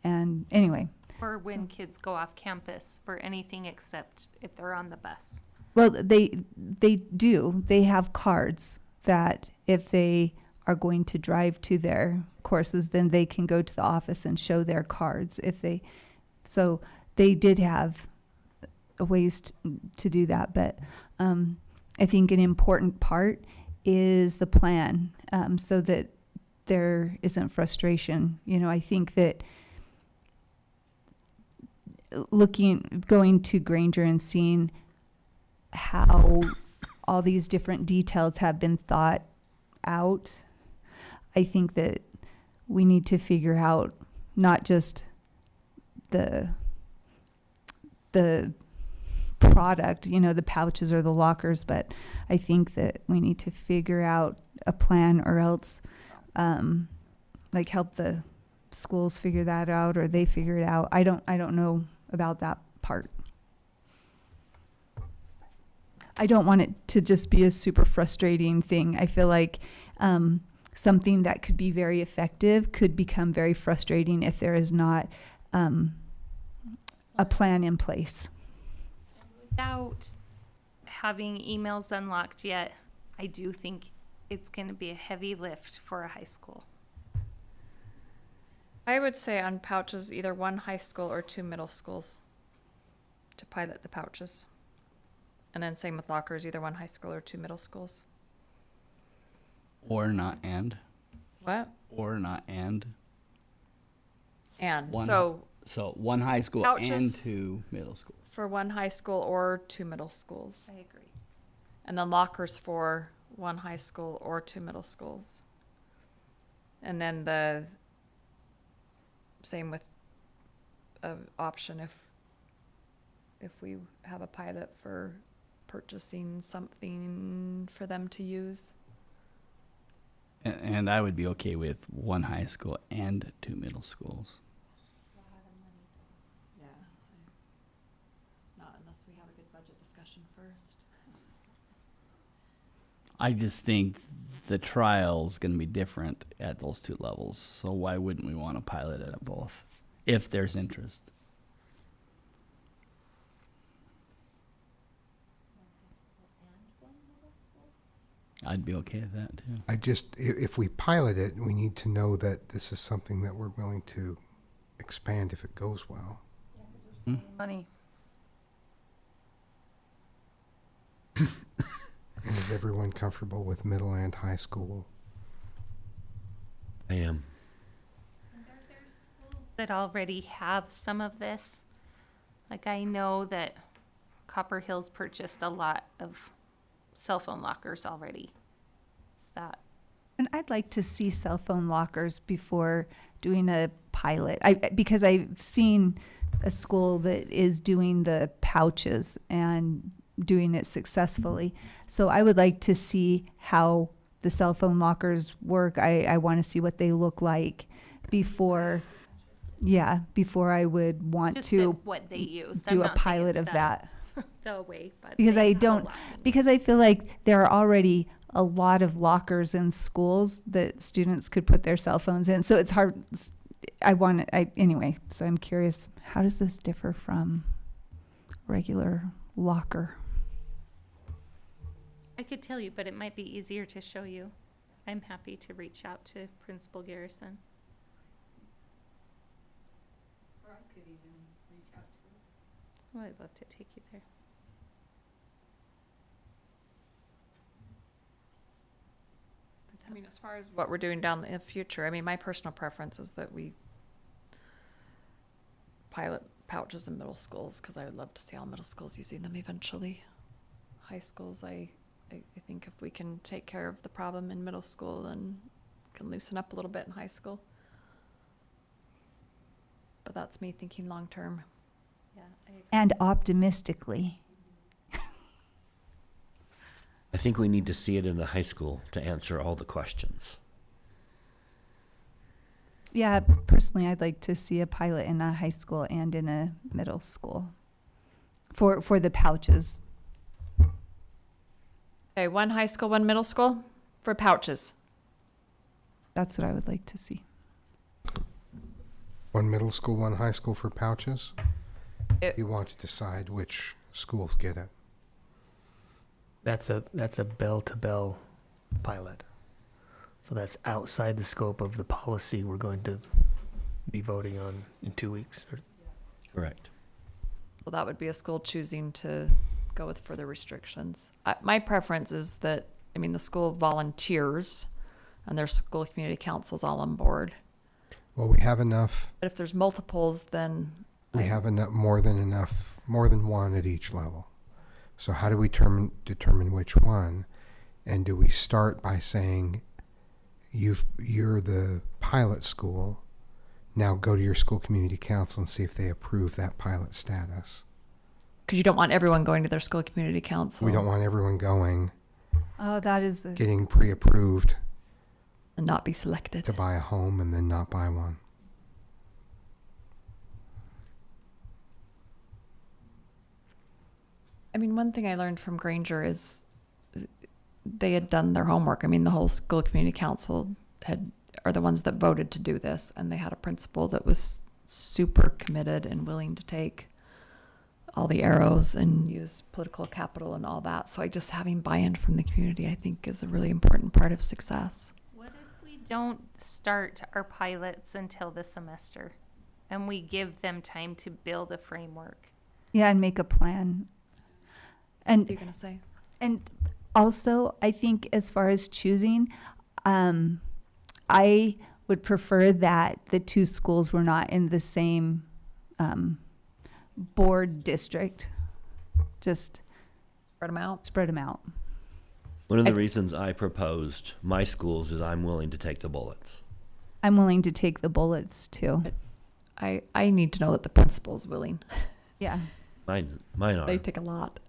And anyway. Or when kids go off campus for anything except if they're on the bus. Well, they do. They have cards that if they are going to drive to their courses, then they can go to the office and show their cards. So they did have ways to do that. But I think an important part is the plan, so that there isn't frustration. You know, I think that going to Granger and seeing how all these different details have been thought out, I think that we need to figure out not just the product, you know, the pouches or the lockers, but I think that we need to figure out a plan, or else like help the schools figure that out, or they figure it out. I don't know about that part. I don't want it to just be a super frustrating thing. I feel like something that could be very effective could become very frustrating if there is not a plan in place. Without having emails unlocked yet, I do think it's going to be a heavy lift for a high school. I would say on pouches, either one high school or 2 middle schools to pilot the pouches. And then same with lockers, either one high school or 2 middle schools. Or not and. What? Or not and. And One, so one high school and pouches 2 middle school. for one high school or 2 middle schools. I agree. And then lockers for one high school or 2 middle schools. And then the same with option if we have a pilot for purchasing something for them to use. And I would be okay with one high school and 2 middle schools. Yeah. Not unless we have a good budget discussion first. I just think the trial's going to be different at those 2 levels. So why wouldn't we want to pilot it at both if there's interest? I'd be okay with that too. If we pilot it, we need to know that this is something that we're willing to expand if it goes well. Money. And is everyone comfortable with middle and high school? I am. Are there schools that already have some of this? Like, I know that Copper Hills purchased a lot of cell phone lockers already. Is that? And I'd like to see cell phone lockers before doing a pilot. Because I've seen a school that is doing the pouches and doing it successfully. So I would like to see how the cell phone lockers work. I want to see what they look like before I would want Just to what they used. do I'm a not saying pilot it's of that. the way, but Because they I have a don't, lot. because I feel like there are already a lot of lockers in schools that students could put their cell phones in. So it's hard. Anyway, so I'm curious, how does this differ from regular locker? I could tell you, but it might be easier to show you. I'm happy to reach out to Principal Garrison. Or I could even reach out to Oh, I'd love to take you there. I mean, as far as what we're doing down in the future, I mean, my personal preference is that we pilot pouches in middle schools, because I would love to see all middle schools using them eventually. High schools, I think if we can take care of the problem in middle school, then can loosen up a little bit in high school. But that's me thinking long term. Yeah, I agree. And optimistically. I think we need to see it in the high school to answer all the questions. Yeah, personally, I'd like to see a pilot in a high school and in a middle school for the pouches. Okay, one high school, one middle school for pouches. That's what I would like to see. One middle school, one high school for pouches? You want to decide which schools get it. That's a bell-to-bell pilot. So that's outside the scope of the policy we're going to be voting on in 2 weeks. Correct. Well, that would be a school choosing to go with further restrictions. My preference is that, I mean, the school volunteers and their school community council's all on board. Well, we have enough. But if there's multiples, then We have more than one at each level. So how do we determine which one? And do we start by saying, you're the pilot school, now go to your school community council and see if they approve that pilot status? because you don't want everyone going to their school community council. We don't want everyone going, Oh, that is getting pre-approved and not be selected. to buy a home and then not buy one. I mean, one thing I learned from Granger is they had done their homework. I mean, the whole school community council are the ones that voted to do this, and they had a principal that was super committed and willing to take all the arrows and use political capital and all that. So just having buy-in from the community, I think, is a really important part of success. What if we don't start our pilots until the semester and we give them time to build a framework? Yeah, and make a plan. And What are you going to say? And also, I think as far as choosing, I would prefer that the two schools were not in the same board district. Just spread them out. Spread them out. One of the reasons I proposed my schools is I'm willing to take the bullets. I'm willing to take the bullets too. I need to know that the principal's willing. Yeah. Mine are. They take a lot.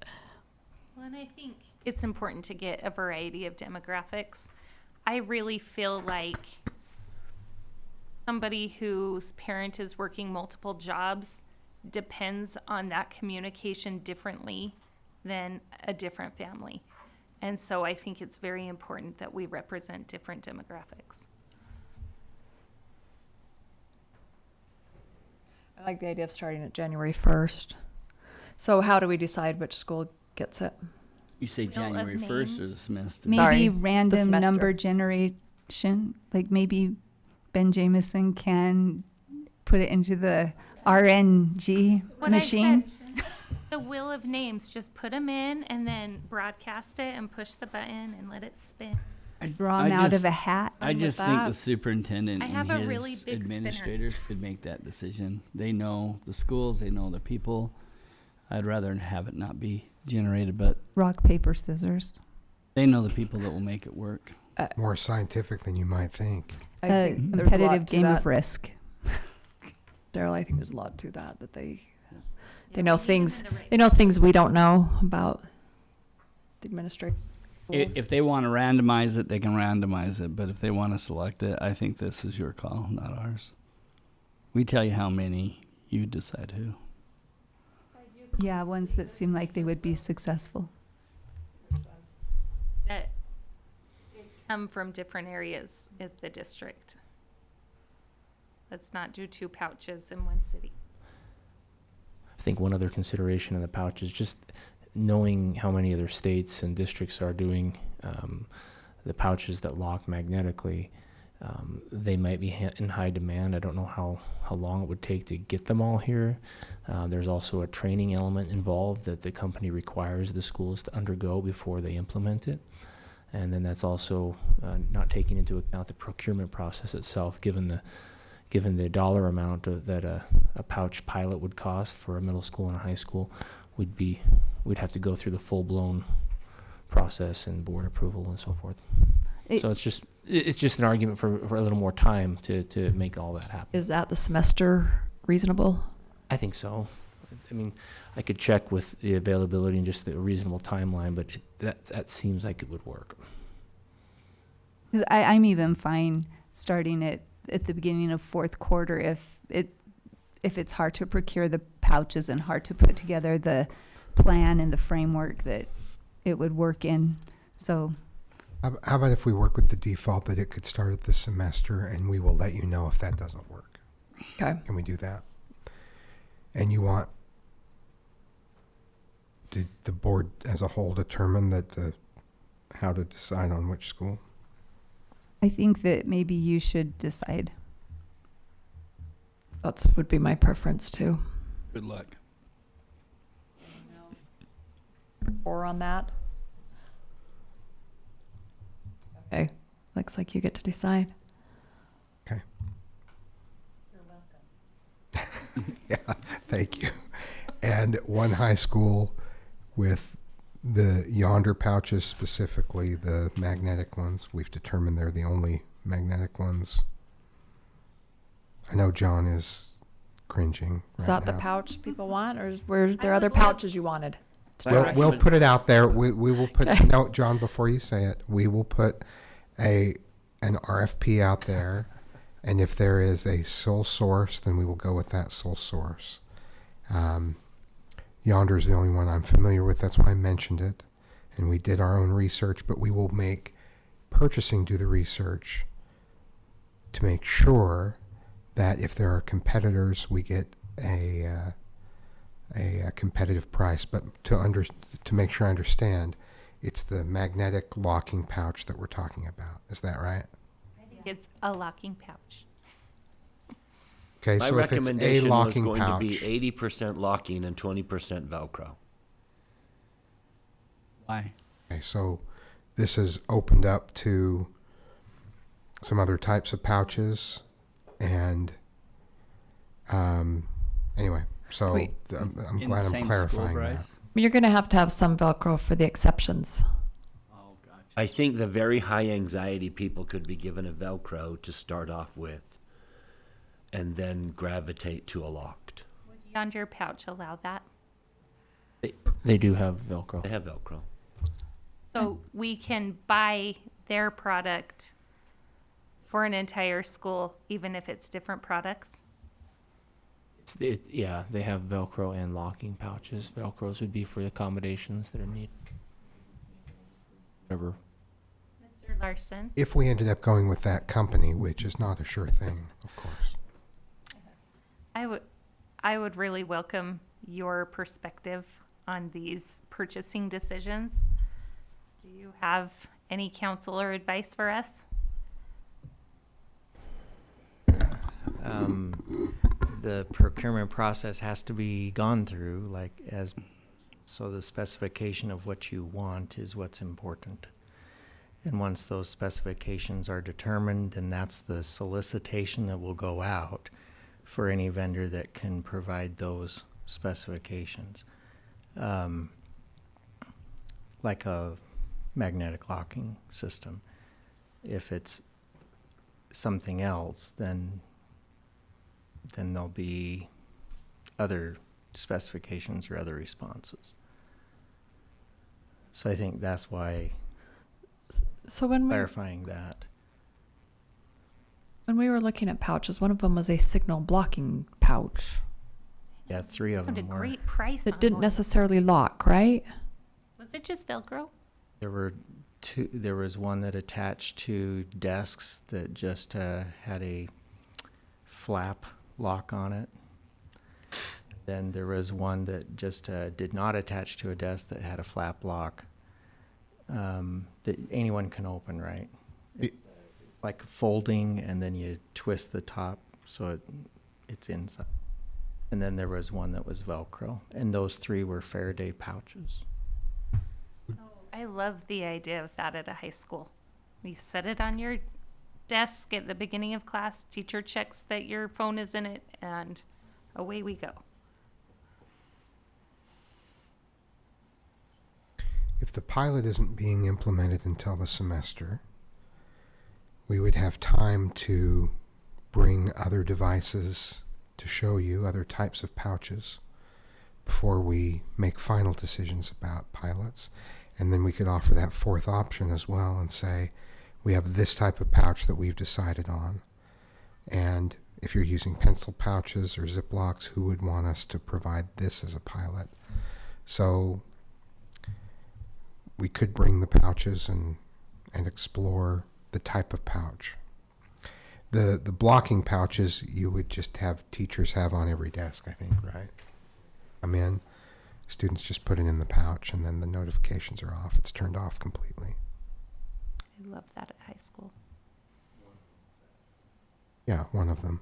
Well, and I think it's important to get a variety of demographics. I really feel like somebody whose parent is working multiple jobs depends on that communication differently than a different family. And so I think it's very important that we represent different demographics. I like the idea of starting at January 1st. So how do we decide which school gets it? You say Middle of January 1st or the names. semester? Maybe Sorry, the random semester. number generation. Like maybe Ben Jameson can put it into the RNG What machine. I said, the wheel of names, just put them in and then broadcast it and push the button and let it spin. Draw them out of a hat. I just think the superintendent I have and a really his big spinner. administrators could make that decision. They know the schools, they know the people. I'd rather have it not be generated, but Rock, paper, scissors. they know the people that will make it work. More scientific than you might think. I think there's a lot Competitive to game that. of risk. Daryl, I think there's a lot to that they know things we don't know about the administrative. If they want to randomize it, they can randomize it. But if they want to select it, I think this is your call, not ours. We tell you how many, you decide who. Yeah, ones that seem like they would be successful. That come from different areas of the district. Let's not do 2 pouches in one city. I think one other consideration in the pouch is just knowing how many other states and districts are doing the pouches that lock magnetically. They might be in high demand. I don't know how long it would take to get them all here. There's also a training element involved that the company requires the schools to undergo before they implement it. And then that's also not taking into account the procurement process itself, given the dollar amount that a pouch pilot would cost for a middle school and a high school. We'd have to go through the full-blown process and board approval and so forth. So it's just an argument for a little more time to make all that happen. Is that the semester reasonable? I think so. I mean, I could check with the availability and just the reasonable timeline, but that seems like it would work. 'Cause I'm even fine starting it at the beginning of 4th quarter if it's hard to procure the pouches and hard to put together the plan and the framework that it would work in. So How about if we work with the default that it could start at the semester and we will let you know if that doesn't work? Okay. Can we do that? And did the board as a whole determine how to decide on which school? I think that maybe you should decide. That would be my preference too. Good luck. Or on that. Okay. looks like you get to decide. Okay. Yeah, thank you. And one high school with the yonder pouches, specifically the magnetic ones. We've determined they're the only magnetic ones. I know John is cringing Is right that the now. pouch people want, or were there other pouches you wanted? We'll put it out there. We will put, no, John, before you say it, we will put an RFP out there. And if there is a sole source, then we will go with that sole source. Yonder is the only one I'm familiar with. That's why I mentioned it. And we did our own research, but we will make purchasing do the research to make sure that if there are competitors, we get a competitive price. But to make sure I understand, it's the magnetic locking pouch that we're talking about. Is that right? It's a locking pouch. Okay, My so if it's a recommendation was locking going pouch, to be 80% locking and 20% Velcro. Why? okay, so this is opened up to some other types of pouches, and anyway, so Wait. I'm In glad the I'm same school, clarifying that. Bryce? You're going to have some Velcro for the exceptions. Oh, gotcha. I think the very high anxiety people could be given a Velcro to start off with and then gravitate to a locked. Would yonder pouch allow that? They do have Velcro. They have Velcro. So we can buy their product for an entire school, even if it's different products? Yeah, they have Velcro and locking pouches. Velcros would be for accommodations that are needed. Whatever. Mr. Larson? If we ended up going with that company, which is not a sure thing, of course. I would really welcome your perspective on these purchasing decisions. Do you have any counsel or advice for us? The procurement process has to be gone through, so the specification of what you want is what's important. And once those specifications are determined, then that's the solicitation that will go out for any vendor that can provide those specifications. Like a magnetic locking system. If it's something else, then there'll be other specifications or other responses. So I think that's why So when clarifying that. we were looking at pouches, one of them was a signal blocking pouch Yeah, 3 of Found a them were. great price that on didn't one. necessarily lock, right? Was it just Velcro? There were 2. There was one that attached to desks that just had a flap lock on it. Then there was one that just did not attach to a desk that had a flap lock that anyone can open, right? It's like folding, and then you twist the top so it's inside. And then there was one that was Velcro, and those 3 were Faraday pouches. I love the idea of that at a high school. You set it on your desk at the beginning of class, teacher checks that your phone is in it, and away we go. If the pilot isn't being implemented until the semester, we would have time to bring other devices to show you, other types of pouches, before we make final decisions about pilots. And then we could offer that 4th option as well and say, we have this type of pouch that we've decided on. And if you're using pencil pouches or Ziplocs, who would want us to provide this as a pilot? So we could bring the pouches and explore the type of pouch. The blocking pouches you would just have teachers have on every desk, I think, right? Come in, students just put it in the pouch, and then the notifications are off. It's turned off completely. I love that at high school. Yeah, one of them.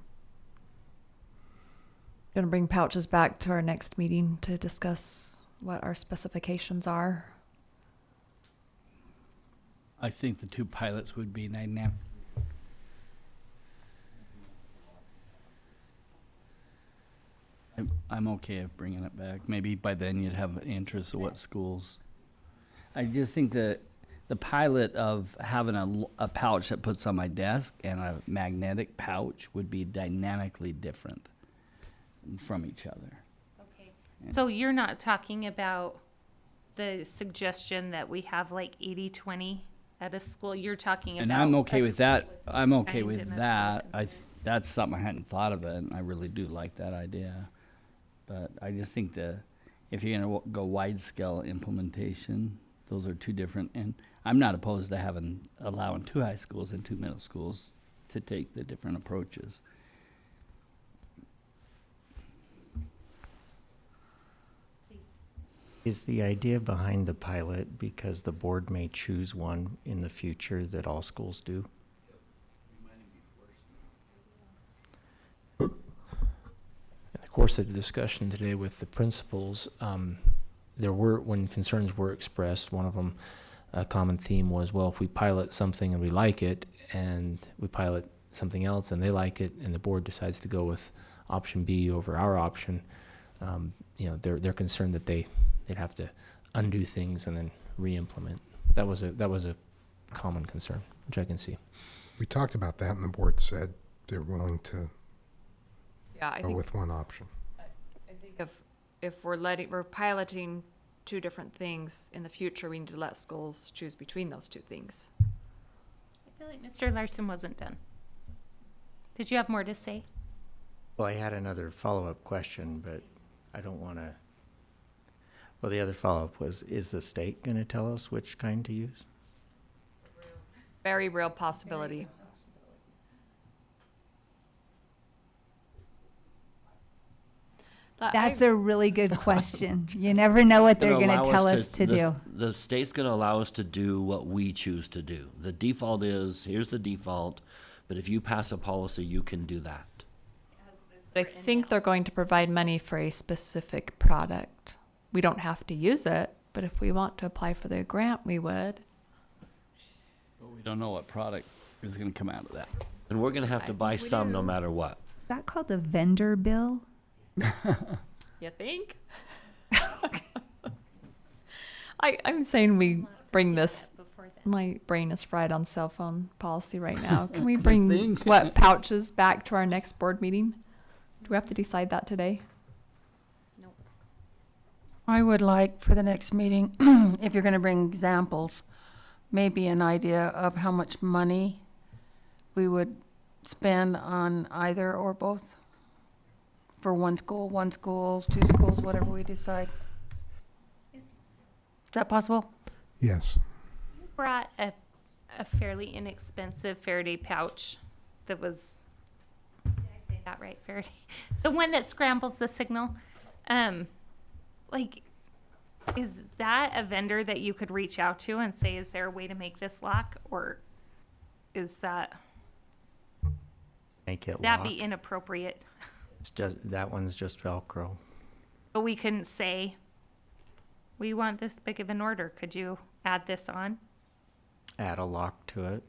Going to bring pouches back to our next meeting to discuss what our specifications are. I think the two pilots would be dynamic. I'm okay with bringing it back. Maybe by then you'd have an interest of what schools. I just think that the pilot of having a pouch that puts on my desk and a magnetic pouch would be dynamically different from each other. Okay. So you're not talking about the suggestion that we have like 80-20 at a school? You're talking about. And I'm okay a with that. split I'm okay kind with in a that. split. That's something I hadn't thought of it, and I really do like that idea. But I just think if you're gonna go wide scale implementation, those are two different, and I'm not opposed to allowing 2 high schools and 2 middle schools to take the different approaches. Is the idea behind the pilot because the board may choose one in the future that all schools do? In the course of the discussion today with the principals, when concerns were expressed, one of them, a common theme was, well, if we pilot something and we like it, and we pilot something else and they like it, and the board decides to go with option B over our option, they're concerned that they'd have to undo things and then re-implement. That was a common concern, which I can see. We talked about that, and the board said they're willing to I go think, with one option. I think if we're piloting 2 different things in the future, we need to let schools choose between those 2 things. I feel like Mr. Larson wasn't done. Did you have more to say? Well, I had another follow-up question, but I don't want to. Well, the other follow-up was, is the state going to tell us which kind to use? Very real possibility. That's a really good question. You never know what they're going to tell us to do. The state's going to allow us to do what we choose to do. The default is, here's the default, but if you pass a policy, you can do that. I think they're going to provide money for a specific product. We don't have to use it, but if we want to apply for the grant, we would. But we don't know what product is going to come out of that. And we're going to have to buy some no matter what. Is that called a vendor bill? You think? I'm saying we bring this. My brain is fried on cell phone policy right now. Can we bring pouches back to our next board meeting? Do we have to decide that today? I would like for the next meeting, if you're going to bring examples, maybe an idea of how much money we would spend on either or both. For one school, 2 schools, whatever we decide. Is that possible? Yes. You brought a fairly inexpensive Faraday pouch that was, did I say that right, Faraday? The one that scrambles the signal. Is that a vendor that you could reach out to and say, is there a way to make this lock? Or is that Make it that lock. be inappropriate? It's just, that one's just Velcro. But we couldn't say, we want this big of an order. Could you add this on? Add a lock to it.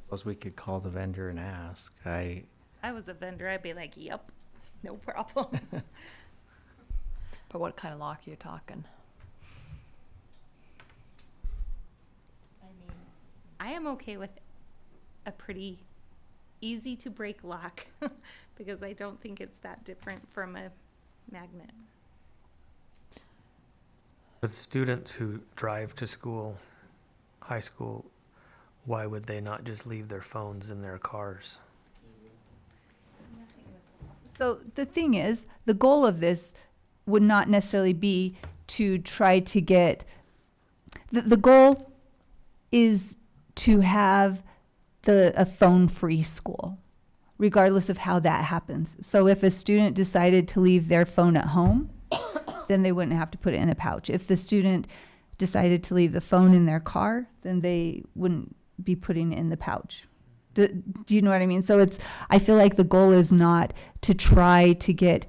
Suppose we could call the vendor and ask. If I was a vendor, I'd be like, yep, no problem. But what kind of lock are you talking? I am okay with a pretty easy to break lock because I don't think it's that different from a magnet. With students who drive to school, high school, why would they not just leave their phones in their cars? So the thing is, the goal of this would not necessarily be to try to get, the goal is to have a phone-free school, regardless of how that happens. So if a student decided to leave their phone at home, then they wouldn't have to put it in a pouch. If the student decided to leave the phone in their car, then they wouldn't be putting it in the pouch. Do you know what I mean? So I feel like the goal is not to try to get,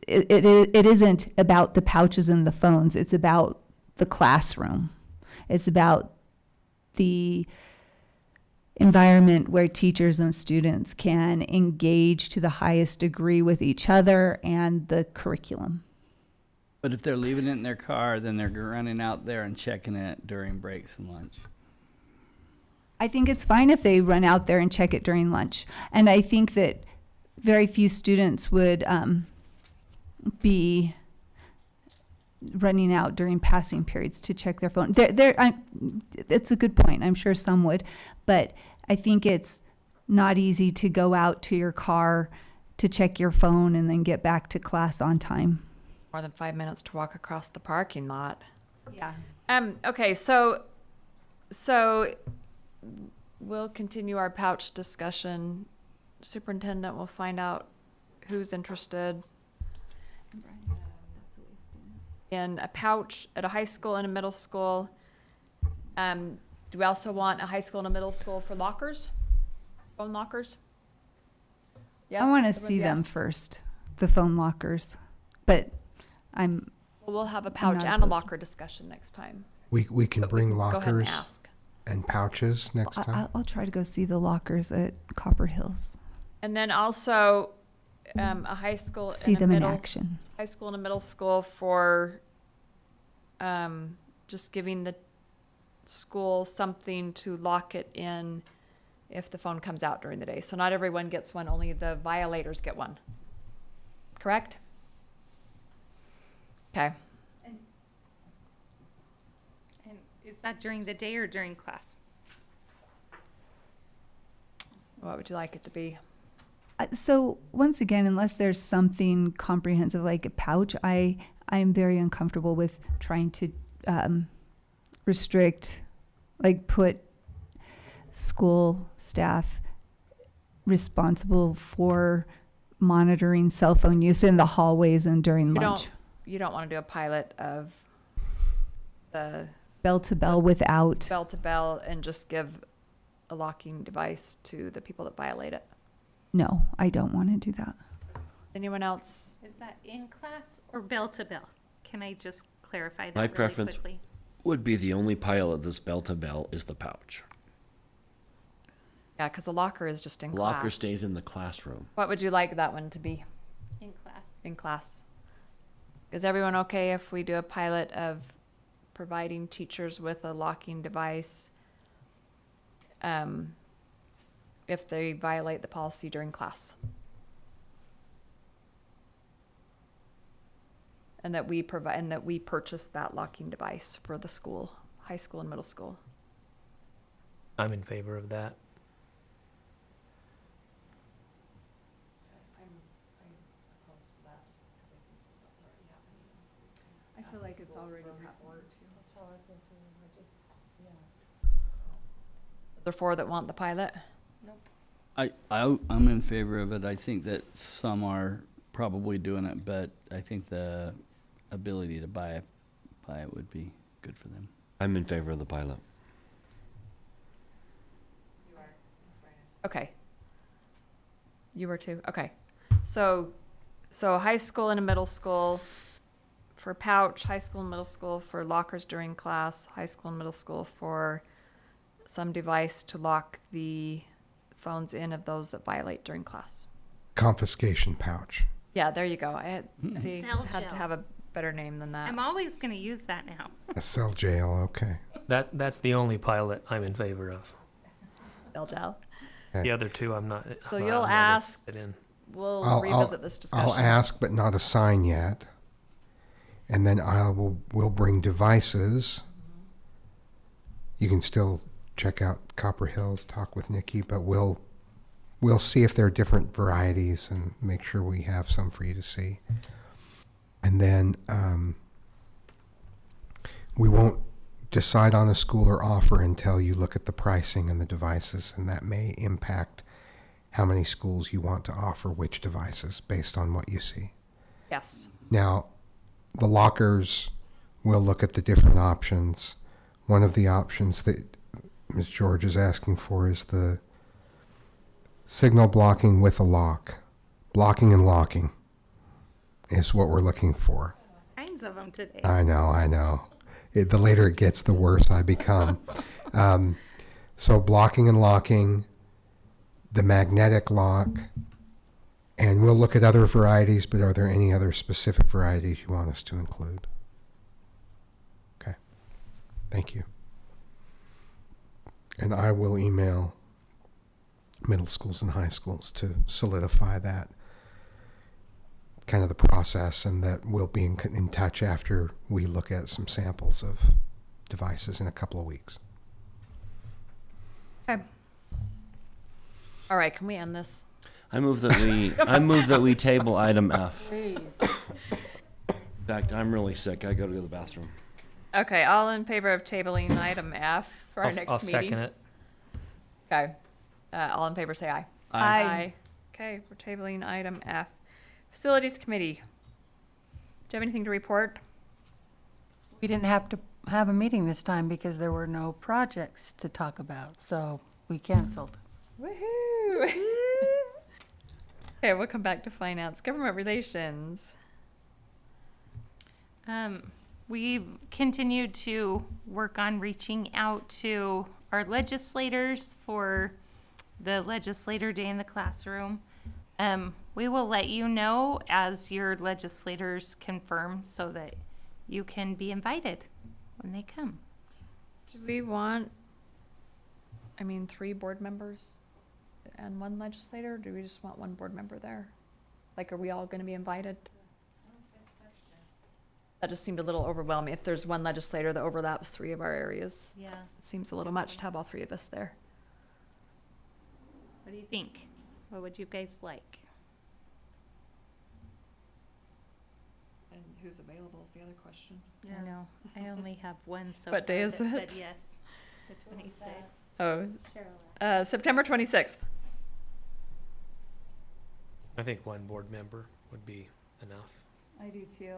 it isn't about the pouches and the phones. It's about the classroom. It's about the environment where teachers and students can engage to the highest degree with each other and the curriculum. But if they're leaving it in their car, then they're running out there and checking it during breaks and lunch. I think it's fine if they run out there and check it during lunch. And I think that very few students would be running out during passing periods to check their phone. It's a good point. I'm sure some would. But I think it's not easy to go out to your car to check your phone and then get back to class on time. More than 5 minutes to walk across the parking lot. Yeah. Okay, so we'll continue our pouch discussion. Superintendent will find out who's interested in a pouch at a high school and a middle school. Do we also want a high school and a middle school for lockers? Phone lockers? Yes? I want to Everyone's see them yes? first, the phone lockers. But We'll have a pouch not and a opposed. locker discussion next time. We can But bring go ahead and lockers ask. and pouches next time. I'll try to go see the lockers at Copper Hills. And then also a high school See and a them in middle action. high school and a middle school for just giving the school something to lock it in if the phone comes out during the day. So not everyone gets one, only the violators get one. Correct? Okay. And is that during the day or during class? What would you like it to be? So once again, unless there's something comprehensive like a pouch, I'm very uncomfortable with trying to restrict, like put school staff responsible for monitoring cell phone use in the hallways and during lunch. You don't want to do a pilot of the Bell to bell without. bell to bell and just give a locking device to the people that violate it. No, I don't want to do that. Anyone else? Is that in class or bell to bell? Can I just clarify that My really preference quickly? would be the only pilot that's bell to bell is the pouch. Yeah, because the locker is just in Locker class. stays in the classroom. What would you like that one to be? In class. In class. Is everyone okay if we do a pilot of providing teachers with a locking device if they violate the policy during class? And that we provide, and that we purchase that locking device for the school, high school and middle school. I'm in favor of that. I feel like it's already happening. Is there 4 that want the pilot? I'm in favor of it. I think that some are probably doing it, but I think the ability to buy it would be good for them. I'm in favor of the pilot. Okay. You were too? Okay. So high school and a middle school for pouch, high school and middle school for lockers during class, high school and middle school for some device to lock the phones in of those that violate during class. Confiscation pouch. Yeah, there you go. I had, Cell had to gel. have a better name than that. I'm always going to use that now. A cell jail, okay. That's the only pilot I'm in favor of. Cell gel. The other two, I'm not. So I'm you'll not ask. interested in. We'll revisit this discussion. I'll ask, but not assign yet. And then we'll bring devices. You can still check out Copper Hills, talk with Nikki, but we'll see if there are different varieties and make sure we have some for you to see. And then we won't decide on a school or offer until you look at the pricing and the devices, and that may impact how many schools you want to offer which devices based on what you see. Yes. Now, the lockers, we'll look at the different options. One of the options that Ms. George is asking for is the signal blocking with a lock. Blocking and locking is what we're looking for. Kinds of them today. I know. The later it gets, the worse I become. So blocking and locking, the magnetic lock, and we'll look at other varieties, but are there any other specific varieties you want us to include? Okay. Thank you. And I will email middle schools and high schools to solidify that kind of the process, and that we'll be in touch after we look at some samples of devices in a couple of weeks. Okay. All right, can we end this? I move that we table item F. Please. In fact, I'm really sick. I gotta go to the bathroom. Okay, all in favor of tabling item F for our next I'll meeting? second it. Okay. All in favor, say aye. Aye. Okay, we're tabling item F. Facilities Committee. Do you have anything to report? We didn't have to have a meeting this time because there were no projects to talk about, so we canceled. Woohoo! Okay, we'll come back to finance. Government relations. We've continued to work on reaching out to our legislators for the Legislator Day in the Classroom. We will let you know as your legislators confirm so that you can be invited when they come. Do we want, 3 board members and 1 legislator? Or do we just want 1 board member there? Like, are we all going to be invited? That just seemed a little overwhelming. If there's 1 legislator that overlaps 3 of our areas. Yeah. It seems a little much to have all 3 of us there. What do you think? What would you guys like? And who's available is the other question. I know. I only have one so What far day is that it? said yes. The 26th. Oh, September 26th. I think 1 board member would be enough. I do too.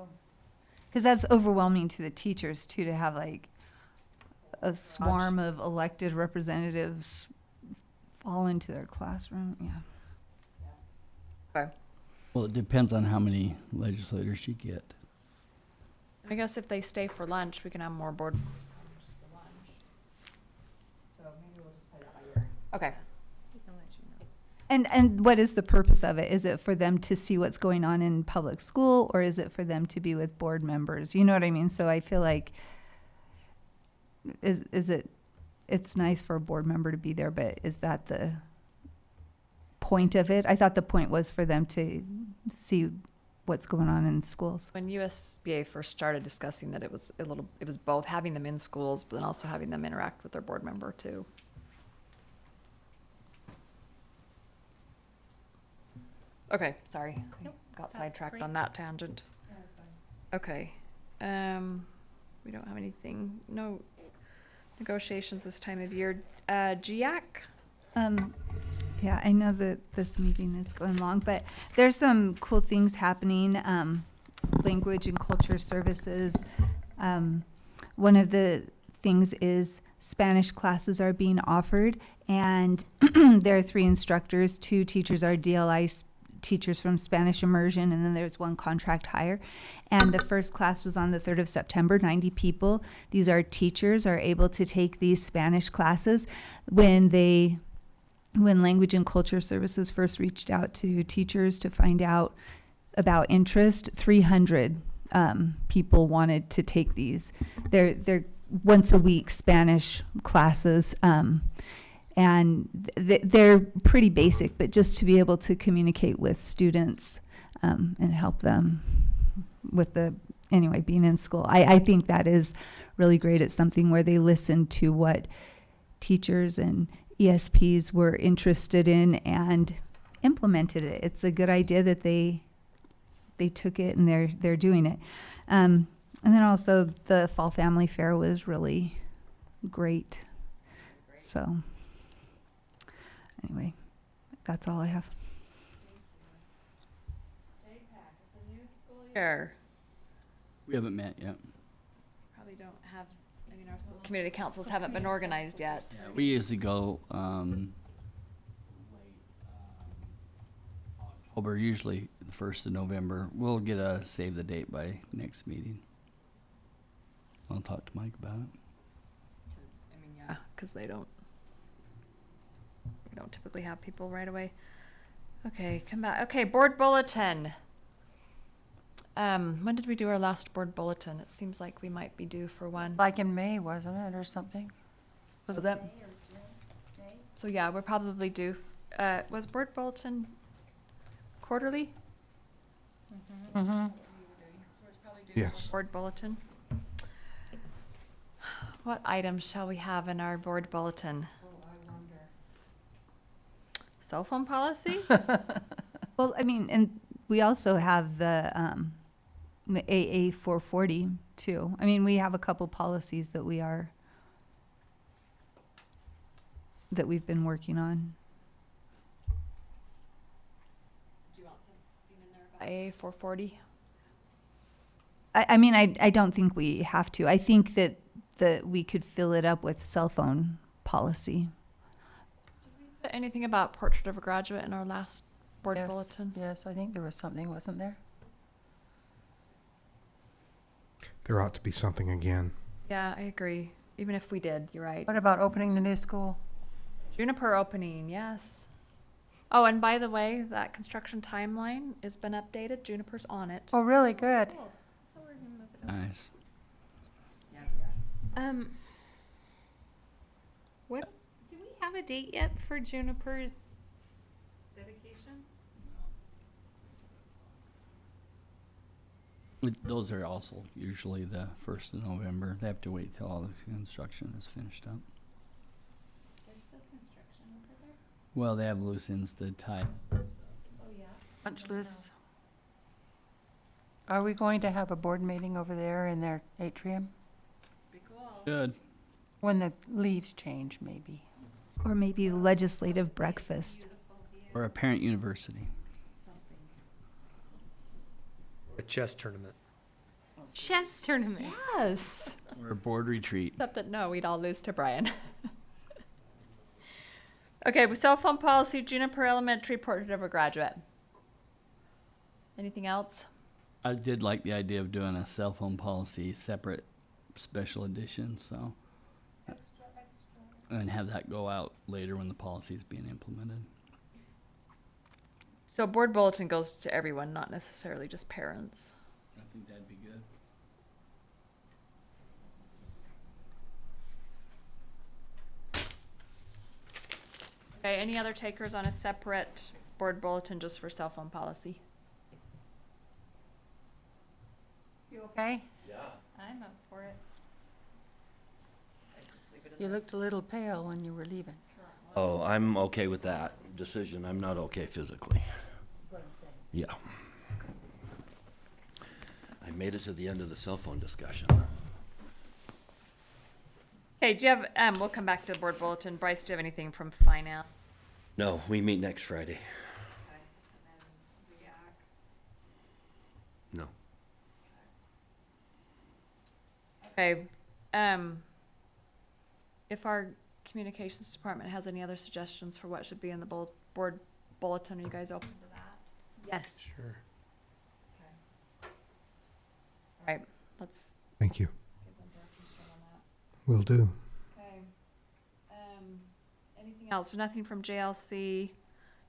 Because that's overwhelming to the teachers too, to have like a swarm of elected representatives fall into their classroom. Yeah. Okay. Well, it depends on how many legislators you get. I guess if they stay for lunch, we can have more board members come just for lunch. So maybe we'll just play that by ear. Okay. We can let you know. And what is the purpose of it? Is it for them to see what's going on in public school, or is it for them to be with board members? You know what I mean? So I feel like it's nice for a board member to be there, but is that the point of it? I thought the point was for them to see what's going on in schools. When USBA first started discussing that, it was both having them in schools, but then also having them interact with their board member too. Okay, sorry. Nope, I got that's sidetracked great. on that tangent. Okay. We don't have anything, no negotiations this time of year. GIAC? Yeah, I know that this meeting is going long, but there's some cool things happening. Language and culture services. One of the things is Spanish classes are being offered, and there are 3 instructors. 2 teachers are DLI teachers from Spanish immersion, and then there's 1 contract hire. And the first class was on the 3rd of September. 90 people. These are teachers are able to take these Spanish classes. When Language and Culture Services first reached out to teachers to find out about interest, 300 people wanted to take these. They're once a week Spanish classes, and they're pretty basic, but just to be able to communicate with students and help them with being in school. I think that is really great. It's something where they listen to what teachers and ESPs were interested in and implemented it. It's a good idea that they took it and they're doing it. And then also the Fall Family Fair was really great. So anyway, that's all I have. Year. We haven't met yet. Probably don't have, our school community councils haven't been organized yet. We usually go October, usually the 1st of November. We'll get a save the date by next meeting. I'll talk to Mike about it. I mean, yeah, because we don't typically have people right away. Okay, come back. Okay, board bulletin. When did we do our last board bulletin? It seems like we might be due for one. Like in May, wasn't it, or something? Was that? So yeah, we're probably due. Was board bulletin quarterly? Mm-hmm. Yes. Board bulletin. What items shall we have in our board bulletin? Cell phone policy? Well, I mean, and we also have the AA 440 too. I mean, we have a couple policies that we've been working on. Do you want something in there about AA 440? I mean, I don't think we have to. I think that we could fill it up with cell phone policy. Anything about portrait of a graduate in our last board Yes, bulletin? yes, I think there was something, wasn't there? There ought to be something again. Yeah, I agree. Even if we did, you're right. What about opening the new school? Juniper opening, yes. Oh, and by the way, that construction timeline has been updated. Juniper's on it. Oh, really? Good. Nice. What, do we have a date yet for Juniper's dedication? Those are also usually the 1st of November. They have to wait till all the construction is finished up. There's still construction over there? Well, they have loose ends to tie. Oh, yeah. Punch lists. Are we going to have a board meeting over there in their atrium? Be cool. Good. When the leaves change, maybe. Or maybe legislative breakfast. Or a parent university. A chess tournament. Chess tournament. Yes. Or a board retreat. Except that no, we'd all lose to Brian. Okay, with cell phone policy, Juniper Elementary, portrait of a graduate. Anything else? I did like the idea of doing a cell phone policy separate special edition, so. And have that go out later when the policy is being implemented. So board bulletin goes to everyone, not necessarily just parents. I think that'd be good. Okay, any other takers on a separate board bulletin just for cell phone policy? You okay? I'm up for it. You looked a little pale when you were leaving. Oh, I'm okay with that decision. I'm not okay physically. Yeah. I made it to the end of the cell phone discussion. Hey, do you have, we'll come back to board bulletin. Bryce, do you have anything from finance? No, we meet next Friday. No. Okay, if our communications department has any other suggestions for what should be in the board bulletin, are you guys open to that? Yes. Sure. All right, let's Thank you. give them directions on that. Will do. Okay. Anything else? Nothing from JLC,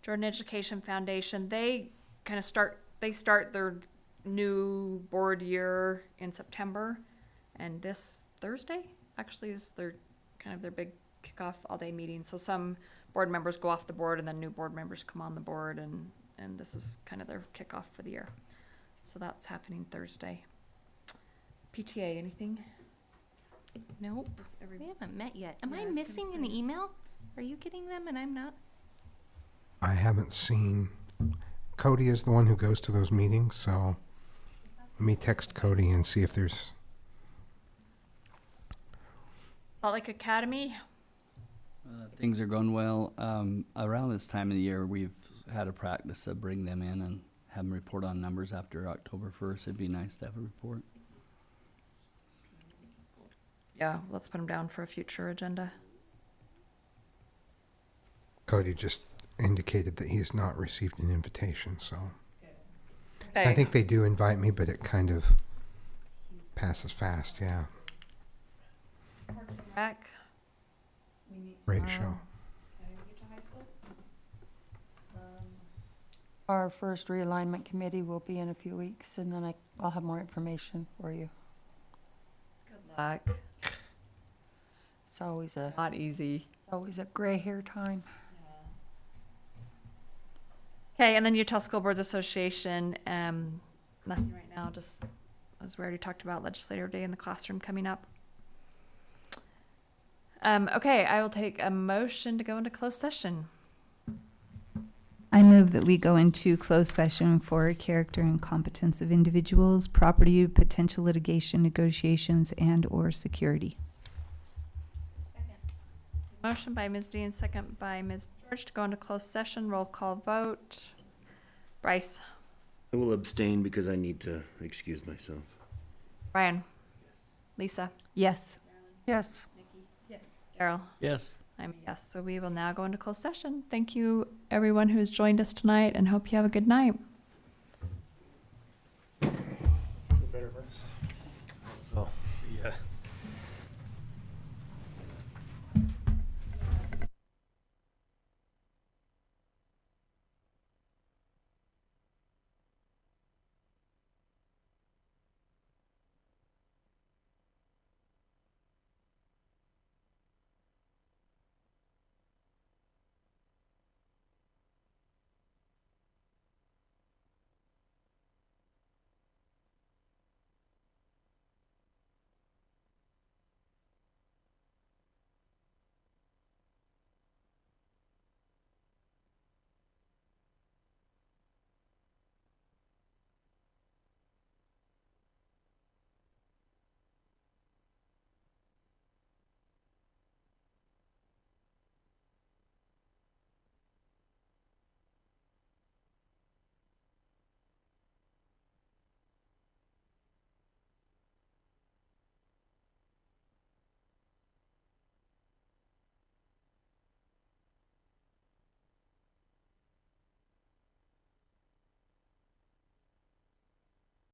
Jordan Education Foundation. They kind of start their new board year in September, and this Thursday actually is their big kickoff all-day meeting. So some board members go off the board, and then new board members come on the board, and this is kind of their kickoff for the year. So that's happening Thursday. PTA, anything? Nope. Every- We haven't met yet. Am Yeah, I I was gonna missing an say. email? Are you getting them and I'm not? I haven't seen. Cody is the one who goes to those meetings, so let me text Cody and see if there's. Salt Lake Academy. Things are going well. Around this time of the year, we've had a practice of bring them in and have them report on numbers after October 1st. It'd be nice to have a report. Yeah, let's put them down for a future agenda. Cody just indicated that he has not received an invitation, so. Okay. I think they do invite me, but it kind of passes fast, yeah. Parks and Rec. Great show. Our first realignment committee will be in a few weeks, and then I'll have more information for you. Good luck. It's always a Not easy. gray hair time. Okay, and then Utah School Boards Association, nothing right now, just as we already talked about, legislative day in the classroom coming up. Okay, I will take a motion to go into closed session. I move that we go into closed session for character and competence of individuals, property, potential litigation, negotiations, and/or security. Motion by Ms. Dean, second by Ms. George to go into closed session. Roll call vote. Bryce. I will abstain because I need to excuse myself. Brian. Lisa. Yes. Yes. Yes. Daryl. Yes. I'm a yes. So we will now go into closed session. Thank you, everyone who has joined us tonight, and hope you have a good night. Better, Bryce.